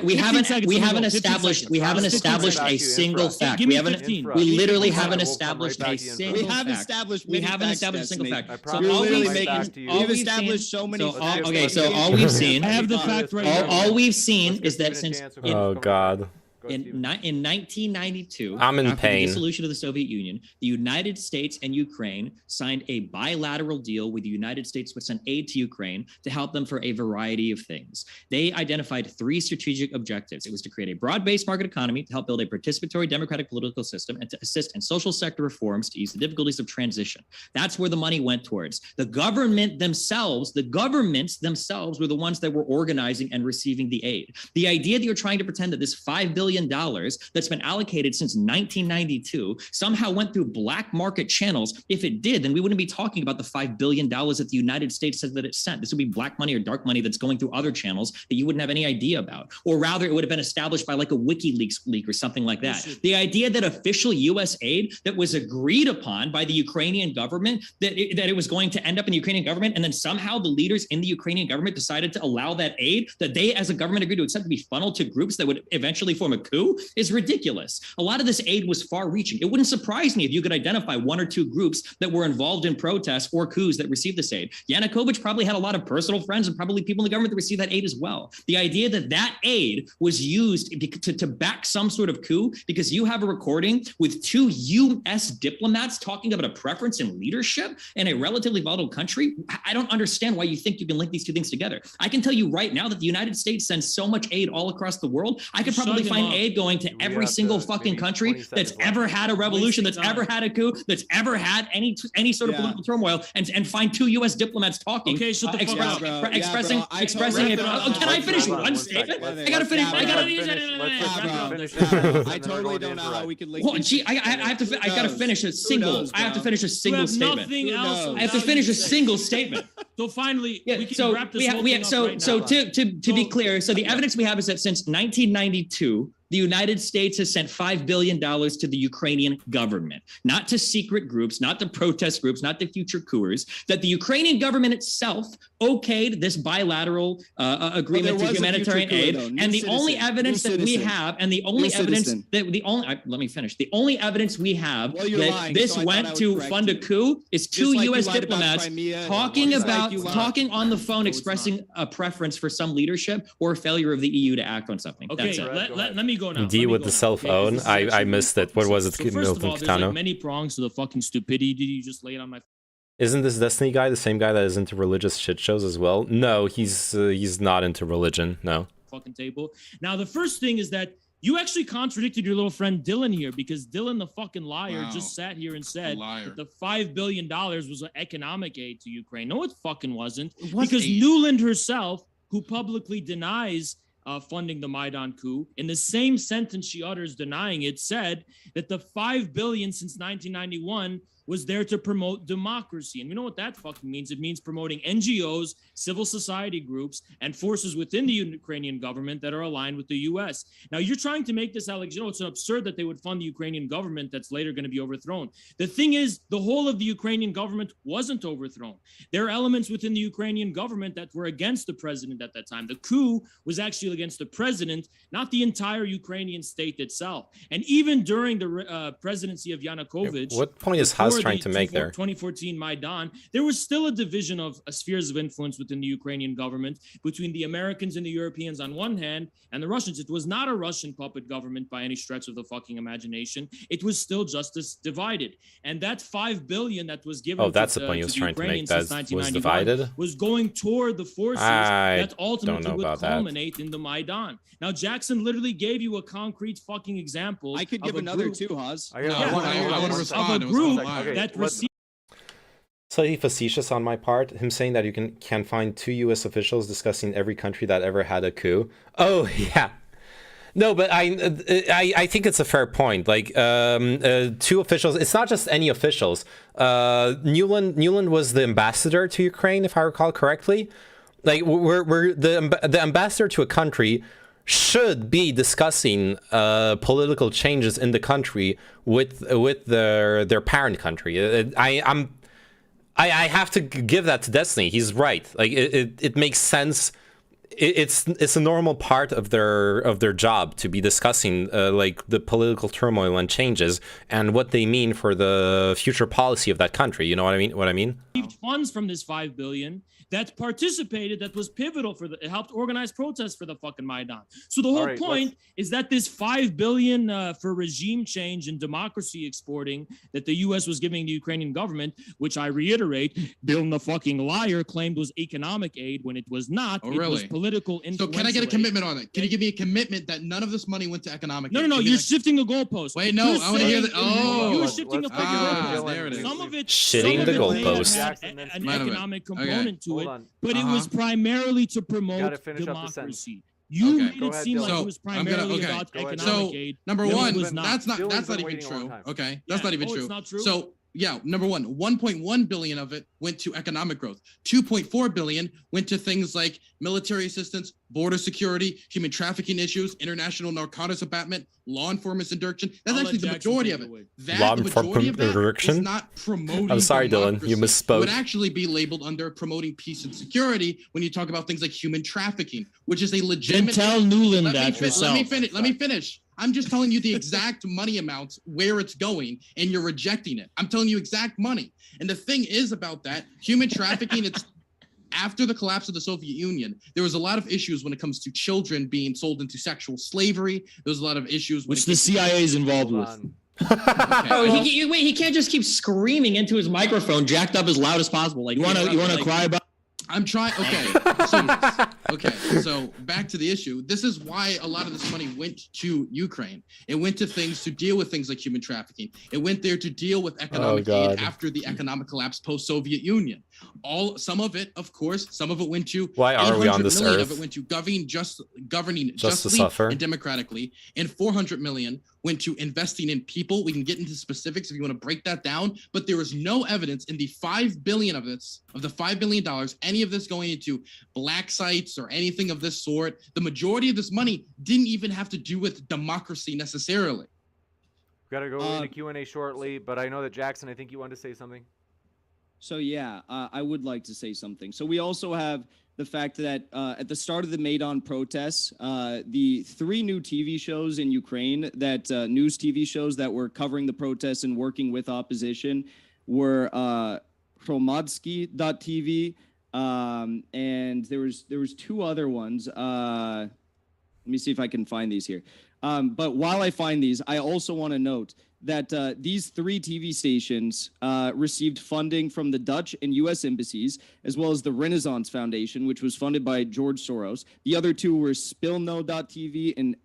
A: we haven't established a single fact. We literally haven't established a single fact.
U: We have established
A: We haven't
U: facts,
A: established a single
U: Destiny.
A: fact.
U: So we've established so many.
A: Okay, so all we've seen.
U: I have the fact right here.
A: All we've seen is that since
C: Oh God.
A: in 1992,
C: I'm in
A: after
C: pain.
A: the dissolution of the Soviet Union, the United States and Ukraine signed a bilateral deal where the United States would send aid to Ukraine to help them for a variety of things. They identified 3 strategic objectives. It was to create a broad-based market economy, to help build a participatory democratic political system, and to assist in social sector reforms to ease the difficulties of transition. That's where the money went towards. The governments themselves were the ones that were organizing and receiving the aid. The idea that you're trying to pretend that this $5 billion that's been allocated since 1992 somehow went through black market channels. If it did, then we wouldn't be talking about the $5 billion that the United States said that it sent. This would be black money or dark money that's going through other channels that you wouldn't have any idea about. Or rather, it would have been established by like a WikiLeaks leak or something like that. The idea that official U.S. aid that was agreed upon by the Ukrainian government, that it was going to end up in the Ukrainian government, and then somehow the leaders in the Ukrainian government decided to allow that aid that they as a government agreed to accept to be funneled to groups that would eventually form a coup is ridiculous. A lot of this aid was far-reaching. It wouldn't surprise me if you could identify 1 or 2 groups that were involved in protests or coups that received this aid. Yanukovych probably had a lot of personal friends and probably people in the government that received that aid as well. The idea that that aid was used to back some sort of coup because you have a recording with 2 U.S. diplomats talking about a preference in leadership in a relatively volatile country, I don't understand why you think you can link these 2 things together. I can tell you right now that the United States sends so much aid all across the world. I could probably find aid going to every single fucking country that's ever had a revolution, that's ever had a coup, that's ever had any sort of political turmoil, and find 2 U.S. diplomats talking.
T: Okay, shut the fuck up.
A: Expressing it. Can I finish one statement? I gotta finish. I
U: totally don't know how we could link.
A: Well, gee, I gotta finish a single. I have to finish a single statement.
T: Nothing else.
A: I have to finish a single statement.
T: So finally, we can
A: so
T: wrap this whole thing up right
A: so
T: now.
A: to be clear, so the evidence we have is that since 1992, the United States has sent $5 billion to the Ukrainian government, not to secret groups, not to protest groups, not to future coups, that the Ukrainian government itself okayed this bilateral agreement to humanitarian aid. And the only evidence that we have, and the only evidence that let me finish. The only evidence we have that this went to fund a coup is 2 U.S. diplomats talking on the phone, expressing a preference for some leadership or a failure of the EU to act on something.
T: Okay, let me go now.
C: D with the self-own. I missed it. What was it?
T: So first of all, there's like many prongs to the fucking stupidity. Did you just lay it on my...
C: Isn't this Destiny guy the same guy that is into religious shit shows as well? No, he's not into religion. No.
T: Fucking table. Now, the first thing is that you actually contradicted your little friend Dylan here, because Dylan, the fucking liar, just sat here and said that the $5 billion was an economic aid to Ukraine. No, it fucking wasn't. Because Nuland herself, who publicly denies funding the Maidan coup, in the same sentence she utters denying it, said that the $5 billion since 1991 was there to promote democracy. And we know what that fucking means. It means promoting NGOs, civil society groups, and forces within the Ukrainian government that are aligned with the US. Now, you're trying to make this allegation, it's absurd that they would fund the Ukrainian government that's later going to be overthrown. The thing is, the whole of the Ukrainian government wasn't overthrown. There are elements within the Ukrainian government that were against the president at that time. The coup was actually against the president, not the entire Ukrainian state itself. And even during the presidency of Yanukovych,
C: what point is Haas trying to make there?
T: 2014 Maidan, there was still a division of spheres of influence within the Ukrainian government between the Americans and the Europeans on one hand and the Russians. It was not a Russian puppet government by any stretch of the fucking imagination. It was still just as divided. And that $5 billion that was given
C: that's the point he was trying to make, that was divided,
T: was going toward the forces that ultimately would culminate in the Maidan. Now, Jackson literally gave you a concrete fucking example.
U: I could give another too, Haas.
D: I want to respond.
T: Of a group that received.
C: Slightly facetious on my part, him saying that you can find 2 U.S. officials discussing every country that ever had a coup. Oh yeah, no, but I think it's a fair point. Like 2 officials, it's not just any officials. Nuland was the ambassador to Ukraine, if I recall correctly. Like we're the ambassador to a country should be discussing political changes in the country with their parent country. I have to give that to Destiny. He's right. Like it makes sense. It's a normal part of their job to be discussing like the political turmoil and changes and what they mean for the future policy of that country. You know what I mean?
T: Funds from this $5 billion that participated, that was pivotal it helped organize protests for the fucking Maidan. So the whole point is that this $5 billion for regime change and democracy exporting that the U.S. was giving the Ukrainian government, which I reiterate, Dylan the fucking liar claimed was economic aid when it was not. It was political influence.
D: So can I get a commitment on it? Can you give me a commitment that none of this money went to economic aid?
T: No, you're shifting the goalpost.
D: Wait, no, I want to hear that. Oh,
T: you're shifting the fucking goalpost.
D: There it is.
T: Some of it,
C: shitting the goalpost.
T: An economic component to it, but it was primarily to promote democracy. You made it seem like it was primarily about economic aid.
D: Number one, that's not even true. Okay, that's not even true.
T: It's not true.
D: So yeah, number one, 1.1 billion of it went to economic growth. 2.4 billion went to things like military assistance, border security, human trafficking issues, international narcotics abatement, law enforcement interdiction. That's actually the majority of it.
C: Law enforcement
D: is not promoting.
C: I'm sorry, Dylan, you misspoke.
D: It would actually be labeled under promoting peace and security when you talk about things like human trafficking, which is a legitimate.
T: Then tell Nuland that yourself.
D: Let me finish. I'm just telling you the exact money amounts, where it's going, and you're rejecting it. I'm telling you exact money. And the thing is about that, human trafficking, it's after the collapse of the Soviet Union, there was a lot of issues when it comes to children being sold into sexual slavery. There was a lot of issues
T: which the CIA is involved with.
A: Oh, he can't just keep screaming into his microphone, jacked up as loud as possible. Like,
T: you want to cry about?
D: I'm trying. Okay. So back to the issue. This is why a lot of this money went to Ukraine. It went to things to deal with things like human trafficking. It went there to deal with economic aid after the economic collapse post-Soviet Union. Some of it, of course, some of it went to.
C: Why are we on this earth?
D: Of it went to governing justly
C: suffer.
D: and democratically, and 400 million went to investing in people. We can get into specifics if you want to break that down, but there was no evidence in the $5 billion of the $5 billion, any of this going into black sites or anything of this sort. The majority of this money didn't even have to do with democracy necessarily.
P: We've got to go into Q&A shortly, but I know that Jackson, I think you wanted to say something.
U: So yeah, I would like to say something. So we also have the fact that at the start of the Maidan protests, the 3 new TV shows in Ukraine, that news TV shows that were covering the protests and working with opposition, were Hromadsky.tv, and there was 2 other ones. Let me see if I can find these here. But while I find these, I also want to note that these 3 TV stations received funding from the Dutch and U.S. embassies, as well as the Renaissance Foundation, which was funded by George Soros. The other 2 were Spilno.tv and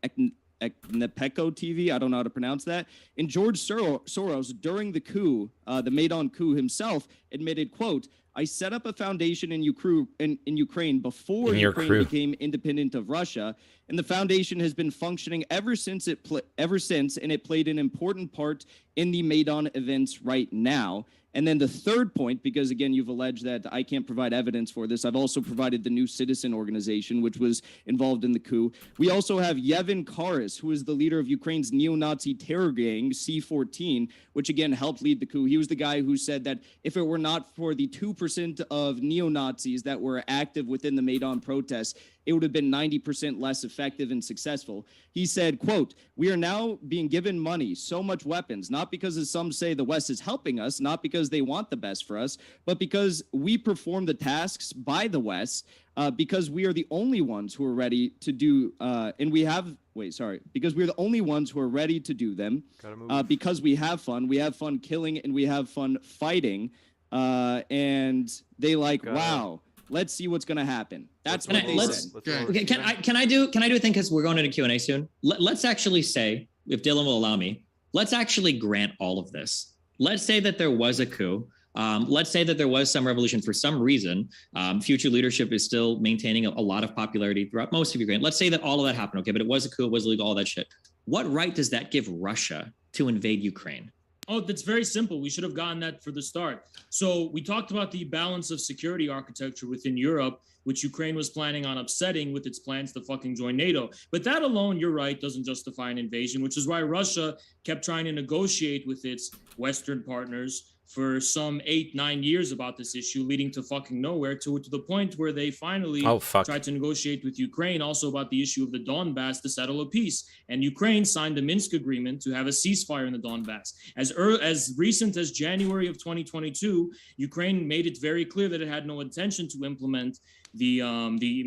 U: Eknepeco TV. I don't know how to pronounce that. And George Soros, during the coup, the Maidan coup himself, admitted, quote, "I set up a foundation in Ukraine before Ukraine became independent of Russia, and the foundation has been functioning ever since, and it played an important part in the Maidan events right now." And then the third point, because again, you've alleged that I can't provide evidence for this, I've also provided the New Citizen organization, which was involved in the coup. We also have Yevhen Karas, who is the leader of Ukraine's neo-Nazi terror gang, C-14, which again helped lead the coup. He was the guy who said that if it were not for the 2% of neo-Nazis that were active within the Maidan protests, it would have been 90% less effective and successful. He said, quote, "We are now being given money, so much weapons, not because, as some say, the West is helping us, not because they want the best for us, but because we perform the tasks by the West, because we are the only ones who are ready to do, because we're the only ones who are ready to do them, because we have fun killing, and we have fun fighting." And they wow. Let's see what's going to happen. That's what they said.
A: Okay, can I do a thing, because we're going into Q&A soon? Let's actually say, if Dylan will allow me, let's actually grant all of this. Let's say that there was a coup. Let's say that there was some revolution for some reason. Future leadership is still maintaining a lot of popularity throughout most of Ukraine. Let's say that all of that happened. Okay, but it was a coup, it was illegal, all that shit. What right does that give Russia to invade Ukraine?
T: Oh, that's very simple. We should have gotten that for the start. So we talked about the balance of security architecture within Europe, which Ukraine was planning on upsetting with its plans to fucking join NATO. But that alone, you're right, doesn't justify an invasion, which is why Russia kept trying to negotiate with its Western partners for some 8-9 years about this issue, leading to fucking nowhere, to the point where they finally tried to negotiate with Ukraine also about the issue of the Donbass to settle a peace. And Ukraine signed the Minsk agreement to have a ceasefire in the Donbass. As recent as January of 2022, Ukraine made it very clear that it had no intention to implement the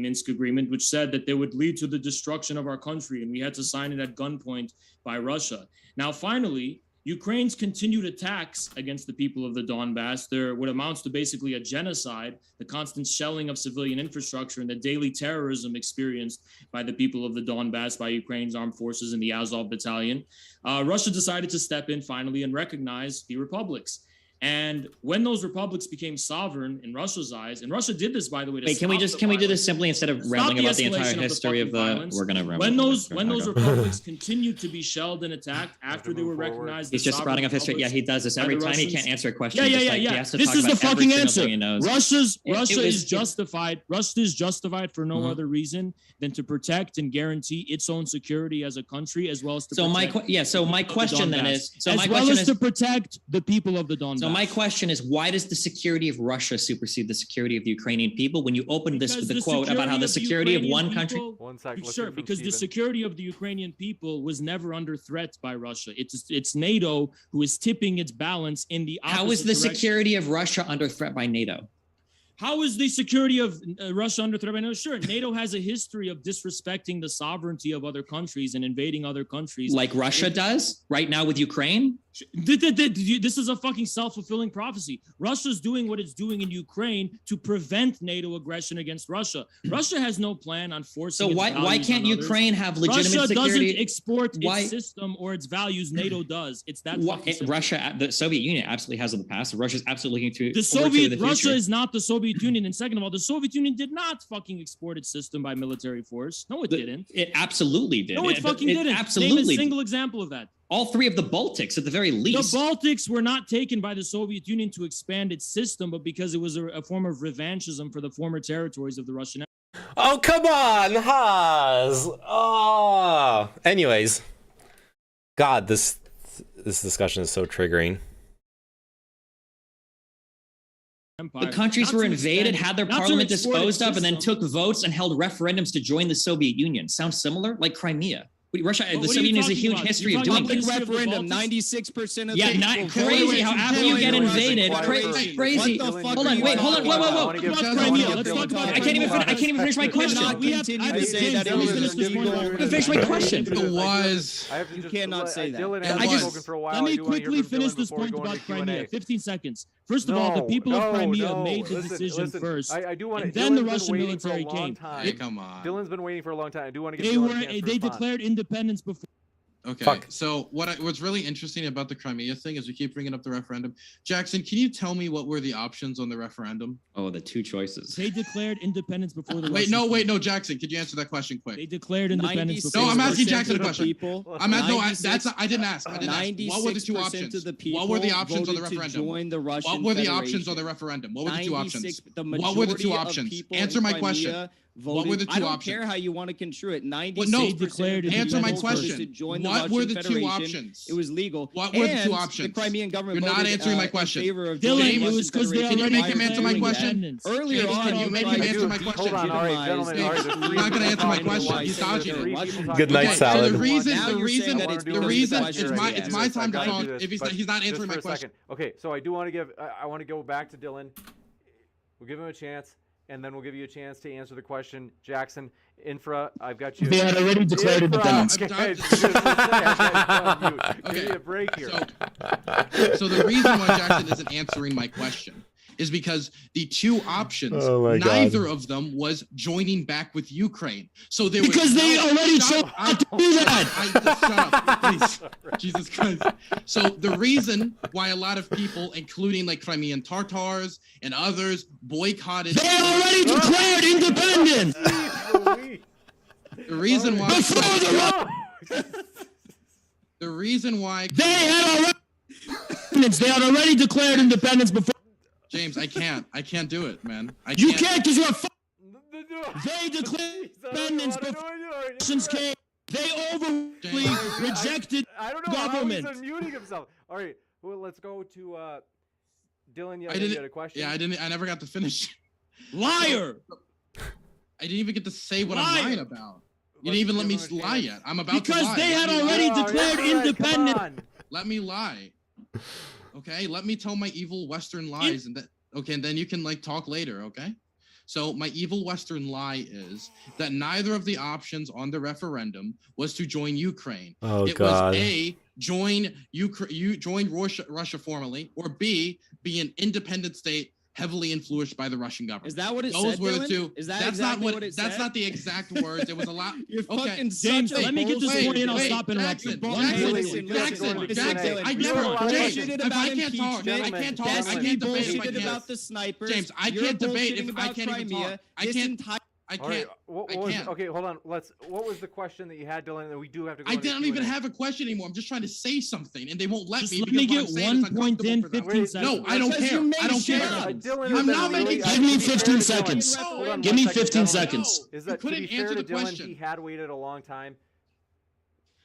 T: Minsk agreement, which said that they would lead to the destruction of our country, and we had to sign it at gunpoint by Russia. Now, finally, Ukraine's continued attacks against the people of the Donbass, what amounts to basically a genocide, the constant shelling of civilian infrastructure, and the daily terrorism experienced by the people of the Donbass by Ukraine's armed forces and the Azov battalion. Russia decided to step in finally and recognize the republics. And when those republics became sovereign in Russia's eyes, and Russia did this, by the way.
A: Wait, can we do this simply instead of rambling about the entire history of the? We're gonna ramble.
T: When those republics continued to be shelled and attacked after they were recognized.
A: He's just sprouting up history. Yeah, he does this every time. He can't answer a question.
T: Yeah. This is the fucking answer. Russia is justified. Russia is justified for no other reason than to protect and guarantee its own security as a country, as well as to.
A: So my question then is.
T: to protect the people of the Donbass.
A: my question is, why does the security of Russia supersede the security of the Ukrainian people when you open this with the quote about how the security of one country?
T: Sure, because the security of the Ukrainian people was never under threat by Russia. It's NATO who is tipping its balance in the opposite
A: How is the
T: direction.
A: security of Russia under threat by NATO?
T: How is the security of Russia under threat by NATO? Sure, NATO has a history of disrespecting the sovereignty of other countries and invading other countries.
A: Like Russia does right now with Ukraine?
T: This is a fucking self-fulfilling prophecy. Russia's doing what it's doing in Ukraine to prevent NATO aggression against Russia. Russia has no plan on forcing.
A: So
T: its
A: why
T: values
A: can't
T: on others.
A: Ukraine have legitimate
T: Russia
A: security?
T: doesn't export
A: Why-
T: its system or its values. NATO does. It's that fucking simple.
A: Russia, the Soviet Union absolutely has in the past. Russia's absolutely looking to
T: The
A: forward to
T: Soviet
A: the
T: Russia
A: future.
T: is not the Soviet Union, and second of all, the Soviet Union did not fucking export its system by military force. No, it didn't.
A: It absolutely did.
T: No, it fucking didn't.
A: Absolutely.
T: Name a single example of that.
A: All three of the Baltics, at the very least.
T: The Baltics were not taken by the Soviet Union to expand its system, but because it was a form of revanchism for the former territories of the Russian Empire.
C: Oh, come on, Haas. Oh. Anyways. God, this discussion is so triggering.
A: The countries were invaded, had their parliament disposed of, and then took votes and held referendums to join the Soviet Union. Sounds similar? Like Crimea. Russia, the Soviet Union has a huge history of doing
U: Public
A: this.
U: referendum, 96% of
A: Yeah,
U: people.
A: not crazy how after you get invaded, crazy.
U: What the fuck
A: Hold
U: are
A: on,
U: you
A: wait, hold on,
U: talking
A: whoa.
U: about?
T: Let's talk about Crimea. Let's talk about
A: I can't even finish my question.
U: cannot continue to say that it was
A: Finish my question.
D: It was.
U: You cannot say that.
P: Dylan
A: I
P: hasn't
A: just-
P: spoken for a while.
T: Let me
P: I do wanna hear
T: quickly
P: from
T: finish
P: Dylan
T: this
P: before we
T: point
P: go
T: about
P: into Q&A.
T: Crimea. 15 seconds. First of all, the people of Crimea made the decision first,
P: I do want
T: and
P: to.
T: then the
P: Dylan's been
T: Russian
P: waiting for a
T: military
P: long
T: came.
P: time.
D: Hey, come on.
P: Dylan's been waiting for a long time. I do want to give
T: They
P: Dylan
T: were
P: a chance to
T: they
P: respond.
T: declared independence before.
D: Okay, so what's really interesting about the Crimea thing is we keep bringing up the referendum. Jackson, can you tell me what were the options on the referendum?
A: Oh, the two choices.
T: They declared independence before the.
D: Wait,
T: Russians
D: no, Jackson, could you answer that question quick?
T: They declared independence before.
D: No, I'm asking
U: 96%
D: Jackson a
U: of the
D: question.
U: people-
D: I'm at, no, I
U: 96
D: didn't ask. What were the two
U: 96%
D: options?
U: of the people
D: What were the options on the
U: voted to
D: referendum?
U: join the Russian
D: What were the options
U: Federation.
D: on the referendum? What were the two options?
U: 96 the
D: What were the two
U: majority of
D: options?
U: people
D: Answer
U: in
D: my
U: Crimea
D: question. What were the
U: voted-
D: two
U: I don't
D: options?
U: care how you want to construe it. 96%
D: Well, no,
T: declared
U: of the
D: answer my
U: people voted
D: question.
U: to join the
D: What were
U: Russian
D: the two
U: Federation.
D: options?
U: It was legal.
D: What were the two
U: And
D: options?
U: The Crimean government
D: You're not
U: voted,
D: answering my
U: in
D: question.
U: favor of
T: Dylan,
U: joining
T: it
U: the
T: was
U: Russian
T: 'cause they
U: Federation.
T: already
D: Can you make him answer my
U: Doing
D: question?
U: that. Earlier
D: James,
U: on,
D: can you
U: you
D: make
U: tried
D: him
U: to
D: answer my question?
P: Hold on, all right, gentlemen. All right, there's
D: You're
P: three
D: not gonna
P: people
D: answer my
P: talking
D: question.
P: at
D: He's
P: once.
D: dodging it.
P: Russian
C: Good night,
P: talking.
C: salad.
D: The reason,
U: Now you're saying that it's
D: the
U: because
D: reason,
U: of the
D: it's my
U: question.
D: time to
P: I gotta
D: talk.
P: do this,
D: If
P: but
D: he's not
P: just
D: answering
P: for
D: my
P: a
D: question.
P: second. Okay, so I do want to give. I want to go back to Dylan. We'll give him a chance, and then we'll give you a chance to answer the question. Jackson, Infra, I've got you.
M: They had already declared independence.
P: Okay, give me a break here.
D: So the reason why Jackson isn't answering my question is because the two options,
C: Oh my God.
D: neither of them was joining back with Ukraine. So there
M: Because
D: was
M: they already
D: Shut
M: chose
D: up.
M: not to do that.
D: Shut up, please. Jesus Christ. So the reason why a lot of people, including like Crimean Tatars and others, boycotted.
M: They already declared independence.
D: The reason why.
M: Before
D: The reason why.
M: They had already declared independence before.
D: James, I can't do it, man.
M: You can't because you're a They declared independence before Russians came. They overtly rejected
P: I don't know
M: government.
P: how he's unmuting himself. All right, well, let's go to Dylan. Yeah,
D: I
P: you
D: didn't.
P: had a question.
D: Yeah, I never got to finish.
T: Liar!
D: I didn't even get to say what
T: Liar!
D: I'm lying about. You didn't even let me lie yet. I'm about to
T: Because
D: lie.
T: they
D: Let
T: had
D: me
T: already
D: lie.
T: declared independence.
D: Let me lie. Okay, let me tell my evil Western lies, and then you can like talk later. Okay. So my evil Western lie is that neither of the options on the referendum was to join Ukraine.
C: Oh,
D: it
C: God.
D: was A, join Russia formally, or B, be an independent state heavily influenced by the Russian government.
U: Is that what it
D: Those
U: said,
D: were the
U: Dylan?
D: two.
U: Is that
D: that's
U: exactly
D: not
U: what it
D: That's
U: said?
D: not the exact words. It was a lot.
U: You're
D: Okay.
U: fucking
T: James,
U: such a
T: let me get this
U: bullshit.
T: point in. I'll
D: Wait,
T: stop interrupting.
D: Jackson, I never.
U: Bullshitted
D: James, if
U: about
D: I can't talk, I
U: impeachment.
D: can't talk. I
U: Destiny
D: can't debate if I
U: bullshitted
D: can't.
U: about the snipers.
D: James, I
U: You're
D: can't debate
U: bullshitting
D: if I
U: about
D: can't even
U: Crimea.
D: talk. I
U: This
D: can't.
U: entire
D: I
P: All right,
D: can't.
P: what
D: I
P: was,
D: can't.
P: okay, hold on. What was the question that you had, Dylan? And we do have to go
D: I
P: into
D: didn't even
P: Q&A.
D: have a question anymore. I'm just trying to say something, and they won't let
T: Just
D: me.
T: let me
D: because
T: get
D: what I'm saying is
T: one point in,
D: uncomfortable for them.
T: 15 seconds.
D: No, I don't
U: Because
D: care.
U: you made
D: I don't
U: shit
D: care.
U: up.
P: Dylan,
D: I'm
P: has
D: not
P: been
D: making.
P: really-
M: Give me
P: to be fair
M: 15
P: to Dylan-
M: seconds.
P: hold on
M: Give
P: one
M: me
P: second,
M: 15
P: gentlemen.
M: seconds.
P: Is
D: You
P: that to
D: couldn't
P: be fair
D: answer
P: to
D: the
P: Dylan,
D: question.
P: he had waited a long time.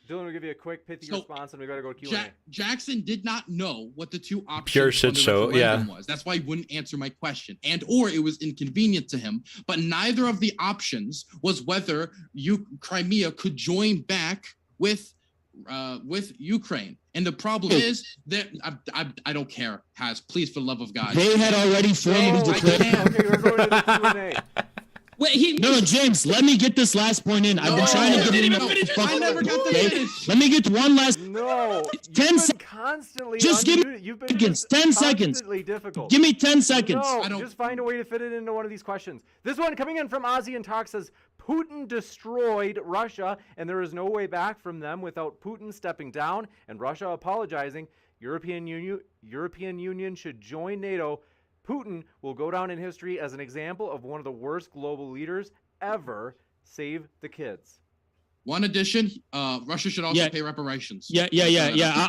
P: Dylan will give you a quick pithy response, and we got to go to Q&A.
D: Jackson did not know what the two options
C: Pure
D: on
C: shit
D: the
C: show,
D: referendum
C: yeah.
D: was. That's why he wouldn't answer my question, or it was inconvenient to him. But neither of the options was whether Crimea could join back with Ukraine. And the problem is that I don't care, Has. Please, for the love of God.
G: They had already formally declared.
P: Okay, we're going to the Q&A.
G: Wait, no, James, let me get this last point in. I've been trying to get it in.
D: I never got the finish.
G: Let me get one last.
P: No.
G: 10 seconds.
P: Constantly
G: Just give
P: unmuted.
G: me
P: You've been
G: 10 seconds.
P: constantly difficult.
G: Give me 10 seconds.
P: No, just find a way to fit it into one of these questions. This one coming in from Ozzy and Talk says, Putin destroyed Russia, and there is no way back from them without Putin stepping down and Russia apologizing. European Union should join NATO. Putin will go down in history as an example of one of the worst global leaders ever. Save the kids.
D: One addition, Russia should also pay reparations.
G: Yeah.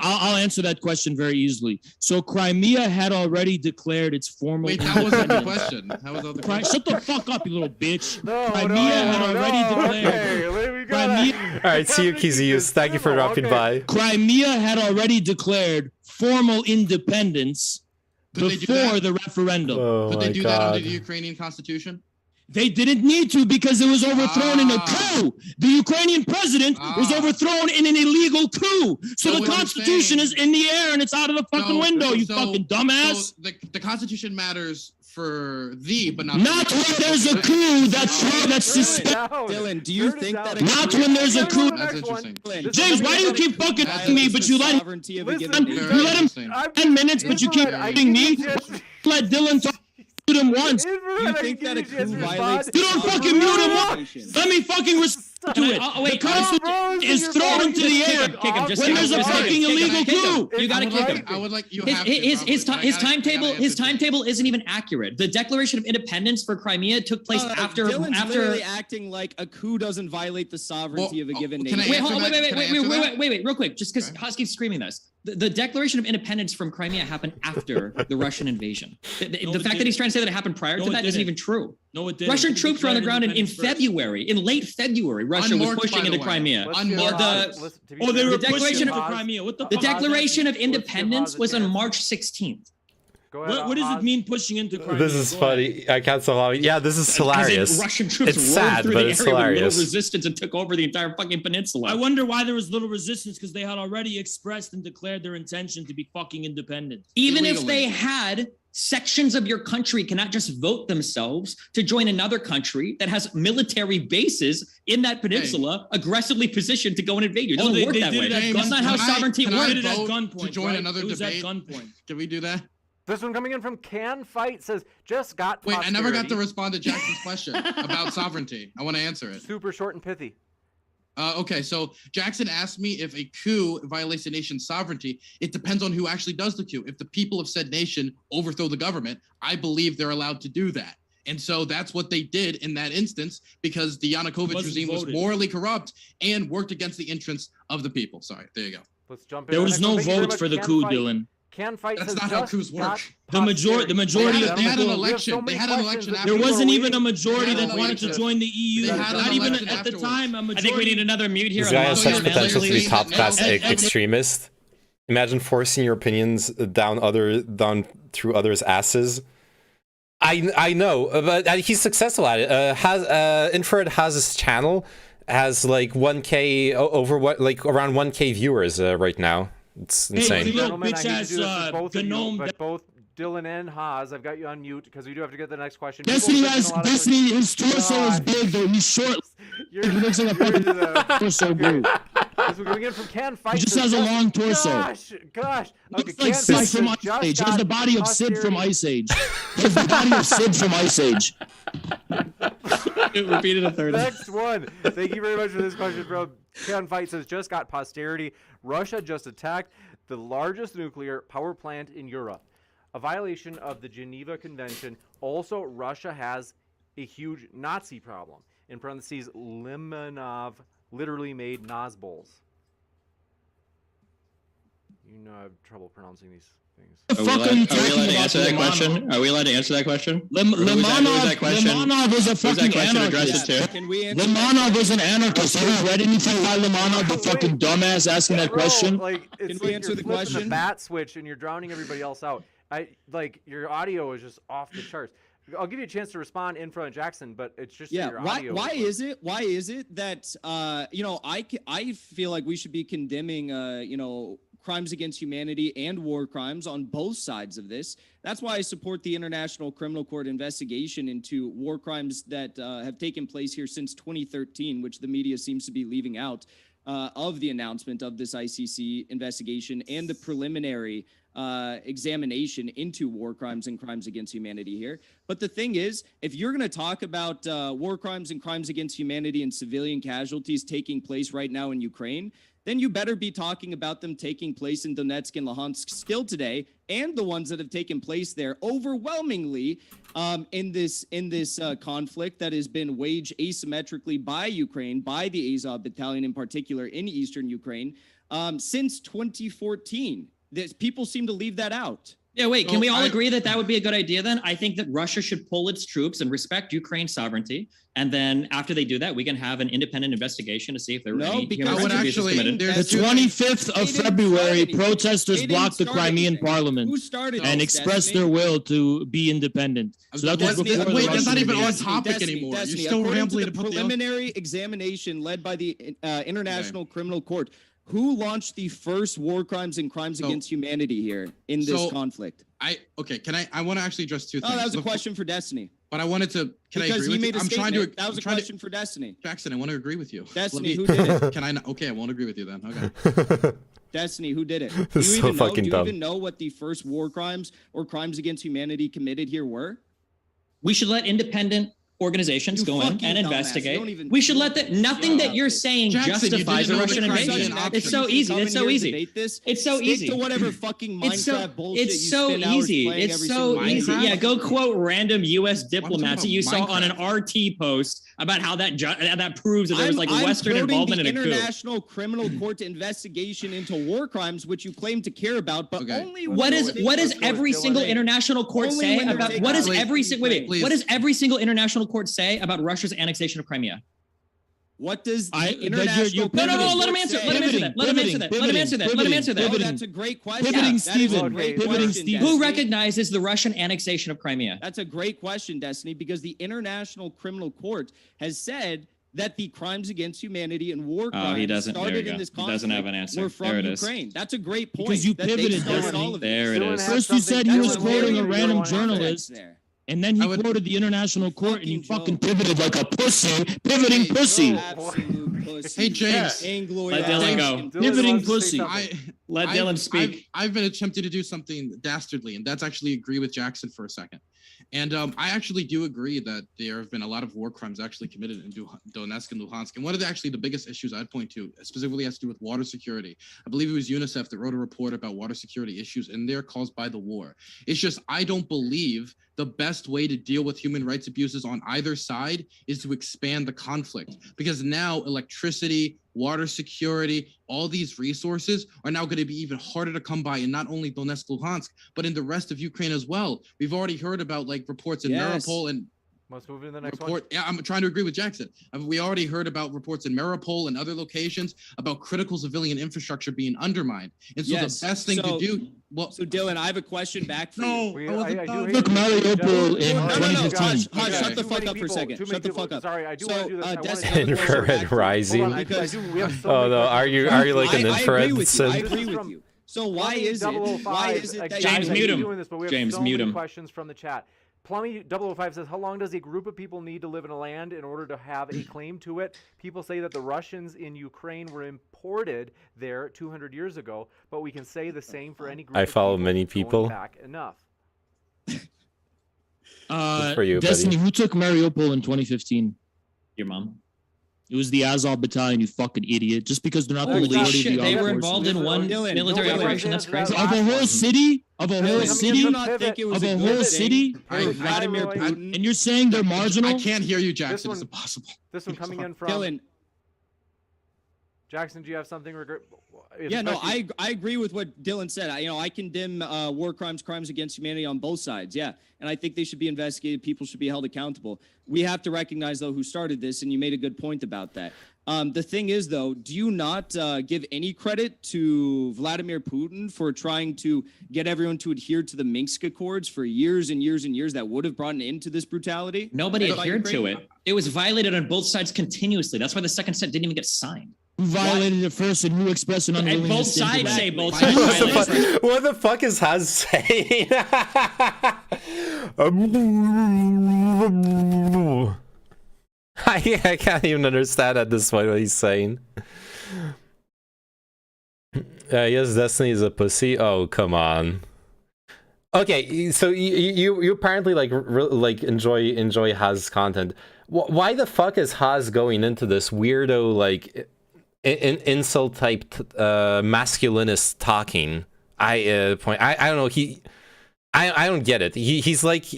G: I'll answer that question very easily. So Crimea had already declared its formal.
D: Wait, that wasn't the question. That was the question.
G: Shut the fuck up, you little bitch.
P: Crimea
G: had already declared.
C: All right, see you, Kizius. Thank you for dropping by.
G: Crimea had already declared formal independence before the referendum.
C: Oh
D: Could they
C: my
D: do that under
C: God.
D: the Ukrainian constitution?
G: They didn't need to because it was overthrown in a coup. The Ukrainian president was overthrown in an illegal coup. So the
D: what I'm
G: Constitution is in the air and it's out of the fucking window, you fucking dumbass.
D: So the Constitution matters for thee, but not
G: when there's a coup that's suspended.
U: Dylan, do you think that
G: Not when there's a coup.
D: That's interesting.
G: James, why do you keep fucking me, but you let him 10 minutes, but you keep hitting me? Let Dylan talk to him once.
U: You think that a coup violates
G: You don't fucking mute him once. Let me fucking respond to it.
A: Wait,
G: the Constitution is thrown into the air when there's a fucking illegal coup.
A: You gotta kick him.
D: I would like you.
A: His timetable isn't even accurate. The Declaration of Independence for Crimea took place after.
U: Dylan's literally acting like a coup doesn't violate the sovereignty of a given nation.
A: Wait, real quick, just because Haas keeps screaming this. The Declaration of Independence from Crimea happened after the Russian invasion. The fact that he's trying to say that it happened prior to that isn't even true.
T: No, it didn't.
A: Russian troops were on the ground in February. In late February, Russia was pushing into Crimea.
T: They were pushing into Crimea. What the
A: Declaration of Independence was on March 16th.
T: What does it mean pushing into Crimea?
C: This is funny. I can't allow. Yeah, this is hilarious.
A: Russian troops
C: It's sad,
A: through
C: but
A: the
C: it's
A: area with
C: hilarious.
A: little resistance and took over the entire fucking peninsula.
T: I wonder why there was little resistance, because they had already expressed and declared their intention to be fucking independent.
A: Even if they had, sections of your country cannot just vote themselves to join another country that has military bases in that peninsula aggressively positioned to go and invade you. It doesn't work that way. That's not how sovereignty works.
D: Can I vote to join another debate? Can we do that?
P: This one coming in from Can Fight says, just got
D: Wait,
P: posterity.
D: I never got to respond to Jackson's question about sovereignty. I want to answer it.
P: Super short and pithy.
D: Okay, so Jackson asked me if a coup violates a nation's sovereignty. It depends on who actually does the coup. If the people of said nation overthrow the government, I believe they're allowed to do that. And so that's what they did in that instance, because the Yanukovych regime was morally corrupt and worked against the interests of the people. Sorry, there you go.
P: Let's jump in.
T: There was no votes for the coup, Dylan.
P: Can Fight
D: That's
P: says
D: not how
P: just
D: coups work.
T: The majority.
D: They had an election. They had an election.
T: There wasn't even a majority
D: They had
T: that
D: an
T: wanted to
D: election.
T: join the EU.
D: They had an
T: Not even
D: election
T: at the
D: afterwards.
T: time. A majority.
A: I think we need another mute here.
C: This guy has such potential to be top class
A: And-
C: extremist. Imagine forcing your opinions down through others' asses. I know, but he's successful at it. Infrared has his channel, has like 1K around 1K viewers right now. It's insane.
P: Gentlemen, I need to do this with both of you, but both Dylan and Haas, I've got you on mute because we do have to get the next question.
G: Destiny, his torso is big though. He's short. He looks like a fucking torso big.
P: This one coming in from Can Fight.
G: He just has a long torso.
P: Gosh.
G: Looks like Sid from Ice Age. He has the body of Sid from Ice Age. He has the body of Sid from Ice Age.
A: Repeat it a third.
P: Next one. Thank you very much for this question from Can Fight says, just got posterity. Russia just attacked the largest nuclear power plant in Europe. A violation of the Geneva Convention. Also, Russia has a huge Nazi problem. In parentheses, Limonov literally made Nazbols. You know I have trouble pronouncing these
A: Are we allowed to answer that question? Are we allowed to answer that question?
G: Limonov is a fucking anarchist. Limonov is an anarchist. Have you read anything by Limonov, the fucking dumbass asking that question?
P: Like, it's
U: Can we
P: like
U: answer
P: you're
U: the
P: flipping
U: question?
P: bat switch and you're drowning everybody else out. Your audio is just off the charts. I'll give you a chance to respond in front of Jackson, but it's just that your audio.
U: Why is it that I feel like we should be condemning crimes against humanity and war crimes on both sides of this. That's why I support the International Criminal Court investigation into war crimes that have taken place here since 2013, which the media seems to be leaving out of the announcement of this ICC investigation and the preliminary examination into war crimes and crimes against humanity here. But the thing is, if you're going to talk about war crimes and crimes against humanity and civilian casualties taking place right now in Ukraine, then you better be talking about them taking place in Donetsk and Luhansk still today, and the ones that have taken place there overwhelmingly in this conflict that has been waged asymmetrically by Ukraine, by the Azov Battalion in particular in eastern Ukraine, since 2014. People seem to leave that out.
A: Yeah, wait, can we all agree that that would be a good idea then? I think that Russia should pull its troops and respect Ukraine's sovereignty. And then after they do that, we can have an independent investigation to see if there were any human rights abuses committed.
G: The 25th of February, protesters blocked the Crimean parliament and expressed their will to be independent. So that was before
D: wait, that's not even on topic anymore. You're still rambling
U: about the preliminary examination led by the International Criminal Court. Who launched the first war crimes and crimes against humanity here in this conflict?
D: I want to actually address two things.
U: Oh, that was a question for Destiny.
D: But I wanted to. Can I agree with you?
U: I'm trying to. That was a question for Destiny.
D: Jackson, I want to agree with you.
U: Destiny, who did it?
D: Can I? Okay, I won't agree with you then. Okay.
U: Destiny, who did it?
C: This is so fucking dumb.
U: Do you even know what the first war crimes or crimes against humanity committed here were?
A: We should let independent organizations go in and investigate. We should let that. Nothing that you're saying justifies a Russian invasion. It's so easy. It's so easy. It's so easy.
U: To whatever fucking Minecraft bullshit
A: it's so easy. It's so easy. Yeah, go quote random U.S. diplomats that you saw on an RT post about how that proves that there was like Western involvement in a coup.
U: International Criminal Court investigation into war crimes, which you claim to care about, but only
A: what does every single international court say about what does every single international court say about Russia's annexation of Crimea?
U: What does the international?
A: No, let him answer. Let him answer that.
U: Oh, that's a great question. Pivoting,
G: Stephen.
A: Who recognizes the Russian annexation of Crimea?
U: That's a great question, Destiny, because the International Criminal Court has said that the crimes against humanity and war crimes started in this conflict.
A: He doesn't have an answer.
U: Were from Ukraine. That's a great point.
G: Because you pivoted.
A: There it is.
G: First you said he was quoting a random journalist. And then he quoted the International Court, and you fucking pivoted like a pussy, pivoting pussy.
D: Hey James,
A: let Dylan go.
G: Pivoting pussy.
A: Let Dylan speak.
D: I've been attempting to do something dastardly, and that's actually agree with Jackson for a second. And I actually do agree that there have been a lot of war crimes actually committed in Donetsk and Luhansk. And one of the biggest issues I'd point to, specifically has to do with water security. I believe it was UNICEF that wrote a report about water security issues in there caused by the war. It's just, I don't believe the best way to deal with human rights abuses on either side is to expand the conflict, because now electricity, water security, all these resources are now going to be even harder to come by in not only Donetsk, Luhansk, but in the rest of Ukraine as well. We've already heard about like reports in Mariupol and
P: let's move into the next one.
D: Yeah, I'm trying to agree with Jackson. We already heard about reports in Mariupol and other locations about critical civilian infrastructure being undermined. And so the best thing to do. Well,
U: so Dylan, I have a question back for you.
G: Look, Mariupol in 2015.
U: Hush, shut the fuck up for a second. Shut the fuck up.
P: Sorry, I do want to do this.
C: Infrared rising. Oh no, are you like an infrared?
U: I agree with you. So why is it that
A: James mute him?
P: James mute him. Questions from the chat. Plummy 005 says, how long does a group of people need to live in a land in order to have a claim to it? People say that the Russians in Ukraine were imported there 200 years ago, but we can say the same for any group
C: I follow many people.
P: Back enough.
C: For you,
G: Destiny, who took Mariupol in 2015?
A: Your mom.
G: It was the Azov Battalion, you fucking idiot. Just because they're not the majority of the
A: they were involved in one military operation. That's crazy.
G: Of a whole city? Of a whole city? Of a whole city?
U: Vladimir Putin.
G: And you're saying they're marginal?
D: I can't hear you, Jackson. It's impossible.
P: This one coming in from...
U: Dylan.
P: Jackson, do you have something?
U: Yeah, no, I agree with what Dylan said. I condemn war crimes, crimes against humanity on both sides. Yeah, and I think they should be investigated. People should be held accountable. We have to recognize, though, who started this, and you made a good point about that. The thing is, though, do you not give any credit to Vladimir Putin for trying to get everyone to adhere to the Minsk Accords for years and years and years that would have brought an end to this brutality?
A: Nobody adhered to it. It was violated on both sides continuously. That's why the second set didn't even get signed.
G: Who violated it first and who expressed an unwillingness to
A: both sides
G: implement?
A: say both sides.
C: What the fuck is Haz saying? I can't even understand at this point what he's saying. Yes, Destiny is a pussy. Oh, come on. Okay, so you apparently like enjoy Haz's content. Why the fuck is Haz going into this weirdo like insult type masculinist talking? I don't know. I don't get it. He's like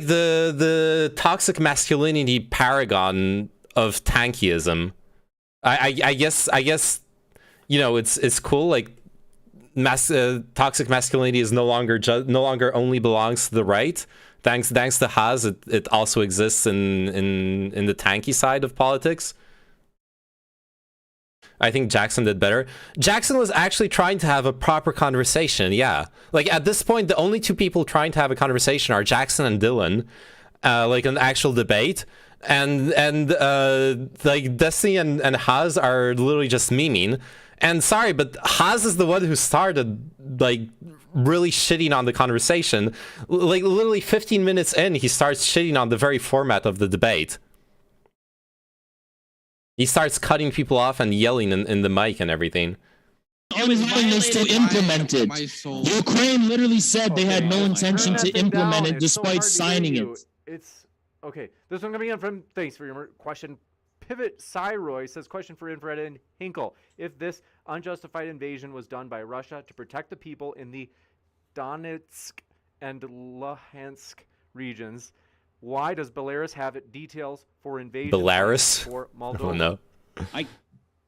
C: the toxic masculinity paragon of tankyism. I guess it's cool. Like toxic masculinity is no longer only belongs to the right. Thanks to Haz, it also exists in the tanky side of politics. I think Jackson did better. Jackson was actually trying to have a proper conversation. Yeah, like at this point, the only two people trying to have a conversation are Jackson and Dylan, like an actual debate. And like Destiny and Haz are literally just memeing. And sorry, but Haz is the one who started like really shitting on the conversation. Like literally 15 minutes in, he starts shitting on the very format of the debate. He starts cutting people off and yelling in the mic and everything.
G: Unwillingness to implement it. Ukraine literally said they had no intention to implement it despite signing it.
P: It's okay. This one coming in from, thanks for your question. Pivot Cyroy says, question for Infrared and Hinkle. If this unjustified invasion was done by Russia to protect the people in the Donetsk and Luhansk regions, why does Belarus have details for invasion for Moldova?
C: Oh no.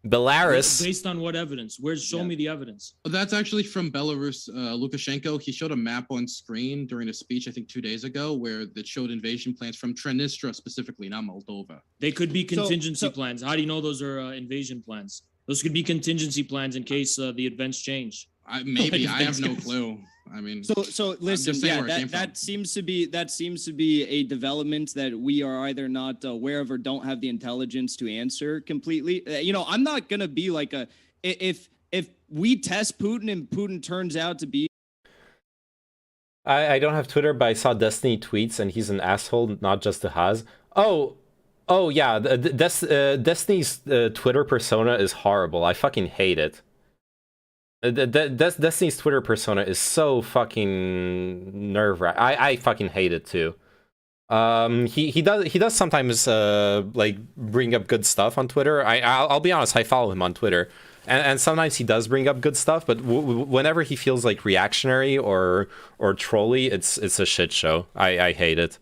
C: Belarus.
T: Based on what evidence? Show me the evidence.
D: That's actually from Belarus. Lukashenko, he showed a map on screen during a speech, I think 2 days ago, where that showed invasion plans from Transnistria specifically, not Moldova.
T: They could be contingency plans. How do you know those are invasion plans? Those could be contingency plans in case the events change.
D: I have no clue. I mean,
U: so listen, yeah, that seems to be a development that we are either not aware of or don't have the intelligence to answer completely. I'm not gonna be like if we test Putin and Putin turns out to be.
C: I don't have Twitter, but I saw Destiny tweets and he's an asshole, not just a Haz. Oh yeah, Destiny's Twitter persona is horrible. I fucking hate it. Destiny's Twitter persona is so fucking nerve-wracking. I fucking hate it too. He does sometimes like bring up good stuff on Twitter. I'll be honest, I follow him on Twitter, and sometimes he does bring up good stuff. But whenever he feels like reactionary or trolly, it's a shit show. I hate it.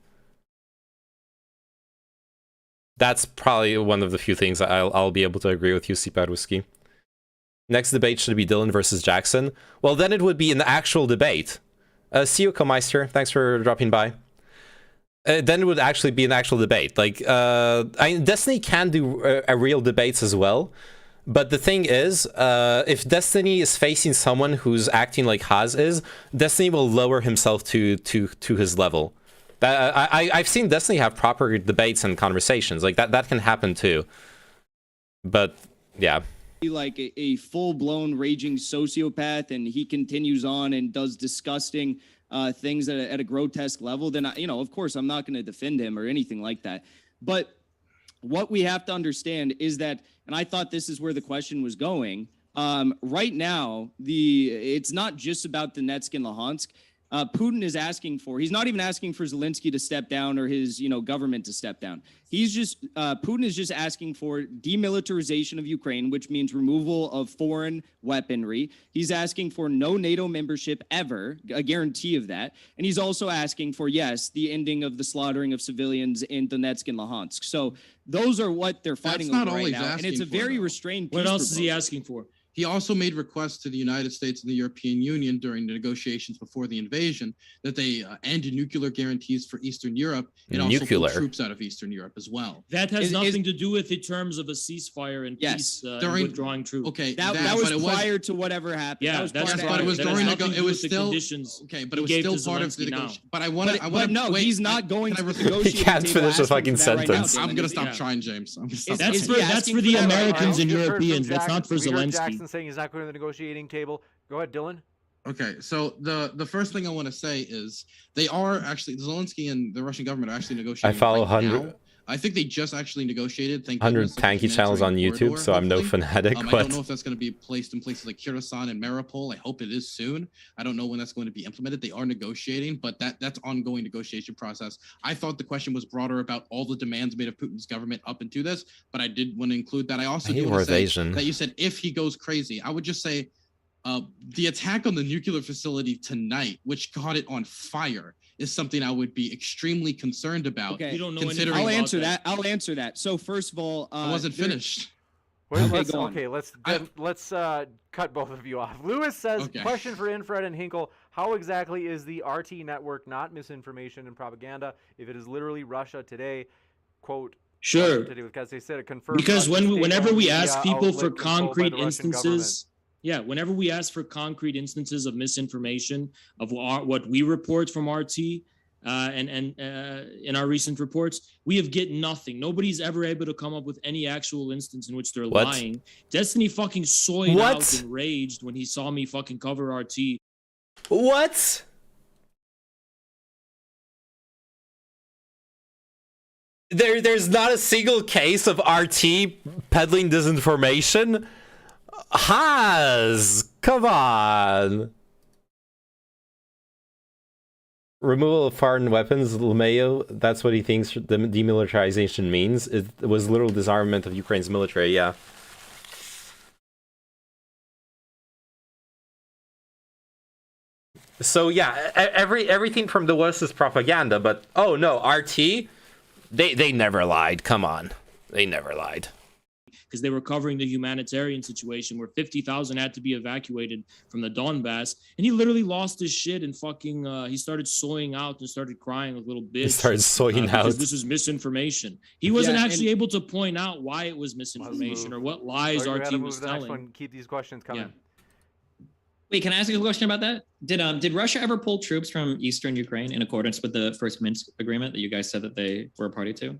C: That's probably one of the few things I'll be able to agree with you, Cpad Whiskey. Next debate should be Dylan versus Jackson. Well, then it would be an actual debate. See you, Comeister. Thanks for dropping by. Then it would actually be an actual debate. Like, Destiny can do real debates as well. But the thing is, if Destiny is facing someone who's acting like Haz is, Destiny will lower himself to his level. I've seen Destiny have proper debates and conversations. Like, that can happen too. But, yeah.
U: Like a full-blown raging sociopath, and he continues on and does disgusting things at a grotesque level, then of course I'm not going to defend him or anything like that. But what we have to understand is that, and I thought this is where the question was going, right now it's not just about Donetsk and Luhansk. Putin is asking for, he's not even asking for Zelensky to step down or his, government to step down. He's just, Putin is just asking for demilitarization of Ukraine, which means removal of foreign weaponry. He's asking for no NATO membership ever, a guarantee of that. And he's also asking for, yes, the ending of the slaughtering of civilians in Donetsk and Luhansk. So those are what they're fighting over right now. And it's a very restrained peace
T: What else is he
U: proposal.
T: asking for?
D: He also made requests to the United States and the European Union during the negotiations before the invasion that they end nuclear guarantees for Eastern Europe and also pull troops out of Eastern Europe as well.
T: That has nothing to do with the terms of a ceasefire and peace and withdrawing troops.
D: Okay,
U: That was prior to whatever happened.
T: Yeah,
U: that was
T: that's
U: prior to
D: but it was
U: everything.
D: during it was still
T: conditions.
D: Okay, but it was still part of the negotiation. But I want to.
U: But no, he's not going to the
C: He
U: negotiating
C: can't
U: table
C: finish a
U: asking
C: fucking
U: for that right now,
C: sentence.
D: I'm gonna
U: Dylan.
D: stop trying, James. I'm gonna stop
T: That's
U: Is
T: for
U: he
T: the
U: asking for that right
T: Americans
U: now?
T: and
P: Just heard from
T: Europeans. That's not for
P: we heard
T: Zelensky.
P: Jackson saying he's not going to the negotiating table. Go ahead, Dylan.
D: Okay, so the first thing I want to say is they are actually Zelensky and the Russian government are actually negotiating.
C: I follow
D: right
C: 100
D: now. I think they just actually negotiated.
C: 100 tanky channels on YouTube, so I'm no fanatic,
D: I don't
C: but
D: know if that's going to be placed in places like Kyrgyzstan and Mariupol. I hope it is soon. I don't know when that's going to be implemented. They are negotiating, but that's ongoing negotiation process. I thought the question was broader about all the demands made of Putin's government up into this, but I did want to include that. I also do want to say
C: Asian.
D: that you said if he goes crazy, I would just say the attack on the nuclear facility tonight, which caught it on fire, is something I would be extremely concerned about.
U: Okay,
T: You don't know
D: considering
U: I'll
T: about
U: answer
T: that.
U: that. I'll answer that. So first of all,
D: I wasn't finished.
P: Wait,
U: go on.
P: let's cut both of you off. Lewis says,
D: Okay.
P: question for Infrared and Hinkle: how exactly is the RT network not misinformation and propaganda if it is literally Russia Today? Quote.
T: Sure.
P: Russia Today, because they said it confirmed.
T: Because
P: Russian
T: whenever we
P: state-owned
T: ask
P: media
T: people
P: outlet
T: for
P: controlled by
T: concrete
P: the Russian
T: instances, whenever we ask for concrete instances of misinformation of what we report from RT and in our recent reports, we have get nothing. Nobody's ever able to come up with any actual instance in which they're
C: What?
T: lying. Destiny fucking soyed
C: What?
T: out and raged when he saw me fucking cover RT.
C: what? There's not a single case of RT peddling disinformation. Come on. Removal of foreign weapons, LeMayo, that's what he thinks the demilitarization means. It was literal disarmament of Ukraine's military, yeah. So yeah, everything from the West is propaganda, but oh no, RT, they never lied. Come on, they never lied.
T: Because they were covering the humanitarian situation where 50,000 had to be evacuated from the Donbass, and he literally lost his shit and fucking he started soying out and started crying like a little bitch.
C: He started soying
T: because
C: out.
T: this is misinformation. He wasn't
U: Yeah,
T: actually able to point out why it was misinformation or what lies
P: So we
T: RT
P: gotta move
T: was
P: to the next
T: telling.
P: one. Keep these questions coming.
T: Yeah.
A: Wait, can I ask you a question about that? Did Russia ever pull troops from eastern Ukraine in accordance with the first Minsk agreement that you guys said that they were a party to?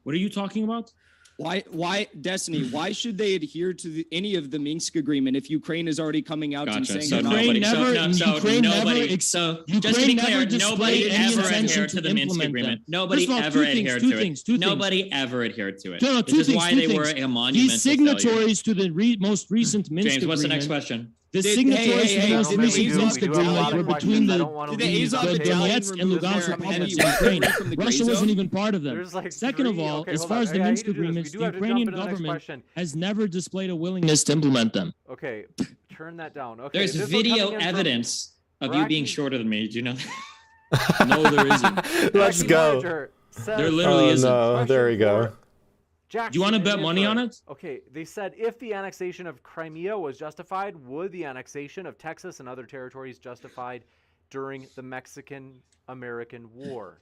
T: What are you talking about?
U: Why, Destiny? Why should they adhere to any of the Minsk agreement if Ukraine is already coming out and
A: Gotcha.
U: saying
A: So
U: they're not?
A: nobody.
T: Ukraine
A: nobody. So just to be clear, nobody ever adhered to the Minsk agreement. Nobody ever adhered to it. Nobody ever adhered to it.
G: No,
A: This is why they were a monumental
G: These signatories to the most recent Minsk
A: James, what's the next
G: agreement-
A: question?
G: The signatories to the most recent Minsk agreement were between the Donetsk and Lugansk republics of Ukraine. Russia wasn't even part of them. Second of all, as far as the Minsk agreements, the Ukrainian government has never displayed a willingness to implement them.
P: Okay, turn that down. Okay,
A: There's
P: this one
A: video
P: coming in from
A: evidence of you being
P: Rocky-
A: shorter than me. Do you know that?
T: No, there isn't.
C: Let's
P: Rocky
C: go.
P: Manager says-
T: There literally isn't.
C: No, there we go.
P: Jackson
T: Do you want to
P: and
T: bet money on
P: Infrared.
T: it?
P: Okay, they said if the annexation of Crimea was justified, would the annexation of Texas and other territories justified during the Mexican-American War?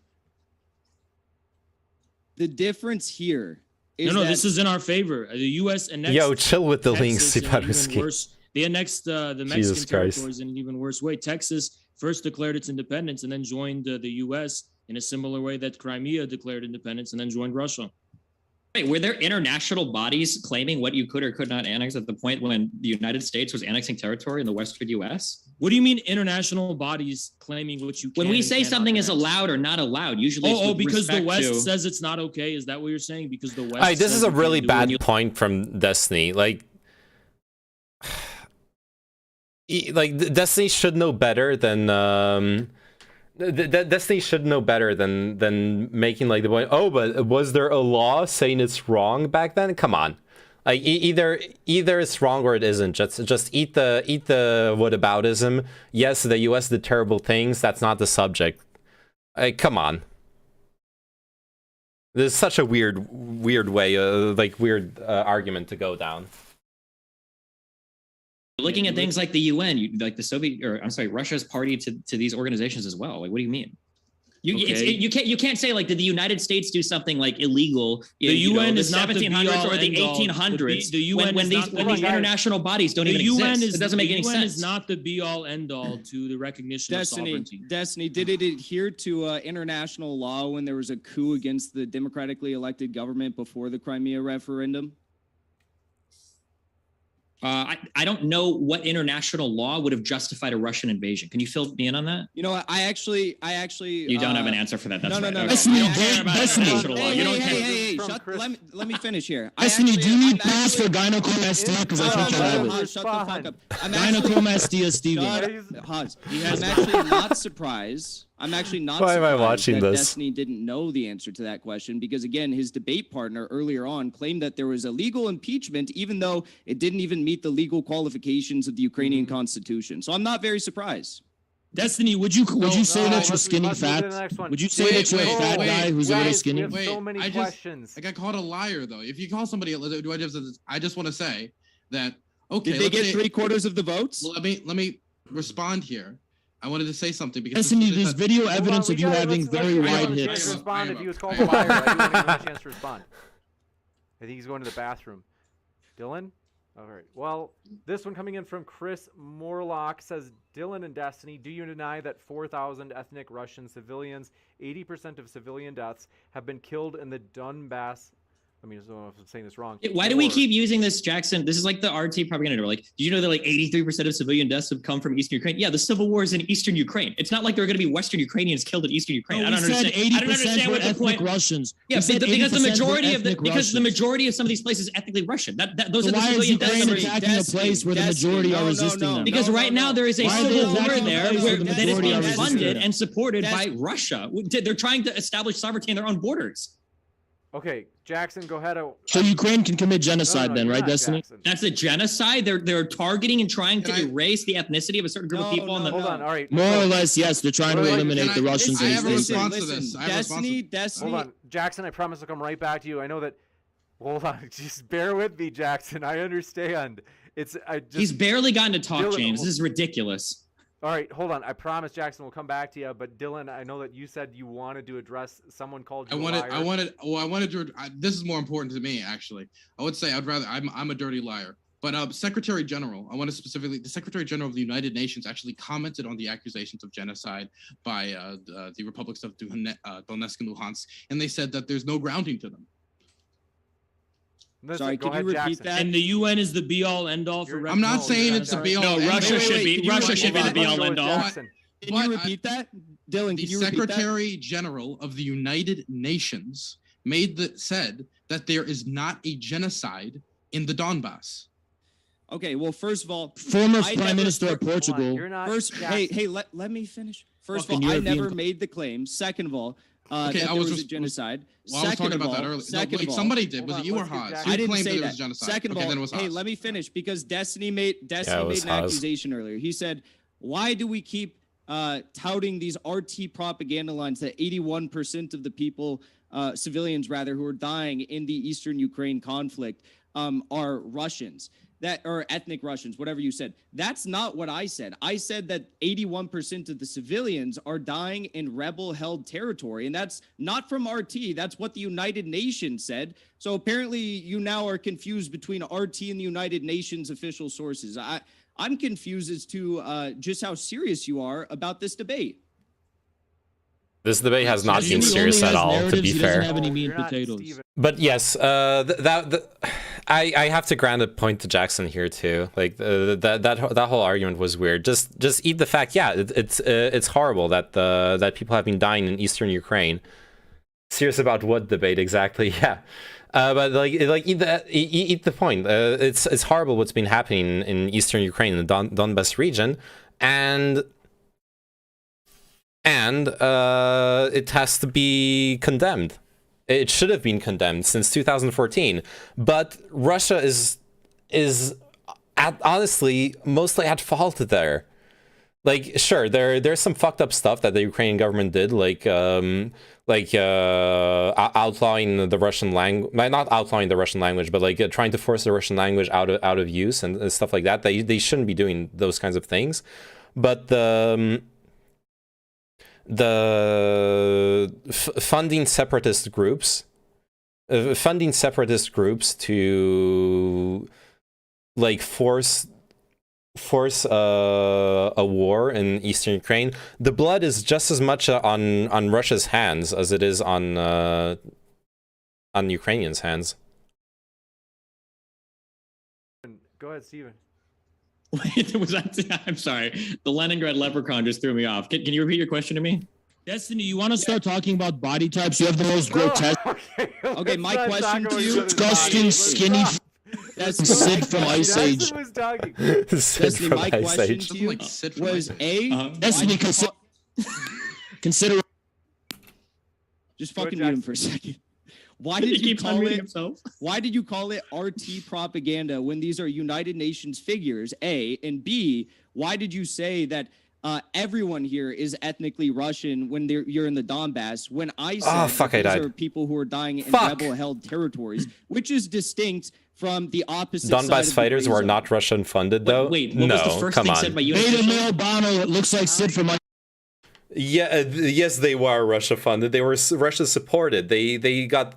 U: The difference here is
T: No,
U: that
T: this is in our favor. The U.S. annexed
C: Yo, chill with the links,
T: Texas in an even
C: Siparuski.
T: worse. They annexed the
C: Jesus
T: Mexican
C: Christ.
T: territories in an even worse way. Texas first declared its independence and then joined the U.S. in a similar way that Crimea declared independence and then joined Russia.
A: Wait, were there international bodies claiming what you could or could not annex at the point when the United States was annexing territory in the western U.S.?
T: What do you mean international bodies claiming what you can
A: When we
T: and
A: say
T: cannot
A: something is
T: annex?
A: allowed or not allowed, usually it's
T: Oh,
A: with
T: because the
A: respect
T: West
A: to-
T: says it's not okay. Is that what you're saying? Because the West.
C: Alright, this
T: says
C: is a
T: you
C: really
T: can't do it.
C: bad point from Destiny. Like, Destiny should know better than Destiny should know better than making like the point. Oh, but was there a law saying it's wrong back then? Come on, like either it's wrong or it isn't. Just eat the whataboutism. Yes, the U.S. did terrible things. That's not the subject. Come on. This is such a weird way, weird argument to go down.
A: Looking at things like the UN, like the Soviet, or I'm sorry, Russia's party to these organizations as well. Like, what do you mean? You can't say like, did the United States do something like illegal?
G: The UN is
A: the
G: not the
A: 1700s or the
G: be-all,
A: 1800s.
G: The UN
A: when these international bodies don't even exist. It doesn't make any sense.
G: The UN is not the be-all, end-all to the recognition of sovereignty.
U: Destiny, did it adhere to international law when there was a coup against the democratically elected government before the Crimea referendum?
A: I don't know what international law would have justified a Russian invasion. Can you fill me in on that?
U: You know what? I actually.
A: You don't have an answer for that. That's
U: no. Hey, let me finish here.
G: Destiny, do you need pass for gynecomastia? Because I think you have it.
U: Shut the fuck up.
G: Gynecomastia, Steven.
U: I'm actually not surprised. I'm actually not
C: Why am I
U: surprised
C: watching
U: that
C: this?
U: Destiny didn't know the answer to that question because, again, his debate partner earlier on claimed that there was illegal impeachment, even though it didn't even meet the legal qualifications of the Ukrainian constitution. So I'm not very surprised.
G: Destiny, would you say that you're skinny fat? Would you say that you're a fat guy who's a little skinny?
P: So many questions.
D: I got called a liar though. If you call somebody, I just want to say that. Okay,
U: did they get 3/4 of the votes?
D: Let me respond here. I wanted to say something because
G: Destiny, there's video evidence of you having very wide hips.
P: Respond if he was called a liar. I do want to give him a chance to respond. I think he's going to the bathroom. Dylan? All right. Well, this one coming in from Chris Morlock says, Dylan and Destiny, do you deny that 4,000 ethnic Russian civilians, 80% of civilian deaths, have been killed in the Donbass? I mean, I don't know if I'm saying this wrong.
A: Why do we keep using this, Jackson? This is like the RT propaganda. Like, did you know that like 83% of civilian deaths have come from Eastern Ukraine? Yeah, the civil war is in Eastern Ukraine. It's not like there are going to be Western Ukrainians killed in Eastern Ukraine.
G: No,
A: I don't understand.
G: 80%
A: I don't understand
G: were
A: what the
G: ethnic
A: point.
G: Russians.
A: Yeah, because the majority of some of these places is ethnically Russian. Those are the civilian deaths.
G: Ukraine attacking a place where the majority are resisting them?
A: Because right now there is a civil war there that is being funded and supported by Russia. They're trying to establish sovereignty in their own borders.
P: Okay, Jackson, go ahead.
G: So Ukraine can commit genocide then, right, Destiny?
P: Jackson.
A: That's a genocide. They're targeting and trying to erase the ethnicity of a certain group of people.
P: Hold on, all right.
G: More or less, yes. They're trying to eliminate the Russians.
D: I have a response to this.
U: Destiny.
P: Hold on, Jackson. I promise I'll come right back to you. I know that. Hold on, just bear with me, Jackson. I understand.
A: He's barely gotten to talk, James. This is ridiculous.
P: All right, hold on. I promise, Jackson, we'll come back to you. But Dylan, I know that you said you wanted to address someone called you a liar.
D: I wanted to. This is more important to me, actually. I would say I'm a dirty liar. But Secretary General, I want to specifically, the Secretary General of the United Nations actually commented on the accusations of genocide by the republics of Donetsk and Luhansk, and they said that there's no grounding to them.
U: Sorry, could you repeat that?
G: And the UN is the be-all, end-all for.
D: I'm not saying it's the be-all.
A: No, Russia should be the be-all, end-all.
U: Can you repeat that, Dylan?
D: The Secretary General of the United Nations said that there is not a genocide in the Donbass.
U: Okay, well, first of all,
G: former Prime Minister of Portugal.
U: Hey, let me finish. First of all, I never made the claim. Second of all, that there was a genocide.
D: Well, I was talking about that earlier. Somebody did. Was it you or Haas?
U: I didn't say
D: that.
U: Second of all, hey, let me finish because Destiny made an accusation earlier. He said, "Why do we keep touting these RT propaganda lines that 81% of the people, civilians rather, who are dying in the Eastern Ukraine conflict are Russians?" Or ethnic Russians, whatever you said. That's not what I said. I said that 81% of the civilians are dying in rebel-held territory, and that's not from RT. That's what the United Nations said. So apparently you now are confused between RT and the United Nations official sources. I'm confused as to just how serious you are about this debate.
C: This debate has not been serious at all, to be fair. But yes, I have to grant a point to Jackson here too. Like that whole argument was weird. Just eat the fact. Yeah, it's horrible that people have been dying in Eastern Ukraine. Serious about what debate exactly? Yeah. But eat the point. It's horrible what's been happening in eastern Ukraine, in the Donbas region, and it has to be condemned. It should have been condemned since 2014. But Russia is honestly mostly at fault there. Like, sure, there's some fucked up stuff that the Ukrainian government did, like outlawing the Russian language, not outlawing the Russian language, but like trying to force the Russian language out of use and stuff like that. They shouldn't be doing those kinds of things. But funding separatist groups to like force a war in eastern Ukraine. The blood is just as much on Russia's hands as it is on Ukrainians' hands.
P: Go ahead, Steven.
A: Wait, was that? I'm sorry. The Leningrad leprechaun just threw me off. Can you repeat your question to me?
G: Destiny, you want to start talking about body types? You have the most grotesque.
U: Okay, my question to you:
G: disgusting, skinny. That's Sid from Ice Age.
U: Destiny, my question to you was
G: Destiny, consider.
U: Just fucking mute him for a second. Why did you call it RT propaganda when these are United Nations figures? A, and B, why did you say that everyone here is ethnically Russian when you're in the Donbass? When I said these are people who are dying in rebel-held territories, which is distinct from the opposite side
C: Donbass
U: of
C: fighters were not Russian funded, though.
A: Wait, what was the first thing said by U.S.
G: Beta male Bono, it looks like Sid from.
C: Yeah, yes, they were Russia funded. They were Russia supported. They got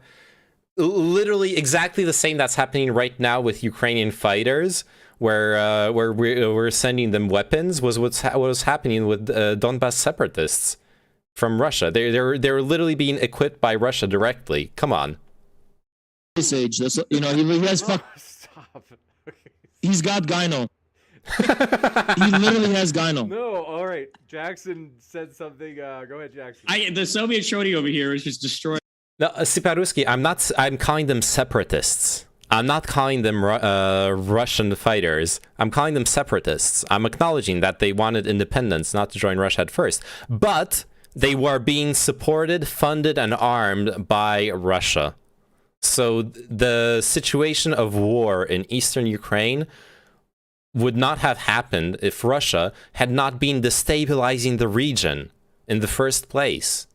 C: literally exactly the same that's happening right now with Ukrainian fighters, where we're sending them weapons. Was what was happening with Donbas separatists from Russia. They're literally being equipped by Russia directly. Come on.
G: Ice Age. That's, he has
P: Stop.
G: He's got gyno. He literally has gyno.
P: No, all right. Jackson said something. Go ahead, Jackson.
A: The Soviet shorty over here is just destroyed.
C: No, Siparuski, I'm calling them separatists. I'm not calling them Russian fighters. I'm calling them separatists. I'm acknowledging that they wanted independence, not to join Russia at first. But they were being supported, funded, and armed by Russia. So the situation of war in eastern Ukraine would not have happened if Russia had not been destabilizing the region in the first place.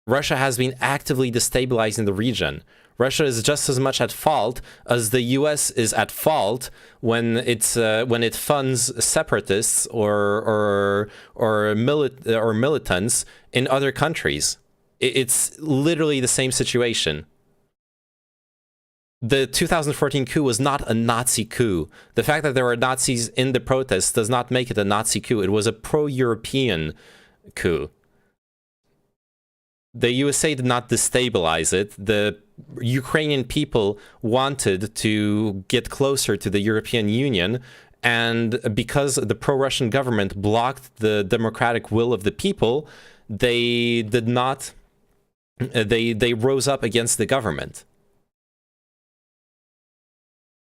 C: Russia has been actively destabilizing the region. Russia is just as much at fault as the U.S. is at fault when it funds separatists or militants in other countries. It's literally the same situation. The 2014 coup was not a Nazi coup. The fact that there were Nazis in the protests does not make it a Nazi coup. It was a pro-European coup. The USA did not destabilize it. The Ukrainian people wanted to get closer to the European Union, and because the pro-Russian government blocked the democratic will of the people, they did not. They rose up against the government.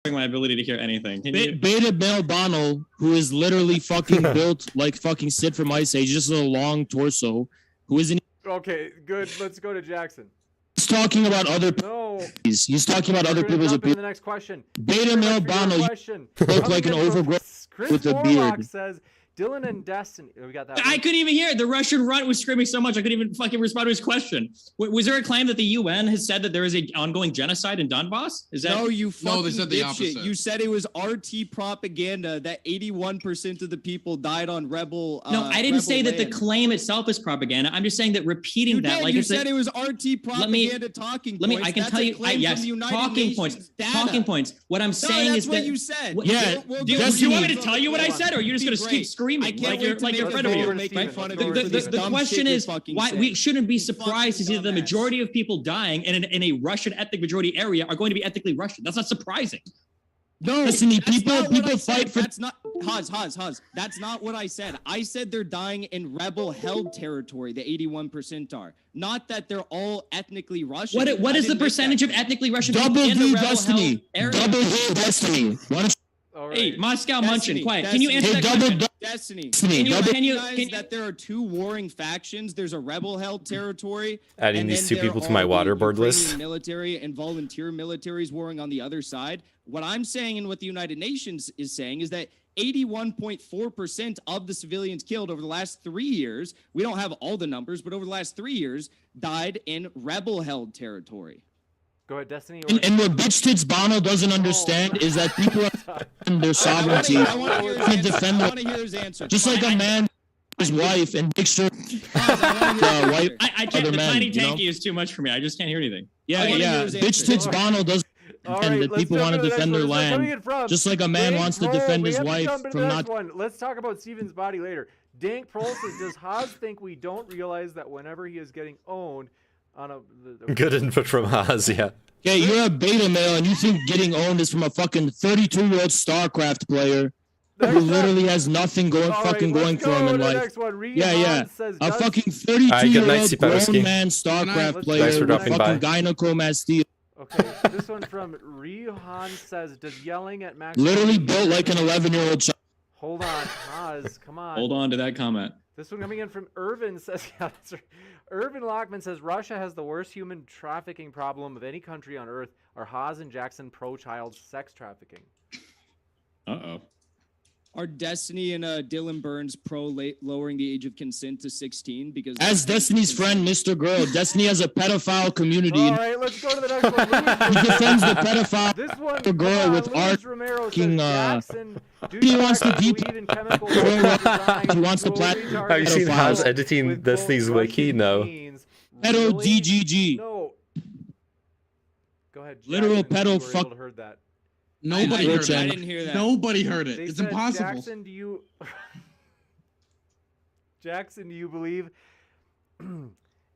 A: My ability to hear anything.
G: Beta male Bono, who is literally fucking built like fucking Sid from Ice Age, just a long torso, who isn't.
P: Okay, good. Let's go to Jackson.
G: He's talking about other.
P: No.
G: He's talking about other people's opinions.
P: The next question.
G: Beta male Bono look like an overgrowth with a beard.
P: Says Dylan and Destiny. We got that.
A: I couldn't even hear it. The Russian runt was screaming so much I couldn't even fucking respond to his question. Was there a claim that the UN has said that there is an ongoing genocide in Donbass? Is that
U: no? You fucking
D: they said the
U: dipshit.
D: opposite.
U: You said it was RT propaganda that 81% of the people died on rebel.
A: No, I didn't say
U: land.
A: that the claim itself is propaganda. I'm just saying that repeating
U: you
A: that,
U: did.
A: like
U: You said it was RT propaganda talking
A: points.
U: I
A: can
U: That's
A: tell you.
U: yes,
A: Talking points. Talking points. What I'm saying is that.
U: That's what you said.
G: Yeah.
A: Do you want me to tell you what I said, or are you just going to keep screaming like you're friend of yours? The question is why we shouldn't be surprised to see that the majority of people dying in a Russian ethnic majority area are going to be ethnically Russian. That's not surprising.
U: No,
G: Destiny, people fight for.
U: That's not Haas. That's not what I said. I said they're dying in rebel-held territory, the 81% are. Not that they're all ethnically Russian.
A: What is the percentage of ethnically Russian people
G: Double
A: in the
G: V
A: rebel-held
G: Destiny.
A: area?
G: Double V Destiny.
A: Hey, Moscow Munchin, quiet. Can
U: Destiny.
A: you answer that question?
U: Destiny.
A: Can you
U: recognize that there are two warring factions? There's a rebel-held territory.
C: Adding
U: and
C: these
U: then
C: two
U: there
C: people to
U: are
C: my
U: the
C: waterboard list.
U: Ukrainian military and volunteer militaries warring on the other side. What I'm saying and what the United Nations is saying is that 81.4% of the civilians killed over the last 3 years, we don't have all the numbers, but over the last 3 years, died in rebel-held territory.
P: Go ahead, Destiny.
G: And what Bitch Tits Bono doesn't understand is that people are their sovereignty to defend
U: I want to hear his answer.
G: just like a man his wife and make sure the wife
A: I can't.
G: other
A: The
G: men,
A: tiny
G: you know?
A: tanky is too much for me. I just can't hear anything.
G: Yeah. Bitch Tits Bono doesn't understand that people want to defend their land just like a man wants to defend his wife from not.
P: Let's talk about Steven's body later. Dank Prohl says, does Haas think we don't realize that whenever he is getting owned on a...
C: Good input from Haas, yeah.
G: Yeah, you're a beta male and you think getting owned is from a fucking 32-year-old StarCraft player who literally has nothing going going for him in life. Yeah. A fucking 32-year-old grown man StarCraft player with fucking gynecomastia.
P: Okay, this one from Rihan says, does yelling at Max...
G: Literally built like an 11-year-old child.
P: Hold on, Haas, come on.
A: Hold on to that comment.
P: This one coming in from Irvin says, yeah, that's right. Irvin Lockman says, Russia has the worst human trafficking problem of any country on earth. Are Haas and Jackson pro-child sex trafficking?
A: Uh-oh.
U: Are Destiny and Dylan Burns lowering the age of consent to 16? Because
G: as Destiny's friend, Mr. Girl, Destiny has a pedophile community.
P: All right, let's go to the next one.
G: He defends the pedophile
P: this one,
G: girl with art. He wants to deep. He wants to platform.
C: Have you seen Haas editing Destiny's wiki? No.
G: Pedo DGG.
P: No. Go ahead.
G: Literal pedo fuck.
P: Heard that.
D: Nobody heard that.
U: I didn't hear that.
D: Nobody heard it.
P: They
D: It's
P: said,
D: impossible.
P: Jackson, do you believe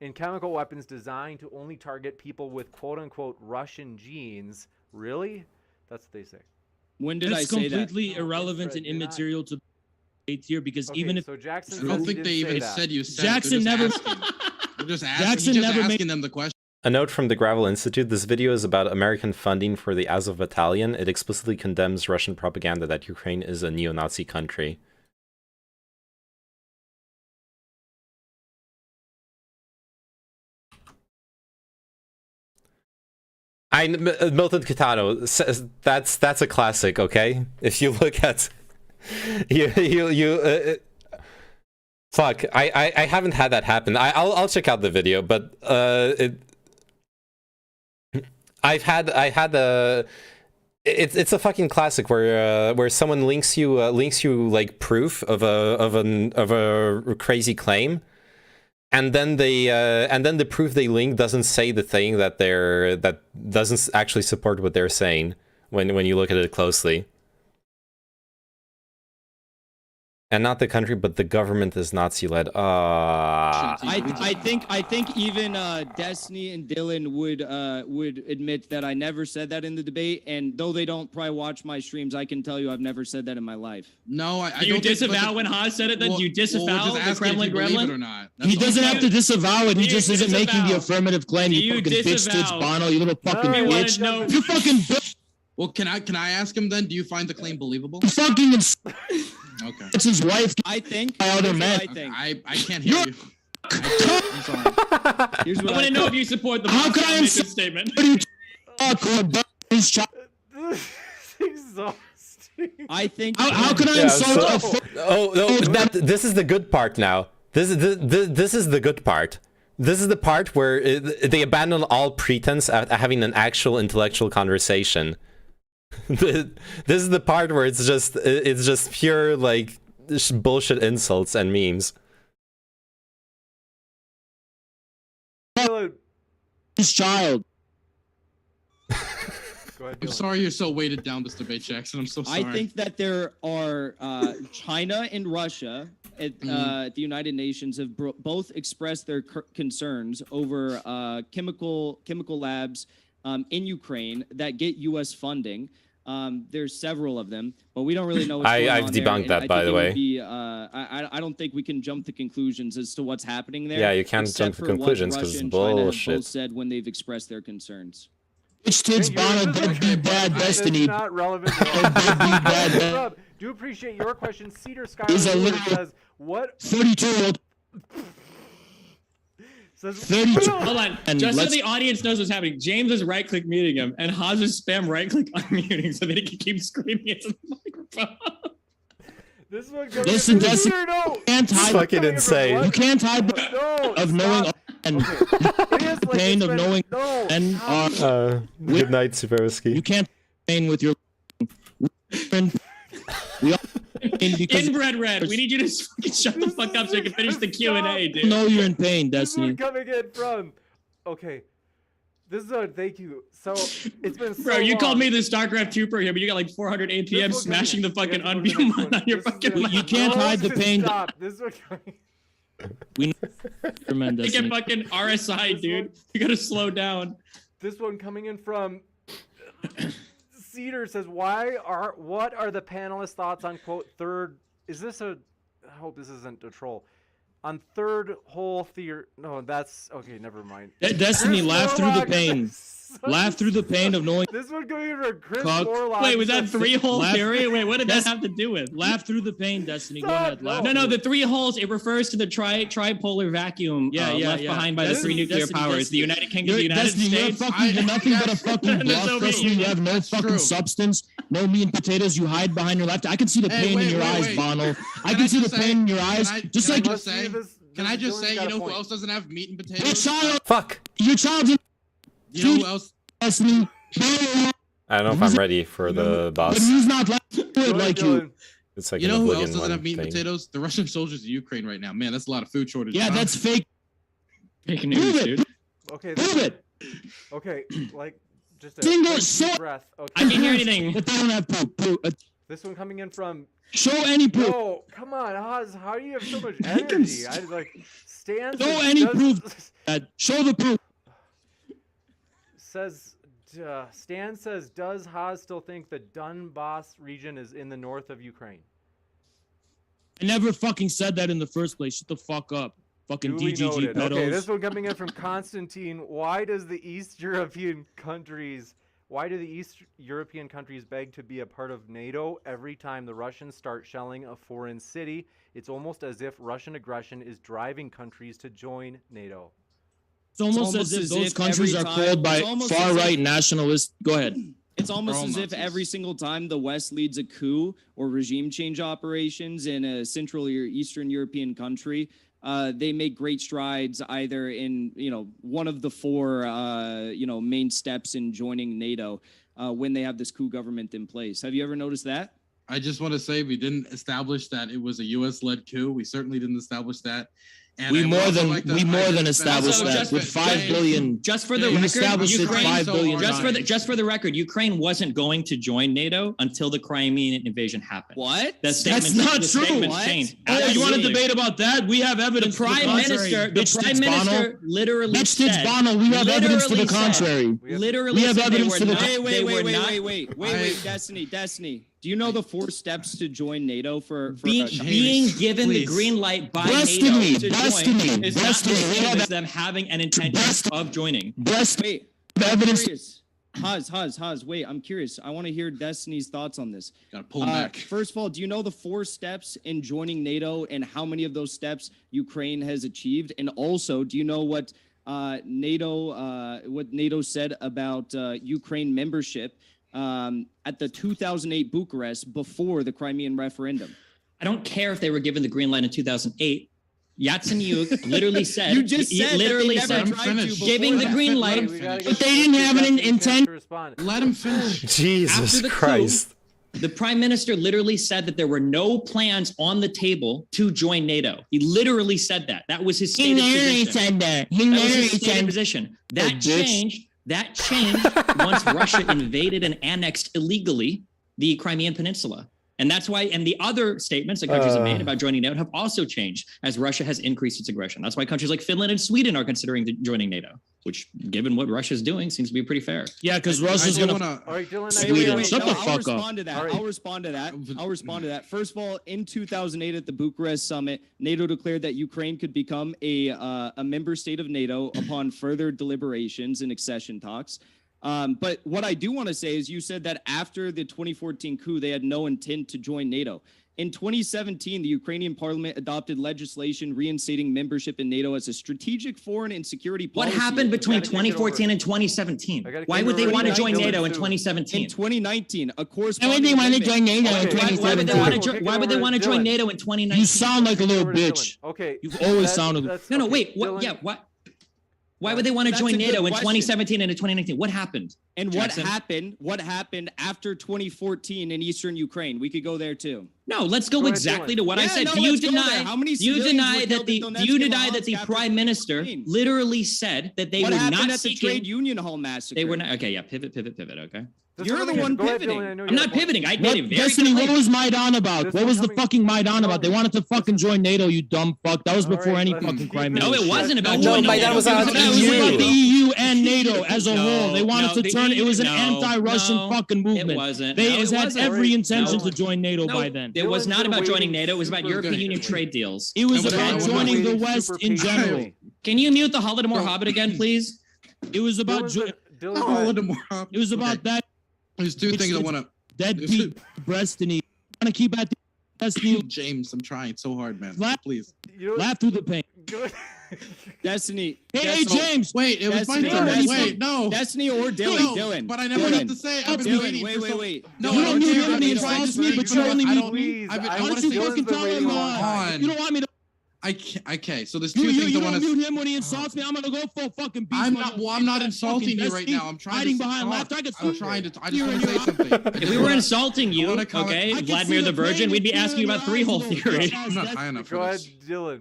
P: in chemical weapons designed to only target people with quote-unquote Russian genes? Really? That's what they say.
U: When did I say that?
G: That's completely irrelevant and immaterial to the here because
P: Okay,
G: even if
P: so Jackson
D: I don't think they even said you said.
G: Jackson never.
D: Jackson never asking them the question.
C: A note from the Gravel Institute, this video is about American funding for the Azov Battalion. It explicitly condemns Russian propaganda that Ukraine is a neo-Nazi country. Milton Kitano says that's a classic, okay? If you look at fuck, I haven't had that happen. I'll check out the video, but it's a fucking classic where someone links you like proof of a crazy claim, and then the proof they link doesn't say the thing that doesn't actually support what they're saying when you look at it closely. And not the country, but the government is Nazi-led.
U: I think even Destiny and Dylan would admit that I never said that in the debate. And though they don't probably watch my streams, I can tell you I've never said that in my life.
D: No, I
A: do you
D: don't
A: disavow when Haas said it? Then do you disavow the Kremlin
D: Gremlin?
A: Gremlin?
D: Or not.
G: He doesn't have to disavow it. He just isn't making the affirmative claim.
A: Do
G: You
A: you
G: fucking bitch tits
A: disavow?
G: Bono. You little fucking
A: We wanna
G: bitch.
A: know-
G: You fucking bitch.
D: Well, can I ask him then? Do you find the claim believable?
G: You fucking.
D: Okay.
G: It's his wife.
U: I think.
G: By other men.
D: I can't hear you. I'm sorry.
U: Here's
A: I
U: what
A: want to know if you support the
G: How could I
A: Moscow
G: insult-
A: statement.
G: His child.
P: Exhausting.
U: I think.
G: How can I insult a
C: This is the good part now. This is the good part. This is the part where they abandon all pretense at having an actual intellectual conversation. This is the part where it's just pure like bullshit insults and memes.
G: his child?
D: I'm sorry you're so weighted down this debate, Jackson. I'm so sorry.
U: I think that there are China and Russia at the United Nations have both expressed their concerns over chemical labs in Ukraine that get U.S. funding. There's several of them, but we don't really know what's going
C: I've
U: on there,
C: debunked
U: and
C: that,
U: I
C: by
U: think
C: the
U: it would
C: way.
U: be, I don't think we can jump to conclusions as to what's happening there.
C: Yeah, you can't jump to
U: except for what
C: conclusions 'cause
U: Russia
C: it's
U: and China have
C: bullshit.
U: both said when they've expressed their concerns.
G: Which takes Bono deadbeat bad destiny.
P: It's not relevant at all. Rob, do appreciate your question. Cedar
G: Is a
P: Skyler
G: literal
P: says, what?
G: 32-year-old.
P: Says,
G: 32.
A: Hold on.
G: And
A: Just so
G: let's-
A: the audience knows what's happening, James is right-click muting him, and Haas is spam right-click unmuting so that he can keep screaming into the microphone.
P: This one goes
G: Listen,
P: Cedar,
G: Destiny,
P: no.
G: you can't hide.
C: fucking insane.
G: You can't hide
P: No,
G: of knowing
P: stop.
G: and
P: It is
G: the
P: like
G: pain
P: it's
G: of
P: been-
G: knowing
P: no,
G: and
P: stop.
C: Good night, Superowski.
G: you can't pain with your. We all pain because
A: Inbred Red, we need you to fucking shut the fuck up so you can finish the Q&A, dude.
G: know you're in pain,
P: This one
G: Destiny.
P: coming in from. Okay. This is a thank you. So it's been so
A: Bro, you
P: long.
A: called me the StarCraft 2 pro here, but you got like 400 APM
P: This one
A: smashing the
P: coming in.
A: fucking
P: You have to go to the
A: unmute
P: next
A: button on your
P: one. This
A: fucking
P: is
A: mic.
G: You can't hide the pain.
P: Stop. This one coming.
G: We tremendous.
A: You get fucking RSI, dude. You gotta slow down.
P: This one coming in from Cedar says, what are the panelists' thoughts on quote third? Is this a? I hope this isn't a troll. On third whole theory. No, that's okay. Never mind.
G: Destiny,
P: Chris
G: laugh through the
P: Morlock
G: pain.
P: says-
G: Laugh through the pain of knowing.
P: This one coming in from Chris
G: Cock.
P: Morlock.
A: Wait, was that
P: says-
A: 3-hole
G: Laugh-
A: theory? Wait, what did that
G: Yes.
A: have to do with?
G: Laugh through the pain, Destiny. Go
P: Stop,
G: ahead. Laugh.
A: No, the 3 holes, it refers to the tripolar vacuum left behind by the 3 nuclear powers. The United Kingdom, the United
G: Destiny,
A: States.
G: you're nothing but a fucking
A: And the
G: bluff.
A: Soviet
G: Destiny, you
A: Union.
G: have no fucking
D: true.
G: substance, no meat and potatoes. You hide behind your left. I can see the
D: Hey,
G: pain in
D: wait,
G: your
D: wait,
G: eyes,
D: wait.
G: Bono. I
D: Can
G: can
D: I
G: see the
D: just say-
G: pain in your eyes. Just like
D: Can I just say, you know who else doesn't have meat and
G: your
D: potatoes?
G: child.
C: Fuck.
G: Your child's in
D: You know who else?
G: Destiny.
C: I don't know if I'm ready for the
G: But
C: boss.
G: he's not like you.
C: It's like
D: You
C: an
D: know who
C: Oblivion
D: else doesn't
C: one
D: have meat and
C: thing.
D: potatoes? The Russian soldiers in Ukraine right now. Man, that's a lot of food shortage.
G: Yeah, that's fake.
A: Fake
G: Prove
A: news,
G: it.
A: dude.
P: Okay.
G: Prove it.
P: Okay, like just a
G: Single
P: quick
G: so-
P: deep breath. Okay.
A: I can't hear anything.
G: But they don't have proof.
P: This one coming in from.
G: Show any proof.
P: No, come on, Oz. How do you have so much energy? I like Stan.
G: Show
P: says,
G: any
P: does-
G: proof. Show the proof.
P: Says Stan says, does Haas still think the Donbass region is in the north of Ukraine?
G: I never fucking said that in the first place. Shut the fuck up. Fucking
P: Duly
G: DGG
P: noted.
G: pedos.
P: Okay, this one coming in from Constantine. Why do the East European countries beg to be a part of NATO every time the Russians start shelling a foreign city? It's almost as if Russian aggression is driving countries to join NATO.
G: It's almost as if those countries are called by far-right nationalists. Go ahead.
U: It's almost as if every single time the West leads a coup or regime change operations in a Central or Eastern European country, they make great strides either in, one of the 4, main steps in joining NATO when they have this coup government in place. Have you ever noticed that?
D: I just want to say we didn't establish that it was a U.S.-led coup. We certainly didn't establish that. And
G: We
D: I would
G: more
D: also
G: than
D: like to-
G: we more
D: I
G: than
D: just-
G: established
D: also,
G: that
D: just
G: with
D: for-
G: 5 billion.
A: Just for the
G: We
A: record,
G: established it
A: Ukraine,
G: 5 billion
A: just for the record, Ukraine wasn't going to join NATO until the Crimean invasion happened.
U: What?
A: That's
G: That's not true.
A: Changed.
G: Oh, you want to
A: Absolutely.
G: debate about that? We have evidence.
A: The Prime Minister literally
G: Bitch tits
A: said.
G: Bono, we have evidence to the
A: literally said-
G: contrary.
A: Literally
G: We have
A: said they
G: evidence
A: were
G: to the
A: not- they were not-
U: Wait, Destiny. Do you know the 4 steps to join NATO for
A: being given the green light by
G: Destiny,
A: NATO to
G: Destiny,
A: join is not
G: Destiny,
A: the
G: we
A: same
G: have
A: as them having an intention of joining.
U: Wait, I'm
G: evidence.
U: curious. Haas, wait, I'm curious. I want to hear Destiny's thoughts on this.
D: Gotta pull him back.
U: First of all, do you know the 4 steps in joining NATO and how many of those steps Ukraine has achieved? And also, do you know what NATO said about Ukraine membership at the 2008 Bucharest before the Crimean referendum?
A: I don't care if they were given the green light in 2008. Yatsenyuk literally said.
U: You just
A: he
U: said that
A: literally
U: they never
A: said
U: tried to before
A: giving the
U: that.
A: green light.
G: But they didn't have an intent.
D: Let him finish.
C: Jesus
A: After the
C: Christ.
A: coup, the prime minister literally said that there were no plans on the table to join NATO. He literally said that. That was his stated position. That was his stated position. That changed. That changed once Russia invaded and annexed illegally the Crimean Peninsula. And that's why, and the other statements that countries have made about joining NATO have also changed as Russia has increased its aggression. That's why countries like Finland and Sweden are considering joining NATO, which, given what Russia's doing, seems to be pretty fair.
G: Yeah, because Russia's going to.
P: All right, Dylan.
G: Sweden, shut the
U: I'll
G: fuck up.
U: respond to that. I'll respond to that. I'll respond to that. First of all, in 2008 at the Bucharest summit, NATO declared that Ukraine could become a member state of NATO upon further deliberations and accession talks. But what I do want to say is you said that after the 2014 coup, they had no intent to join NATO. In 2017, the Ukrainian parliament adopted legislation reinstating membership in NATO as a strategic foreign and security policy.
A: What happened between 2014 and 2017? Why would they want to join NATO in 2017?
U: In 2019, a
G: Why
U: corresponding
G: would they want to join NATO in
A: 2017? Why would they want to join NATO in 2019?
G: You sound like a little bitch.
P: Okay.
G: You've always sounded.
A: No, wait. What? Yeah. What? Why would they want to
U: That's
A: join
U: a good
A: NATO in
U: question.
A: 2017 and in 2019? What happened?
U: And
A: Jackson?
U: what happened after 2014 in Eastern Ukraine? We could go there too.
A: No, let's go exactly to what I said. Do you deny?
U: How many
A: Do you
U: civilians
A: deny
U: were
A: that
U: killed
A: the?
U: in
A: Do you
U: Donetsk and
A: deny that the
U: Luhansk after
A: prime minister
U: Ukraine?
A: literally said that they
U: What
A: were
U: happened
A: not
U: at the
A: seeking?
U: Trade Union Hall massacre?
A: They were not. Okay, yeah. Pivot. Okay.
U: You're the one pivoting.
A: I'm not pivoting. I made it very
G: Destiny, what
A: clear.
G: was Maidan about? What was the fucking Maidan about? They wanted to fucking join NATO, you dumb fuck. That was before any fucking crime.
A: No, it wasn't about
G: No,
A: joining
G: Maidan
A: NATO.
G: was about the EU and NATO as a
A: No,
G: whole. They wanted
A: no,
G: to turn. It was an
A: no,
G: anti-Russian
A: no,
G: fucking movement.
A: It wasn't.
G: They
A: No, it
G: had
A: wasn't.
G: every intention
A: No.
G: to join NATO
A: No,
G: by then.
A: It was not about joining NATO. It was about
D: Super
A: European
D: good.
A: Union trade deals.
G: It was
D: Okay,
G: about
D: I'm
G: joining the
P: waiting
G: West
P: super
G: in general.
P: patiently.
A: Can you mute the Holodomor Hobbit again, please?
G: It was about.
P: Dylan,
G: It was about that.
D: There's two things I want to.
G: Deadbeat Destiny. Want to keep at Destiny.
D: James, I'm trying so hard, man.
G: Laugh-
D: Please.
G: Laugh through the pain.
U: Destiny.
G: Hey,
U: Destiny.
G: James.
D: Wait, it was my
U: Destiny,
D: turn.
U: Destiny.
D: Wait, no.
U: Destiny or Dylan.
D: No,
U: Dylan.
D: but I never
U: Dylan.
D: have to say. I've been
U: Dylan,
D: waiting for so-
U: wait.
D: No,
G: You
D: I
G: don't
D: don't
G: mute
D: care.
G: him when he
D: I just
G: insults
D: wanna
G: me, but
D: say-
G: you only
D: I
G: mute
D: don't-
G: me.
D: I
G: Why
D: wanna
G: don't you
D: say-
G: fucking tell him?
D: on.
G: You don't want me to.
D: I can't. Okay, so there's two
G: You
D: things I want
G: don't
D: to.
G: mute him when he insults me. I'm gonna go full fucking beast.
D: I'm not. Well, I'm not insulting you right now. I'm trying
G: hiding
D: to.
G: behind
D: talk.
G: laughter. I could
D: I'm
G: see
D: trying to. I
G: fear
D: just
G: in
D: want to
G: your
D: say something.
A: If we were insulting you,
D: wanna comment-
A: okay,
G: I can
A: Vladimir
G: see
A: the
G: the
A: Virgin,
G: pain
A: we'd be
G: in
A: asking you
G: your
A: about
G: eyes,
A: three-hole
G: little
A: theory.
D: I'm not high enough
P: Go
D: for
P: ahead,
D: this.
P: Dylan.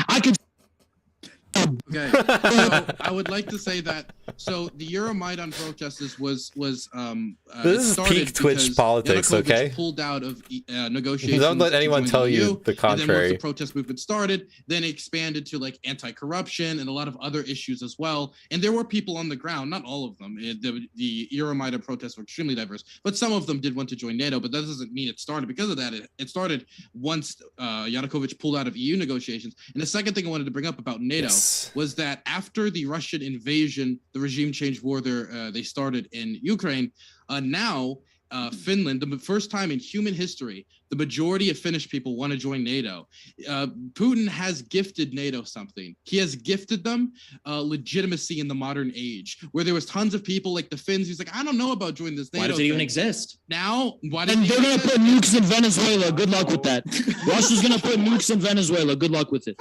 G: I could.
D: Okay, so I would like to say that the Euromaidan protesters was
C: This is
D: started
C: peak Twitch
D: because
C: politics,
D: Yanukovych
C: okay?
D: pulled out of negotiations.
C: Don't let
D: to
C: anyone
D: join
C: tell
D: the
C: you
D: EU.
C: the
D: And then once
C: contrary.
D: the protest movement started, then it expanded to like anti-corruption and a lot of other issues as well. And there were people on the ground, not all of them. The Euromaidan protests were extremely diverse, but some of them did want to join NATO. But that doesn't mean it started because of that. It started once Yanukovych pulled out of EU negotiations. And the second thing I wanted to bring up about NATO was that after the Russian invasion, the regime change war they started in Ukraine, now Finland, the first time in human history, the majority of Finnish people want to join NATO. Putin has gifted NATO something. He has gifted them legitimacy in the modern age, where there was tons of people like the Finns who's like, I don't know about joining this NATO.
A: Why does it even
D: thing."
A: exist?
D: Now, why does
G: And
D: it
G: they're gonna
D: exist?
G: put nukes in Venezuela. Good luck with that. Russia's gonna put nukes in Venezuela. Good luck with it.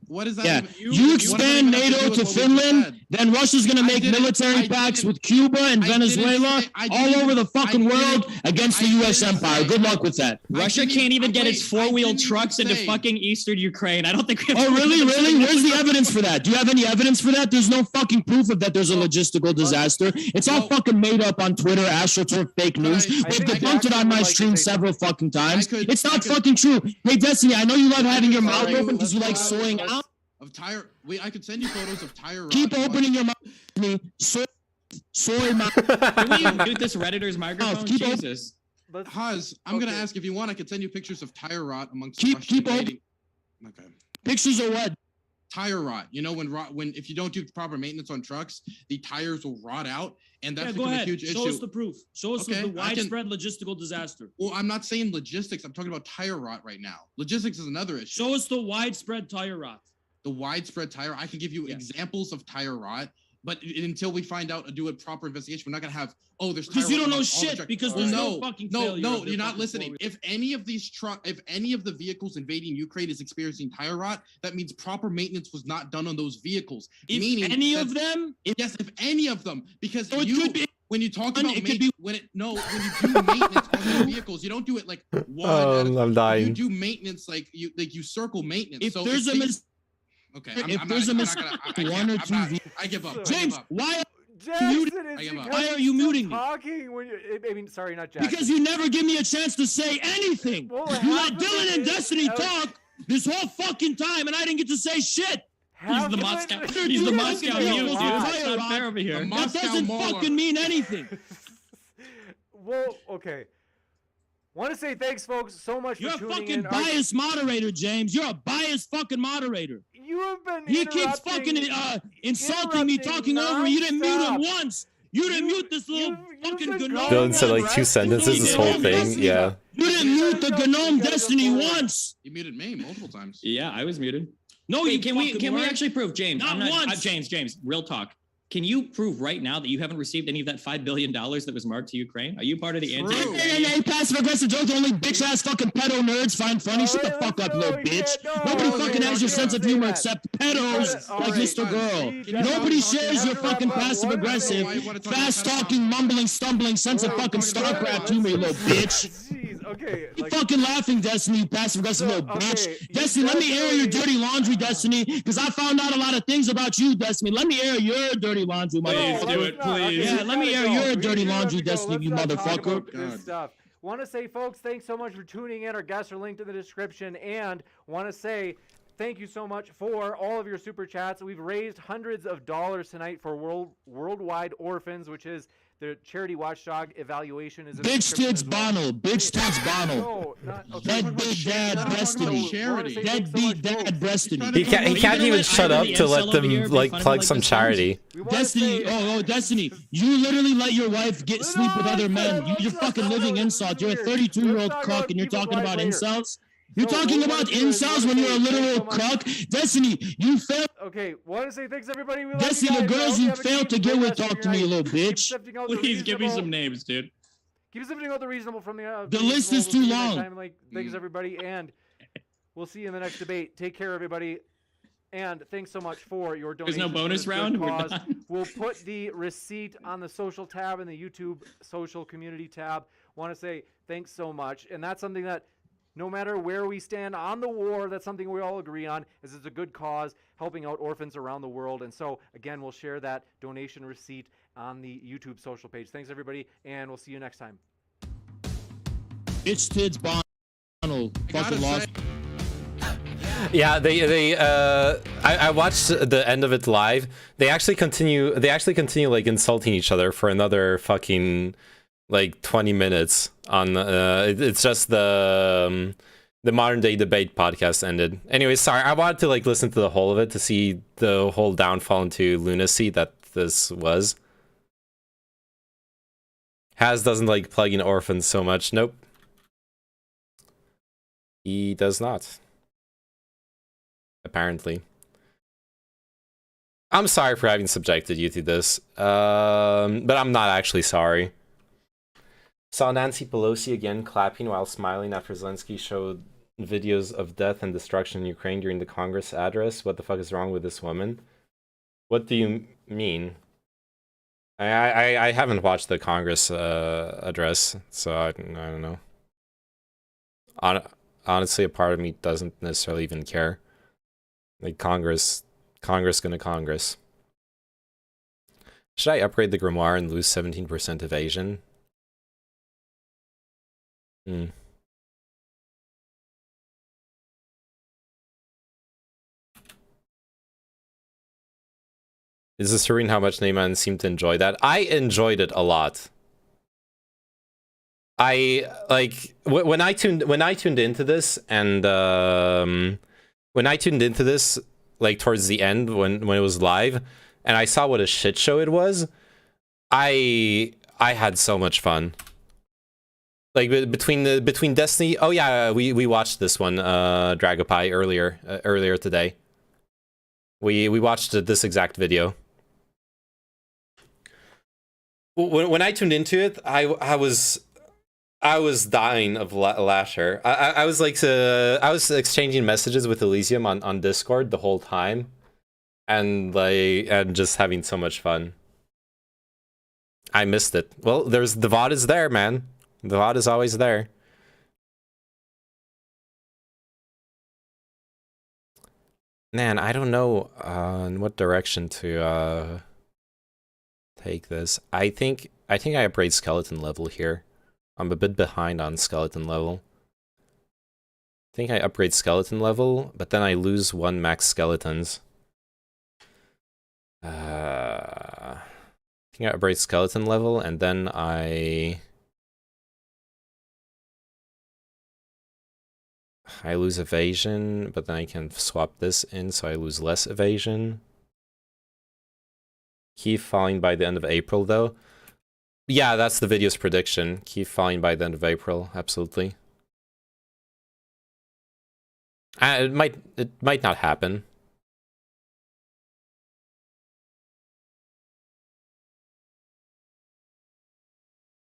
D: What is that?
G: Yeah,
D: even-
G: you
D: what does that
G: expand
D: even have to
G: NATO
D: do with
G: to
D: what we just
G: Finland,
D: said?
G: then Russia's gonna make military
D: I
G: pacts
D: didn't-
G: with Cuba and
D: I didn't
G: Venezuela
D: say- I
G: all
D: didn't-
G: over the fucking
D: I didn't-
G: world against the
D: I
G: U.S.
D: didn't
G: empire.
D: say-
G: Good luck with that.
A: Russia
D: didn't
A: can't even
D: even-
A: get
D: wait,
A: its
D: I
A: four-wheel
D: didn't
A: trucks
D: even
A: into
D: say-
A: fucking Eastern Ukraine. I don't think we have
G: Oh, really? Really? Where's the evidence for that? Do you have any evidence for that? There's no fucking proof of that there's a logistical disaster. It's all fucking made up on Twitter, AstroTurf, fake news. We've debunked it on my stream several fucking times. It's not fucking true. Hey, Destiny, I know you love having your mouth open because you like soying out.
D: Of tire, wait, I could send you photos of tire.
G: Keep opening your mouth. Soy mouth.
A: Can we mute this Redditor's microphone?
G: Keep open-
A: Jesus.
D: Haz, I'm gonna ask if you want. I could send you pictures of tire rot amongst
G: Keep
D: Russian
G: open.
D: invading. Okay.
G: Pictures of what?
D: Tire rot. You know when if you don't do proper maintenance on trucks, the tires will rot out, and that's
K: Yeah, go
D: become a
K: ahead.
D: huge
K: Show
D: issue.
K: us the proof. Show us
D: Okay,
K: the
D: I can-
K: widespread logistical disaster.
D: Well, I'm not saying logistics. I'm talking about tire rot right now. Logistics is another issue.
K: Show us the widespread tire rot.
D: The widespread tire. I can give you examples of tire rot, but until we find out and do a proper investigation, we're not gonna have. Oh, there's
K: Because
D: tire
K: you
D: rot
K: don't know
D: amongst all the
K: shit,
D: trucks.
K: because
D: Well,
K: there's no fucking failure
D: no,
K: of their
D: you're not
K: fucking
D: listening.
K: four-wheel.
D: If any of the vehicles invading Ukraine is experiencing tire rot, that means proper maintenance was not done on those vehicles.
G: If
D: meaning
G: any
D: that-
G: of them?
D: Yes, if any of them, because
G: So it
D: you
G: could be-
D: when you talk
G: and
D: about
G: it could be-
D: when you do maintenance on those vehicles, you don't do it like one. at a-
C: I'm
D: You
C: dying.
D: do maintenance like you circle maintenance.
G: If
D: so
G: there's a
D: these-
G: mis-
D: Okay,
G: if there's a mistake, one or two
D: I give up. I
G: James,
D: give up.
G: why?
P: Jackson is
G: Why
P: because
G: are you
P: you're
G: muting me?
P: talking when you I mean, sorry, not Jackson.
G: Because you never give me a chance to say anything.
P: Well,
G: You
P: half
G: let
P: of
G: Dylan
P: it
G: and
P: is-
G: Destiny talk this whole fucking time, and I didn't get to say shit.
A: He's the Moscow. He's the Moscow mule, dude. It's not fair over here.
G: That doesn't fucking mean anything.
P: Well, okay. Want to say thanks, folks, so much
G: You're
P: for
G: a
P: tuning
G: fucking
P: in.
G: biased moderator, James. You're a biased fucking moderator.
P: You have been
G: He keeps fucking insulting me, talking over me. You didn't mute him once. You didn't mute this little fucking gnome.
C: Dylan said like 2 sentences this whole thing. Yeah.
G: You didn't mute the gnome Destiny once.
D: You muted me multiple times.
A: Yeah, I was muted.
G: No,
A: Wait,
G: you
A: can we
G: fucking weren't.
A: actually prove, James?
G: Not once.
A: James, real talk. Can you prove right now that you haven't received any of that $5 billion that was marked to Ukraine? Are you part of the anti?
G: Passive aggressive joke. Only bitch ass fucking pedo nerds find funny. Shut the fuck up, little bitch. Nobody fucking has your sense of humor except pedos like Mr. Girl. Nobody shares your fucking passive aggressive, fast talking, mumbling, stumbling sense of fucking StarCraft humor, you little bitch.
P: Jeez, okay.
G: You fucking laughing, Destiny, you passive aggressive little bitch. Destiny, let me air your dirty laundry, Destiny, because I found out a lot of things about you, Destiny. Let me air your dirty laundry, motherfucker.
A: do it, please.
G: Yeah, let me air your dirty laundry, Destiny, you motherfucker.
P: This stuff. Want to say, folks, thanks so much for tuning in. Our guests are linked in the description. And want to say thank you so much for all of your super chats. We've raised hundreds of dollars tonight for Worldwide Orphans, which is the charity watchdog evaluation. Is
G: Bitch tits Bono. Bitch tits Bono.
P: No, not, okay.
G: Dead big dad Destiny. Dead beat dad Destiny.
C: He can't even shut up to let them like plug some charity.
G: Destiny, Destiny, you literally let your wife sleep with other men. You're fucking living insult. You're a 32-year-old cuck and you're talking about incels? You're talking about incels when you're a literal cuck? Destiny, you failed.
P: Okay, want to say thanks, everybody. We
G: Destiny, the girls you failed to get with, talk to me, you little bitch.
A: Please give me some names, dude.
P: Keep sifting out the reasonable from the.
G: The list is too long.
P: Thanks, everybody, and we'll see you in the next debate. Take care, everybody. And thanks so much for your donation.
A: There's no bonus round? We're done.
P: We'll put the receipt on the social tab and the YouTube social community tab. Want to say thanks so much. And that's something that no matter where we stand on the war, that's something we all agree on, is it's a good cause, helping out orphans around the world. And so, again, we'll share that donation receipt on the YouTube social page. Thanks, everybody, and we'll see you next time.
G: Bitch tits Bono. Fucking lost.
C: Yeah, I watched the end of it live. They actually continue like insulting each other for another fucking like 20 minutes on it's just the Modern Day Debate podcast ended. Anyway, sorry, I wanted to like listen to the whole of it to see the whole downfall into lunacy that this was. Haz doesn't like plugging orphans so much. Nope. He does not. Apparently. I'm sorry for having subjected you to this, but I'm not actually sorry. Saw Nancy Pelosi again clapping while smiling after Zelensky showed videos of death and destruction in Ukraine during the Congress address. What the fuck is wrong with this woman? What do you mean? I haven't watched the Congress address, so I don't know. Honestly, a part of me doesn't necessarily even care. Like Congress gonna Congress. Should I upgrade the Grimoire and lose 17% evasion? Is this serene how much Neyman seemed to enjoy that? I enjoyed it a lot. I like when I tuned into this, and when I tuned into this like towards the end when it was live, and I saw what a shit show it was, I had so much fun. Like between Destiny. Oh yeah, we watched this one, Dragopie earlier today. We watched this exact video. When I tuned into it, I was dying of laughter. I was like I was exchanging messages with Elysium on Discord the whole time, and just having so much fun. I missed it. Well, the VOD is there, man. The VOD is always there. Man, I don't know in what direction to take this. I think I upgrade skeleton level here. I'm a bit behind on skeleton level. I think I upgrade skeleton level, but then I lose 1 max skeletons. I think I upgrade skeleton level, and then I lose evasion, but then I can swap this in, so I lose less evasion. Keep falling by the end of April, though. Yeah, that's the video's prediction. Keep falling by the end of April, absolutely. It might not happen.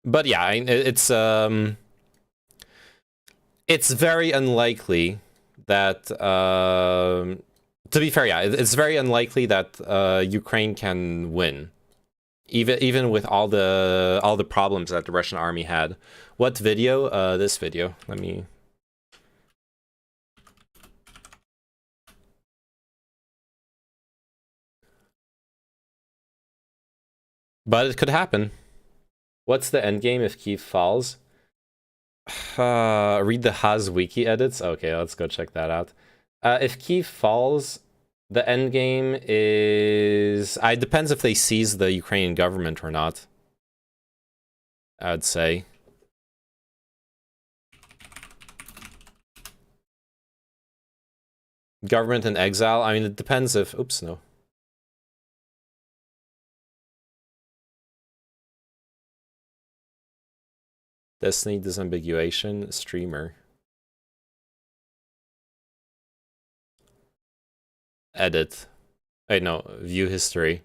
C: But yeah, it's very unlikely that to be fair, yeah, it's very unlikely that Ukraine can win, even with all the problems that the Russian army had. What video? This video. Let me. But it could happen. What's the end game if Kyiv falls? Read the Haz wiki edits. Okay, let's go check that out. If Kyiv falls, the end game is... It depends if they seize the Ukrainian government or not, I'd say. Government in exile? I mean, it depends if... Oops, no. Destiny disambiguation, streamer. Edit. Wait, no, view history.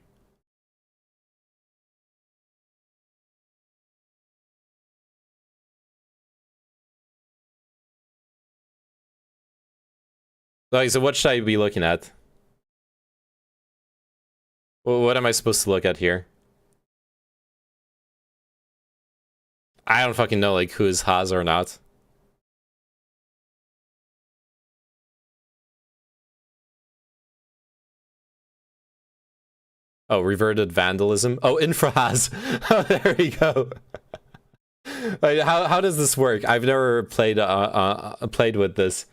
C: Like, so what should I be looking at? What am I supposed to look at here? I don't fucking know, like, who is Haz or not. Oh, reverted vandalism. Oh, InfraHaz. Oh, there we go. Like, how does this work? I've never played with this.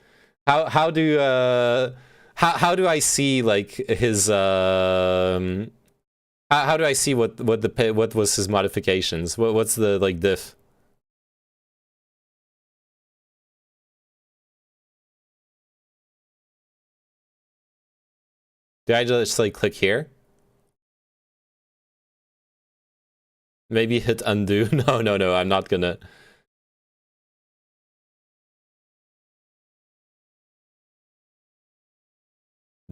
C: How do I see like his how do I see what was his modifications? What's the like diff? Do I just like click here? Maybe hit undo? No, I'm not gonna.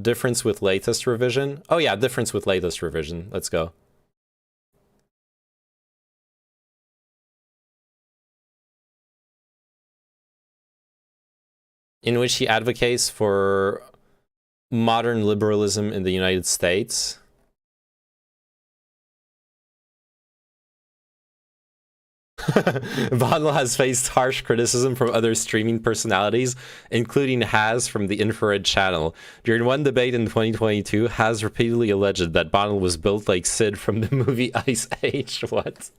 C: Difference with latest revision? Oh yeah, difference with latest revision. Let's go. In which he advocates for modern liberalism in the United States. Bondel has faced harsh criticism from other streaming personalities, including Haz from the Infrared channel. During one debate in 2022, Haz repeatedly alleged that Bondel was built like Sid from the movie Ice Age. What?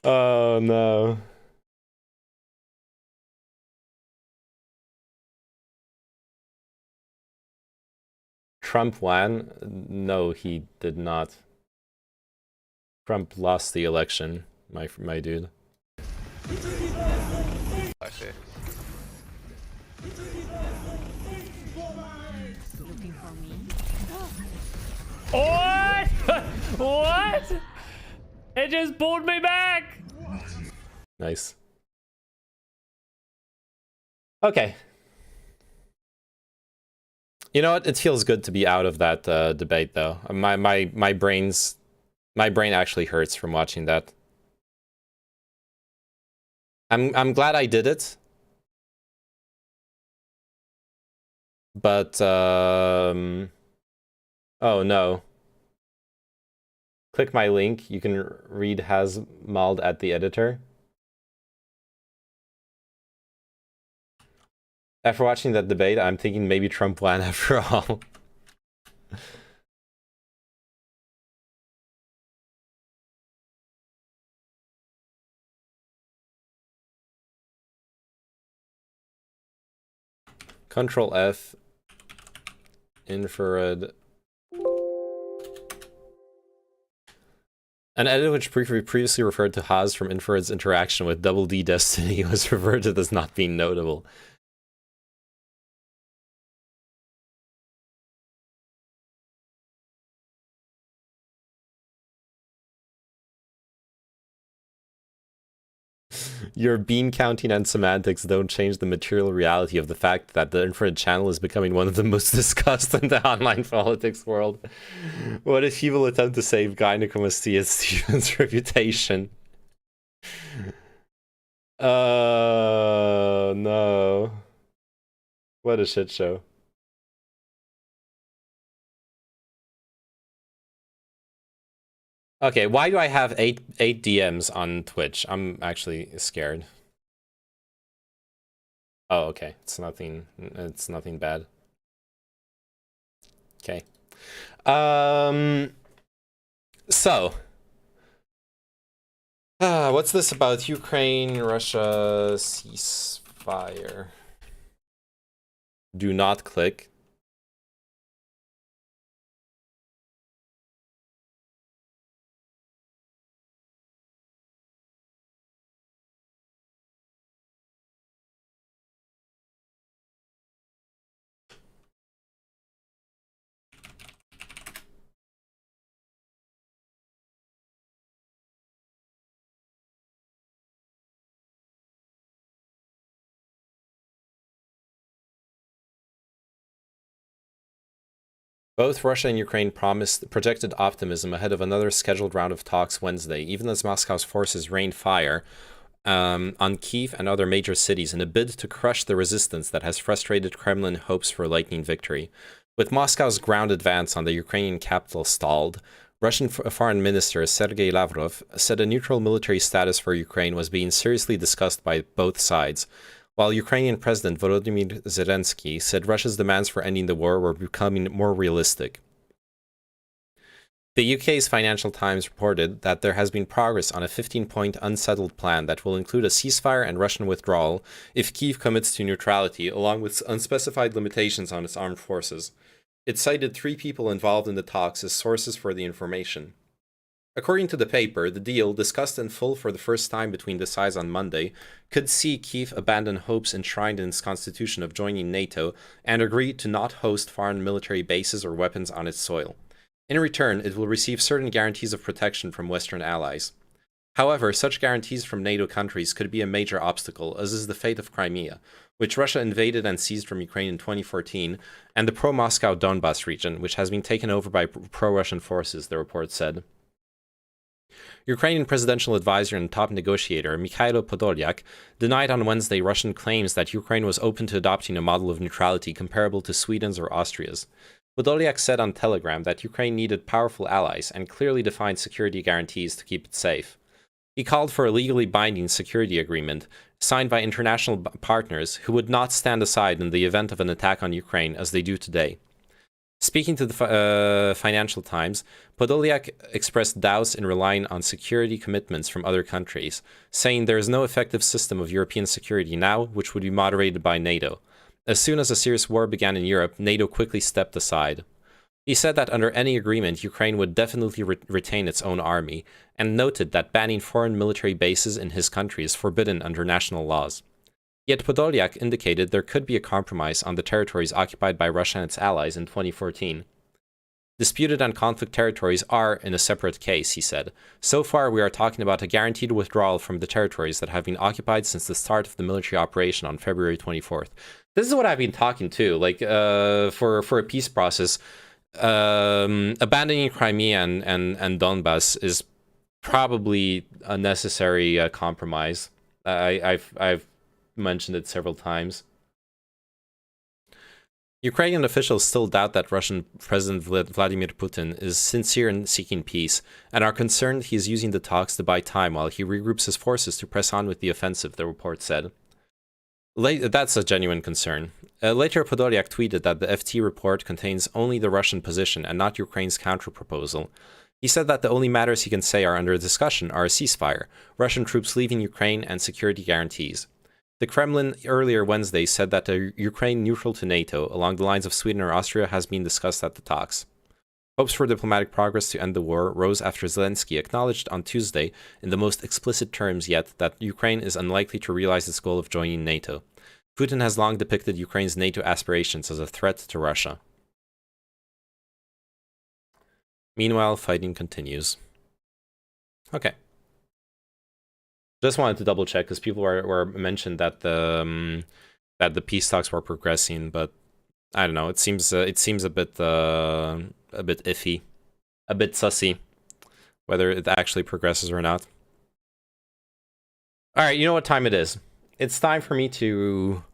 C: Oh no. Trump won? No, he did not. Trump lost the election, my dude.
I: I see.
Q: Looking for me?
B: What? What? It just pulled me back.
C: Nice. Okay. You know what? It feels good to be out of that debate, though. My brain actually hurts from watching that. I'm glad I did it, but oh no. Click my link. You can read Hasmald at the editor. After watching that debate, I'm thinking maybe Trump won after all. Control F. Infrared. An edit which previously referred to Haas from Infrared's interaction with Double D Destiny was reverted as not being notable. Your bean counting and semantics don't change the material reality of the fact that the infrared channel is becoming one of the most discussed in the online politics world. What if he will attempt to save gynecomastia as Stephen's reputation? No. What a shit show. Okay, why do I have eight DMs on Twitch? I'm actually scared. Oh, okay. It's nothing bad. Okay. So what's this about Ukraine, Russia ceasefire? Do not click. Both Russia and Ukraine projected optimism ahead of another scheduled round of talks Wednesday, even as Moscow's forces rained fire on Kyiv and other major cities in a bid to crush the resistance that has frustrated Kremlin hopes for lightning victory. With Moscow's ground advance on the Ukrainian capital stalled, Russian Foreign Minister Sergei Lavrov said a neutral military status for Ukraine was being seriously discussed by both sides, while Ukrainian President Volodymyr Zelensky said Russia's demands for ending the war were becoming more realistic. The UK's Financial Times reported that there has been progress on a 15-point unsettled plan that will include a ceasefire and Russian withdrawal if Kyiv commits to neutrality, along with unspecified limitations on its armed forces. It cited 3 people involved in the talks as sources for the information. According to the paper, the deal, discussed in full for the first time between the sides on Monday, could see Kyiv abandon hopes enshrined in its constitution of joining NATO and agree to not host foreign military bases or weapons on its soil. In return, it will receive certain guarantees of protection from Western allies. However, such guarantees from NATO countries could be a major obstacle, as is the fate of Crimea, which Russia invaded and seized from Ukraine in 2014, and the pro-Moscow Donbas region, which has been taken over by pro-Russian forces, the report said. Ukrainian presidential advisor and top negotiator Mikhailo Podolyak denied on Wednesday Russian claims that Ukraine was open to adopting a model of neutrality comparable to Sweden's or Austria's. Podolyak said on Telegram that Ukraine needed powerful allies and clearly defined security guarantees to keep it safe. He called for a legally binding security agreement signed by international partners who would not stand aside in the event of an attack on Ukraine as they do today. Speaking to the Financial Times, Podolyak expressed doubts in relying on security commitments from other countries, saying there is no effective system of European security now which would be moderated by NATO. As soon as a serious war began in Europe, NATO quickly stepped aside. He said that under any agreement, Ukraine would definitely retain its own army, and noted that banning foreign military bases in his country is forbidden under national laws. Yet Podolyak indicated there could be a compromise on the territories occupied by Russia and its allies in 2014. Disputed and conflict territories are in a separate case, he said. So far, we are talking about a guaranteed withdrawal from the territories that have been occupied since the start of the military operation on February 24th. This is what I've been talking to, like, for a peace process. Abandoning Crimea and Donbas is probably a necessary compromise. I've mentioned it several times. Ukrainian officials still doubt that Russian President Vladimir Putin is sincere in seeking peace, and are concerned he is using the talks to buy time while he regroups his forces to press on with the offensive, the report said. That's a genuine concern. Later, Podolyak tweeted that the FT report contains only the Russian position and not Ukraine's counter-proposal. He said that the only matters he can say are under discussion are a ceasefire, Russian troops leaving Ukraine, and security guarantees. The Kremlin earlier Wednesday said that a Ukraine neutral to NATO, along the lines of Sweden or Austria, has been discussed at the talks. Hopes for diplomatic progress to end the war rose after Zelensky acknowledged on Tuesday, in the most explicit terms yet, that Ukraine is unlikely to realize its goal of joining NATO. Putin has long depicted Ukraine's NATO aspirations as a threat to Russia. Meanwhile, fighting continues. Okay. Just wanted to double check because people were mentioned that the peace talks were progressing, but I don't know. It seems a bit iffy, a bit sussy, whether it actually progresses or not. All right, you know what time it is? It's time for me to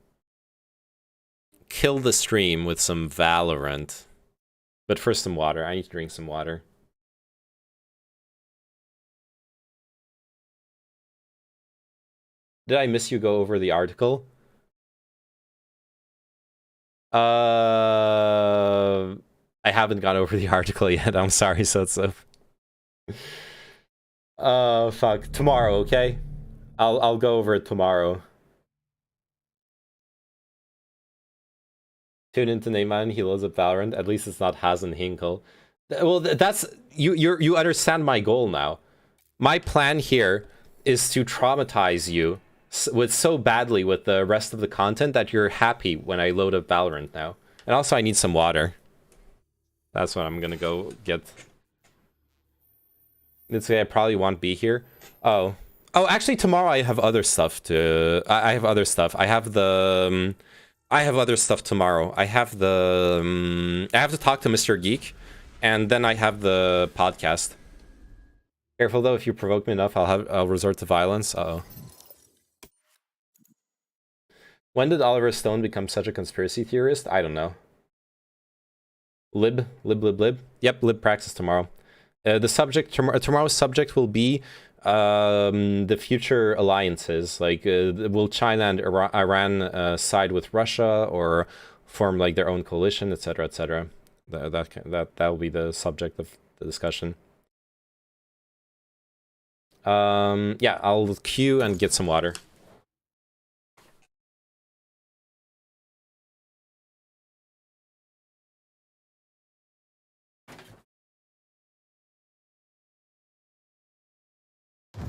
C: kill the stream with some Valorant. But first, some water. I need to drink some water. Did I miss you go over the article? I haven't gone over the article yet. I'm sorry, Sotso. Fuck. Tomorrow, okay? I'll go over it tomorrow. Tune into Neyman, he loads up Valorant. At least it's not Hazen Hinkle. Well, that's you understand my goal now. My plan here is to traumatize you with so badly with the rest of the content that you're happy when I load up Valorant now. And also I need some water. That's what I'm gonna go get. Let's say I probably won't be here. Oh, actually tomorrow I have other stuff to. I have other stuff. I have the. I have other stuff tomorrow. I have the. I have to talk to Mr. Geek, and then I have the podcast. Careful though, if you provoke me enough, I'll resort to violence. Uh-oh. When did Oliver Stone become such a conspiracy theorist? I don't know. Lib. Yep, Lib praxis tomorrow. The subject tomorrow's subject will be the future alliances. Like, will China and Iran side with Russia or form like their own coalition, etc., etc. That will be the subject of the discussion. Yeah, I'll queue and get some water.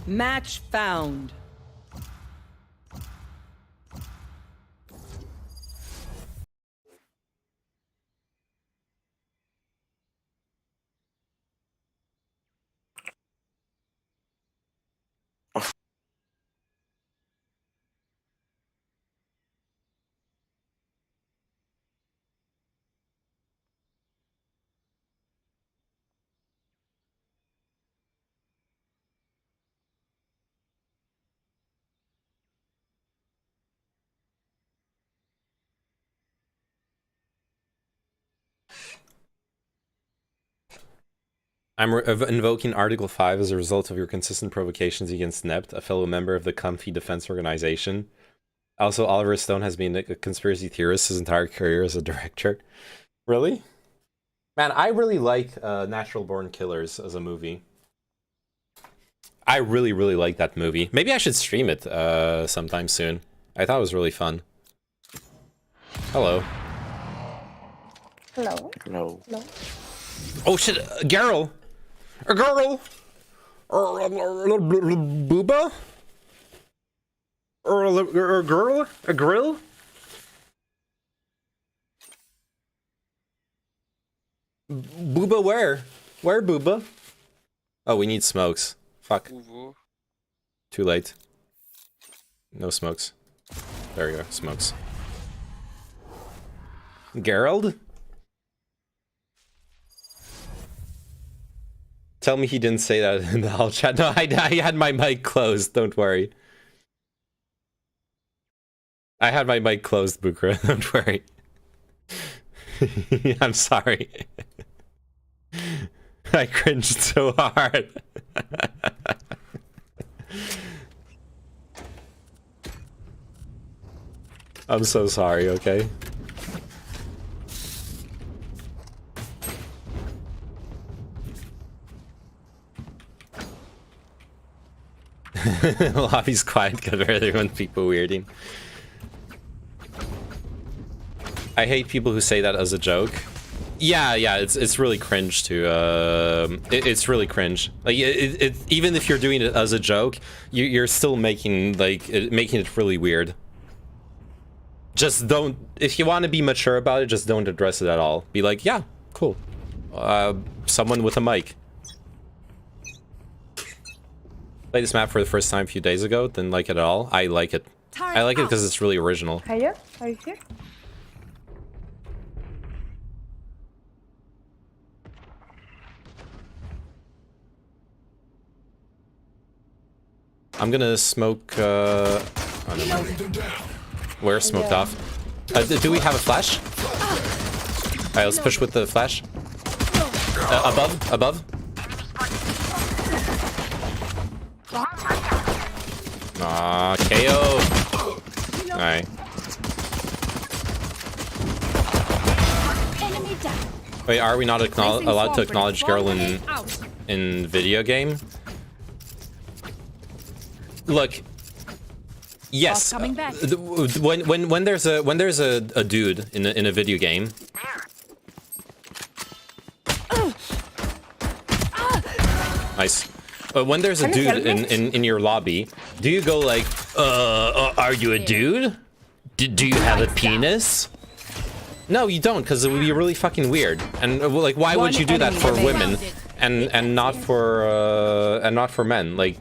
I: Match found.
C: I'm invoking Article 5 as a result of your consistent provocations against Nept, a fellow member of the Comfy Defense Organization. Also, Oliver Stone has been a conspiracy theorist his entire career as a director. Really? Man, I really like Natural Born Killers as a movie. I really, really like that movie. Maybe I should stream it sometime soon. I thought it was really fun. Hello.
L: Hello.
C: Hello. Hello. Oh shit, Geralt! A girl! Booba? Or a girl? A grill? Booba where? Where, Booba? Oh, we need smokes. Fuck. Too late. No smokes. There we go, smokes. Geralt? Tell me he didn't say that in the whole chat. No, I had my mic closed, don't worry. I had my mic closed, Bukra, don't worry. I'm sorry. I cringed so hard. I'm so sorry, okay? Lobby's quiet because everyone people weirding. I hate people who say that as a joke. Yeah, it's really cringe to it's really cringe. Like even if you're doing it as a joke, you're still making it really weird. Just don't, if you want to be mature about it, just don't address it at all. Be like, yeah, cool. Someone with a mic. Played this map for the first time a few days ago, didn't like it at all. I like it. I like it because it's really original.
E: Hiya, are you here?
C: I'm gonna smoke, I don't know. We're smoked off. Do we have a flash? Alright, let's push with the flash. Above. Aw, KO. Alright. Wait, are we not allowed to acknowledge girl in video game? Look. Yes. When there's a dude in a video game. Nice. When there's a dude in your lobby, do you go like, are you a dude? Do you have a penis? No, you don't, because it would be really fucking weird. And like, why would you do that for women and not for men? Like,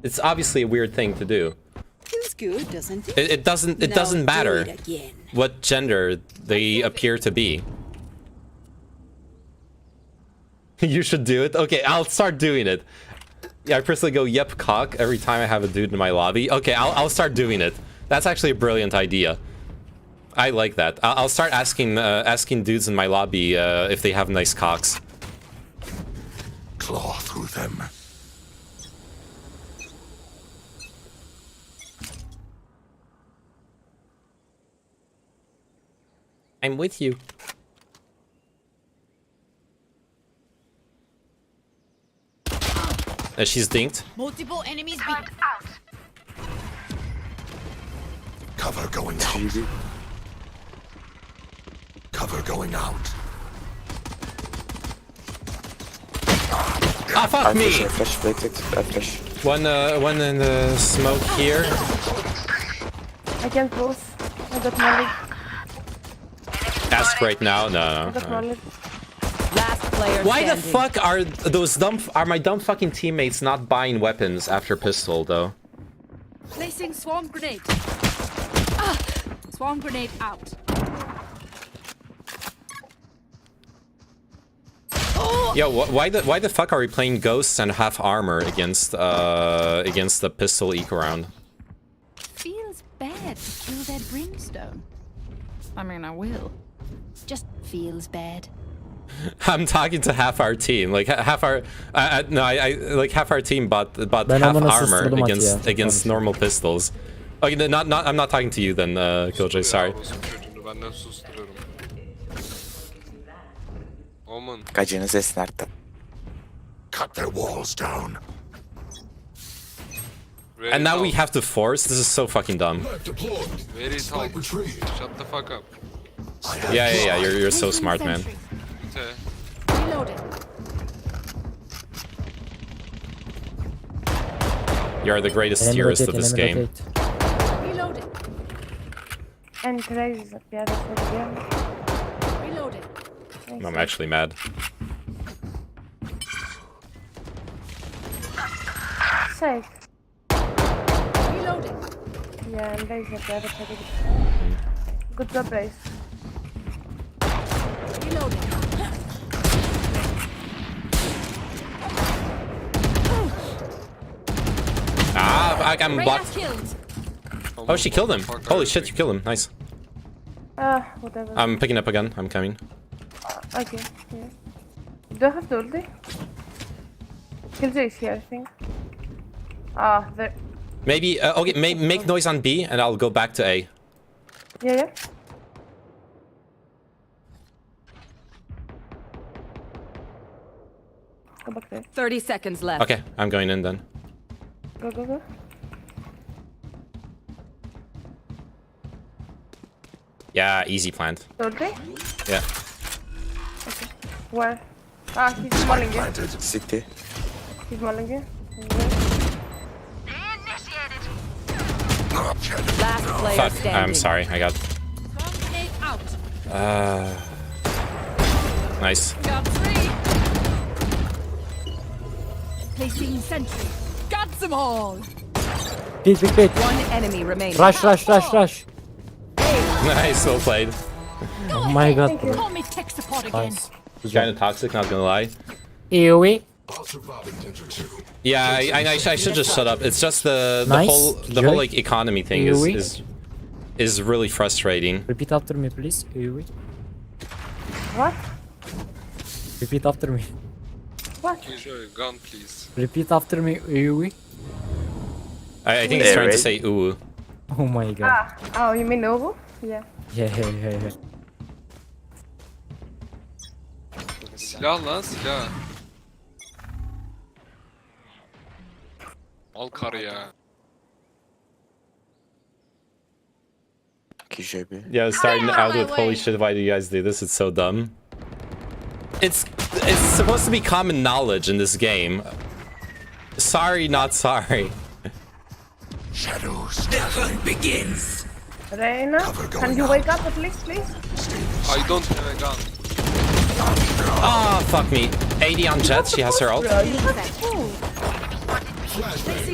C: it's obviously a weird thing to do.
I: Feels good, doesn't it?
C: It doesn't matter what gender they appear to be. You should do it. Okay, I'll start doing it. Yeah, I personally go yep cock every time I have a dude in my lobby. Okay, I'll start doing it. That's actually a brilliant idea. I like that. I'll start asking dudes in my lobby if they have nice cocks.
L: Claw through them.
C: I'm with you. She's dinked.
I: Multiple enemies out.
L: Cover going out. Cover going out.
C: Ah, fuck me! One in the smoke here.
E: I can close. I got molly.
C: Ask right now. No.
E: I got molly.
C: Why the fuck are my dumb fucking teammates not buying weapons after pistol though?
I: Placing swarm grenade. Swarm grenade out.
C: Yo, why the fuck are we playing ghosts and half armor against the pistol eco round?
I: Feels bad to kill that brimstone. I mean, I will. Just feels bad.
C: I'm talking to half our team. Like half our half our team bought half armor against normal pistols. Okay, I'm not talking to you then, Killjoy. Sorry.
L: Cut their walls down.
C: And now we have to force. This is so fucking dumb.
W: Very tall. Shut the fuck up.
C: Yeah. You're so smart, man. You are the greatest theorist of this game.
I: Reloading.
E: And today's the other side.
I: Reloading.
C: I'm actually mad.
E: Safe.
I: Reloading.
E: Yeah, and Blaze at the other side. Good job, Blaze.
I: Reloading.
C: Ah, I'm blocked. Oh, she killed him. Holy shit, you killed him. Nice.
E: Whatever.
C: I'm picking up a gun. I'm coming.
E: Okay, yeah. Do I have the ulti? Killjoy is here, I think. There.
C: Maybe, okay, make noise on B and I'll go back to A.
E: Yeah. Go back there.
I: 30 seconds left.
C: Okay, I'm going in then.
E: Go, go, go.
C: Yeah, easy plant.
E: Ulti?
C: Yeah.
E: Okay. Where? Ah, he's mulling you.
H: City.
E: He's mulling you.
N: Last player
C: Fuck,
N: standing.
C: I'm sorry, I got... Nice.
I: Got 3. Placing sentry. Got them all.
O: Pit, pit, pit.
N: One enemy remaining.
O: Rush, rush, rush, rush.
C: Nice, well played.
O: Oh my god, bro.
I: Call me tech support again.
O: Nice.
C: Kind of toxic, not gonna lie.
O: AoE.
C: Yeah, I should just shut up. It's just the
O: Nice.
C: whole like economy thing
O: AoE.
C: is really frustrating.
O: Repeat after me, please. AoE.
E: What?
O: Repeat after me.
E: What?
W: Use your gun, please.
O: Repeat after me. AoE.
C: I think he's trying to say ooh.
O: Oh my god.
E: Ah, oh, you mean Nobu? Yeah.
O: Yeah.
W: Silah lan silah. Al karı ya.
C: Yeah, starting out with holy shit, why do you guys do this? It's so dumb. It's supposed to be common knowledge in this game. Sorry, not sorry.
L: Shadows. The hunt begins.
E: Reina, can you wake up at least, please?
W: I don't have a gun.
C: Ah, fuck me. 80 on Jet, she has her ult.
I: Placing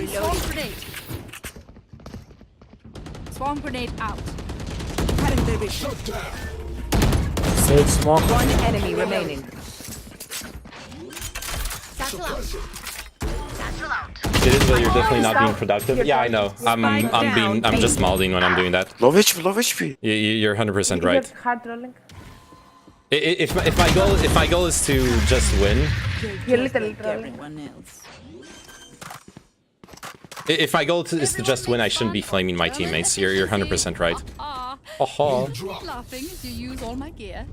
I: swarm grenade. Swarm grenade out.
O: Sage smoke.
N: One enemy remaining.
I: Satchel out. Satchel out.
C: It is, but you're definitely not being productive. Yeah, I know. I'm just malding when I'm doing that.
H: Low HP.
C: You're 100% right.
E: Just hard rolling.
C: If my goal is to just win.
E: You're literally rolling.
C: If my goal is to just win, I shouldn't be flaming my teammates. You're 100% right. Oh.
I: Laughing as you use all my gear.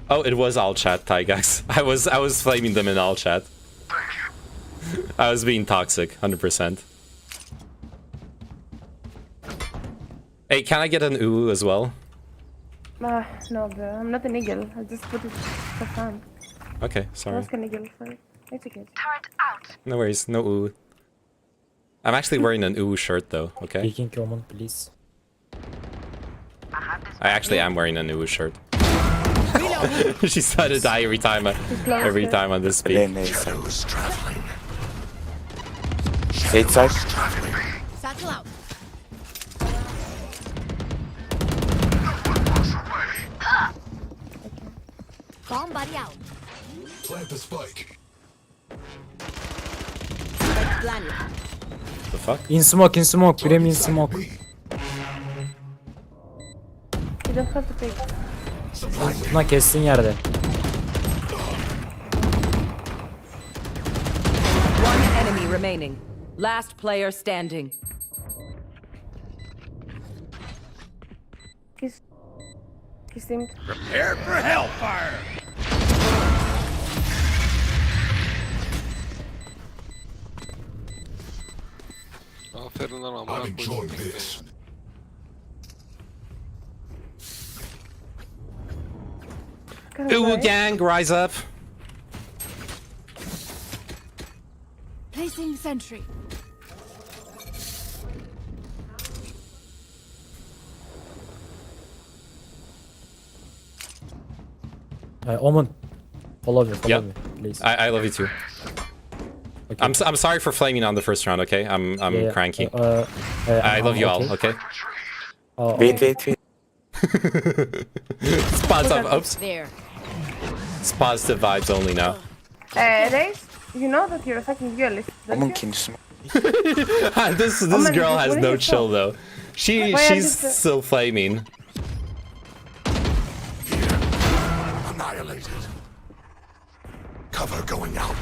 C: Oh, it was all chat, Tygax. I was flaming them in all chat. I was being toxic, 100%. Hey, can I get an ooh as well?
E: No, bro. I'm not an eagle. I just put it for fun.
C: Okay, sorry.
E: Ask an eagle for it. It's okay.
C: No worries, no ooh. I'm actually wearing an ooh shirt though, okay?
O: Speaking common, please.
C: I actually am wearing an ooh shirt. She's started to die every time on this speak.
L: Shadows traveling.
H: Sage side.
I: Satchel out. Bomb buddy out.
L: Plant the spike.
C: The fuck?
O: In smoke, Grim in smoke.
E: You don't have to take.
O: Buna kessin yerde.
N: One enemy remaining. Last player standing.
E: He seemed.
M: Prepare for hellfire!
W: Aferin lan amına koydum.
C: Ooh, gang, rise up.
I: Placing sentry.
O: Omen, follow me,
C: Yep.
O: please.
C: I love you too.
O: Okay.
C: I'm sorry for flaming on the first round, okay? I'm
O: Yeah,
C: cranky. I love you all, okay?
O: Oh,
H: Wait.
C: It's positive. Oops.
I: There.
C: It's positive vibes only now.
E: Raze, you know that you're a fucking duelist, don't you?
H: Can smoke.
C: this
E: man,
C: girl
E: what
C: has
E: are
C: no
E: you
C: chill
E: for?
C: though.
E: Why are
C: She's
E: you
C: still flaming.
L: Annihilated. Cover going out.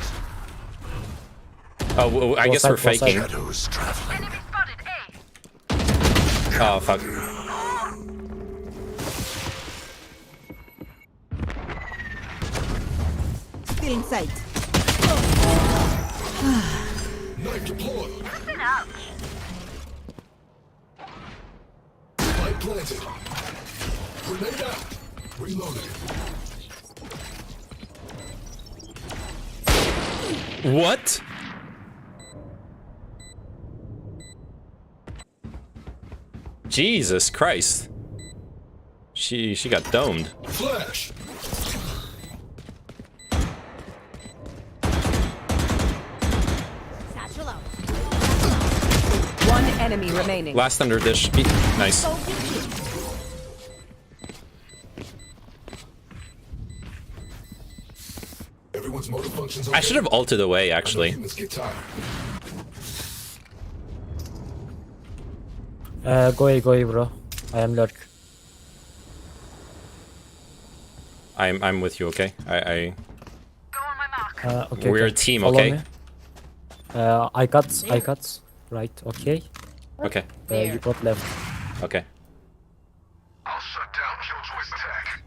C: Oh, well, I guess we're faking.
L: Shadows traveling.
C: Oh fuck.
H: Still in sight.
L: Knife deployed. Spike planted. Grenade out. Reloading.
C: What? Jesus Christ. She got domed.
L: Flash.
H: Satchel out.
N: One enemy remaining.
C: Last under dish. Nice.
L: Everyone's motor functions.
C: I should have ulted away, actually.
L: Let's get tired.
O: Go away, bro. I am lurk.
C: I'm with you, okay?
O: Okay.
C: We're
O: okay.
C: a team,
O: Follow
C: okay?
O: me. I got right, okay?
C: Okay.
O: You got left.
C: Okay.
L: I'll shut down Killjoy's attack.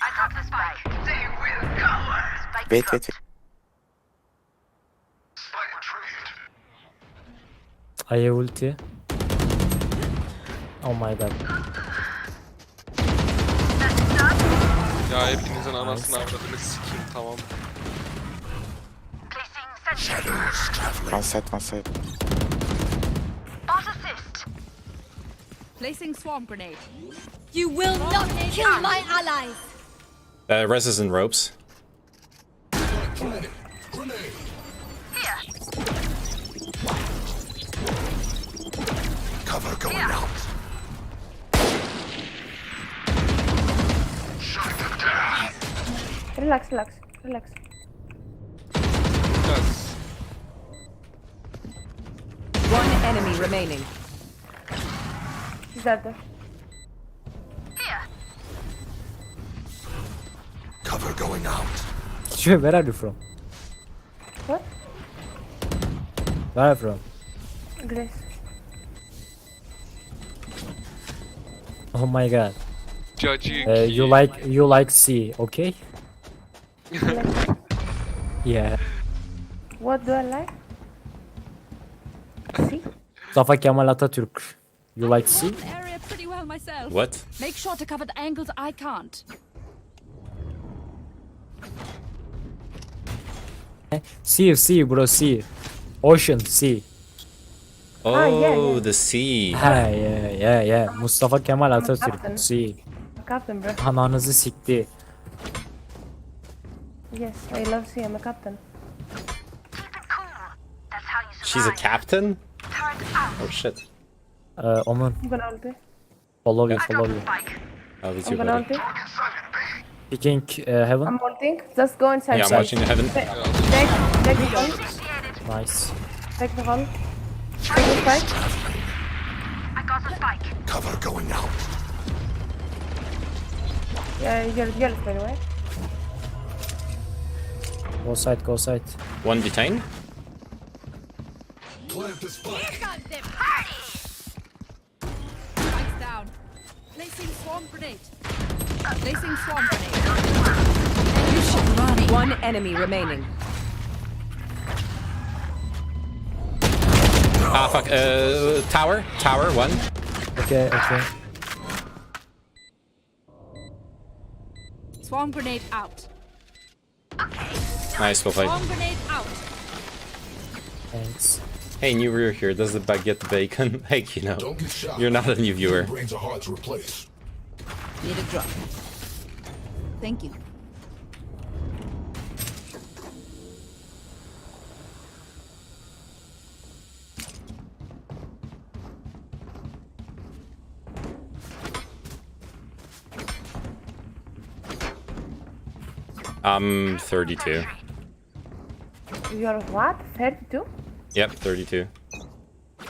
R: I got the spike. They will cover.
F: Wait.
L: Spike retrieved.
O: I have ulti. Oh my god.
W: Ya hepinizin anasını avradını sikeyim tamam.
L: Shadows traveling.
F: One side.
R: Bot assist.
I: Placing swarm grenade.
H: You will not kill my allies.
C: Res is in ropes.
L: Planted. Grenade.
R: Here.
L: Cover going out. Shut them down.
E: Relax.
W: Yes.
N: One enemy remaining.
E: He's dead there.
R: Here.
L: Cover going out.
O: Where are you from?
E: What?
O: Where are you from?
E: Grace.
O: Oh my god.
W: Judging.
O: You like C, okay? Yeah.
E: What do I like? See?
O: Mustafa Kemal Atatürk. You like C?
I: The area pretty well myself.
C: What?
I: Make sure to cover the angles I can't.
O: C bro, C. Ocean, C.
C: Oh, the sea.
O: Yeah. Mustafa Kemal Atatürk,
E: Captain.
O: C.
E: Captain, bro.
O: Ananızı sikti.
E: Yes, I love C. I'm a captain.
C: She's a captain? Oh shit.
O: Omen,
E: I'm gonna ulti.
O: follow you.
C: I'll be
E: I'm
C: too
E: gonna
C: buddy.
E: ulti.
O: Picking heaven.
E: I'm ulting. Just go inside.
C: Yeah, I'm watching heaven.
E: Take the hole.
O: Nice.
E: Take the hole. Take the spike.
R: I got the spike.
L: Cover going out.
E: Yeah, you're by the way.
O: Go side.
C: One detained.
L: Plant the spike.
I: Spikes down. Placing swarm grenade. Placing swarm grenade. You should run.
N: One enemy remaining.
C: Ah, fuck. Tower, one.
O: Okay.
I: Swarm grenade out.
C: Nice, well played.
I: Swarm grenade out.
O: Thanks.
C: Hey, new viewer here. Does the baguette bacon? Hey, you know,
L: Don't get shot.
C: you're not a new viewer.
L: Brains are hard to replace.
H: Need a drop. Thank you.
C: I'm 32.
E: You're what? 32?
C: Yep, 32.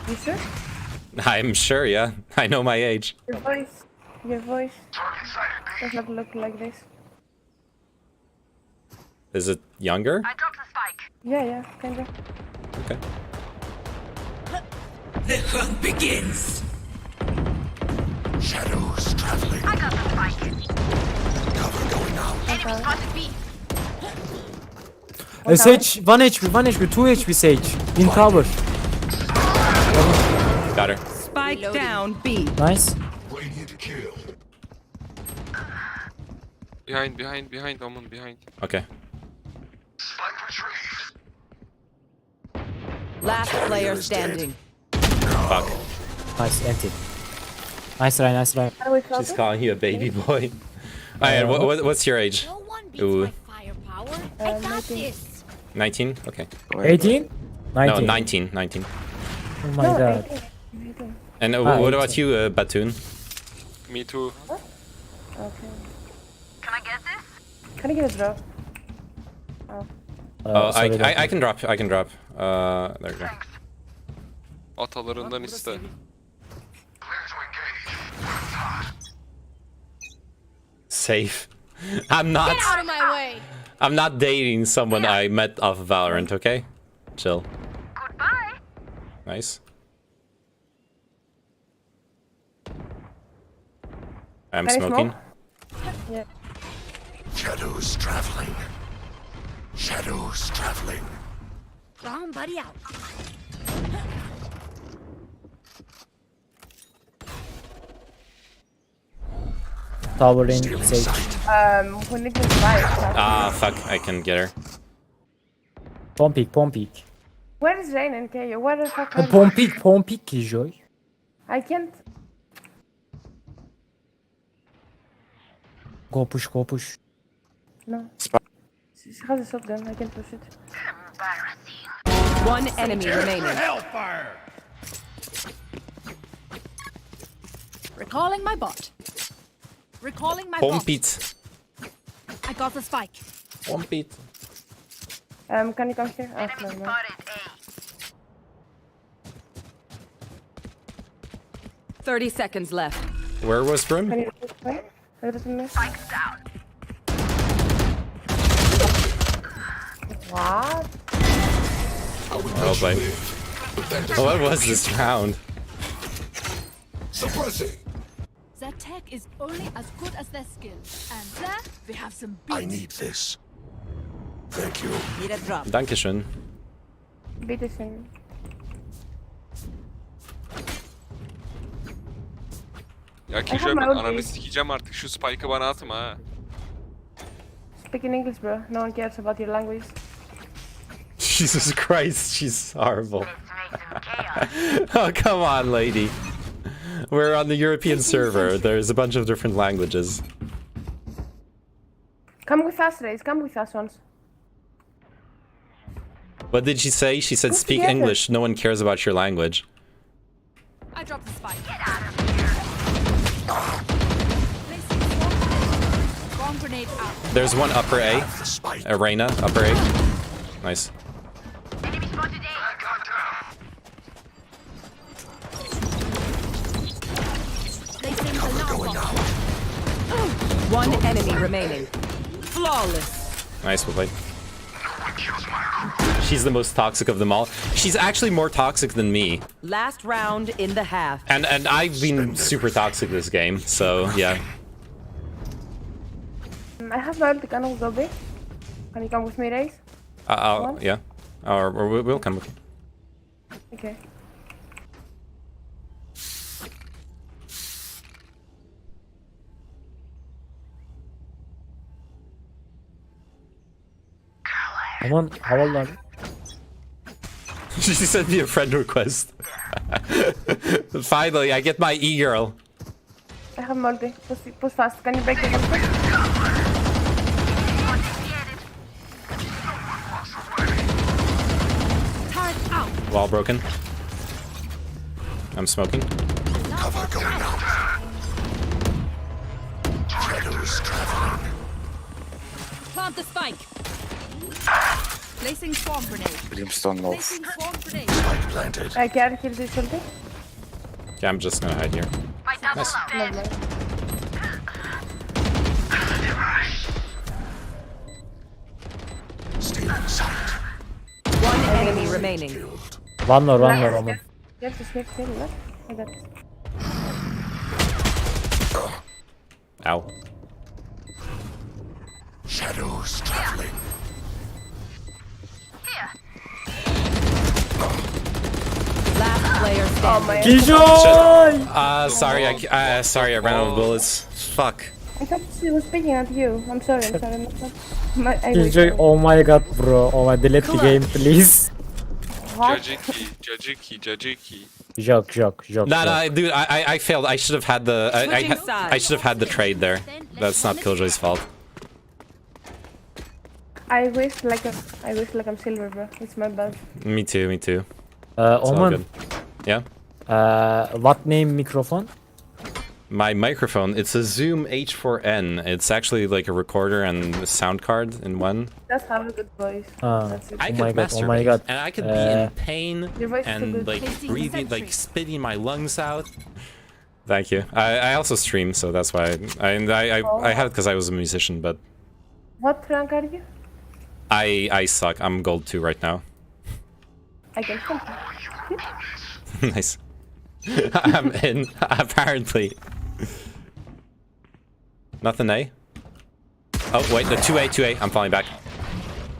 E: You sure?
C: I'm sure, yeah. I know my age.
E: Your voice does not look like this.
C: Is it younger?
R: I dropped the spike.
E: Yeah, kinda.
C: Okay.
R: The hunt begins.
L: Shadows traveling.
R: I got the spike.
O: SH 1 HP, 1 HP, 2 HP Sage. In tower.
C: Got her.
N: Spike down B.
O: Nice.
W: Behind, Omen, behind.
C: Okay.
N: Last player standing.
C: Fuck.
O: Nice, empty. Nice try, nice try.
C: She's calling you a baby boy. Alright, what's your age? Ooh.
I: I got this.
C: 19? Okay.
O: 18? 19.
C: No, 19. 19.
O: Oh my god.
C: And
O: Ah,
C: what
O: 18.
C: about you, Batoon?
W: Me too.
E: Okay.
R: Can I get this?
E: Can I get a drop? Oh.
C: Oh,
O: sorry,
C: I can drop. I can drop. There we go.
W: Atalarından iste.
C: Safe. I'm not.
I: Get out of my way.
C: I'm not dating someone I met off of Valorant. Okay, chill.
R: Goodbye.
C: Nice. I'm
E: Can I
C: smoking.
E: smoke? Yeah.
L: Shadows traveling. Shadows traveling.
I: Bomb buddy out.
O: Tower in Sage.
E: We need to survive.
C: Ah, fuck! I can get her.
O: Pom peek.
E: Where is Rain and KO? Where the fuck are you?
O: Pom peek, Joy.
E: I can't.
O: Go push.
E: No. She has a shotgun. I can't push it.
N: One enemy remaining.
M: Hellfire!
I: Recalling my bot. Recalling my
C: Pom
I: bot.
C: Pete.
I: I got the spike.
C: Pom Pete.
E: Can you come here? Oh, no, no.
N: 30 seconds left.
C: Where was Brim?
E: Can you just wait? Wait a minute. What?
C: Oh boy. What was this round?
L: Suppressing.
I: Their tech is only as good as their skill. And there we have some beats.
L: I need this. Thank you.
N: Need a drop.
C: Dankeschön.
E: Bitteschön.
W: Ya Killjoy ben ananı sikeceğim artık. Şu spike'ı bana atma ha.
E: Speak in English, bro. No one cares about your language.
C: Jesus Christ, she's horrible. Oh, come on, lady. We're on the European server. There's a bunch of different languages.
E: Come with us, Raze. Come with us once.
C: What did she say? She said, speak
E: together.
C: English. No one cares about your language.
I: I dropped the spike. Bomb grenade out.
C: There's one upper A. Arena, upper A. Nice.
I: Placing alarm bomb.
N: One enemy remaining. Flawless.
C: Nice, well played. She's the most toxic of them all. She's actually more toxic than me.
N: Last round in the half.
C: And I've been super toxic this game, so yeah.
E: I have my ult. Can I go big? Can you come with me, Raze?
C: Yeah. Or we'll come with you.
E: Okay.
O: Come on, havalar.
C: She sent me a friend request. Finally, I get my e-girl.
E: I have multi. Push fast. Can you break the multi?
I: Turret out.
C: Wall broken. I'm smoking.
L: Cover going out. Shadows traveling.
I: Plant the spike. Placing swarm grenade.
L: Brimstone low.
I: Placing swarm grenade.
L: Spike planted.
E: I can't kill this ulti.
C: Okay, I'm just gonna hide here. Nice.
E: Never mind.
L: Stay in sight.
N: One enemy remaining.
O: One more, Omen.
E: Yes, it's next thing, what? I got this.
C: Ow.
L: Shadows traveling.
N: Last player standing.
C: Sorry, I ran out of bullets. Fuck.
E: I thought she was speaking at you. I'm sorry. I
O: Killjoy, oh my god, bro. Oh my, delete the game, please.
E: What?
W: Jajiki.
O: Joke.
C: Nah, dude, I failed. I should have had the I should have had the trade there. That's not Killjoy's fault.
E: I wish like I'm silver, bro. It's my bad.
C: Me too. It's all
O: Oman,
C: good. Yeah.
O: what name microphone?
C: My microphone, it's a Zoom H4n. It's actually like a recorder and a sound card in one.
E: That's have a good voice.
O: That's
E: it.
C: I could masturbate,
O: oh my god.
C: and I could be in pain
E: Your voice is so
C: and
E: good.
C: like breathing, like spitting my lungs out. Thank you. I also stream, so that's why I had it because I was a musician, but
E: What rank are you?
C: I suck. I'm gold 2 right now.
E: I can help you.
C: Nice. I'm in apparently. Nothing A. Oh wait, the 2A. I'm falling back.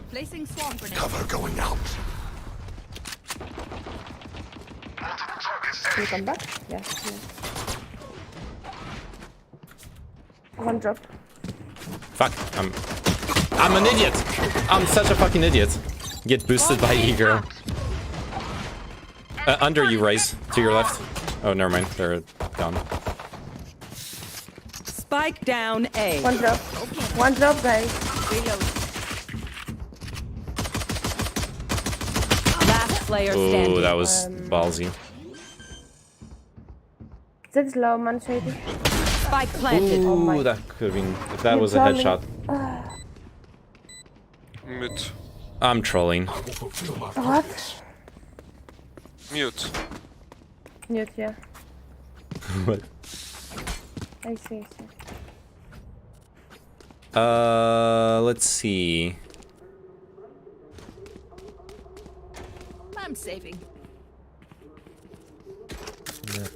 H: Placing swarm grenade.
L: Cover going out.
E: Can you come back? Yeah. One drop.
C: Fuck. I'm an idiot. I'm such a fucking idiot. Get boosted by E-girl. Under you, Raze. To your left. Oh, never mind. They're down.
N: Spike down A.
E: One drop. One drop, guys.
N: Reload. Last player standing.
C: Ooh, that was ballsy.
E: That's low, man, shady.
N: Spike planted.
C: Ooh, that could have been. If that was a headshot.
W: Mute.
C: I'm trolling.
E: What?
W: Mute.
E: Mute, yeah.
C: What?
E: I see.
C: Let's see.
H: I'm saving.
C: Yeah.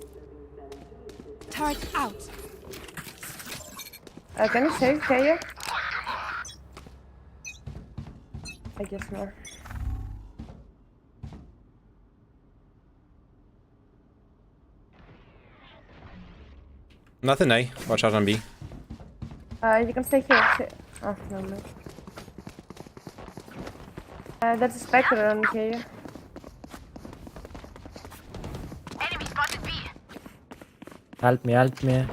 H: Turret out.
E: Can you save, Kaya? I guess not.
C: Nothing A. Watch out on B.
E: You can stay here. Oh, no, no. There's a Spectre on Kaya.
R: Enemy spotted B.
O: Help me.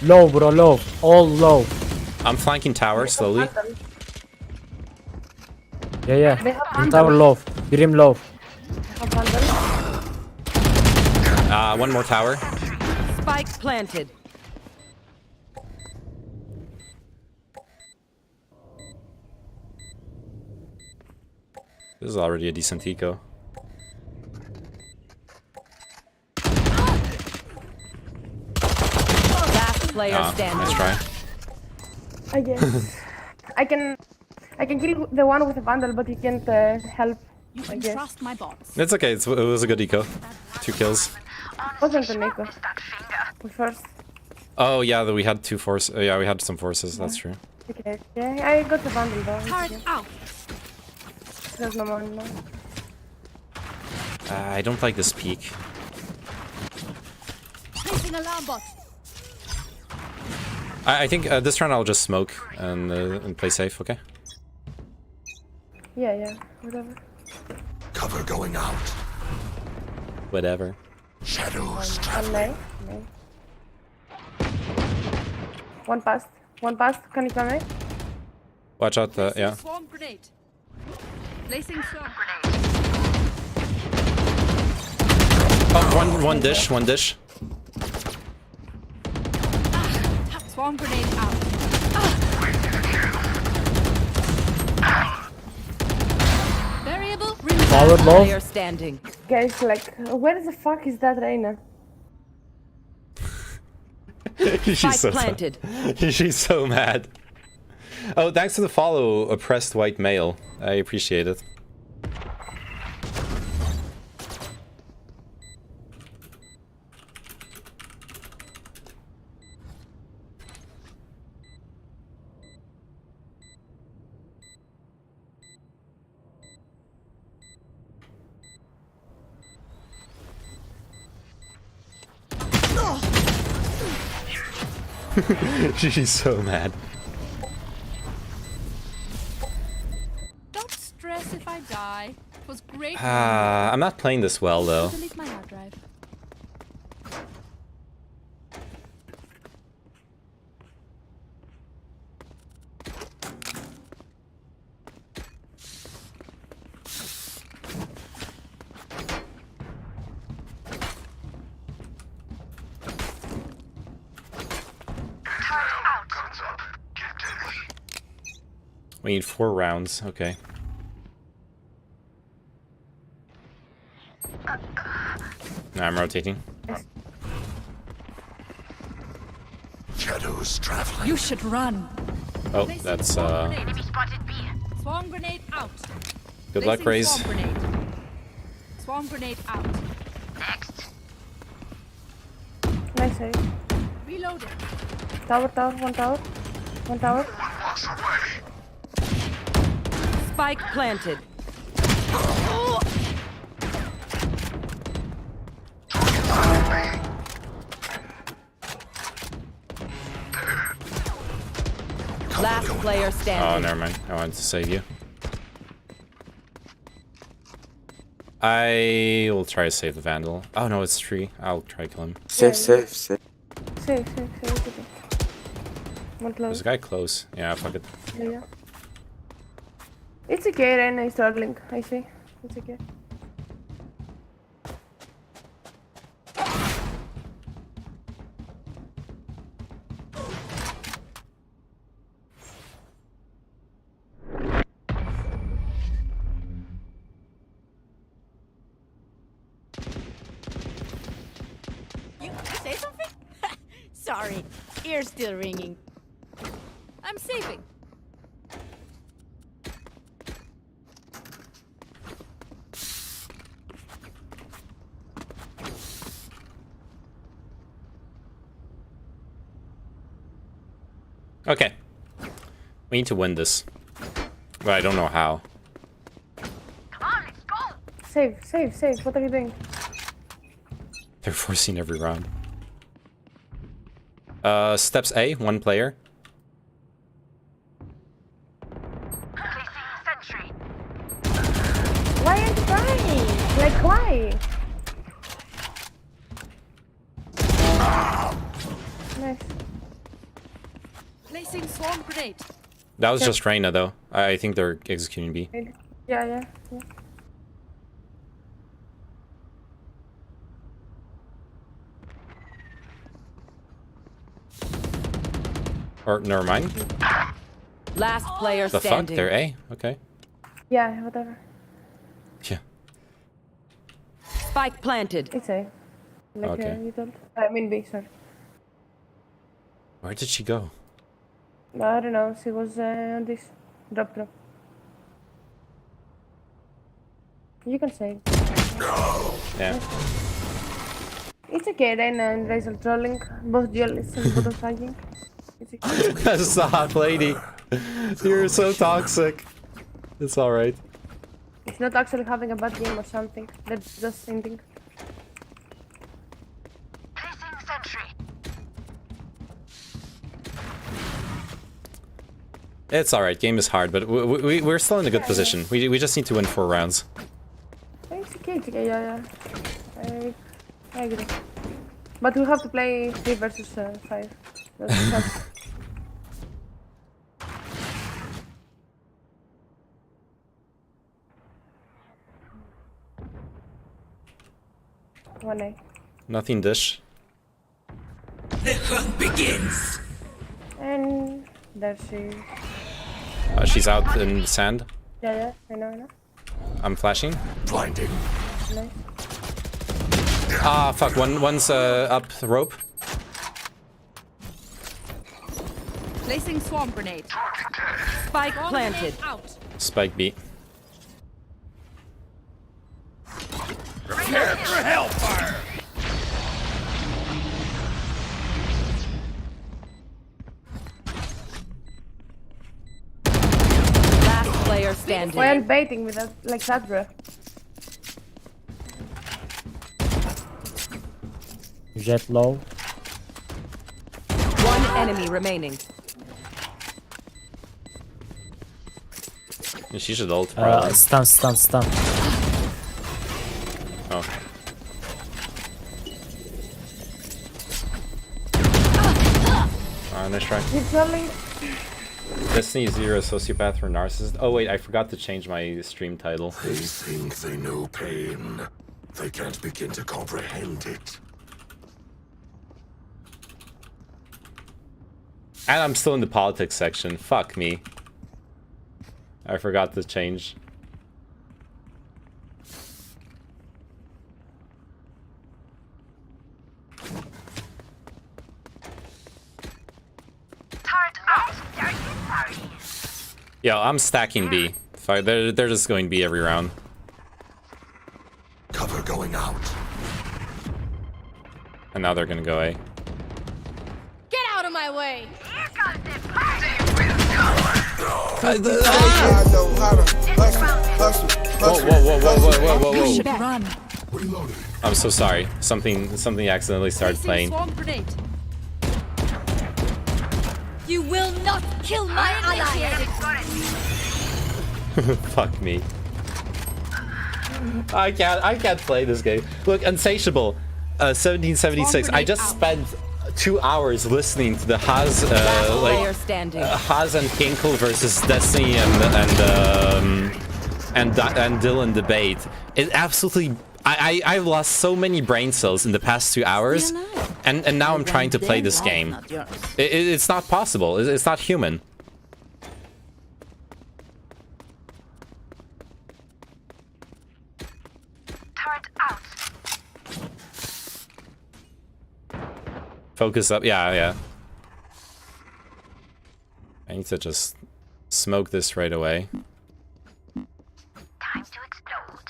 O: Low, bro, low. All low.
C: I'm flanking tower slowly.
O: Yeah. In tower low. Birim low.
C: One more tower.
N: Spike planted.
C: This is already a decent eco.
N: Last player standing.
C: Nice try.
E: I guess. I can kill the one with the vandal, but he can't help.
H: You
E: I
H: can
E: guess.
H: trust my bots.
C: It's okay. It was a good eco. 2 kills.
E: Wasn't an echo. The first.
C: Oh yeah, we had 2 forces. Yeah, we had some forces. That's true.
E: Okay. Yeah, I got the vandal though.
H: Turret out.
E: There's no more. No.
C: I don't like this peak.
H: Placing alarm bot.
C: I think this round I'll just smoke and play safe. Okay.
E: Yeah. Whatever.
L: Cover going out.
C: Whatever.
L: Shadows
E: One
L: traveling.
E: lane. One past. Can you come in?
C: Watch out. Yeah.
H: Swarm grenade. Placing swarm grenade.
C: Oh, one dish.
H: Swarm grenade out. Variable.
O: Power low.
N: Player standing.
E: Guys, like, where the fuck is that Reina?
C: She's so
N: planted.
C: She's so mad. Oh, thanks for the follow, oppressed white male. I appreciate it. She's so mad.
H: Don't stress if I die. It was great.
C: I'm not playing this well though.
H: Delete my hard drive.
C: We need 4 rounds. Okay. Now I'm rotating.
L: Shadows traveling.
H: You should run.
C: Oh, that's
H: Enemy spotted B. Swarm grenade out.
C: good luck,
H: Placing
C: Raze.
H: Swarm grenade. Swarm grenade out.
R: Next.
E: Nice save.
H: Reloading.
E: Tower, one tower. One tower.
L: Walks away.
N: Spike planted. Last player
C: Oh,
N: standing.
C: never mind. I wanted to save you. I will try to save the Vandal. Oh no, it's Tree. I'll try to kill him.
E: Save. It's okay. One
C: There's
E: close.
C: a guy close. Yeah, fuck it.
E: Yeah. It's okay, Reyna is struggling, I see. It's okay.
I: You say something? Sorry, ear's still ringing.
H: I'm saving.
C: Okay. We need to win this. But I don't know how.
R: Come on, let's go.
E: Save. What are you doing?
C: They're forcing every round. Steps A, 1 player.
R: Placing sentry.
E: Why aren't you trying? Like, why? Nice.
H: Placing swarm grenade.
C: That was just Reyna though. I think they're executing B.
E: Yeah.
C: Or never mind.
N: Last player
C: The fuck?
N: standing.
C: They're A? Okay.
E: Yeah, whatever.
C: Yeah.
N: Spike planted.
E: It's A. Like
C: Okay.
E: you told. I mean B, sorry.
C: Where did she go?
E: I don't know, she was on this. Drop. You can say it.
C: Yeah.
E: It's okay, Reyna and Raze are trolling. Both duelists and both are fighting. It's okay.
C: Stop, lady. You're so toxic. It's alright.
E: It's not actually having a bad game or something. That's just thinking.
R: Placing sentry.
C: It's alright. Game is hard, but we're still in a good position. We just need to win 4 rounds.
E: It's okay, yeah. I agree. But we have to play 3 versus 5. That's 1A.
C: Nothing dish.
M: The hunt begins.
E: And there she.
C: She's out in the sand.
E: Yeah, I know.
C: I'm flashing.
L: Blinding.
E: Nice.
C: Ah, fuck. One's up the rope.
H: Placing swarm grenade.
N: Spike
H: Swarm
N: planted.
H: grenade out.
C: Spike B.
M: Prepare for hellfire.
N: Last player standing.
E: Why are you baiting with that like that, bro?
O: Jet low.
N: One enemy remaining.
C: She should ult, probably.
O: Stun.
C: Oh. Nice try.
E: He's running.
C: Destiny is either a sociopath or a narcissist. Oh wait, I forgot to change my stream title.
L: They think they know pain. They can't begin to comprehend it.
C: And I'm still in the politics section. Fuck me. I forgot to change. Yo, I'm stacking B. They're just going B every round.
L: Cover going out.
C: And now they're gonna go A.
H: Get out of my way!
C: Whoa.
H: Run.
C: I'm so sorry. Something accidentally started playing.
H: Swarm grenade. You will not kill my ally.
C: Fuck me. I can't play this game. Look, Unsatiable, 1776. I just spent 2 hours listening to the Haas, Haas and Kinkle versus Destiny and Dylan debate. It absolutely. I've lost so many brain cells in the past 2 hours, and now I'm trying to play this game. It's not possible. It's not human. Focus up. Yeah. I need to just smoke this right away.
R: Time to explode.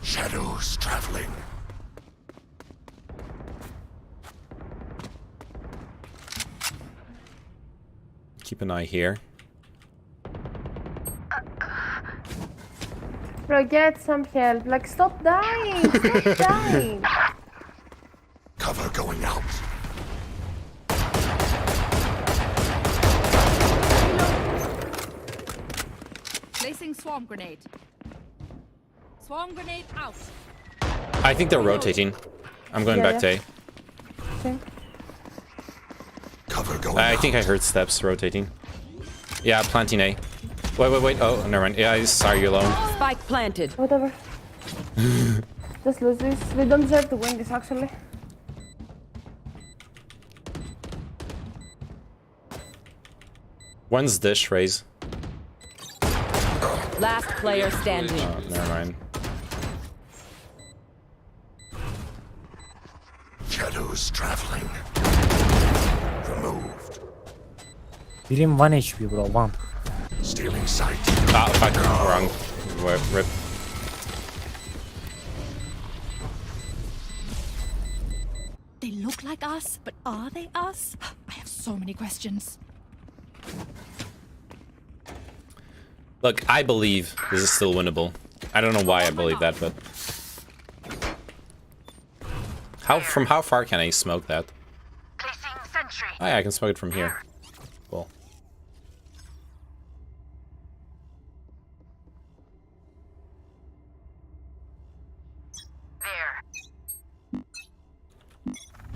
L: Shadows traveling.
C: Keep an eye here.
E: Bro, get some help. Like, stop dying. Stop dying.
L: Cover going out.
H: Placing swarm grenade. Swarm grenade out.
C: I think they're rotating. I'm going back to A.
E: Okay.
L: Cover going
C: I think I heard steps rotating. Yeah, planting A. Wait. Oh, never mind. Yeah, sorry, you're alone.
N: Spike planted.
E: Whatever. Just lose this. We don't deserve to win this, actually.
C: One's dish raise.
N: Last player standing.
C: Oh, never mind.
L: Shadows traveling. Removed.
O: Birim 1 HP bro, 1.
L: Stealing sight.
C: Ah, fuck. Wrong. Rip.
H: They look like us, but are they us? I have so many questions.
C: Look, I believe this is still winnable. I don't know why I believe that, but... From how far can I smoke that? Oh yeah, I can smoke it from here. Cool.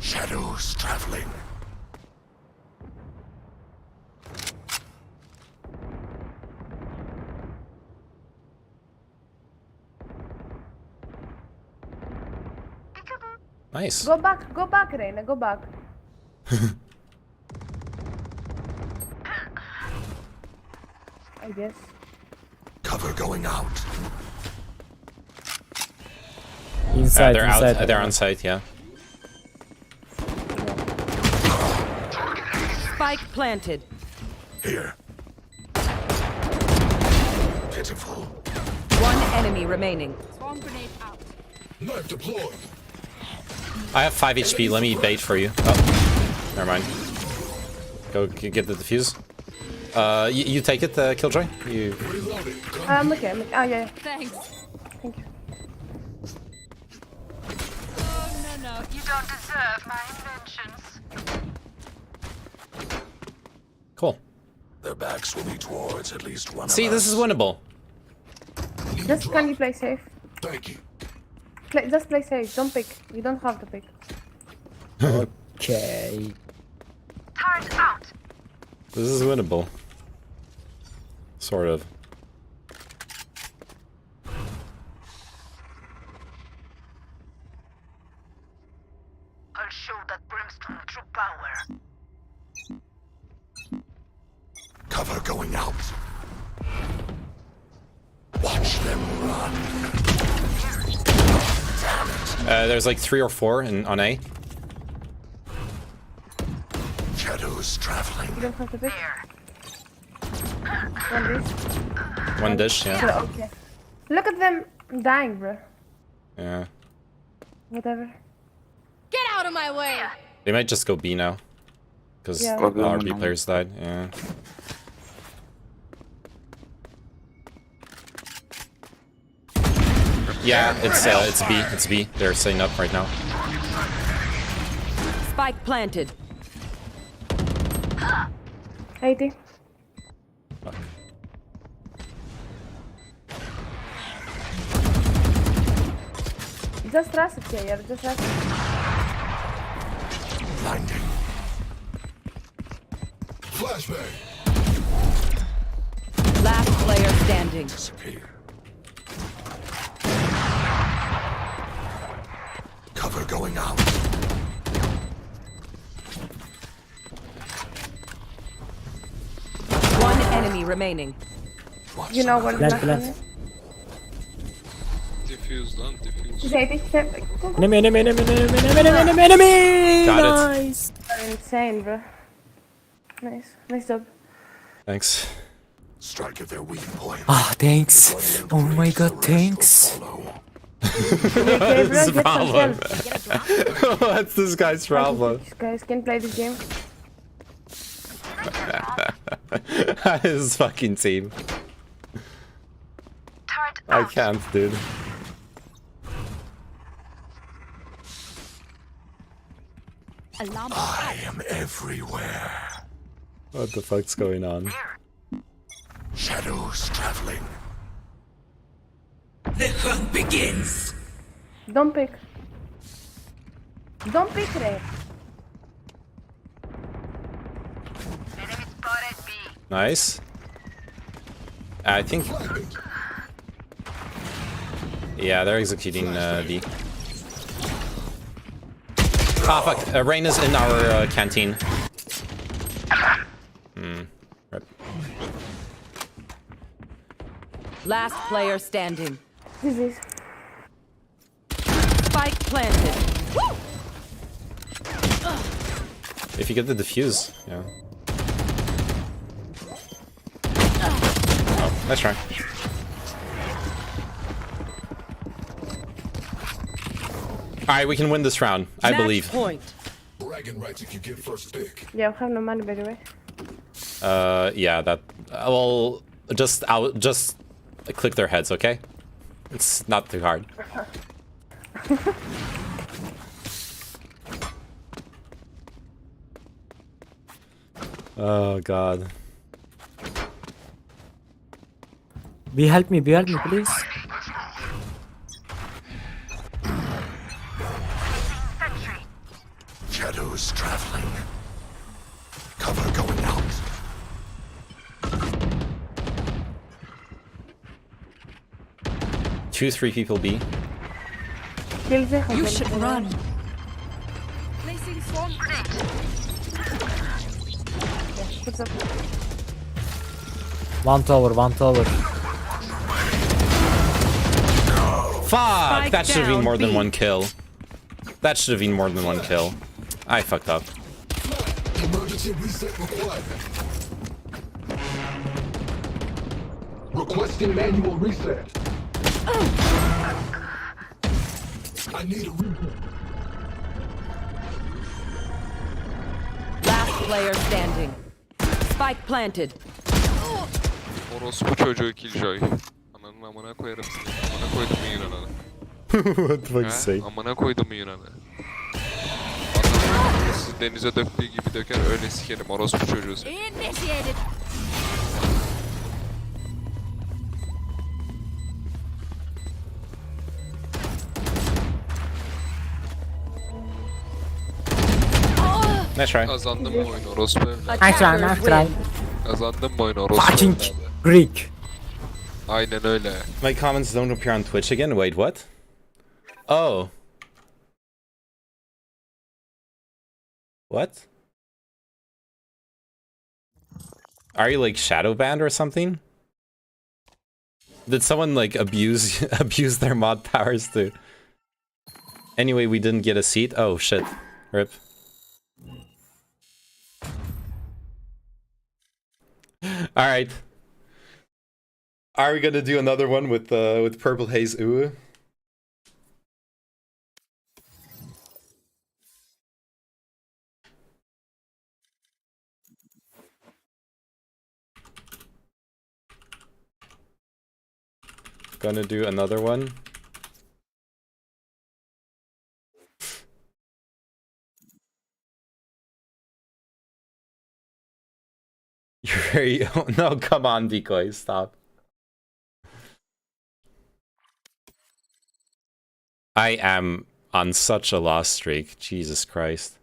L: Shadows traveling.
C: Nice.
E: Go back, Reina, go back. I guess.
L: Cover going out.
O: Inside,
C: they're
O: inside.
C: out. They're on site, yeah.
N: Spike planted.
L: Here. Pitiful.
N: One enemy remaining.
H: Swarm grenade out.
L: Knife deployed.
C: I have 5 HP. Let me bait for you. Oh, never mind. Go get the defuse. You take it, Killjoy. You.
E: Okay. Oh yeah.
H: Thanks.
E: Thank you.
H: Oh no. You
R: don't deserve my inventions.
C: Cool.
L: Their backs will be towards at least one
C: See,
L: of
C: this
L: us.
C: is winnable.
E: Just kindly play safe.
L: Thank you.
E: Just play safe. Don't pick. You don't have to pick.
O: Okay.
R: Turret out.
C: This is winnable. Sort of.
R: I'll show that brimstone true power.
L: Cover going out. Watch them run.
C: There's like 3 or 4 on A.
L: Shadows traveling.
E: You don't have to pick. One dish.
C: One dish, yeah.
E: Okay. Look at them dying, bro.
C: Yeah.
E: Whatever.
H: Get out of my way!
C: They might just go B now. Because
E: Yeah.
C: our B players died, yeah. Yeah, it's B. It's B. They're setting up right now.
N: Spike planted.
E: 80. Just rush it here, just rush it.
L: Blinding. Flashbang.
N: Last player standing.
L: Disappear. Cover going out.
N: One enemy remaining.
E: You know what is
O: Plant.
W: Diffuse lan, diffuse.
E: Is 80?
O: Enemy!
C: Got it.
O: Nice.
E: Insane, bro. Nice. Nice job.
C: Thanks.
L: Strike at their weak point.
O: Ah, thanks. Oh my god, thanks.
C: What's the problem? What's this guy's problem?
E: These guys can play this game.
C: His fucking team. I can't, dude.
L: I am everywhere.
C: What the fuck's going on?
L: Shadows traveling.
M: The hunt begins.
E: Don't pick. Don't pick, Ray.
C: Nice. I think... Yeah, they're executing D. Ah, fuck. Reyna's in our canteen. Rip.
N: Last player standing.
E: This is.
N: Spike planted.
C: If you get the defuse, yeah. Oh, nice try. Alright, we can win this round, I believe.
N: Point.
L: Bragging rights if you get first pick.
E: Yeah, I have no money, by the way.
C: Yeah, that... well, just click their heads, okay? It's not too hard. Oh god.
O: Help me, please.
L: Shadows traveling. Cover going out.
C: Two, 3 people B.
H: You should run.
R: Placing swarm grenade.
E: What's up?
O: One tower.
C: Fuck! That should have been
N: down,
C: more than
N: B.
C: 1 kill. That should have been more than 1 kill. I fucked up.
L: Emergency reset required. Requesting manual reset. I need a reset.
N: Last player standing. Spike planted.
W: Orospu çocuğu Killjoy. Ananın amına koyarım seni. Amına koydum Yunan'ı.
C: What the fuck you say?
W: Amına koydum Yunan'ı. denize döktüğü gibi döker öyle sikerim orospu çocuğu seni.
H: Initiated.
C: Nice try.
W: Kazandım mı oyunu orospu evladı?
O: Nice try, nice try.
W: Kazandım mı oyunu orospu
O: Fucking
W: evladı?
O: Greek.
W: Aynen öyle.
C: My comments don't appear on Twitch again. Wait, what? Oh. What? Are you like shadow banned or something? Did someone like abuse abuse their mod powers to? Anyway, we didn't get a seat. Oh shit. Rip. All right. Are we gonna do another one with Purple Haze Ooh? Gonna do another one. You're very... Oh, no, come on, Decoy, stop. I am on such a loss streak. Jesus Christ.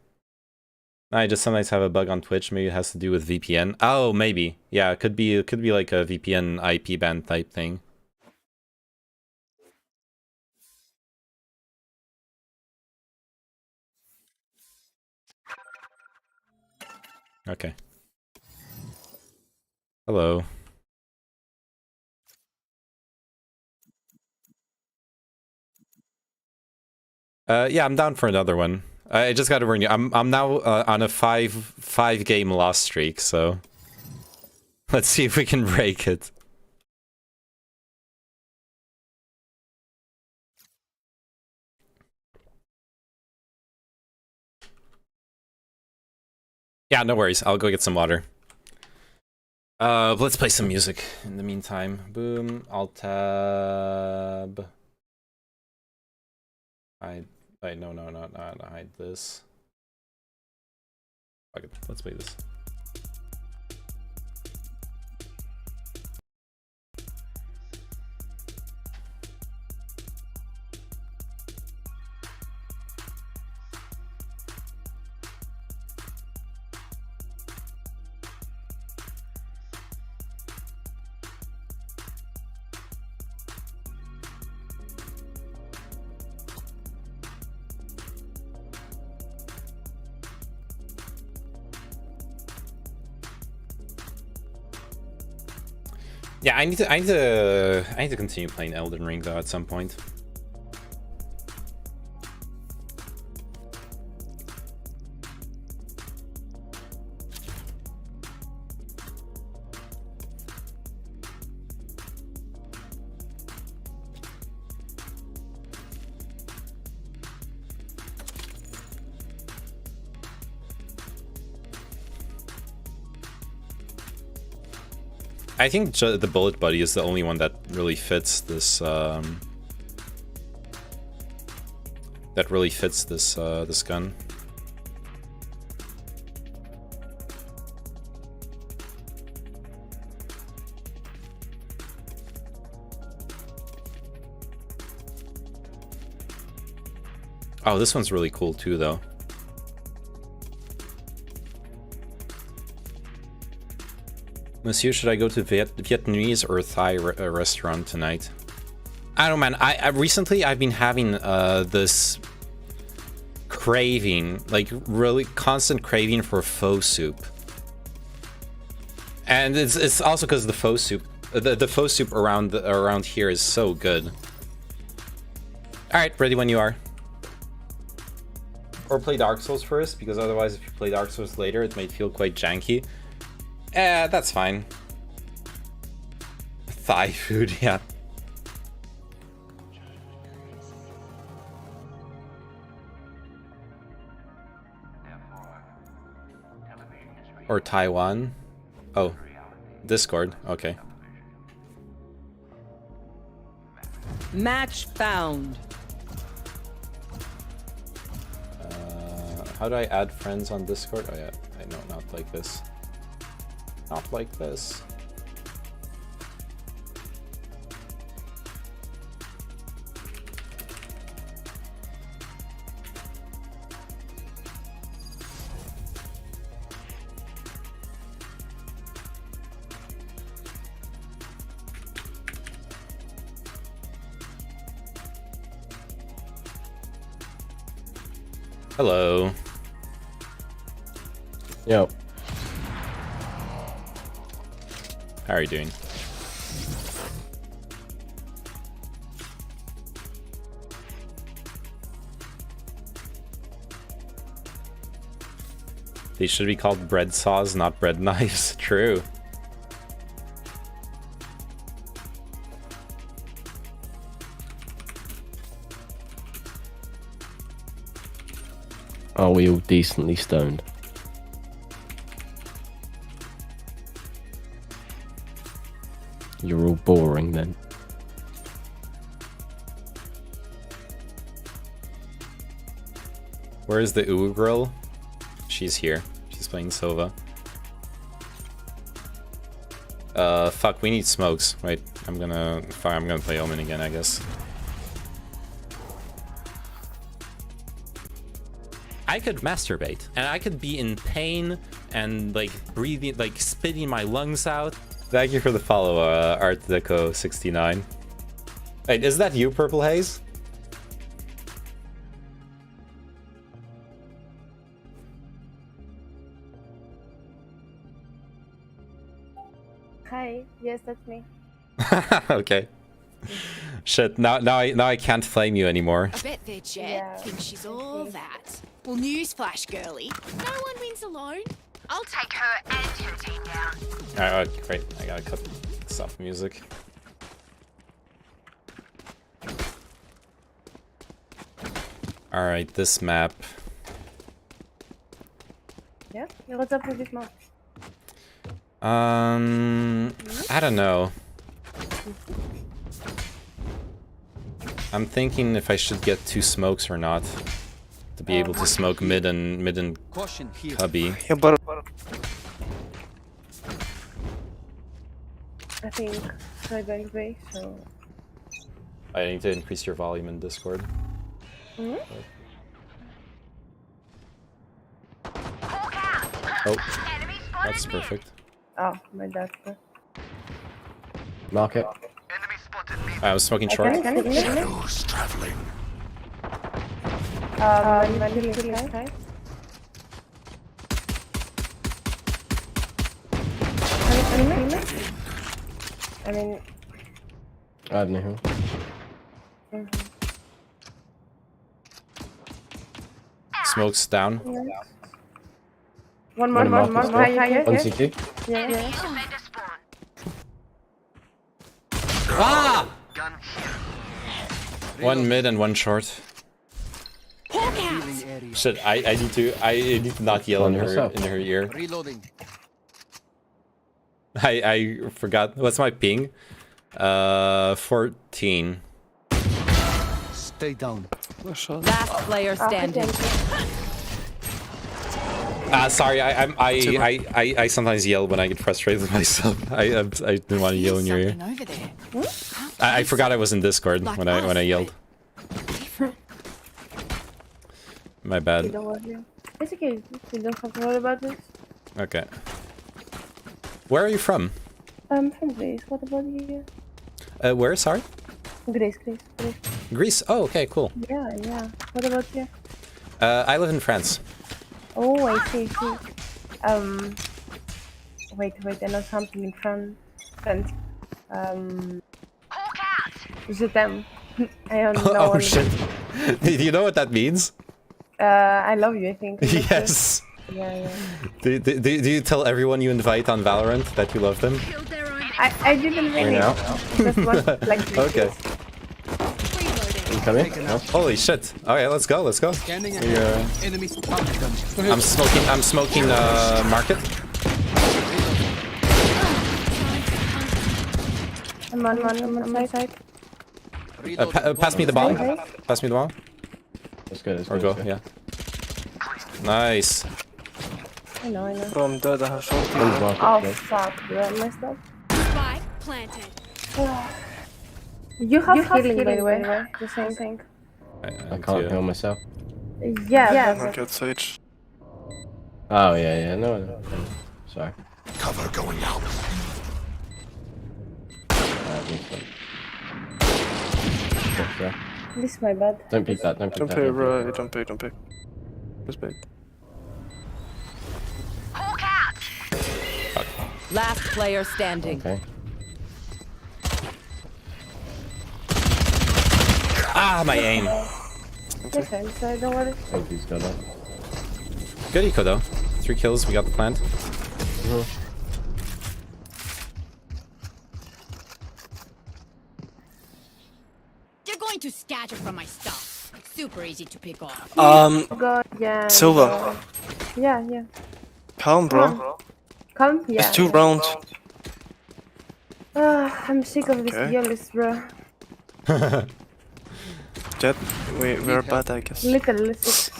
C: I just sometimes have a bug on Twitch. Maybe it has to do with VPN. Oh, maybe. Yeah, it could be like a VPN IP ban type thing. Okay. Hello. Yeah, I'm down for another one. I just gotta warn you, I'm now on a five game loss streak, so let's see if we can break it. Yeah, no worries. I'll go get some water. Let's play some music in the meantime. Boom. Alt tab. Wait, no, not hide this. Fuck it. Let's play this. Yeah, I need to continue playing Elden Ring though at some point. I think the Bullet Buddy is the only one that really fits this. That really fits this this gun. Oh, this one's really cool too, though. Monsieur, should I go to Vietnamese or Thai restaurant tonight? I don't know, man. I recently I've been having this craving, like really constant craving for pho soup, and it's also because the pho soup, the pho soup around here is so good. All right, ready when you are. Or play Dark Souls first, because otherwise, if you play Dark Souls later, it might feel quite janky. That's fine. Thai food, yeah. Or Taiwan. Oh, Discord, okay.
N: Match found.
C: How do I add friends on Discord? Oh yeah, I know, not like this. Not like this. Hello.
J: Yo.
C: How are you doing? They should be called bread saws, not bread knives. True.
J: Are we all decently stoned? You're all boring then.
C: Where is the Uwu girl? She's here. She's playing Sova. Fuck, we need smokes. Wait, I'm gonna play Omen again, I guess. I could masturbate, and I could be in pain and like breathing, like spitting my lungs out. Thank you for the follow, Art Deco 69. Wait, is that you, Purple Haze?
E: Hi, yes, that's me.
C: Okay. Shit, now I can't flame you anymore.
H: I bet their jet thinks she's all that. Well, newsflash, girly. No one wins alone. I'll take her and her team down.
C: Alright, great. I gotta cut soft music. Alright, this map.
E: Yeah, what's up with this map?
C: I don't know. I'm thinking if I should get 2 smokes or not. To be able to smoke mid and cubby.
E: I think try going away, so...
C: I need to increase your volume in Discord.
E: Mm-hmm.
C: Oh, that's perfect.
E: Oh, my bad.
J: Mark it.
C: I was smoking short.
L: Shadows traveling.
E: My little sky. I mean...
J: I don't know.
C: Smokes down.
E: Yeah. One more.
J: One CT.
E: Yeah.
C: Ah! One mid and one short. Shit, I need to not yell in her ear.
F: Reloading.
C: I forgot. What's my ping? 14.
F: Stay down.
N: Last player standing.
C: Sorry, I sometimes yell when I get frustrated with myself. I didn't want to yell in your ear. I forgot I was in Discord when I yelled. My bad.
E: Don't worry. It's okay. You don't have to worry about this.
C: Okay. Where are you from?
E: I'm from Greece. What about you?
C: Where? Sorry.
E: Greece.
C: Greece. Oh, okay, cool.
E: Yeah. What about you?
C: I live in France.
E: Oh, I see. Wait, I know something in French. Je t'aime. I don't know.
C: Oh shit. Do you know what that means?
E: I love you, I think.
C: Yes.
E: Yeah.
C: Do you tell everyone you invite on Valorant that you love them?
E: I didn't really know. Just one, like,
C: okay.
J: You coming? No?
C: Holy shit. Okay, let's go. I'm smoking market.
E: I'm on my side.
C: Pass me the bomb. Pass me the bomb.
J: Let's go.
C: Or go, yeah. Nice.
E: I know.
S: Bro, I'm dead. I have short.
E: Oh fuck, bro, I messed up.
H: Spike planted.
E: You have healing, by the way. The same thing.
J: I can't heal myself.
E: Yeah.
S: I get Sage.
J: Oh yeah. No. Sorry.
L: Cover going out.
E: This is my bad.
J: Don't pick that. Don't pick
S: Don't
J: that.
S: pick, bro. Don't pick. Just bait.
N: Last player standing.
J: Okay.
C: Ah, my aim.
E: Okay, so don't worry.
J: Thank you, Scott.
C: Good eco though. 3 kills. We got the plant.
H: You're going to scatter from my stuff. Super easy to pick off.
E: God, yeah.
S: Silva.
E: Yeah.
S: Calm, bro.
E: Calm? Yeah.
S: It's 2 rounds.
E: I'm sick of this
S: Okay.
E: duelist, bro.
S: Jet, we're bad, I guess.
E: Literally sick.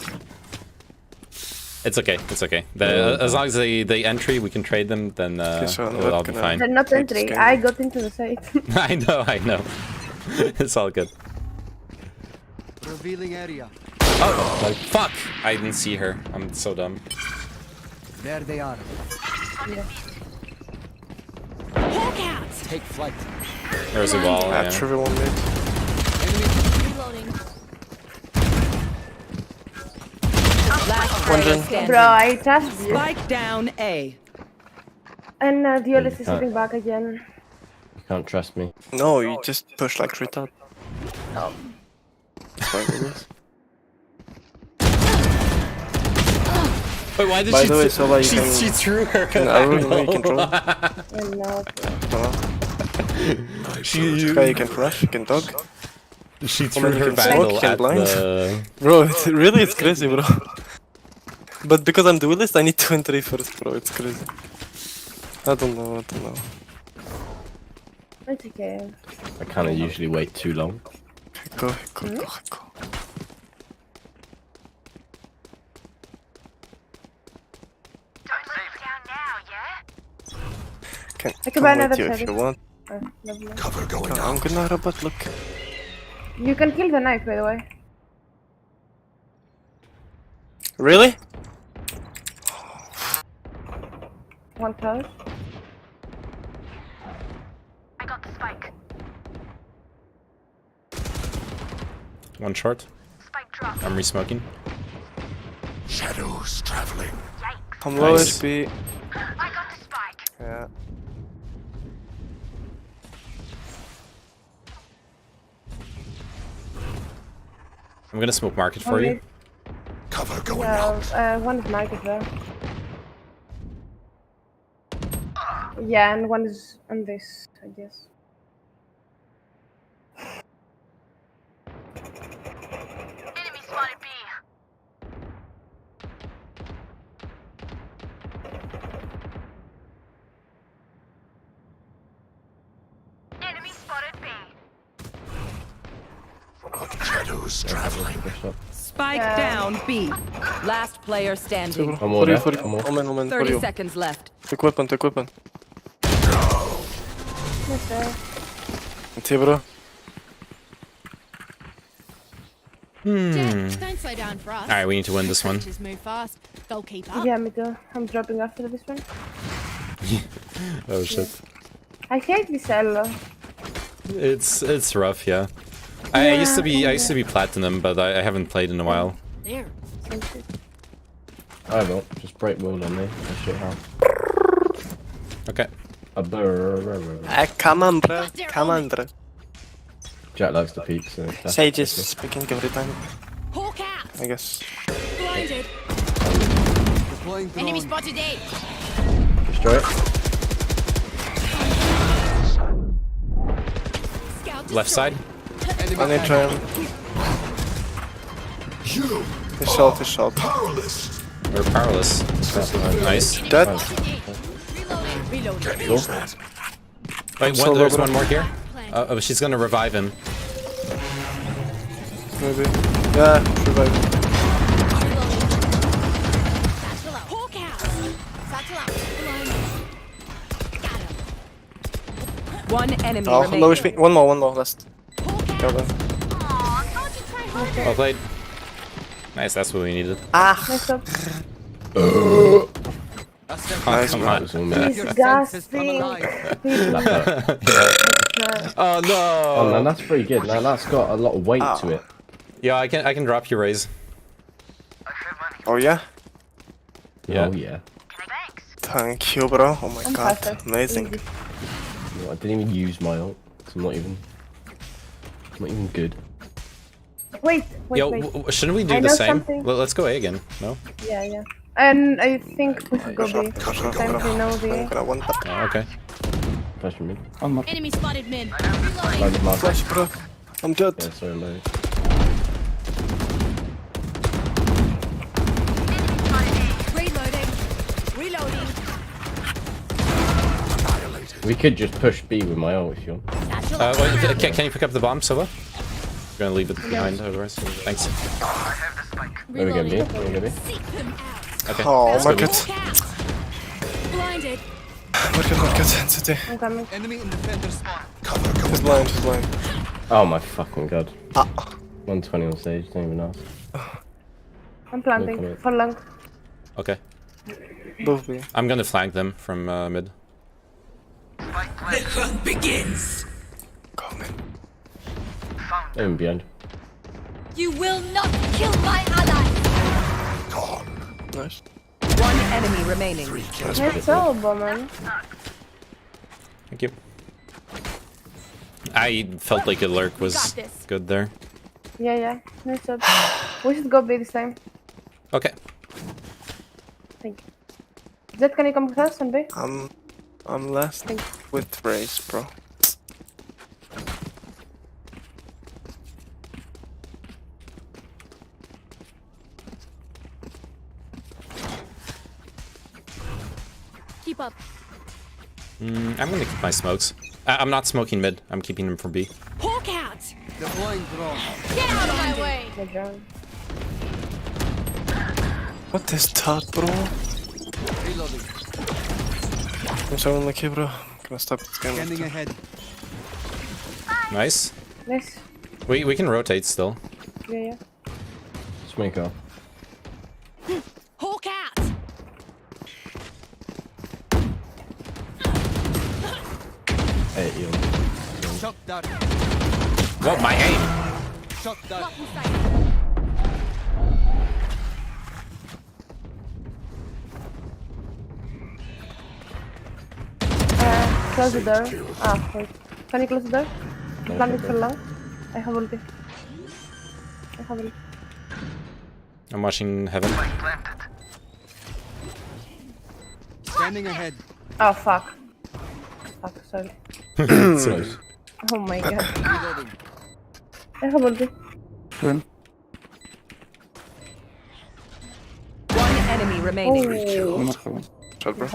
C: It's okay. It's okay. As long as they entry, we can trade them. Then it'll all be fine.
E: They're not entry. I got into the site.
C: I know. It's all good.
F: Revealing area.
C: Oh, fuck! I didn't see her. I'm so dumb.
F: There they are.
H: Hawk out.
F: Take flight.
C: There's a wall. Yeah.
S: Everyone mid.
H: Reloading.
N: Last player standing.
E: Bro, I trust you.
N: Spike down A.
E: And duelist is
J: can't.
E: sitting back again.
J: You can't trust me.
S: No, you just push like retard.
E: No.
S: That's why it is.
C: Wait, why did
S: By
C: she?
S: the way, Silva, you
C: she
S: can.
C: threw her.
S: You can draw.
E: And now.
S: Okay, you can crush, you can dog.
C: She
S: Or
C: threw
S: maybe you
C: her
S: can smoke,
C: vandal
S: you can
C: at
S: blind.
C: the.
S: Bro, it's crazy, bro. But because I'm duelist, I need to enter first, bro. It's crazy. I don't know.
E: It's okay.
J: I kind of usually wait too long.
S: Go.
E: I can buy another
S: with you if
E: service.
S: you want.
E: Lovely.
L: Cover going
S: I'm
L: out.
S: gonna robot, look.
E: You can kill the knife, by the way.
S: Really?
E: One close.
R: I got the spike.
C: One short.
R: Spike drop.
C: I'm resmoking.
L: Shadows traveling.
S: I'm low
C: Nice.
S: HP.
R: I got the spike.
S: Yeah.
C: I'm gonna smoke market for you.
L: Cover going out.
E: Yeah, one is market there. Yeah, and one is on this, I guess.
R: Enemy spotted B. Enemy spotted B.
L: Shadows traveling.
N: Spike down B. Last player standing.
J: One more there.
S: For you.
J: One more.
S: Omen, for
N: 30
S: you.
N: seconds left.
S: Take weapon.
E: Yes, sir.
S: It's bro.
H: Jet, don't slow down for us.
C: Alright, we need to win this one.
H: Just move fast. They'll keep up.
E: Yeah, me too. I'm dropping after this one.
C: Oh shit.
E: I hate this elo.
C: It's rough, yeah. I used to be platinum, but I haven't played in a while.
H: There.
J: I will. Just break wall on me. I shit how.
C: Okay.
S: Come on, bro. Come on, bro.
J: Jack likes to peek, so. that's
S: Sage is
J: okay.
S: speaking every time.
H: Hawk out.
S: I guess.
H: Blinded. Enemy spotted A.
J: Destroy it.
H: Scout
C: Left side.
S: I need to. He's shot.
L: Powerless.
C: We're powerless. Nice.
S: Dead.
H: Reloading.
C: Cool. Wait,
S: so
C: there's
S: low,
C: one more here. Oh, she's gonna revive him.
S: Maybe. Yeah, revive.
N: One enemy
S: Oh,
N: remaining.
S: low HP. One more, last. Go then.
C: Well played. Nice, that's what we needed.
S: Ah.
E: Nice up.
S: Nice,
C: come
S: man.
C: on.
E: Disgusting.
C: Oh no!
J: Oh man, that's pretty good. Now that's got a lot of weight to it.
C: Yeah, I can drop you raise.
S: Oh yeah?
C: Yeah.
J: Oh yeah.
S: Thank you, bro. Oh my
E: I'm
S: god,
E: perfect.
S: amazing.
E: Easy.
J: No, I didn't even use my ult. 'Cause I'm not even good.
E: Wait.
C: Yo, shouldn't we do
E: I
C: the
E: know
C: same?
E: something.
C: Let's go A again. No?
E: Yeah. And I think we should go B. Since we know the.
C: Oh, okay.
J: Flash me.
H: Enemy spotted mid.
J: Landed mark.
S: Flash, bro. I'm dead.
J: Yeah, sorry, low.
H: Reloading.
J: We could just push B with my ult if you want.
C: Wait, can you pick up the bomb, Silva? I'm gonna leave it behind otherwise. Thanks.
J: There we go, B. There we go, B.
C: Okay.
S: Oh
C: let's
S: my
C: go.
S: god.
H: Blinded.
S: Market. City.
E: I'm coming.
S: He's blind.
J: Oh my fucking god.
S: Ah.
J: 120 on stage, don't even ask.
E: I'm planting for long.
C: Okay.
S: Both B.
C: I'm gonna flank them from mid.
M: The hunt begins.
S: Go mid.
J: Even behind.
H: You will not kill my ally.
S: Nice.
N: One enemy remaining.
E: Nice job, man.
C: Thank you. I felt like a lurk was
H: Got this.
C: good there.
E: Yeah. Nice job. We should go B this time.
C: Okay.
E: Thank you. Zed, can you come with us on B?
S: I'm last with race, bro.
H: Keep up.
C: I'm gonna keep my smokes. I'm not smoking mid. I'm keeping them for B.
H: Hawk out. Get out of my way.
E: Good job.
S: What is that, bro? I'm so unlucky, bro. I'm gonna stop this game. Standing ahead.
C: Nice.
E: Nice.
C: We can rotate still.
E: Yeah.
J: Smoke off.
H: Hawk out.
J: Hey, you.
C: Whoa, my aim.
H: Blocking sight.
E: Close the door. Wait. Can you close the door? Plan it for long. I have ulti.
C: I'm watching heaven.
T: Standing ahead.
E: Oh, fuck. Sorry.
C: Sorry.
E: Oh my god. I have ulti.
N: One enemy remaining.
C: Shot, bro.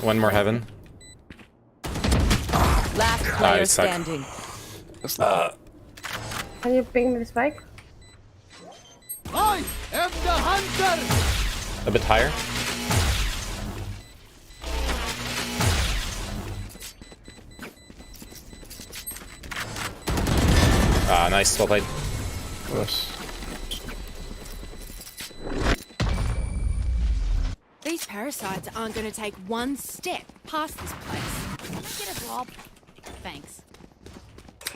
C: One more heaven.
N: Last player
C: I suck.
N: standing.
E: Can you ping me the spike?
T: I am the hunter.
C: A bit higher. Nice. Well played.
S: Nice.
H: These parasites aren't going to take one step past this place. Can I get a blob? Thanks.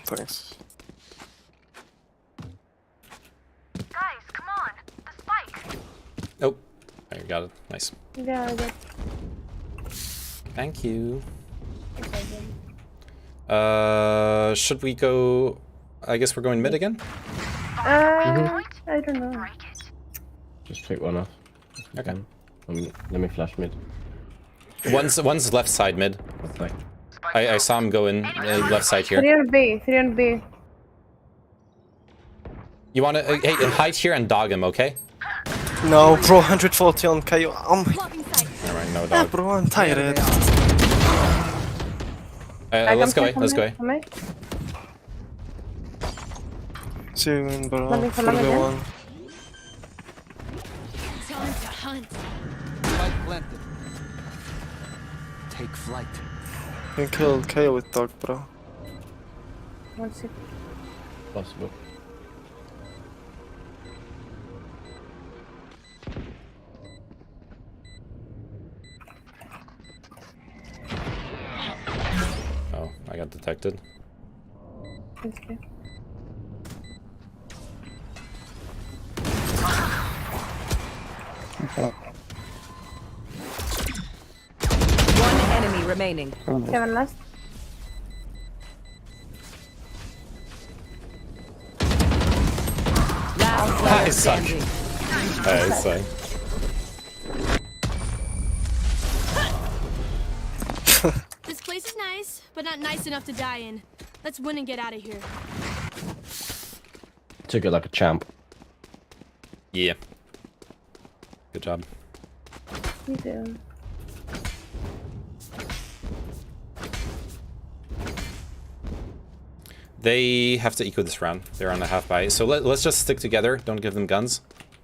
S: Thanks.
R: Guys, come on. The spike.
C: Oh, I got it. Nice.
E: Yeah, I got.
C: Thank you. Should we go? I guess we're going mid again.
E: I don't know.
J: Just pick one off.
C: Okay.
J: Let me flash mid.
C: One's left side mid. I saw him go in left side here.
E: 3 on B.
C: You want to hey, hide here and dog him, okay?
S: No, bro, 140 on KO.
C: Alright, no dog.
S: Bro, I'm tired.
C: Let's go. Let's go.
S: See you in, bro.
E: Landing for long again.
S: 41.
H: Time to hunt.
T: Spike planted. Take flight.
S: You can kill KO with dog, bro.
E: One sec.
J: Possible.
C: Oh, I got detected.
E: Okay.
N: One enemy remaining.
E: Kevin last.
N: Last player
C: I suck.
N: standing.
C: I suck.
H: This place is nice, but not nice enough to die in. Let's win and get out of here.
J: Took it like a champ.
C: Yeah. Good job.
E: You do.
C: They have to eco this round. They're on a half buy. So let's just stick together. Don't give them guns.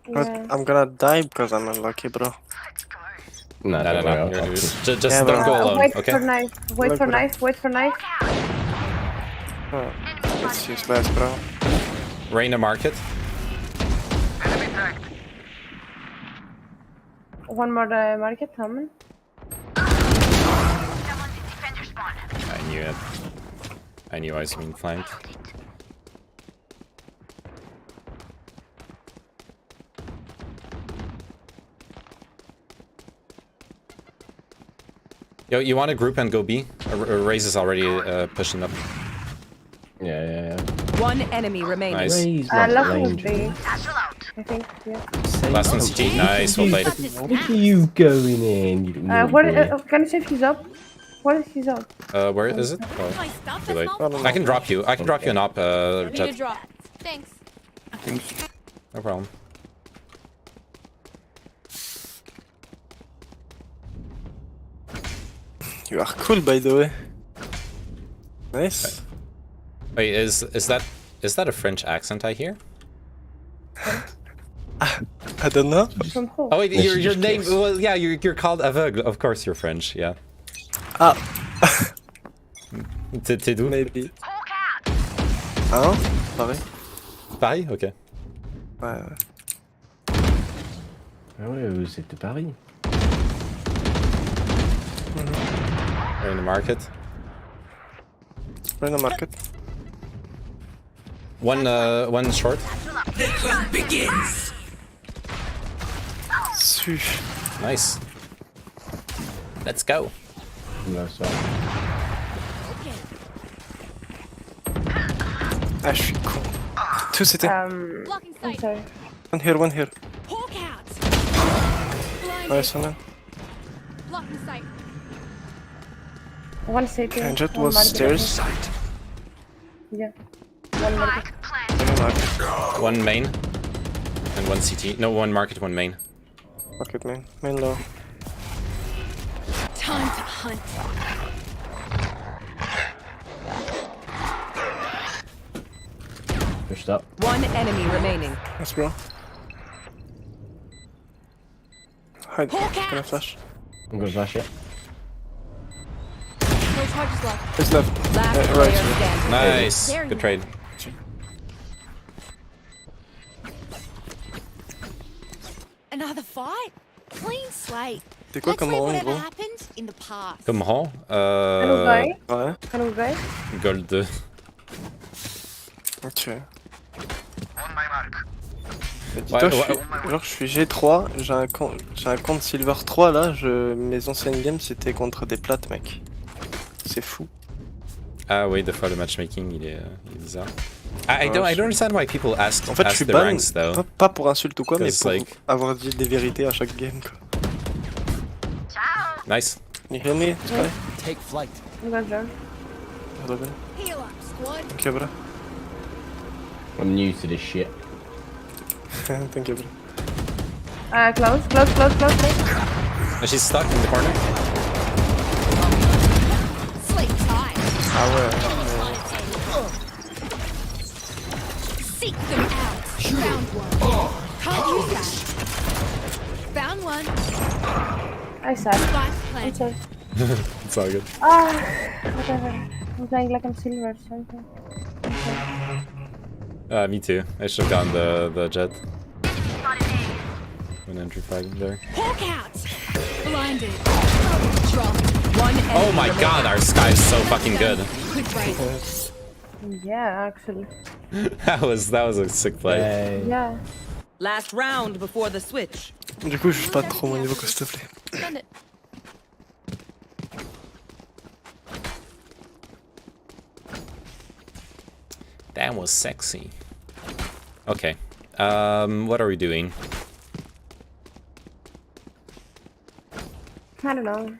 S: But I'm gonna die because I'm unlucky, bro.
C: No. You're gonna lose. Just
S: Yeah,
C: don't go alone,
E: Wait
C: okay?
E: for knife. Wait for knife. Wait for knife.
S: Oh, it's useless, bro.
C: Reina market.
E: One more market coming.
C: I knew it. I knew I was being flanked. Yo, you want to group and go B? Raze is already pushing up.
J: Yeah.
N: One enemy remaining.
C: Nice.
E: Last one is B. I think, yeah.
C: Last one's CT. Nice, well played.
J: Look at you going in. You
E: Can you say if he's up? What if he's up?
C: Where is it? Oh, too late. I can drop you. I can drop you an op, Jet.
H: Drop. Thanks.
C: No problem.
S: You are cool, by the way. Nice.
C: Wait, is that a French accent I hear?
S: I don't know.
E: From who?
C: Oh wait, your name. Well, yeah, you're called Aveugle. Of course, you're French. Yeah.
S: Ah.
C: T'es d'où?
S: Maybe. Hein? Paris.
C: Paris, ok.
S: Ouais.
J: Ah ouais, c'est de Paris.
C: We're in the market.
S: We're in the market.
C: One short.
M: The hunt begins.
C: Nice. Let's go.
J: No, sorry.
S: Ah, je suis con. Tout c'était.
E: I'm sorry.
S: One here. Nice one.
H: Blocking sight.
E: One city.
S: And Jet
E: one
S: was
E: market.
S: stairs.
E: Yeah. One market.
C: One main. And one CT. No, one market, one main.
S: Market main. Main low.
H: Time to hunt.
J: Pushed up.
N: One enemy remaining.
S: Nice, bro. Hide. Gonna flash.
J: I'm gonna flash it.
H: No charges left.
S: It's left.
N: Last
S: Right.
N: player standing.
C: Nice.
H: There you
C: Good
H: go.
C: trade.
H: Another fight? Clean slate.
S: C'est quoi
H: Let's
S: comme
H: leave
S: rang,
H: whatever
S: gros?
H: happened in the past.
C: Comme rang,
S: Ouais.
E: Can we go?
C: Gold 2.
S: Ok. Mais dis-toi, genre, je suis G3, j'ai un compte Silver 3 là, mes anciennes games c'était contre des plates, mec. C'est fou.
C: Ah oui, des fois le matchmaking il est bizarre. I don't understand why people ask,
S: En fait, je
C: ask
S: suis
C: the
S: ban,
C: ranks though.
S: pas pour insulte ou quoi, mais
C: Because,
S: pour
C: like-
S: avoir dit des vérités à chaque game, quoi.
C: Nice.
S: You hear me? Sky?
T: Take flight.
E: I'm gonna jump.
S: Robin?
H: Heal up, squad.
S: Thank you, bro.
J: I'm new to this shit.
S: Thank you, bro.
E: Close.
C: She's stuck in the corner.
H: Sleep tight.
S: Ah ouais.
H: Seek them out. Found one. Can't use that. Found one.
E: I said.
H: Spike
E: I'm
H: plant.
E: sorry.
C: It's all good.
E: Whatever. I'm playing like I'm silver or something.
C: Me too. I should have gone the jet. When entry fighting there.
H: Hawk out. Blinded. Drop.
C: Oh my god, our sky is so fucking good.
H: Quick break.
E: Yeah, actually.
C: that was a sick play.
E: Yeah.
N: Last round before the switch.
S: Du coup, je suis pas trop mon niveau, s'il te plaît.
H: Send it.
C: That was sexy. Okay. What are we doing?
E: I don't know.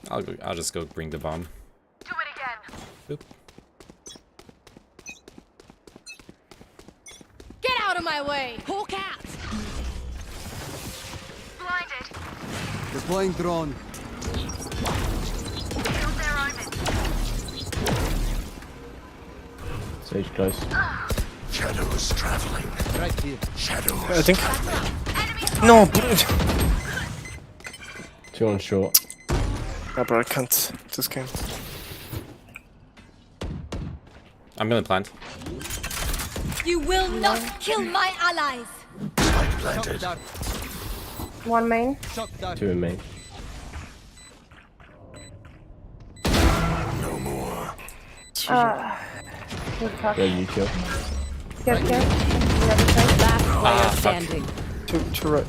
C: I'll just go bring the bomb.
R: Do it again.
C: Boop.
H: Get out of my way. Hawk out.
R: Blinded.
T: Deploying drone.
R: Shield their omen.
J: Sage close.
L: Shadows traveling.
T: Right here.
L: Shadows.
S: I think. No!
J: 2 on short.
S: Ah, bro, I can't. This game.
C: I'm gonna plant.
H: You will not kill my allies.
L: Spike planted.
E: One main.
J: 2 in main.
L: No more.
E: Good fuck.
J: Yeah, you kill.
E: Here. The other side.
N: Last player
C: fuck.
N: standing.
S: To right.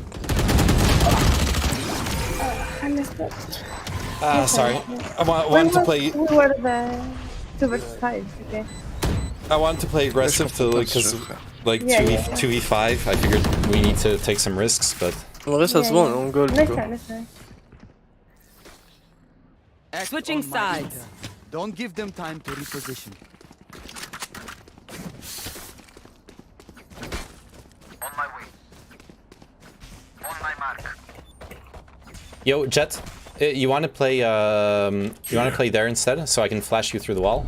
E: I missed it.
C: Sorry. I want to play.
E: We were the 2 versus 5. Okay.
C: I want to play aggressive to because like
E: Yeah,
C: 2v5. I figured we need to take some risks, but.
S: En vrai, ça se vend, on goal.
E: Let's try.
N: Switching sides.
T: Don't give them time to reposition.
R: On my way. On my mark.
C: Yo, Jet, you want to play? You want to play there instead, so I can flash you through the wall?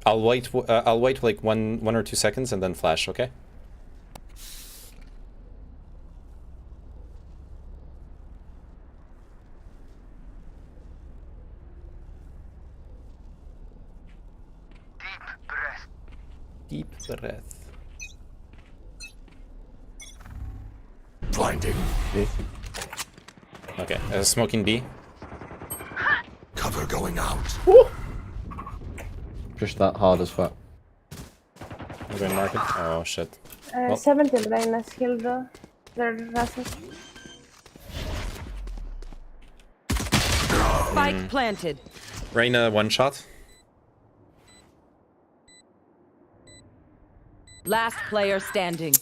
C: I'll wait. I'll wait like one or 2 seconds and then flash. Okay. Deep breath.
L: Blinding.
C: Okay, smoking B.
L: Cover going out.
J: Push that hard as fuck.
C: I'm going market. Oh shit.
E: 17 Reyna's healed though. Their rashes.
N: Spike planted.
C: Reyna one shot.
N: Last player standing.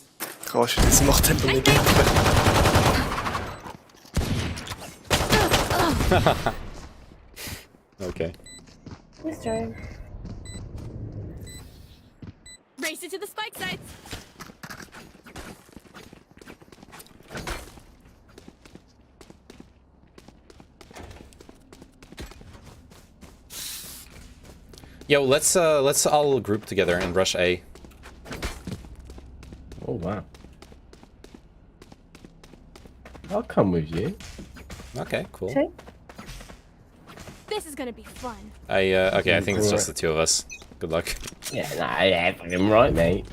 S: Oh, je suis mortel dans mes games.
C: Okay.
E: Let's try.
H: Race it to the spike sites.
C: Yo, let's all group together and rush A.
J: Oh wow. I'll come with you.
C: Okay, cool.
E: Okay.
H: This is gonna be fun.
C: Okay, I think it's just the 2 of us. Good luck.
J: Yeah, nah, yeah, fucking right, mate.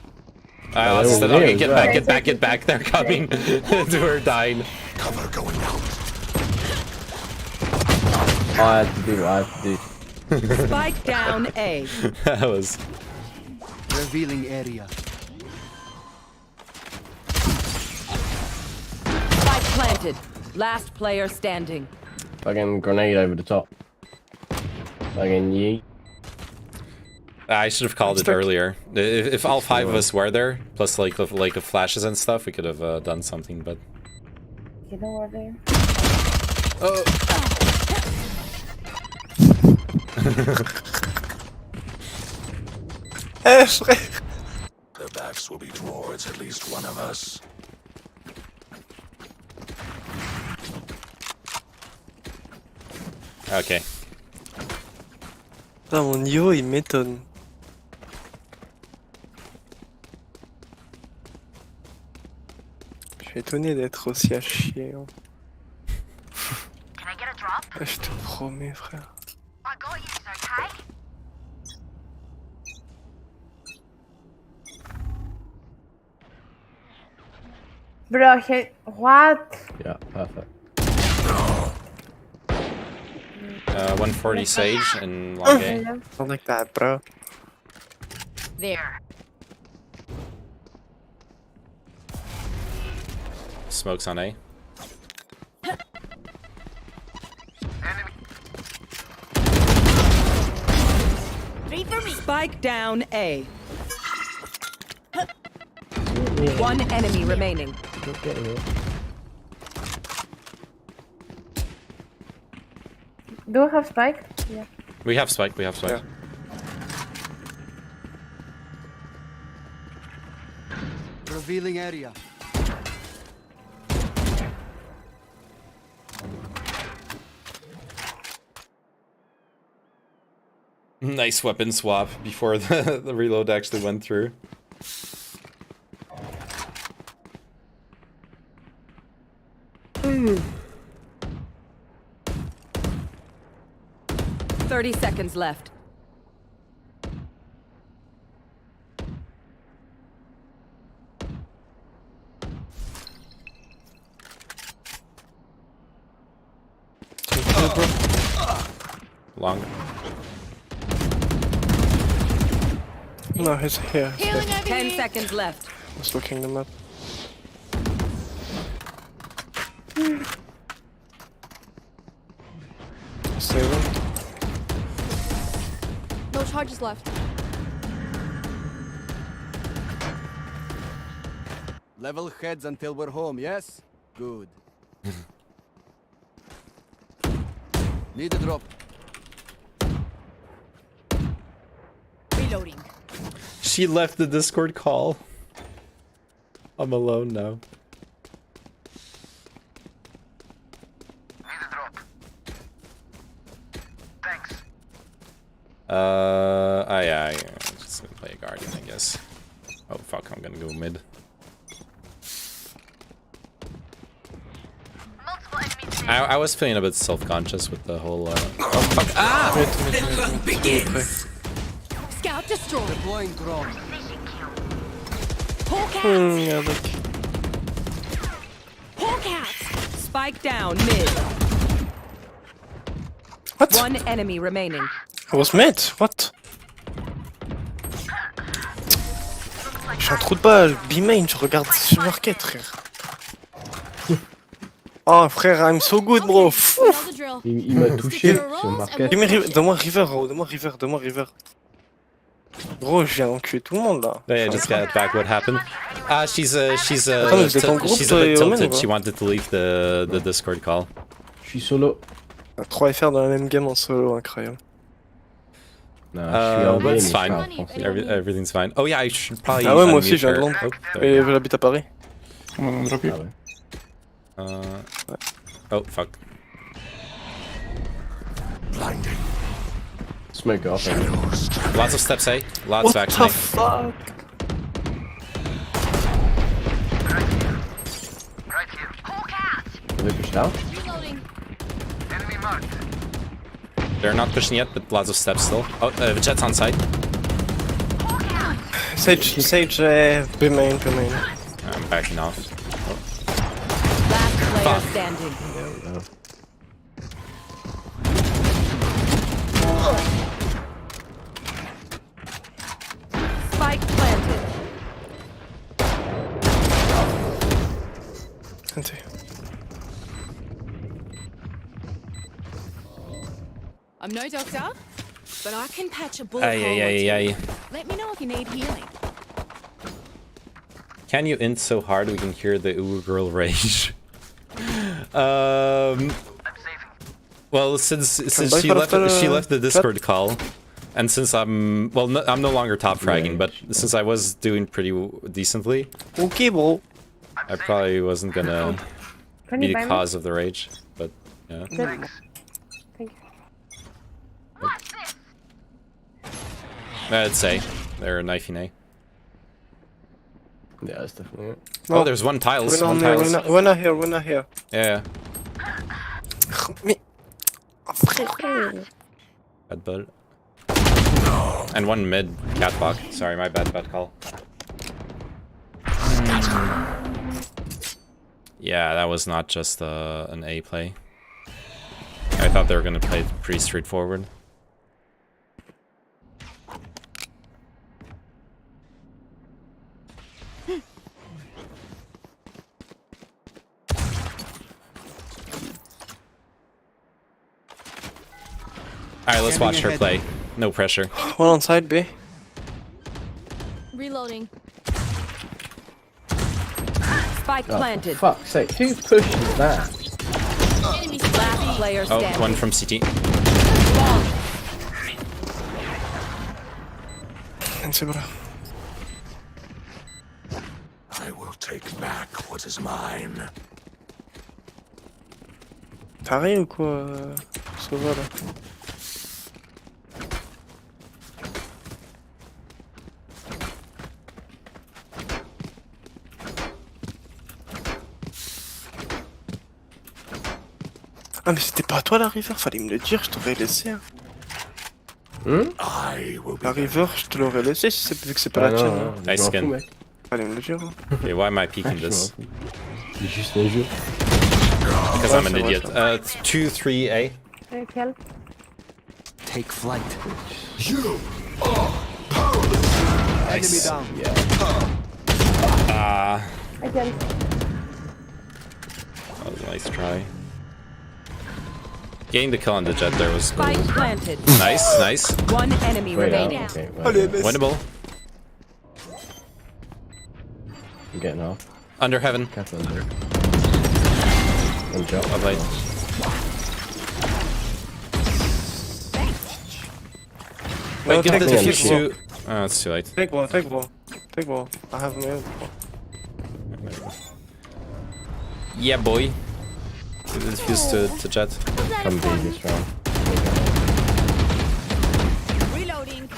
C: Okay, get back. They're coming. We're dying.
L: Cover going out.
J: I had to do what I had to do.
N: Spike down A.
C: That was.
T: Revealing area.
N: Spike planted. Last player standing.
J: Fucking grenade over the top. Fucking yeet.
C: I should have called it earlier. If all 5 of us were there, plus like the flashes and stuff, we could have done something. But
E: You know what they?
C: oh.
L: Their backs will be towards at least one of us.
C: Okay.
S: Putain, mon niveau il m'étonne. Je suis étonné d'être aussi à chier. Hein.
R: Can I get a
S: Je te promets, frère.
R: I got you, okay?
E: Bro, what?
J: Yeah, perfect.
C: 140 Sage and long game.
S: Not like that, bro.
H: There.
C: Smokes on A.
H: Three for me.
N: Spike down A. One enemy remaining.
E: Do we have spike? Yeah.
C: We have spike, we have spike.
S: Yeah.
T: Revealing area.
C: Nice weapon swap before the reload actually went through.
N: Mm. 30 seconds left.
C: Long.
S: No, he's here.
N: 10 seconds left.
S: Just looking them up. Save him.
H: No charges left.
T: Level heads until we're home, yes? Good. Need a drop.
H: Reloading.
C: She left the Discord call. I'm alone now. Yeah, I'm just gonna play a Guardian, I guess. Oh fuck, I'm gonna go mid. I was feeling a bit self-conscious with the whole, oh fuck, ah!
H: Scout destroyed.
T: Deploying drone.
H: Hawk out.
S: Yeah, look.
H: Hawk out.
N: Spike down mid.
S: What?
N: One enemy remaining.
S: I was mid. What? Je suis un trou de balle. B-main, je regarde sur market, frère. Oh, frère, I'm so good, bro.
J: Il m'a touché sur market.
S: Donne-moi river, gros. Donne-moi river. Bro, je viens d'enculer tout le monde là.
C: Yeah, just get back what happened. She's
S: Attends, vous êtes en groupe,
C: she's a bit
S: Omen,
C: tilted.
S: ou
C: She wanted to leave the Discord call.
J: Je suis solo.
S: 3 FR dans la même game en solo, incroyable.
C: But it's fine. Everything's fine. Oh yeah, I should probably.
S: Ah ouais, moi aussi, j'ai un
C: her.
S: blond.
C: Oh,
S: Et j'habite à Paris.
C: Oh fuck.
L: Blinding.
J: Smoke off.
C: Lots of steps, eh? Lots of action.
S: What the fuck?
J: Are they pushed out?
C: They're not pushing yet, but lots of steps still. Oh, Jet's on site.
S: Sage, B-main.
C: I'm backing off.
N: Last player
C: Fuck.
N: standing.
J: There we go.
N: Spike planted.
H: I'm no doctor, but I can patch a bullet
C: Aye,
H: hole
C: aye,
H: or two.
C: aye, aye.
H: Let me know if you need healing.
C: Can you int so hard we can hear the ooh girl rage? Well, since she left the Discord call, and since I'm I'm no longer top fragging, but since I was doing pretty decently,
S: okay, bro.
C: I probably wasn't gonna
E: Can
C: be
E: you
C: the
E: buy me?
C: cause of the rage. But yeah,
E: Thank you.
C: I'd say they're a knifey nay.
J: Yeah, that's definitely it.
C: Oh, there's one tiles.
S: We're not here.
C: Yeah.
S: Me.
C: Bad bull. And one mid catwalk. Sorry, my bad call. Yeah, that was not just an A play. I thought they were gonna play pretty straightforward. Alright, let's watch her play. No pressure.
S: One on side B.
H: Reloading.
N: Spike planted.
J: Fuck's sake, who pushes that?
N: Last player
C: Oh,
N: standing.
C: one from CT.
L: I will take back what is mine.
S: Taré ou quoi, Sova là? Ah mais c'était pas toi la river, fallait me le dire, je t'aurais laissé. Hein. La river, je te l'aurais laissé si c'est vu que c'est pas la tienne. Hein.
C: Nice skin.
S: Fallait me le dire. Hein.
C: Okay, why am I peeking this?
J: C'est juste un jeu.
C: Because I'm an idiot. 2, 3, A.
E: Kill.
T: Take flight.
L: You are powerless.
T: Enemy down.
C: Ah.
E: Again.
C: That was a nice try. Getting the kill on the jet there was cool.
N: Spike planted.
C: Nice, nice.
N: One enemy remaining.
J: Okay,
C: Winnable.
J: I'm getting off.
C: Under heaven.
J: Careful under. One shot.
C: Well played.
S: No,
C: Wait, give the
S: take
C: defuse
S: wall.
C: to... Oh, it's too late.
S: Take wall, take wall. Take wall. I have my own wall.
C: Yeah, boy. Give the defuse to jet.
J: Come B this round.
H: Reloading.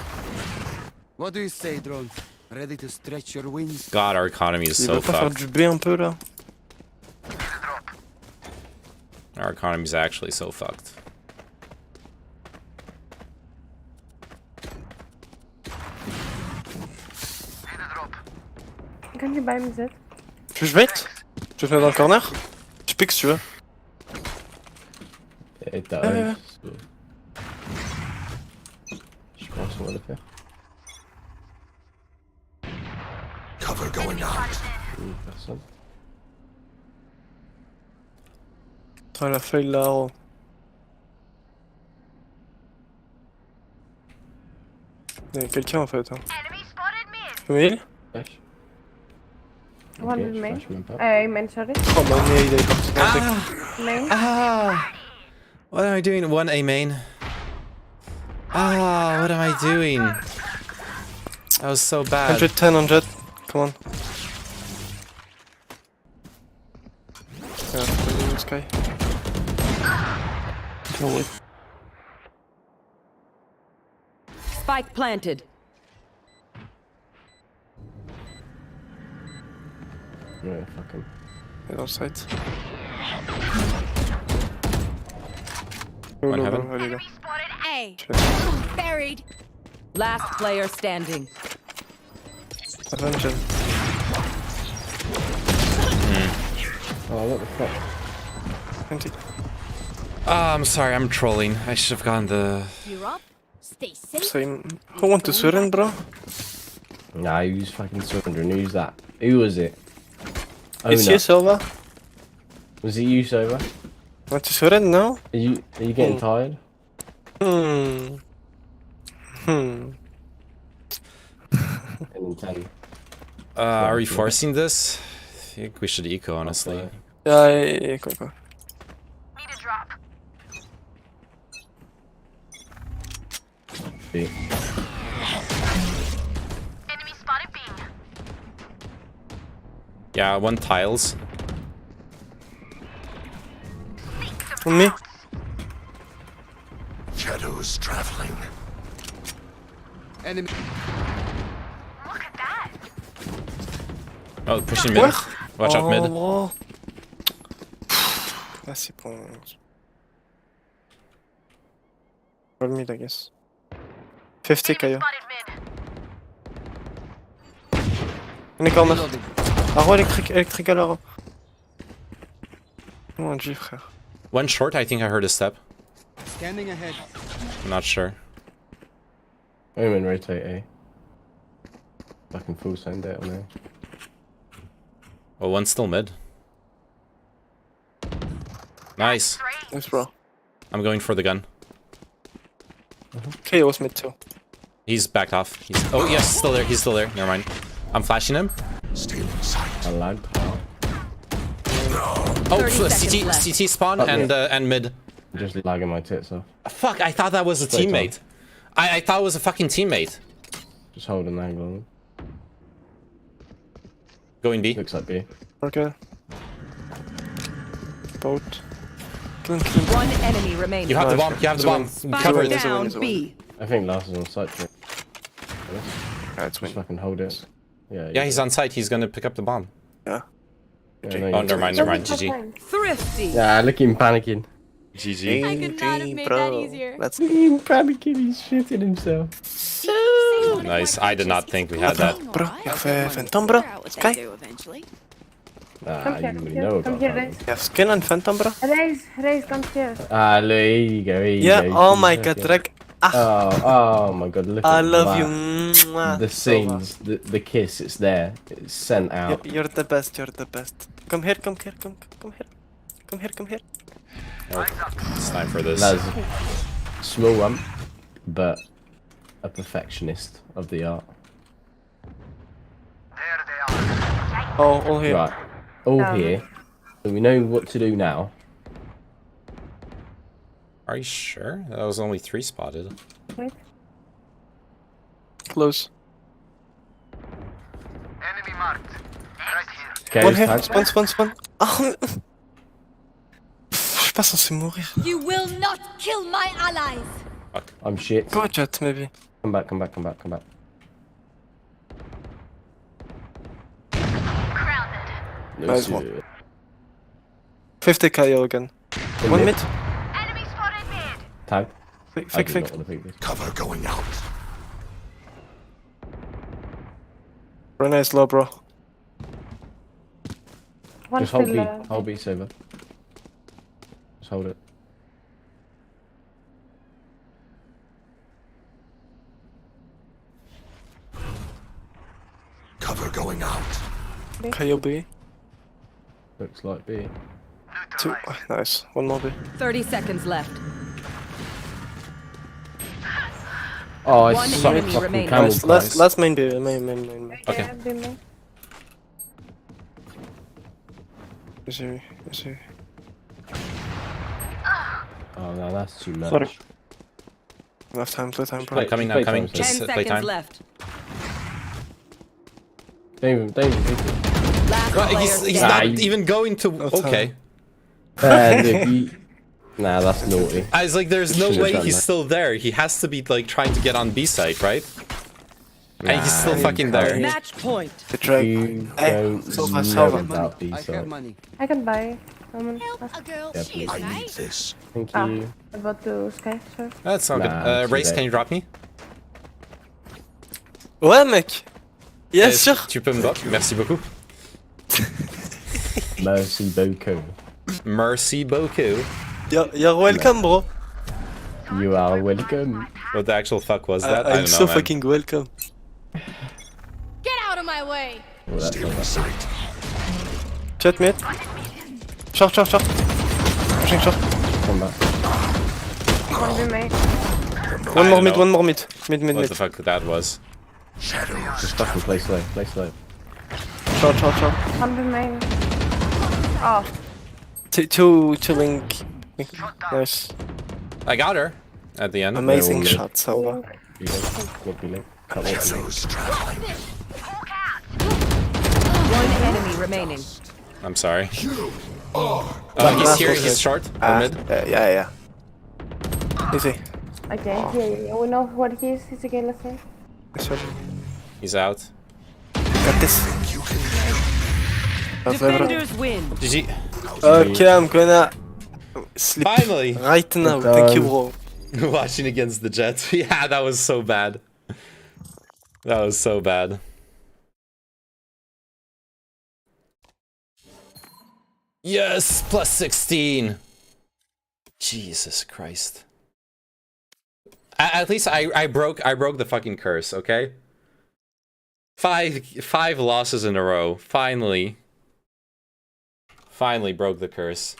T: What do you say, drone? Ready to stretch your wings?
C: God, our economy is
S: Il
C: so
S: veut pas faire
C: fucked.
S: du B un peu là?
C: Our economy is actually so fucked.
E: Can you buy me that?
S: Tu veux que je mette? Tu veux que je mette dans le corner? Tu piques si tu veux.
J: Et t'as œil. Je pense qu'on va le faire.
L: Cover going out.
J: Personne.
S: Ah la feuille là. Oh. Il y a quelqu'un en fait. Hein. Oui?
J: Flash.
E: One
J: Ok,
E: with
J: je
E: main.
J: flash même pas.
E: Main, sorry.
S: Oh bah il est parti dans le
E: Main.
C: Ah! What am I doing? 1 A main. Ah, what am I doing? That was so bad.
S: 110 on jet. Come on. Yeah, this guy. No way.
N: Spike planted.
J: Yeah, fuck him.
S: He's on site.
C: One heaven.
S: Allez là.
H: A. Buried.
N: Last player standing.
S: Heaven, jet.
J: Oh, what the fuck?
S: 20.
C: Ah, I'm sorry, I'm trolling. I should have gotten the...
H: You're up. Stay safe.
S: Same. Who want to surrender, bro?
J: Nah, who's fucking surrendering? Who's that? Who was it?
S: It's
J: Owner.
S: you, Silva.
J: Was it you, Sova?
S: Want to surrender now?
J: Are you getting tired?
S: Hmm.
J: 10 and 10.
C: Are we forcing this? I think we should eco, honestly.
S: Yeah, quoi.
R: Need a drop.
J: B.
R: Enemy spotted B.
C: Yeah, one tiles.
S: On me?
L: Shadows traveling.
T: Enemy.
R: Look at that.
C: Oh, pushing mid. Watch out mid.
S: Bro. Là, c'est bon. Roll mid, I guess. 50 Kayo. In the corner. Arrow électrique à l'arrow. Oh, un G, frère.
C: One short, I think I heard a step.
T: Scanning ahead.
C: I'm not sure.
J: Omen rotate A. Fucking full send it on there.
C: Oh, one's still mid. Nice.
S: Nice, bro.
C: I'm going for the gun.
S: Kayo was mid too.
C: He's backed off. Oh, yes, still there. He's still there. Never mind. I'm flashing him.
J: I lagged.
C: Oh, CT spawn and mid.
J: I'm just lagging my tits off.
C: Fuck, I thought that was a teammate. I thought it was a fucking teammate.
J: Just holding the angle on him.
C: Going B.
J: Looks like B.
S: Okay. Boat.
N: One enemy remaining.
C: You have the bomb. You have the bomb. Cover it.
N: Down B.
J: I think last is on site.
S: That's
J: just fucking hold it.
C: Yeah, he's on site. He's gonna pick up the bomb.
S: Yeah.
C: Oh, never mind. GG.
N: Thrifty.
J: Yeah, look at him panicking.
C: GG.
H: I could not have made that easier.
S: Let's
J: look at him panicking. He's shitting himself.
C: Nice. I did not think we had that.
S: Bro, you have Phantom, bro? Sky?
J: Ah, you know about that.
S: You have skin and Phantom, bro?
E: Raise, come here.
J: Ah, look, here you go. Here you
S: Yeah,
J: go.
S: oh my god, Drake.
J: Oh my god, look
S: I
J: at
S: love
J: that.
S: you.
J: The scenes, the kiss, it's there. It's sent out.
S: You're the best, you're the best. Come here, come here, come here. Come here.
C: Oh, it's time for this.
J: That's a small one, but a perfectionist of the art.
S: Oh, all here.
J: Right, all here. So we know what to do now.
C: Are you sure? That was only 3 spotted.
E: Wait.
S: Close.
R: Enemy marked. Right here.
J: Okay,
S: One here,
J: tag.
S: spawn. Oh. Je suis pas censé mourir.
H: You will not kill my allies.
J: I'm shit.
S: Go Jet, maybe.
J: Come back.
R: Grounded.
S: Nice one. 50 Kayo again. One mid.
R: Enemy spotted mid.
J: Tag.
S: Fake.
L: Cover going out.
S: Very nice, low, bro.
E: One
J: Just hold
E: still,
J: B. Hold B, Saber. Just hold it.
L: Cover going out.
S: Kayo B.
J: Looks like B.
S: 2. Nice. One more B.
N: 30 seconds left.
J: Oh,
N: One
J: it's such
N: enemy
J: fucking
N: remaining.
J: camel
S: Nice.
J: price.
S: Last main B. Main.
C: Okay.
E: Yeah, be me.
S: Is he?
J: Oh no, that's too much.
S: Sorry. Enough time, play time, bro.
C: I'm coming.
N: 10
C: Just play
N: seconds
C: time.
N: left.
J: Don't even beat it.
N: Last
C: Well,
N: player
C: he's
N: standing.
C: not
J: you-
C: even going to. Okay.
J: Nah, that's naughty.
C: I was like, there's no
J: Should've
C: way
J: done
C: he's
J: that.
C: still there. He has to be like trying to get on B side, right? And he's still
J: Nah,
C: fucking there.
N: Match point.
S: The Drake.
J: You
S: Hey,
J: don't
S: Silva,
J: know
S: Silva.
J: about B
T: I have
J: side.
T: money.
E: I can buy.
H: Help a girl.
J: Yeah,
H: She is
L: I need
H: nice.
L: this.
J: Thank
E: Ah,
J: you.
E: about to Sky, sure.
C: That's not
J: Nah,
C: good.
J: too
C: Race,
J: late.
C: can you drop me?
S: Ouais, mec. Bien sûr.
C: Tu peux me drop? Merci beaucoup.
J: Merci beaucoup.
C: Merci beaucoup.
S: You're welcome, bro.
J: You are welcome.
C: What the actual fuck was that? I
S: I'm
C: don't
S: so
C: know, man.
S: fucking welcome.
H: Get out of my way.
J: Oh, that's not bad.
S: Chat mid. Short. Pushing short.
J: Come back.
E: One be me.
S: One more
C: don't
S: mid,
C: know.
S: one more mid. Mid.
C: What the fuck that was?
J: Just fucking play slow.
S: Short.
E: One be me. Oh,
S: Two link. Nice.
C: I got her at the end.
S: Amazing
J: Yeah,
S: shot, Silva.
J: You don't be late. Can't wait for you.
N: One enemy remaining.
C: I'm sorry. He's here. He's short. Or mid.
S: Yeah. Easy.
E: okay. Yeah. We know what he is. He's a let's say.
C: He's out.
S: Got this.
N: Defenders win.
C: GG.
S: Okay, I'm gonna sleep
C: Finally.
S: right now.
J: Good
S: Thank you,
J: done.
S: bro.
C: Watching against the Jets. Yeah, that was so bad. That was so bad. Yes, plus 16. Jesus Christ. At least I broke the fucking curse, okay? Five losses in a row. Finally broke the curse.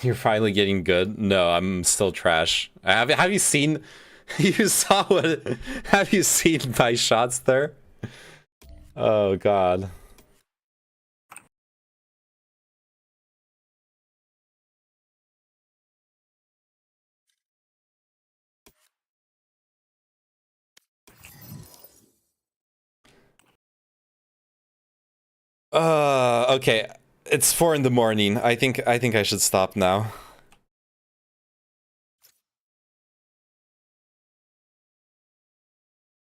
C: You're finally getting good? No, I'm still trash. Have you seen? You saw what? Have you seen my shots there? Oh god. Okay. It's 4 in the morning. I think I should stop now.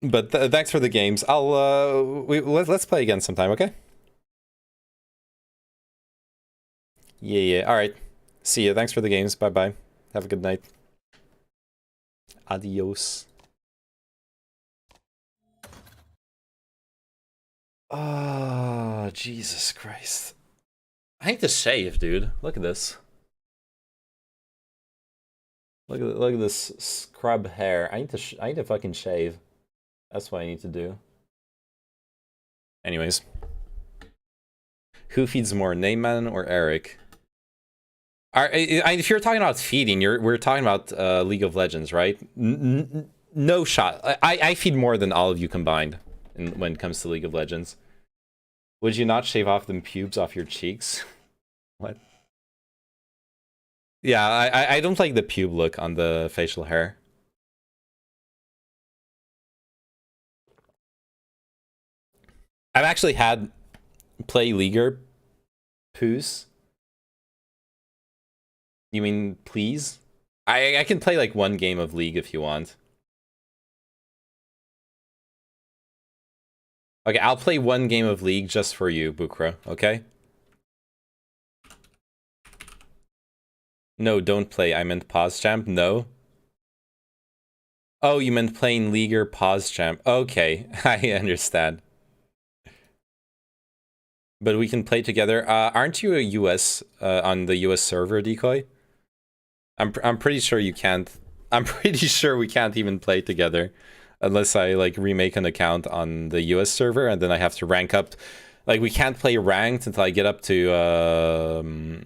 C: But thanks for the games. Let's play again sometime, okay? Yeah. All right. See you. Thanks for the games. Bye-bye. Have a good night. Adios. Oh, Jesus Christ. I need to shave, dude. Look at this. Look at this scrub hair. I need to fucking shave. That's what I need to do. Anyways. Who feeds more, Neyman or Eric? If you're talking about feeding, we're talking about League of Legends, right? No shot. I feed more than all of you combined when it comes to League of Legends. Would you not shave off them pubes off your cheeks? What? Yeah, I don't like the pube look on the facial hair. I've actually had play leaguer poos. You mean please? I can play like one game of League if you want. Okay, I'll play one game of League just for you, Bukra, okay? No, don't play. I meant pause champ. No. Oh, you meant playing Leaguer pause champ. Okay, I understand. But we can play together. Aren't you a US on the US server, Decoy? I'm pretty sure you can't. I'm pretty sure we can't even play together unless I like remake an account on the US server and then I have to rank up. Like we can't play ranked until I get up to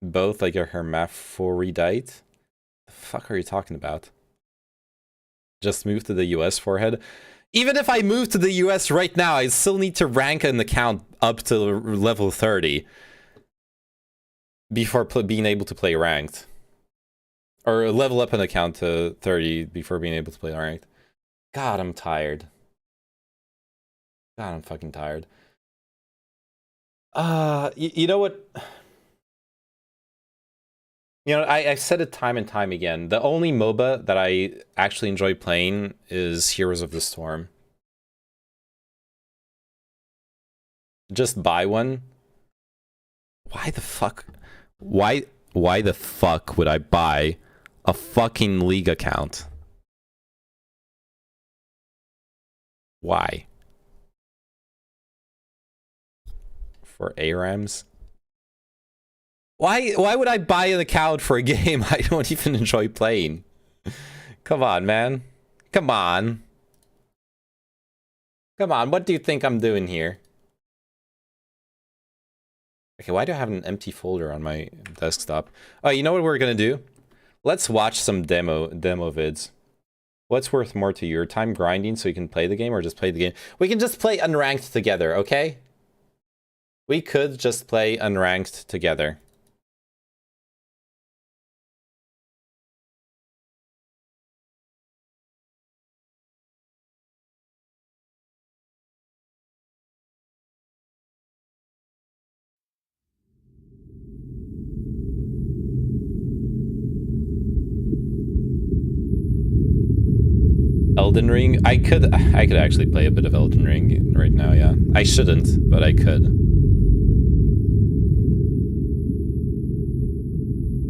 C: both like a hermaphrodite. The fuck are you talking about? Just move to the US forehead. Even if I move to the US right now, I still need to rank an account up to level 30 before being able to play ranked. Or level up an account to 30 before being able to play ranked. God, I'm tired. God, I'm fucking tired. You know what? You know, I've said it time and time again. The only MOBA that I actually enjoy playing is Heroes of the Storm. Just buy one. Why the fuck? Why the fuck would I buy a fucking League account? Why? For ARAMs? Why would I buy an account for a game I don't even enjoy playing? Come on, man. Come on. Come on, what do you think I'm doing here? Okay, why do I have an empty folder on my desktop? Oh, you know what we're gonna do? Let's watch some demo vids. What's worth more to you? Your time grinding so you can play the game or just play the game? We can just play unranked together, okay? We could just play unranked together. Elden Ring. I could actually play a bit of Elden Ring right now, yeah. I shouldn't, but I could.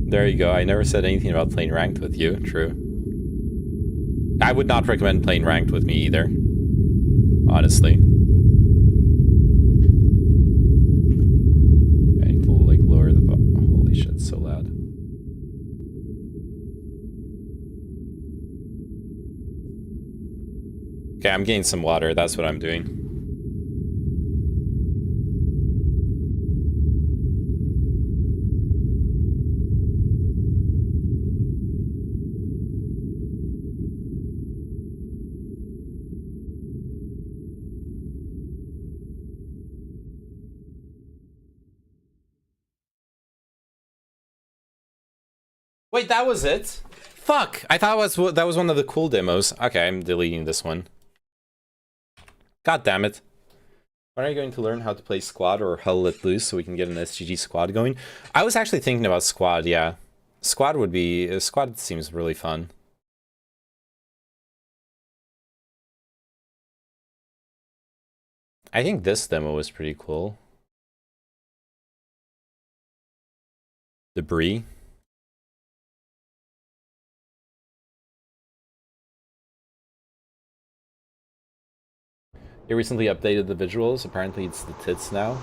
C: There you go. I never said anything about playing ranked with you. True. I would not recommend playing ranked with me either. Honestly. I need to like lower the holy shit, so loud. Okay, I'm getting some water. That's what I'm doing. Wait, that was it? Fuck! I thought that was one of the cool demos. Okay, I'm deleting this one. God damn it. When are you going to learn how to play squad or Hell Let Loose so we can get an SGG squad going? I was actually thinking about squad, yeah. Squad seems really fun. I think this demo was pretty cool. Debris. They recently updated the visuals. Apparently it's the tits now.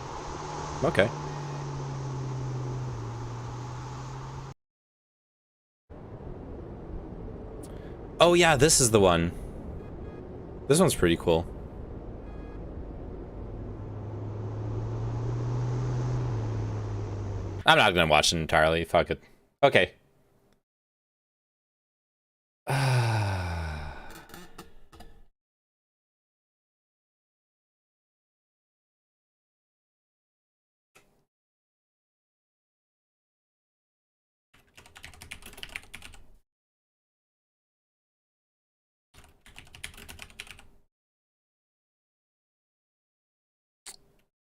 C: Okay. Oh yeah, this is the one. This one's pretty cool. I'm not gonna watch it entirely. Fuck it. Okay.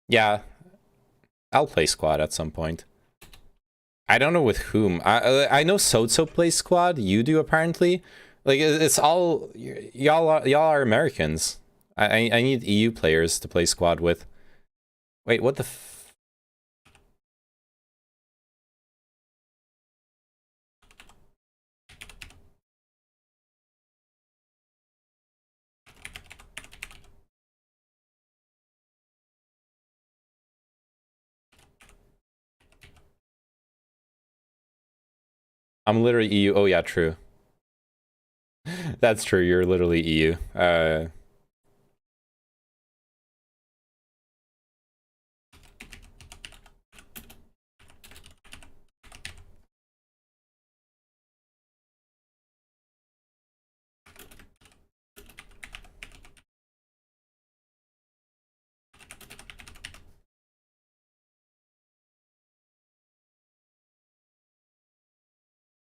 C: Yeah, I'll play squad at some point. I don't know with whom. I know Sozo plays squad. You do apparently. Like it's all y'all are Americans. I need EU players to play squad with. Wait, what the? I'm literally EU. Oh yeah, true. That's true. You're literally EU.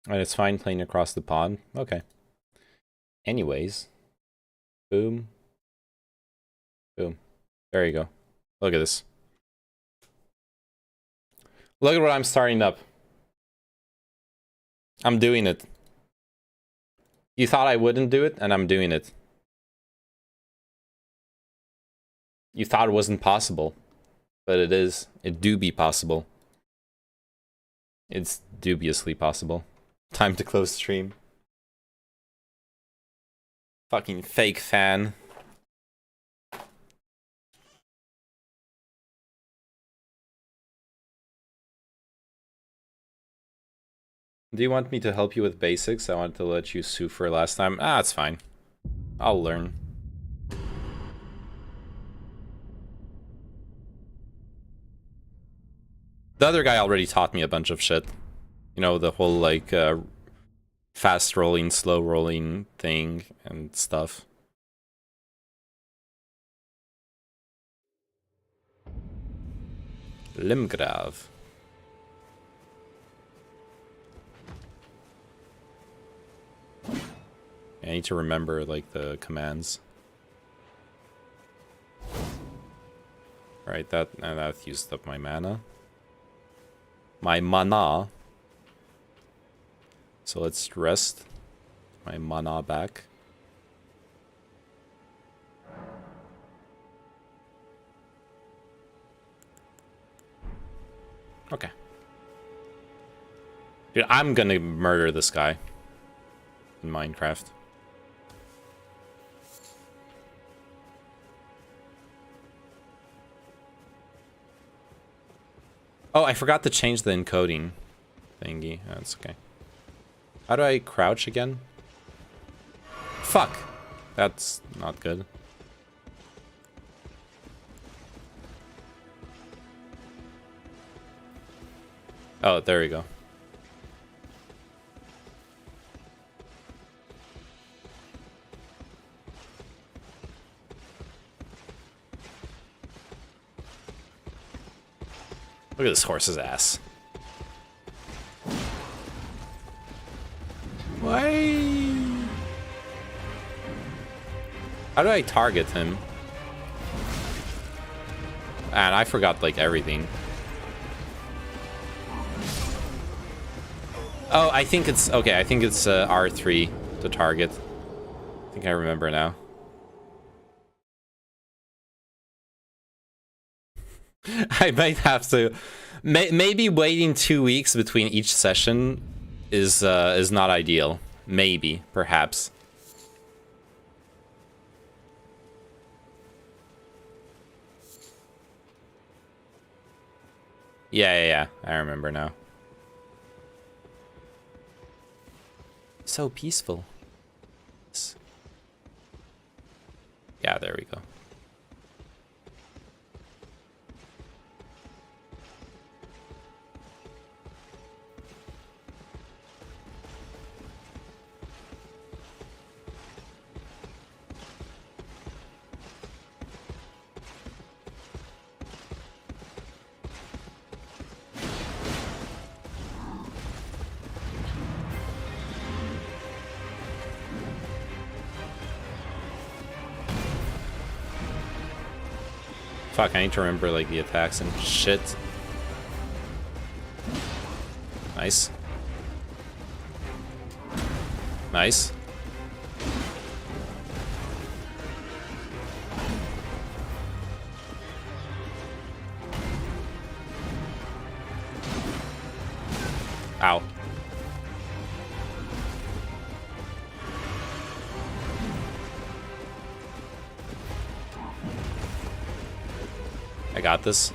C: And it's fine playing across the pond. Okay. Anyways. Boom. Boom. There you go. Look at this. Look at what I'm starting up. I'm doing it. You thought I wouldn't do it, and I'm doing it. You thought it wasn't possible. But it is. It do be possible. It's dubiously possible. Time to close stream. Fucking fake fan. Do you want me to help you with basics? I wanted to let you sue for last time. Ah, it's fine. I'll learn. The other guy already taught me a bunch of shit. You know, the whole, like, fast rolling, slow rolling thing and stuff. Limgrav. I need to remember, like, the commands. Alright, that used up my mana. My mana. So let's rest my mana back. Okay. Dude, I'm gonna murder this guy in Minecraft. Oh, I forgot to change the encoding thingy. That's okay. How do I crouch again? Fuck. That's not good. Oh, there we go. Look at this horse's ass. Why? How do I target him? And I forgot like everything. Oh, I think it's okay. I think it's R3 to target. I think I remember now. I might have to. Maybe waiting 2 weeks between each session is not ideal. Maybe, perhaps. Yeah. I remember now. So peaceful. Yeah, there we go. Fuck, I need to remember like the attacks and shit. Nice. Nice. Ow. I got this.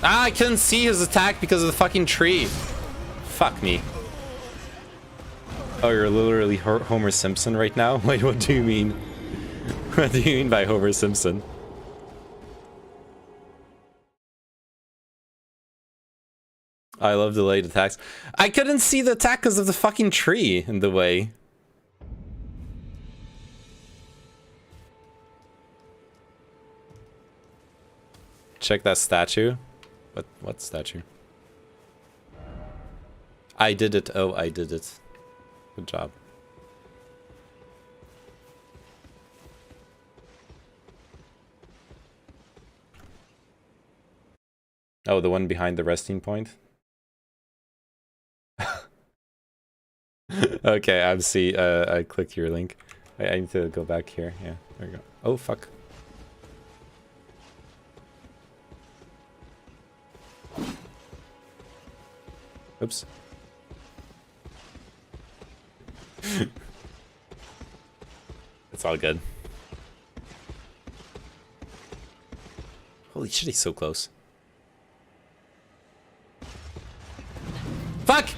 C: Ah, I couldn't see his attack because of the fucking tree. Fuck me. Oh, you're literally Homer Simpson right now? Wait, what do you mean? What do you mean by Homer Simpson? I love delayed attacks. I couldn't see the attack because of the fucking tree in the way. Check that statue. What statue? I did it. Oh, I did it. Good job. Oh, the one behind the resting point? Okay, I see. I clicked your link. I need to go back here. Yeah, there we go. Oh, fuck. Oops. It's all good. Holy shit, he's so close. Fuck!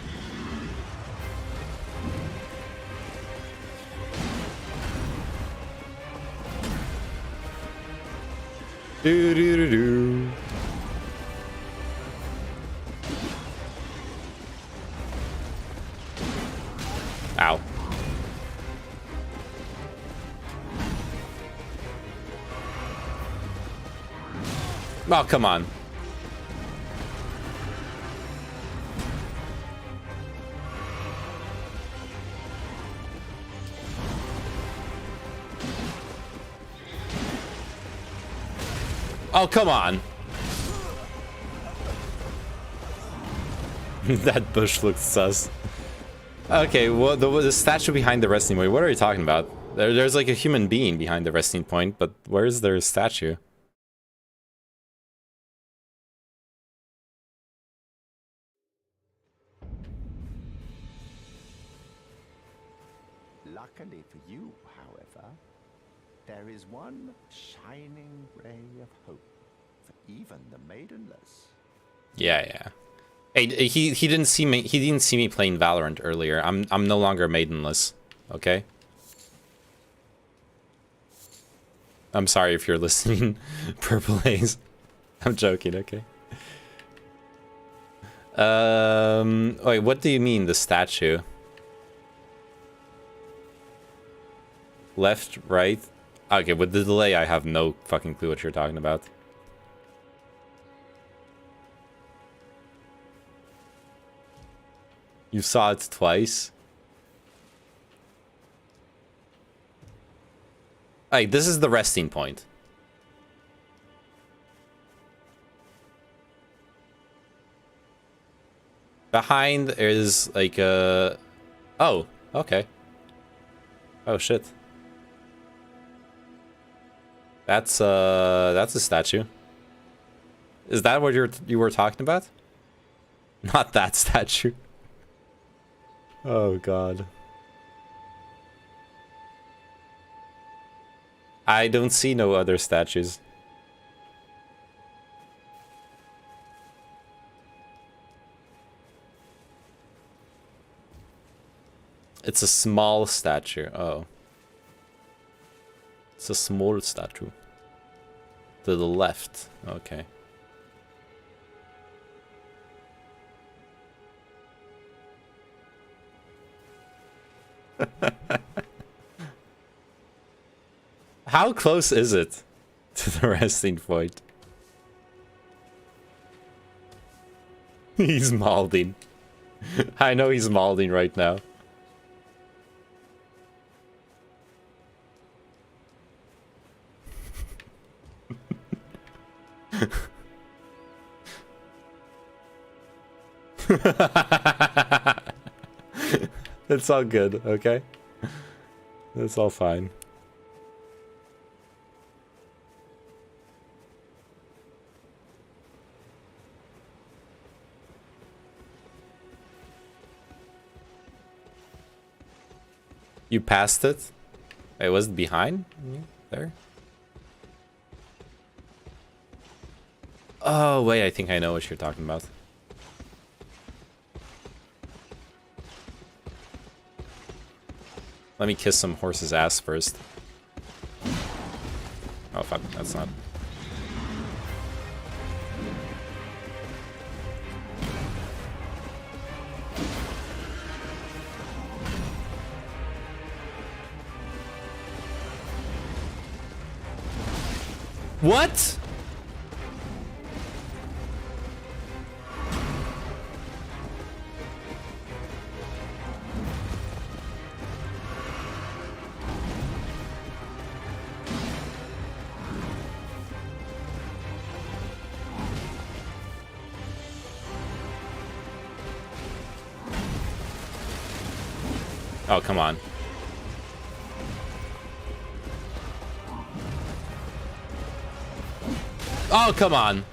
C: Do do do do. Ow. Oh, come on. Oh, come on. That bush looks sus. Okay, well, the statue behind the resting point, what are you talking about? There's like a human being behind the resting point, but where is their statue?
K: There is one shining ray of hope for even the maidenless.
C: Yeah. Hey, he didn't see me. He didn't see me playing Valorant earlier. I'm no longer maidenless. Okay. I'm sorry if you're listening, Purple Haze. I'm joking. Okay. Wait, what do you mean the statue? Left, right. Okay, with the delay, I have no fucking clue what you're talking about. You saw it twice? Hey, this is the resting point. Behind is like a... Oh, okay. Oh shit. That's a statue. Is that what you were talking about? Not that statue. Oh god. I don't see no other statues. It's a small statue. Oh. It's a small statue. To the left. Okay. How close is it to the resting point? He's malding. I know he's malding right now. It's all good, okay? It's all fine. You passed it? Wait, was it behind me? There? Oh, wait, I think I know what you're talking about. Let me kiss some horse's ass first. Oh, fuck, that's not... What? Oh, come on. Oh, come on.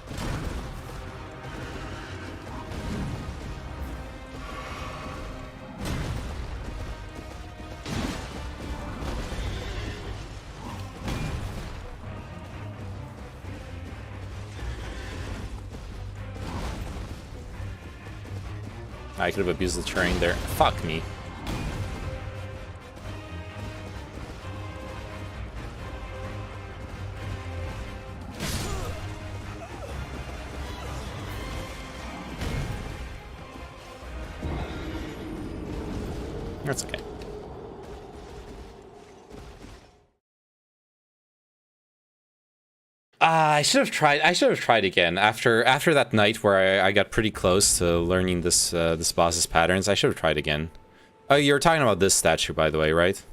C: I could have abused the terrain there. Fuck me. That's okay. I should have tried again after that night where I got pretty close to learning this this boss's patterns. I should have tried again. Oh, you're talking about this statue, by the way, right?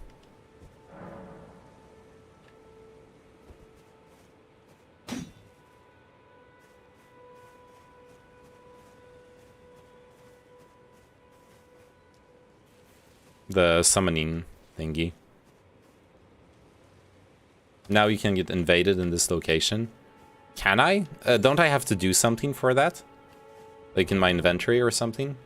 C: The summoning thingy. Now you can get invaded in this location. Can I? Don't I have to do something for that? Like in my inventory or something?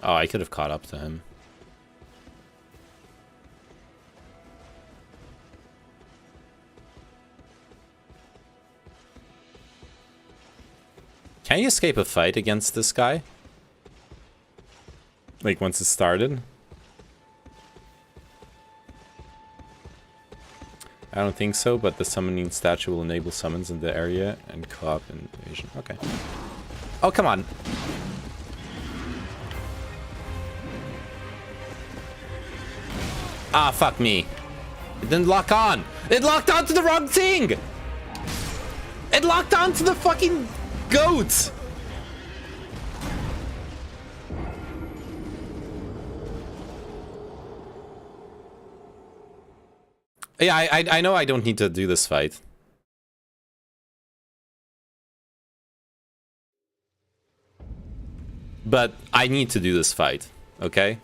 C: Oh, I could have caught up to him. Can you escape a fight against this guy? Like, once it started? I don't think so, but the summoning statue will enable summons in the area and co-op invasion. Okay. Oh, come on. Ah, fuck me. It didn't lock on. It locked onto the wrong thing. It locked onto the fucking goat. Yeah, I know I don't need to do this fight. But I need to do this fight, okay?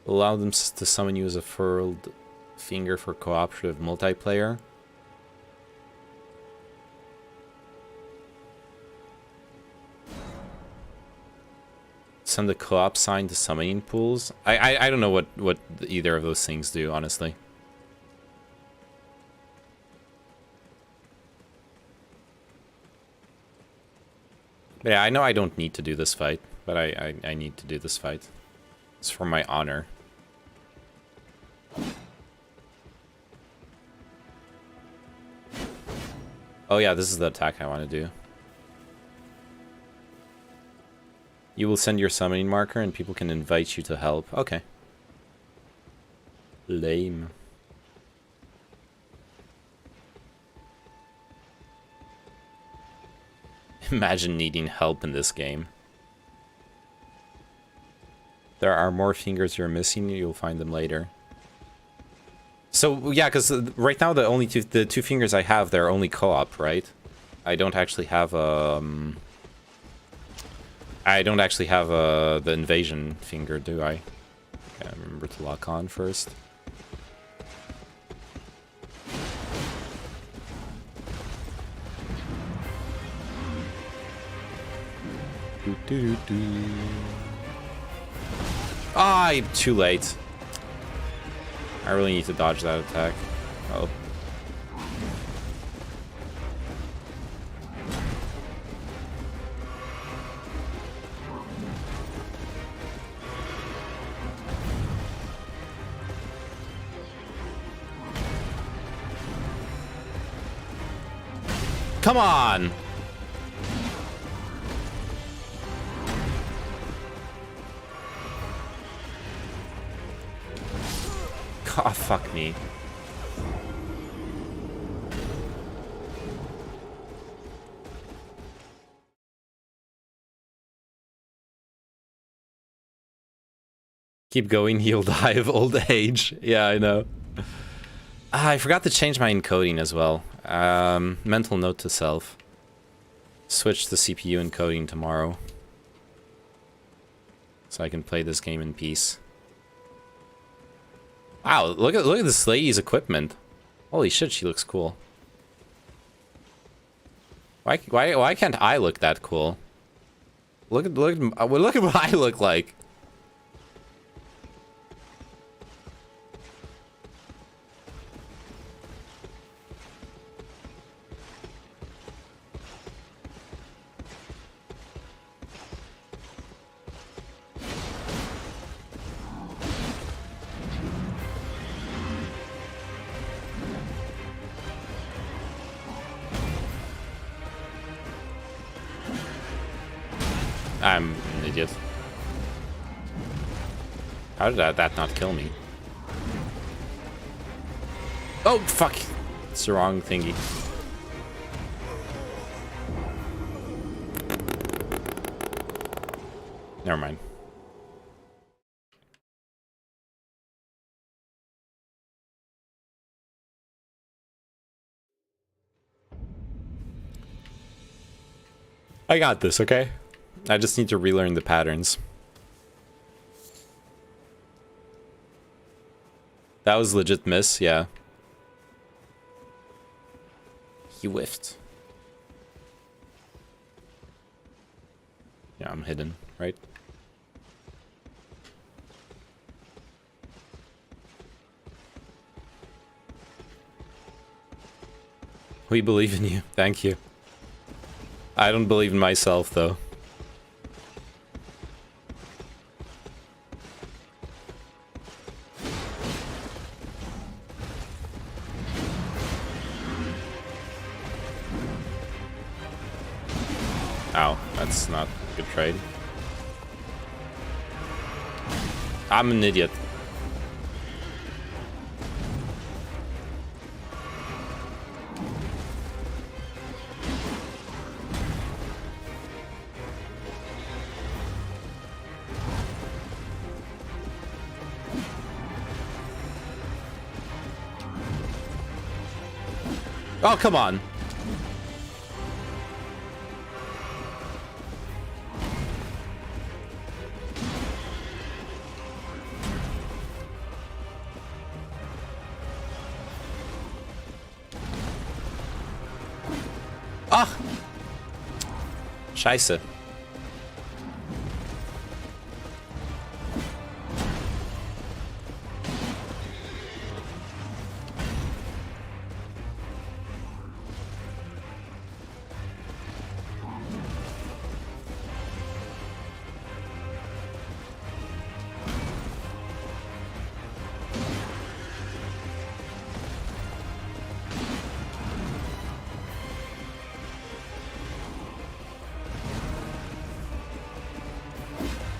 C: Allow them to summon you as a furled finger for cooperative multiplayer. Send the co-op sign to summoning pools. I don't know what either of those things do, honestly. But yeah, I know I don't need to do this fight, but I need to do this fight. It's for my honor. Oh yeah, this is the attack I want to do. You will send your summoning marker and people can invite you to help. Okay. Lame. Imagine needing help in this game. There are more fingers you're missing, you'll find them later. So, yeah, because right now the two fingers I have, they're only co-op, right? I don't actually have the invasion finger, do I? Okay, remember to lock on first. Ah, I'm too late. I really need to dodge that attack. Oh. Come on! Oh, fuck me. Keep going, he'll die of old age. Yeah, I know. I forgot to change my encoding as well. Mental note to self. Switch the CPU encoding tomorrow. So I can play this game in peace. Wow, look at this lady's equipment. Holy shit, she looks cool. Why can't I look that cool? Look at what I look like. I'm an idiot. How did that not kill me? Oh, fuck. It's the wrong thingy. Never mind. I got this, okay? I just need to relearn the patterns. That was legit miss, yeah. He whiffed. Yeah, I'm hidden, right? We believe in you. Thank you. I don't believe in myself, though. Ow, that's not a good trade. I'm an idiot. Oh, come on. Ah! Scheiße.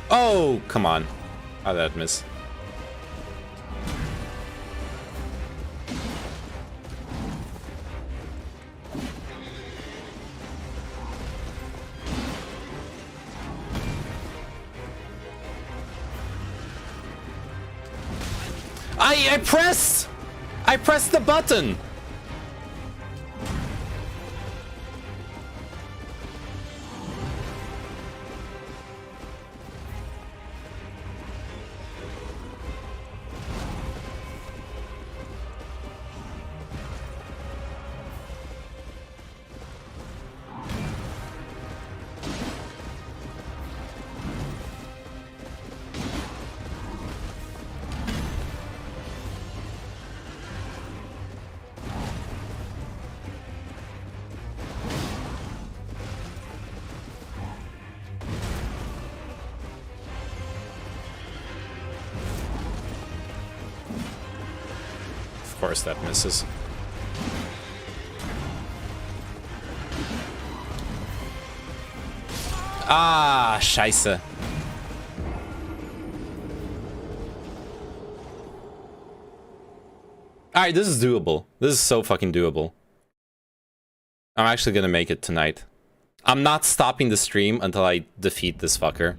C: Oh, come on. How did that miss? I pressed the button. Of course that misses. Ah, scheiße. Alright, this is doable. This is so fucking doable. I'm actually gonna make it tonight. I'm not stopping the stream until I defeat this fucker.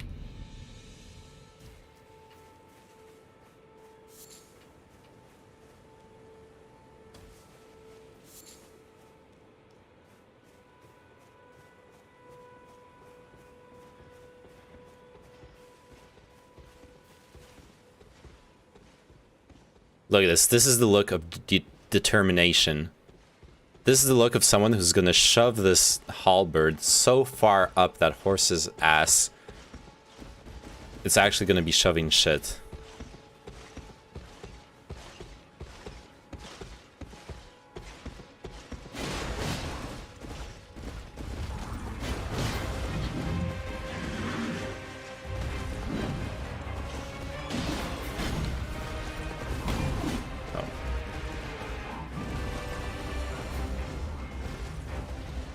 C: Look at this. This is the look of determination. This is the look of someone who's gonna shove this halberd so far up that horse's ass. It's actually gonna be shoving shit.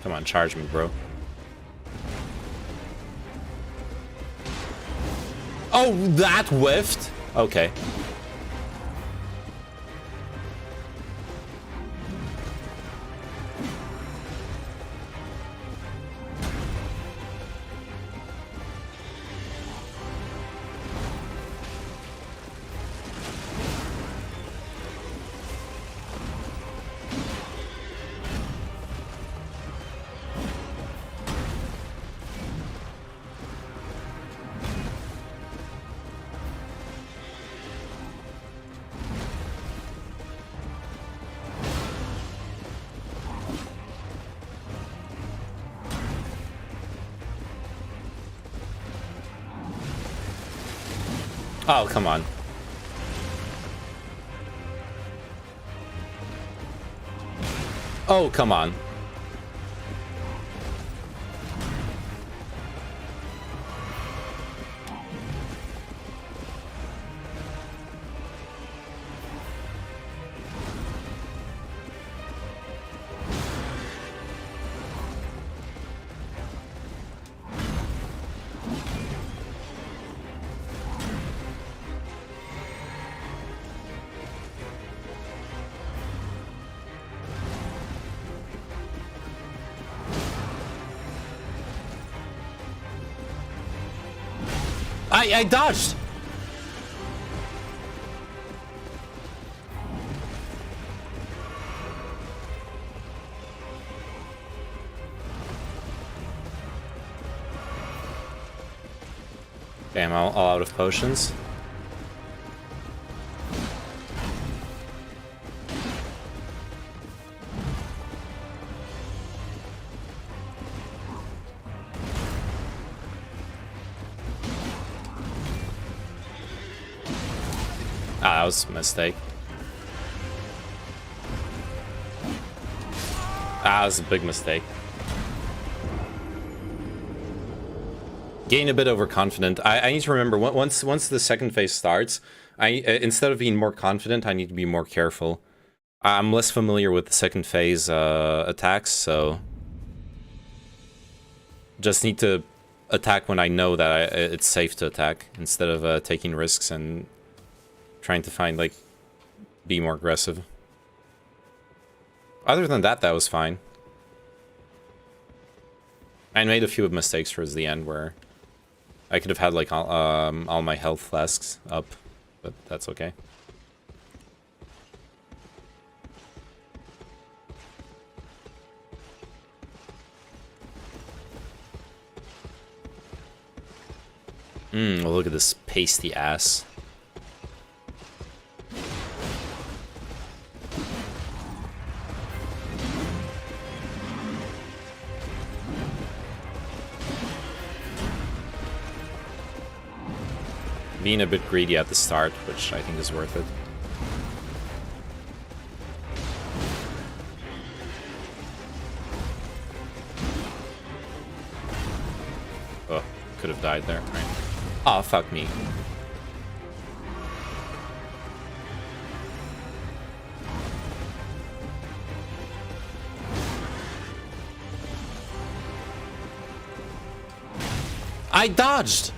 C: Come on, charge me, bro. Oh, that whiffed? Okay. Oh, come on. Oh, come on. I dodged. Damn, all out of potions. Ah, that was a mistake. Ah, that was a big mistake. Getting a bit overconfident. I need to remember, once the second phase starts, instead of being more confident, I need to be more careful. I'm less familiar with the second phase attacks, so just need to attack when I know that it's safe to attack, instead of taking risks and trying to find, like, be more aggressive. Other than that, that was fine. I made a few mistakes towards the end where I could have had, like, all my health flasks up, but that's okay. Well, look at this pasty ass. Being a bit greedy at the start, which I think is worth it. Oh, could have died there, right? Oh, fuck me. I dodged!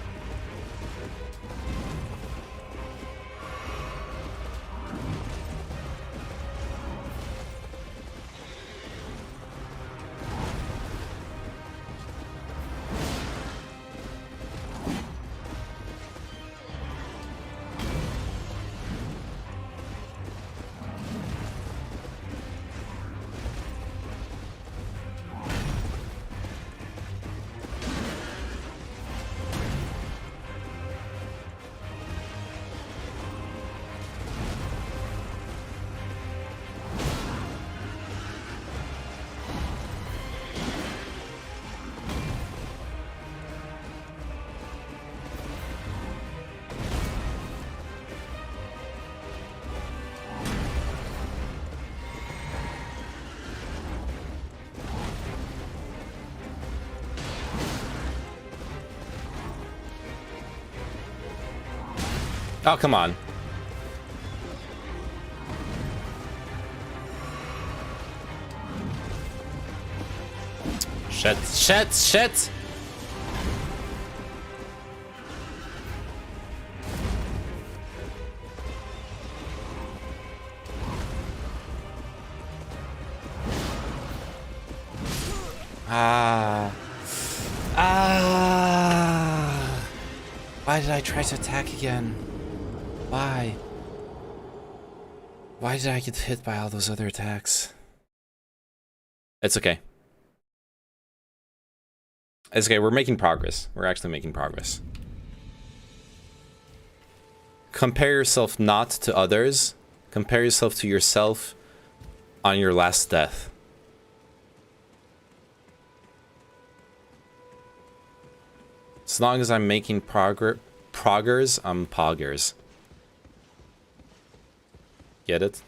C: Oh, come on. Shit. Why did I try to attack again? Why? Why did I get hit by all those other attacks? It's okay. It's okay, we're making progress. We're actually making progress. Compare yourself not to others. Compare yourself to yourself on your last death. As long as I'm making progress proggers, I'm poggers. Get it?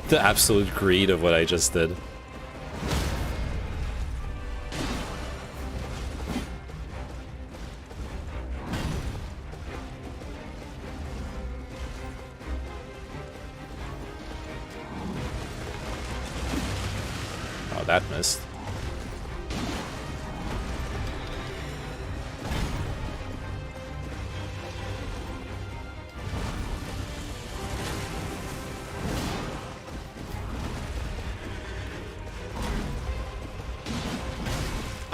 C: The absolute greed of what I just did. Oh, that missed.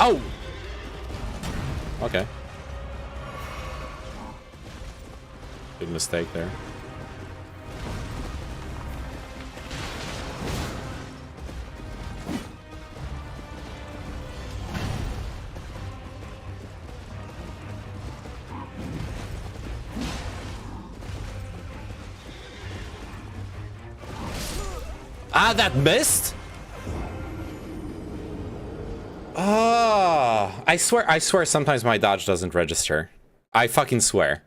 C: Oh! Okay. Big mistake there. Ah, that missed? Oh, I swear sometimes my dodge doesn't register. I fucking swear.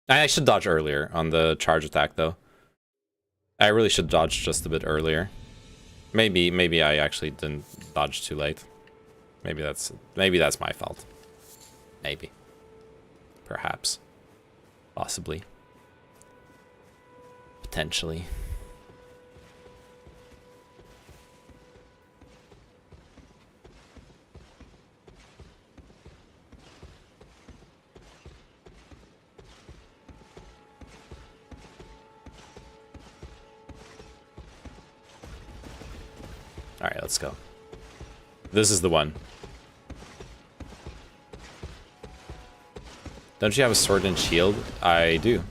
C: I should dodge earlier on the charge attack though. I really should dodge just a bit earlier. Maybe I actually didn't dodge too late. Maybe that's my fault. Maybe. Perhaps. Possibly. Potentially. Alright, let's go. This is the one. Don't you have a sword and shield? I do.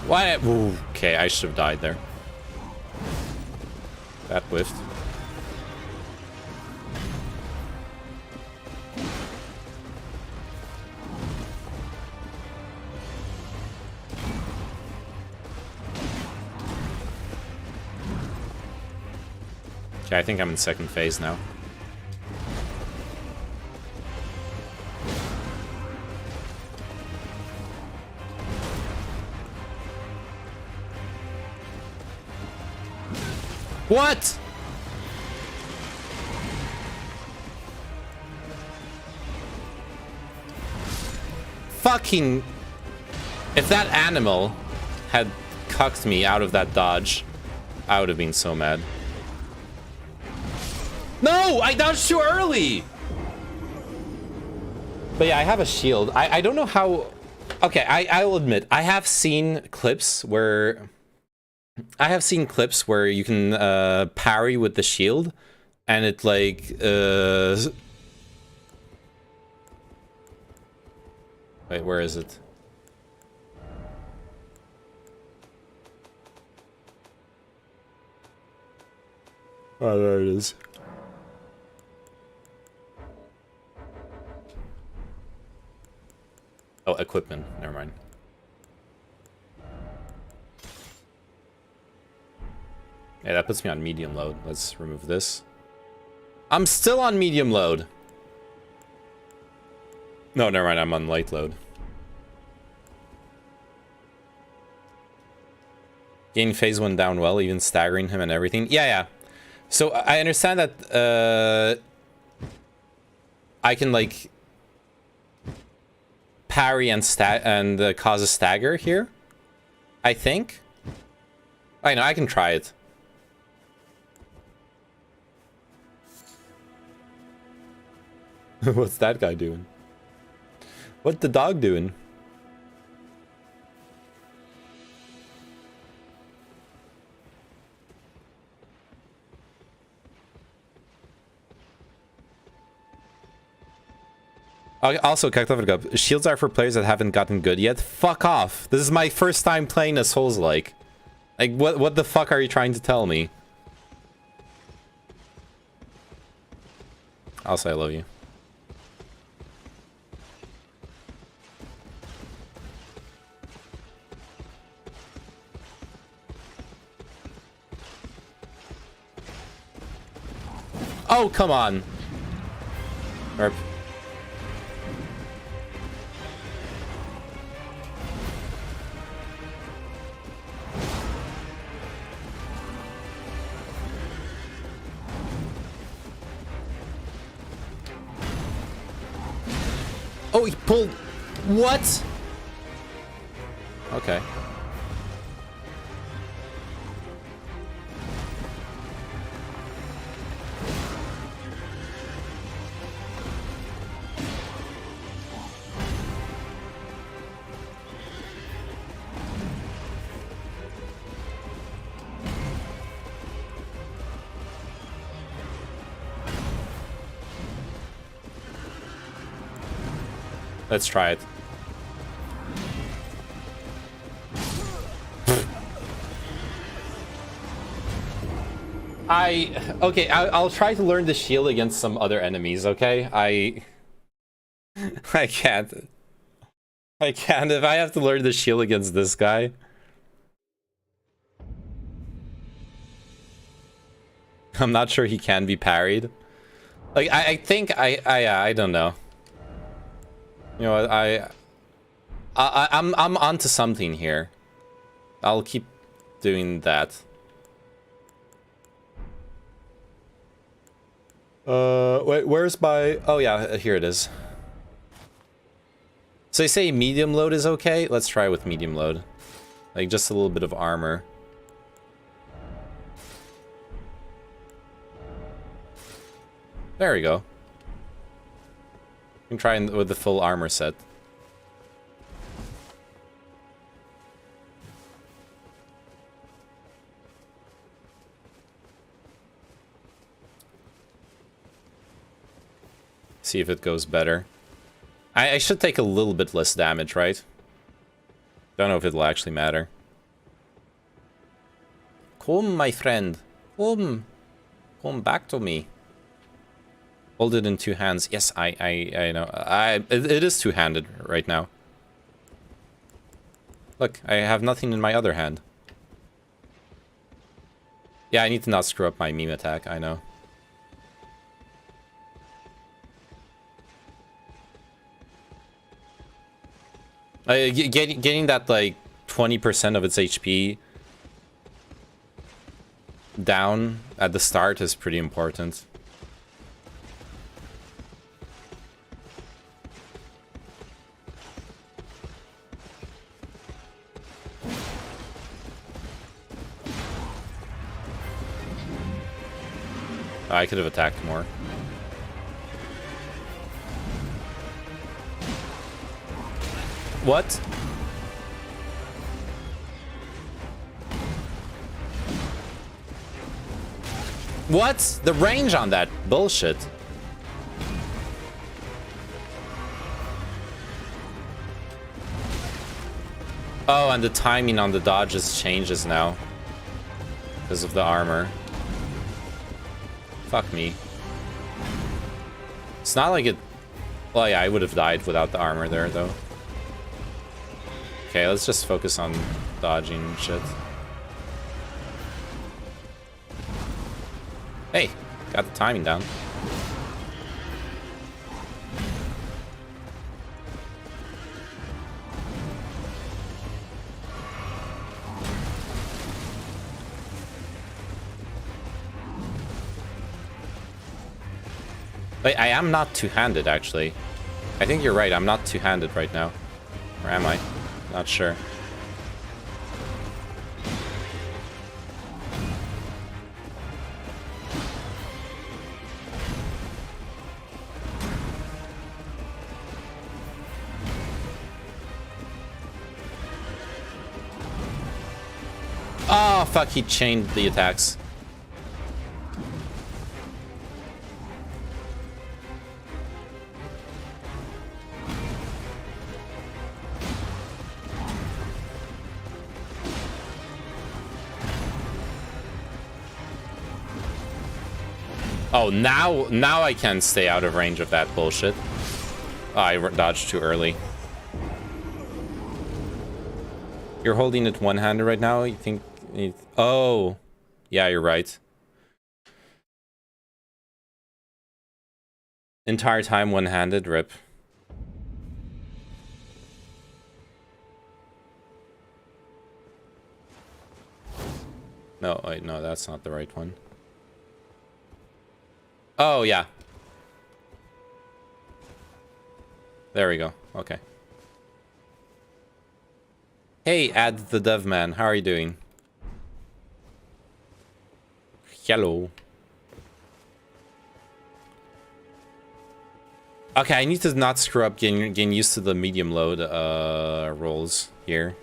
C: Why? Ooh, okay, I should have died there. That whiffed. Okay, I think I'm in second phase now. What? Fucking... If that animal had cucked me out of that dodge, I would have been so mad. No! I dodged too early! But yeah, I have a shield. I don't know how... Okay, I will admit, I have seen clips where... you can parry with the shield, and it like wait, where is it? Oh, there it is. Oh, equipment. Never mind. Yeah, that puts me on medium load. Let's remove this. I'm still on medium load. No, never mind. I'm on light load. Getting phase 1 down well, even staggering him and everything. Yeah. So I understand that I can like parry and cause a stagger here. I think. I know, I can try it. What's that guy doing? What's the dog doing? Also, Kaktovergup, shields are for players that haven't gotten good yet. Fuck off. This is my first time playing a Souls-like. Like, what the fuck are you trying to tell me? Also, I love you. Oh, come on. Herp. Oh, he pulled... What? Okay. Let's try it. Okay, I'll try to learn the shield against some other enemies, okay? I can't. I can't. If I have to learn the shield against this guy. I'm not sure he can be parried. Like, I think I don't know. You know what, I'm onto something here. I'll keep doing that. Wait, where's my... Oh yeah, here it is. So you say medium load is okay? Let's try with medium load. Like, just a little bit of armor. There we go. You can try with the full armor set. See if it goes better. I should take a little bit less damage, right? Don't know if it'll actually matter. Come, my friend. Come. Come back to me. Hold it in two hands. Yes, I know. It is two-handed right now. Look, I have nothing in my other hand. Yeah, I need to not screw up my meme attack, I know. Getting that, like, 20% of its HP down at the start is pretty important. I could have attacked more. What? What? The range on that bullshit. Oh, and the timing on the dodges changes now because of the armor. Fuck me. It's not like it... Well, yeah, I would have died without the armor there, though. Okay, let's just focus on dodging shit. Hey, got the timing down. Wait, I am not two-handed, actually. I think you're right, I'm not two-handed right now. Or am I? Not sure. Oh, fuck, he chained the attacks. Oh, now I can stay out of range of that bullshit. Oh, I dodged too early. You're holding it one-handed right now? You think... Oh, yeah, you're right. Entire time one-handed, rip. No, wait, no, that's not the right one. Oh, yeah. There we go. Okay. Hey, Ad the Dev Man, how are you doing? Hello. Okay, I need to not screw up getting used to the medium load rolls here.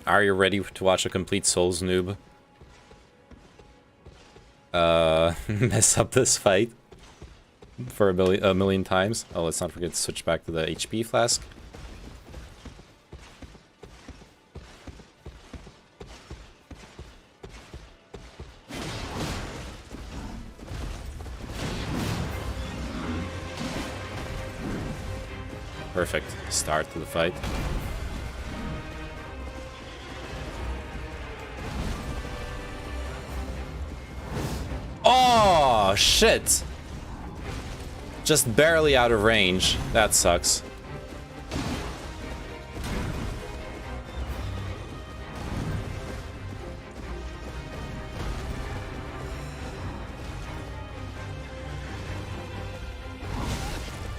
C: Are you ready to watch a complete Souls noob mess up this fight for a million times? Oh, let's not forget to switch back to the HP flask. Perfect start to the fight. Oh, shit! Just barely out of range. That sucks.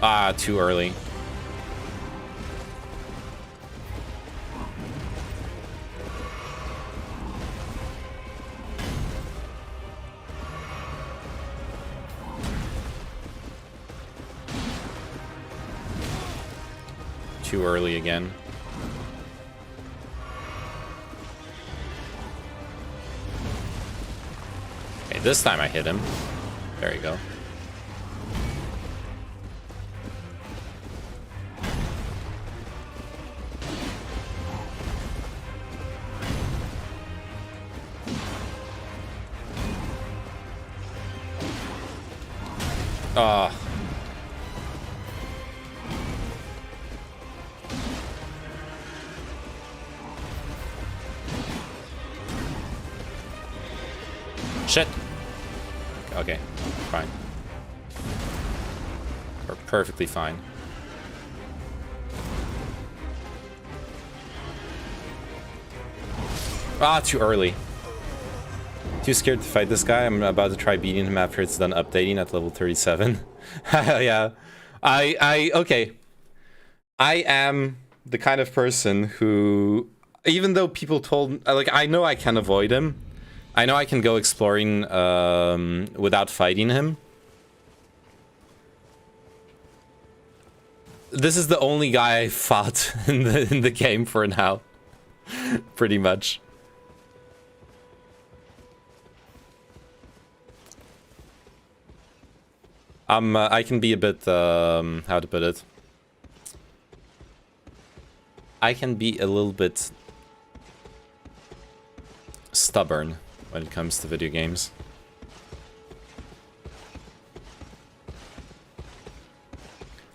C: Ah, too early. Too early again. Okay, this time I hit him. There you go. Ah. Shit. Okay, fine. We're perfectly fine. Ah, too early. Too scared to fight this guy. I'm about to try beating him after it's done updating at level 37. Yeah. Okay. I am the kind of person who, even though people told, like, I know I can avoid him. I know I can go exploring without fighting him. This is the only guy I fought in the game for now. Pretty much. I can be a bit how to put it? I can be a little bit stubborn when it comes to video games.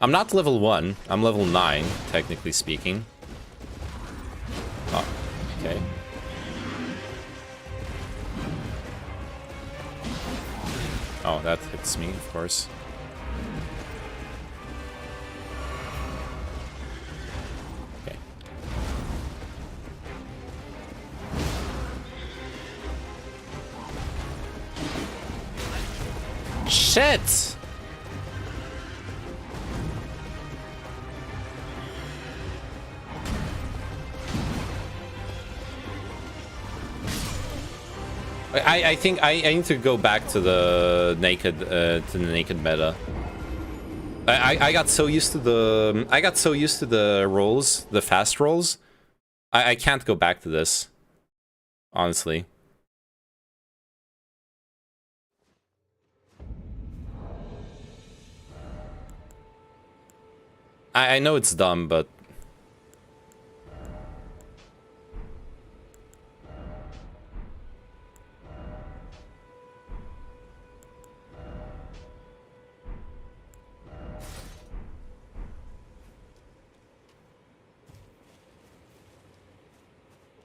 C: I'm not level 1, I'm level 9, technically speaking. Oh, okay. Oh, that hits me, of course. Okay. Shit! I think I need to go back to the naked meta. I got so used to the rolls, the fast rolls. I can't go back to this, honestly. I know it's dumb, but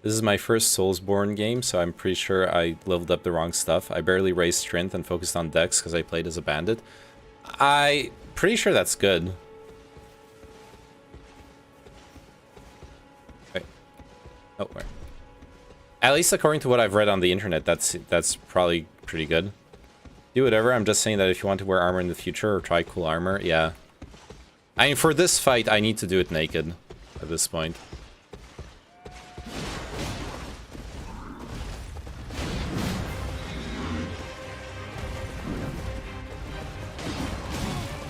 C: this is my first Soulsborne game, so I'm pretty sure I leveled up the wrong stuff. I barely raised strength and focused on dex because I played as a bandit. I'm pretty sure that's good. Wait. Oh, where? At least according to what I've read on the internet, that's probably pretty good. Do whatever, I'm just saying that if you want to wear armor in the future or try cool armor, yeah. I mean, for this fight, I need to do it naked at this point.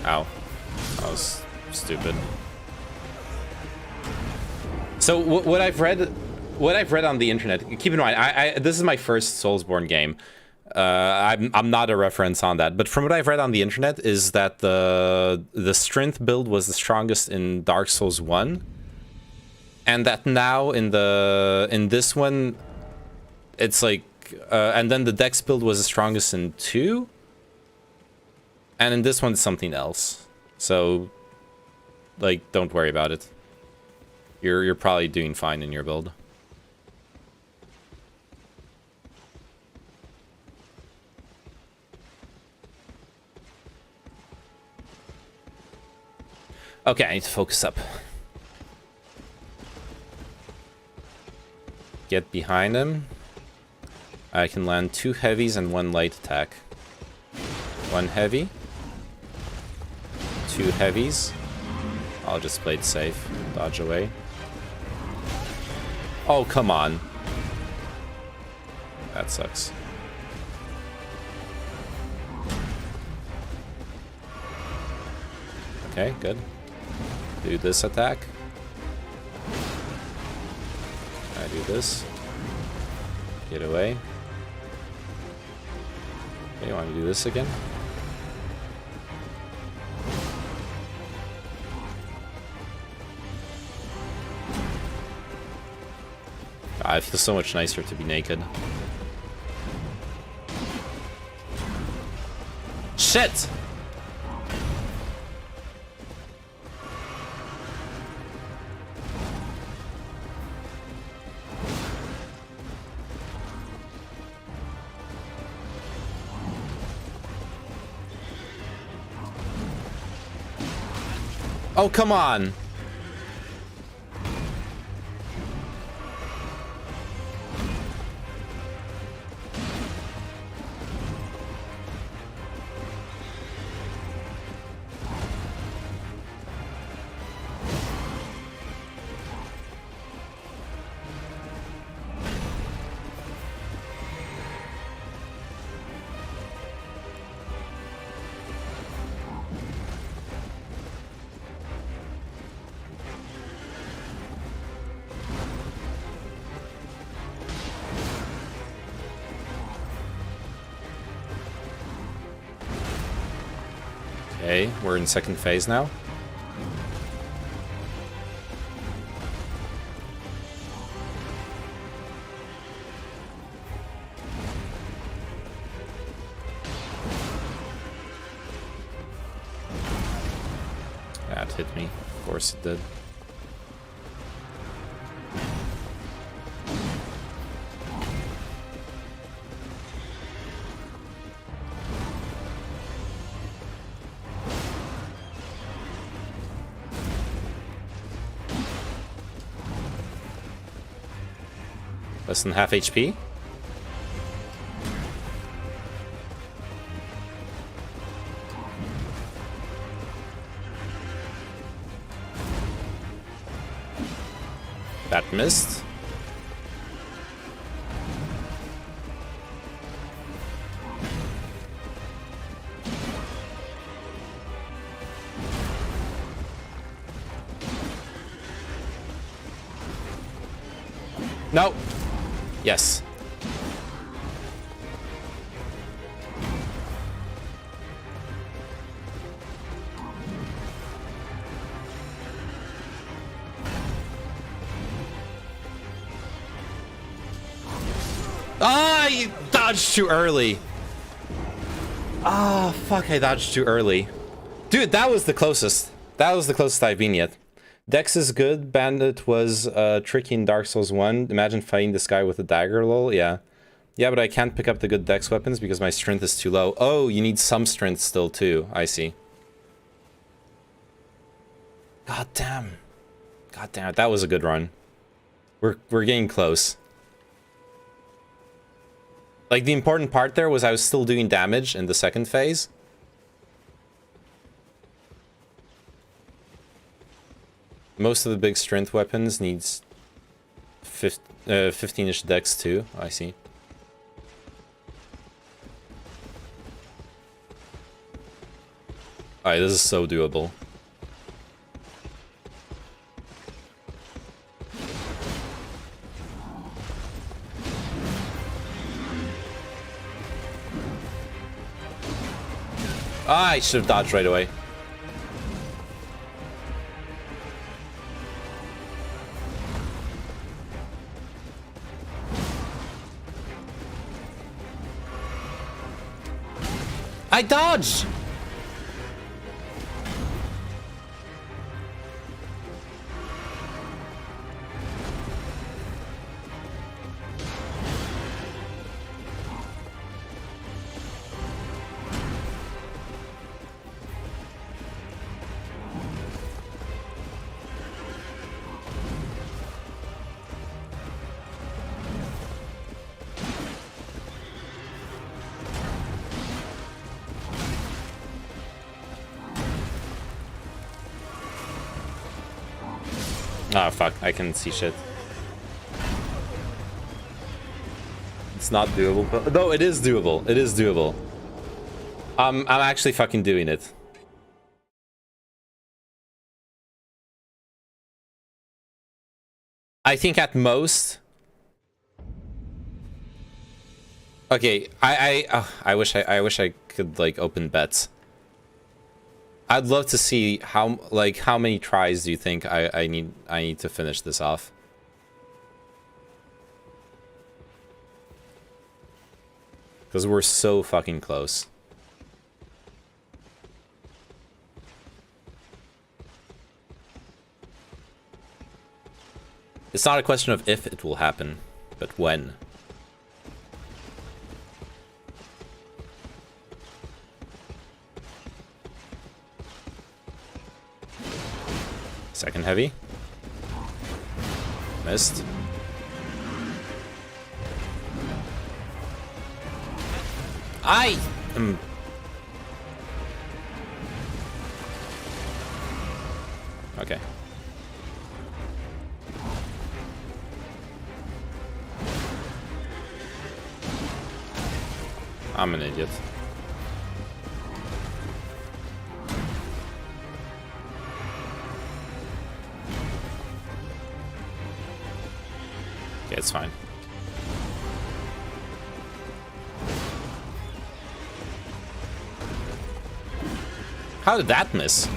C: Ow. That was stupid. So what I've read on the internet, keep in mind, this is my first Soulsborne game. I'm not a reference on that, but from what I've read on the internet is that the strength build was the strongest in Dark Souls 1, and that now in this one it's like and then the dex build was the strongest in 2. And in this one, it's something else. So, like, don't worry about it. You're probably doing fine in your build. Okay, I need to focus up. Get behind him. I can land 2 heavies and 1 light attack. 1 heavy. 2 heavies. I'll just play it safe. Dodge away. Oh, come on. That sucks. Okay, good. Do this attack. I do this. Get away. Okay, you want to do this again? I feel so much nicer to be naked. Shit! Oh, come on! Okay, we're in second phase now. That hit me. Of course it did. Less than half HP. That missed. No. Yes. Ah, you dodged too early. Ah, fuck, I dodged too early. Dude, that was the closest. That was the closest I've been yet. Dex is good. Bandit was tricky in Dark Souls 1. Imagine fighting this guy with a dagger, lol. Yeah. Yeah, but I can't pick up the good Dex weapons because my strength is too low. Oh, you need some strength still too. I see. God damn. God damn it. That was a good run. We're getting close. Like, the important part there was I was still doing damage in the second phase. Most of the big strength weapons needs 15-ish dex too. I see. Alright, this is so doable. Ah, I should have dodged right away. I dodged! Oh fuck, I can see shit. It's not doable, but no, it is doable. It is doable. I'm actually fucking doing it. I think at most. Okay, I wish I could like open bets. I'd love to see how many tries do you think I need to finish this off? Because we're so fucking close. It's not a question of if it will happen, but when. Second heavy. Missed. I am... Okay. I'm an idiot. Okay, it's fine. How did that miss?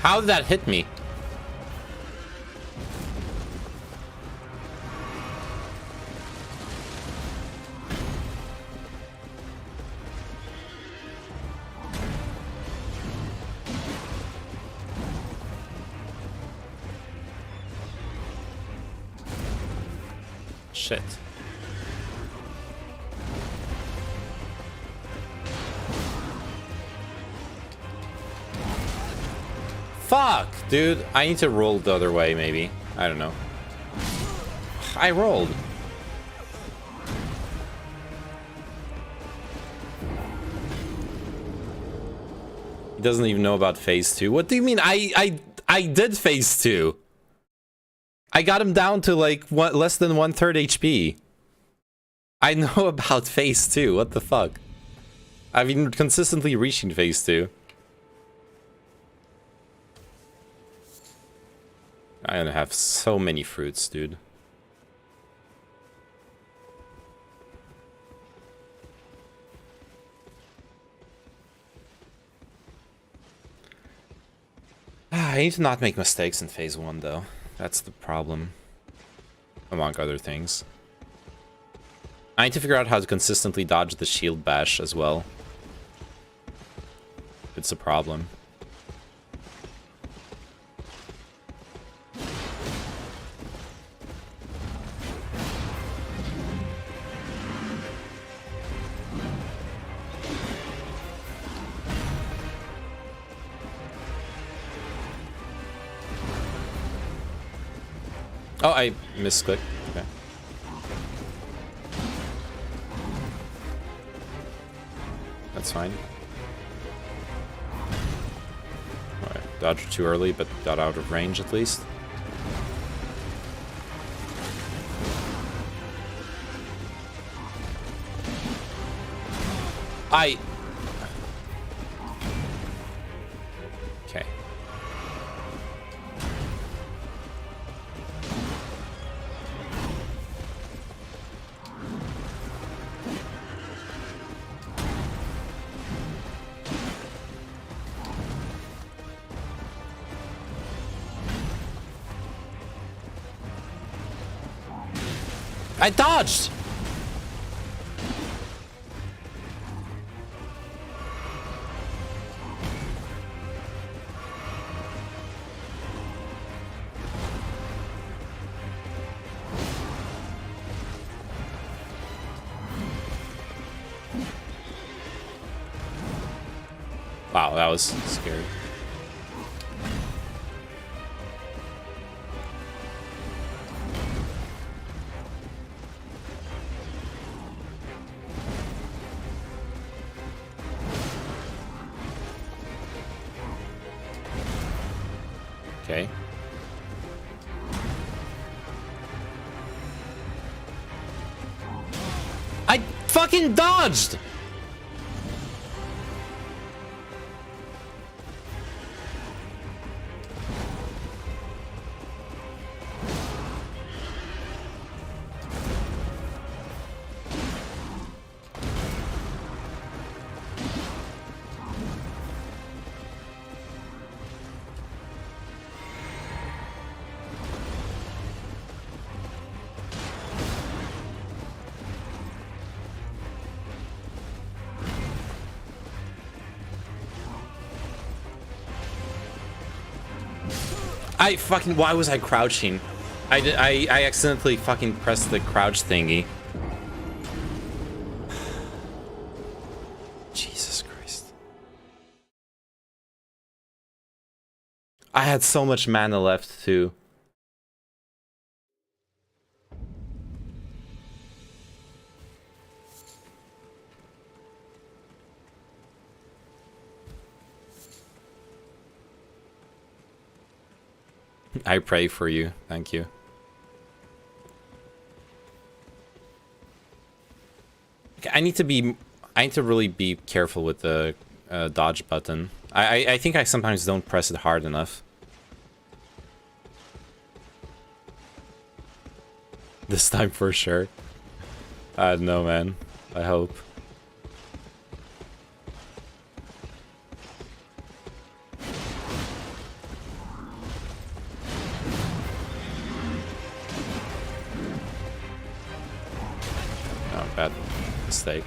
C: How did that hit me? Shit. Fuck, dude. I need to roll the other way, maybe. I don't know. I rolled. He doesn't even know about phase 2. What do you mean? I did phase 2. I got him down to like less than 1/3 HP. I know about phase 2. What the fuck? I've been consistently reaching phase 2. I don't have so many fruits, dude. I need to not make mistakes in phase 1, though. That's the problem. Among other things. I need to figure out how to consistently dodge the shield bash as well. It's a problem. Oh, I misclicked. Okay. That's fine. Alright, dodged too early, but got out of range at least. Okay. I dodged! Wow, that was scary. Okay. I fucking dodged! Why was I crouching? I accidentally fucking pressed the crouch thingy. Jesus Christ. I had so much mana left too. I pray for you. Thank you. Okay, I need to really be careful with the dodge button. I think I sometimes don't press it hard enough. This time for sure. I don't know, man. I hope. bad mistake.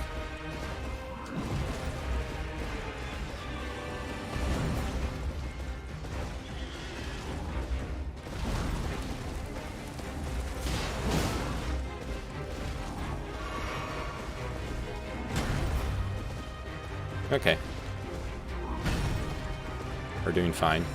C: Okay. We're doing fine.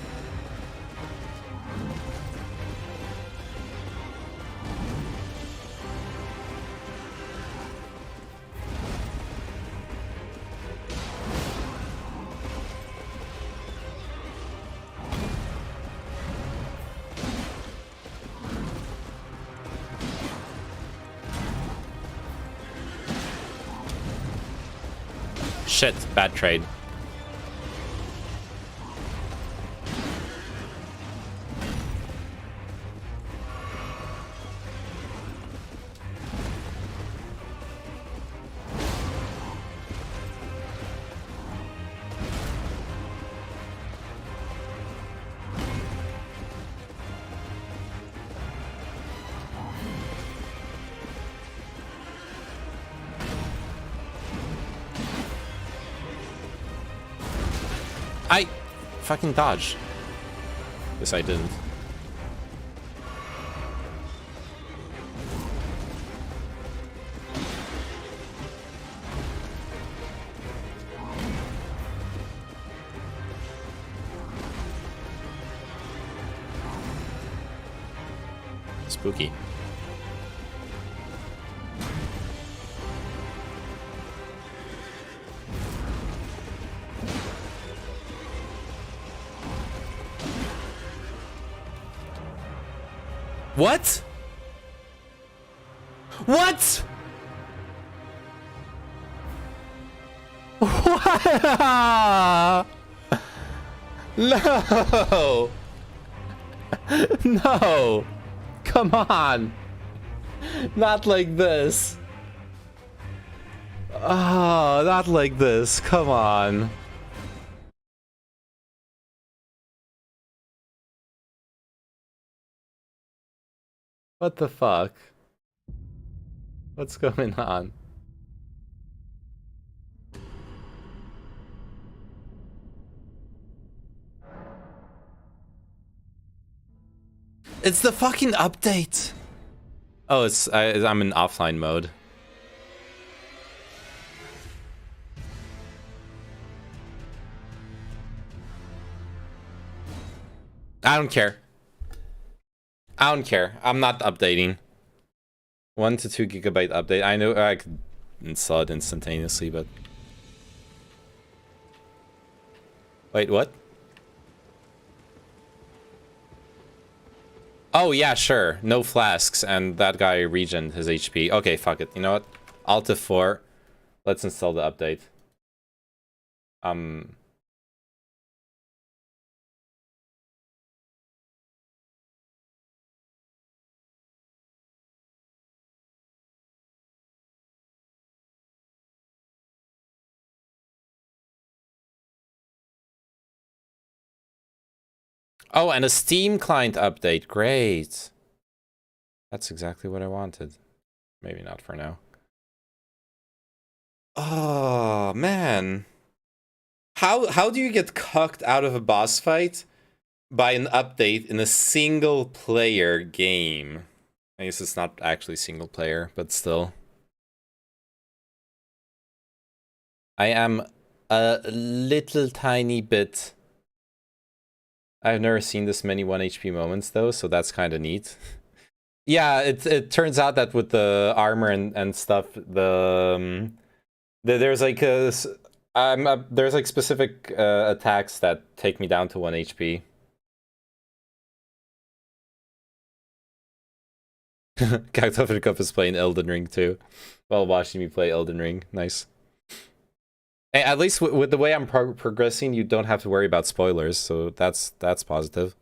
C: Shit, bad trade. I fucking dodged. Yes, I didn't. Spooky. What? What? What? No. No. Come on. Not like this. Oh, not like this. Come on. What the fuck? What's going on? It's the fucking update. Oh, I'm in offline mode. I don't care. I don't care. I'm not updating. 1 to 2 gigabyte update. I know I could install it instantaneously, but... Wait, what? Oh, yeah, sure. No flasks, and that guy regened his HP. Okay, fuck it. You know what? Alt F4. Let's install the update. Oh, and a Steam client update. Great. That's exactly what I wanted. Maybe not for now. Oh, man. How do you get cucked out of a boss fight by an update in a single player game? I guess it's not actually single player, but still. I am a little tiny bit... I've never seen this many 1 HP moments though, so that's kind of neat. Yeah, it turns out that with the armor and stuff, there's like there's like specific attacks that take me down to 1 HP. Cactopher is playing Elden Ring too, while watching me play Elden Ring. Nice. Hey, at least with the way I'm progressing, you don't have to worry about spoilers, so that's positive.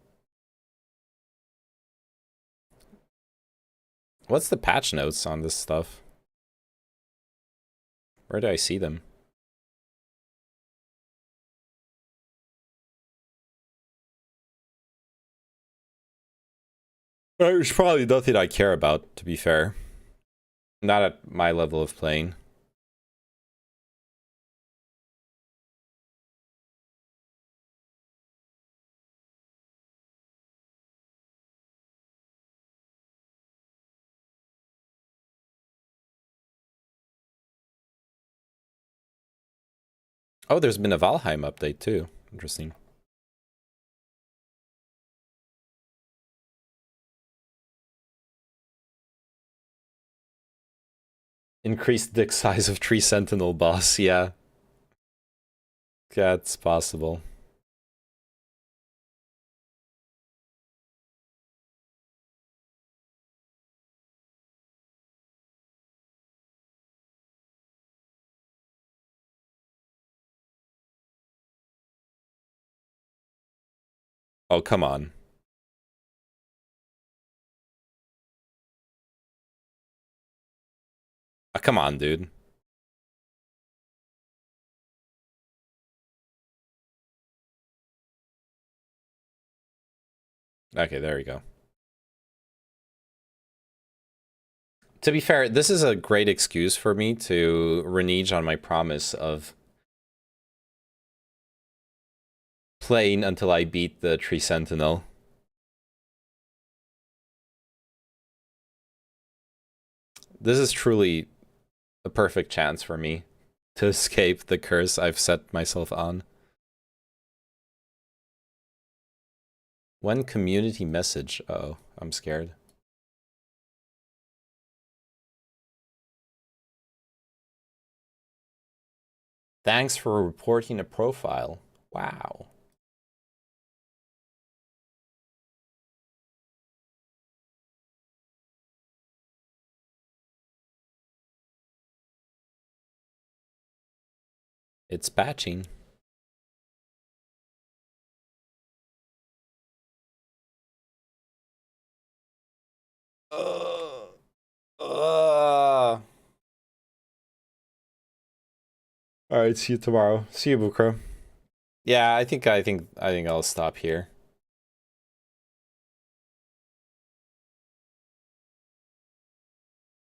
C: What's the patch notes on this stuff? Where do I see them? There's probably nothing I care about, to be fair. Not at my level of playing. Oh, there's been a Valheim update too. Interesting. Increased dick size of Tree Sentinel boss, yeah. That's possible. Oh, come on. Come on, dude. Okay, there we go. To be fair, this is a great excuse for me to renege on my promise of playing until I beat the Tree Sentinel. This is truly a perfect chance for me to escape the curse I've set myself on. One community message. Uh-oh, I'm scared. Thanks for reporting a profile. Wow. It's patching. All right, see you tomorrow. See you, Bukro. Yeah, I think I'll stop here.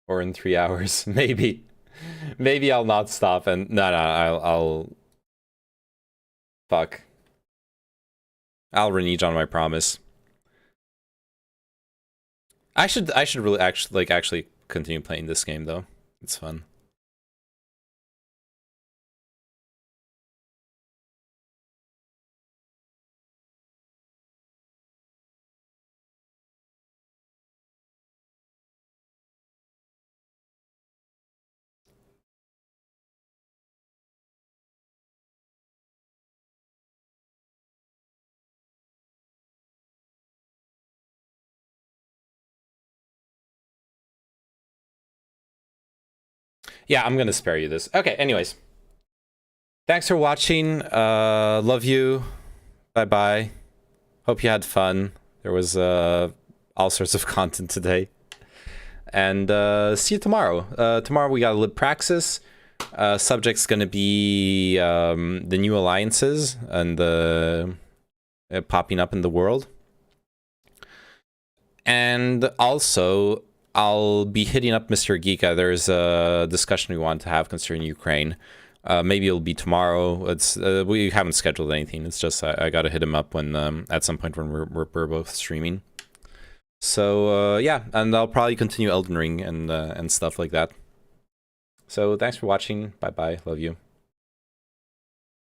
C: Or in 3 hours, maybe. Maybe I'll not stop and no, I'll fuck. I'll renege on my promise. I should really actually continue playing this game though. It's fun. Yeah, I'm gonna spare you this. Okay, anyways. Thanks for watching. Love you. Bye-bye. Hope you had fun. There was all sorts of content today. And see you tomorrow. Tomorrow we got Lib Praxis. Subject's gonna be the new alliances and the popping up in the world. And also, I'll be hitting up Mr. Geeka. There's a discussion we want to have concerning Ukraine. Maybe it'll be tomorrow. It's we haven't scheduled anything. It's just I gotta hit him up when at some point when we're both streaming. So yeah, and I'll probably continue Elden Ring and stuff like that. So thanks for watching. Bye bye. Love you.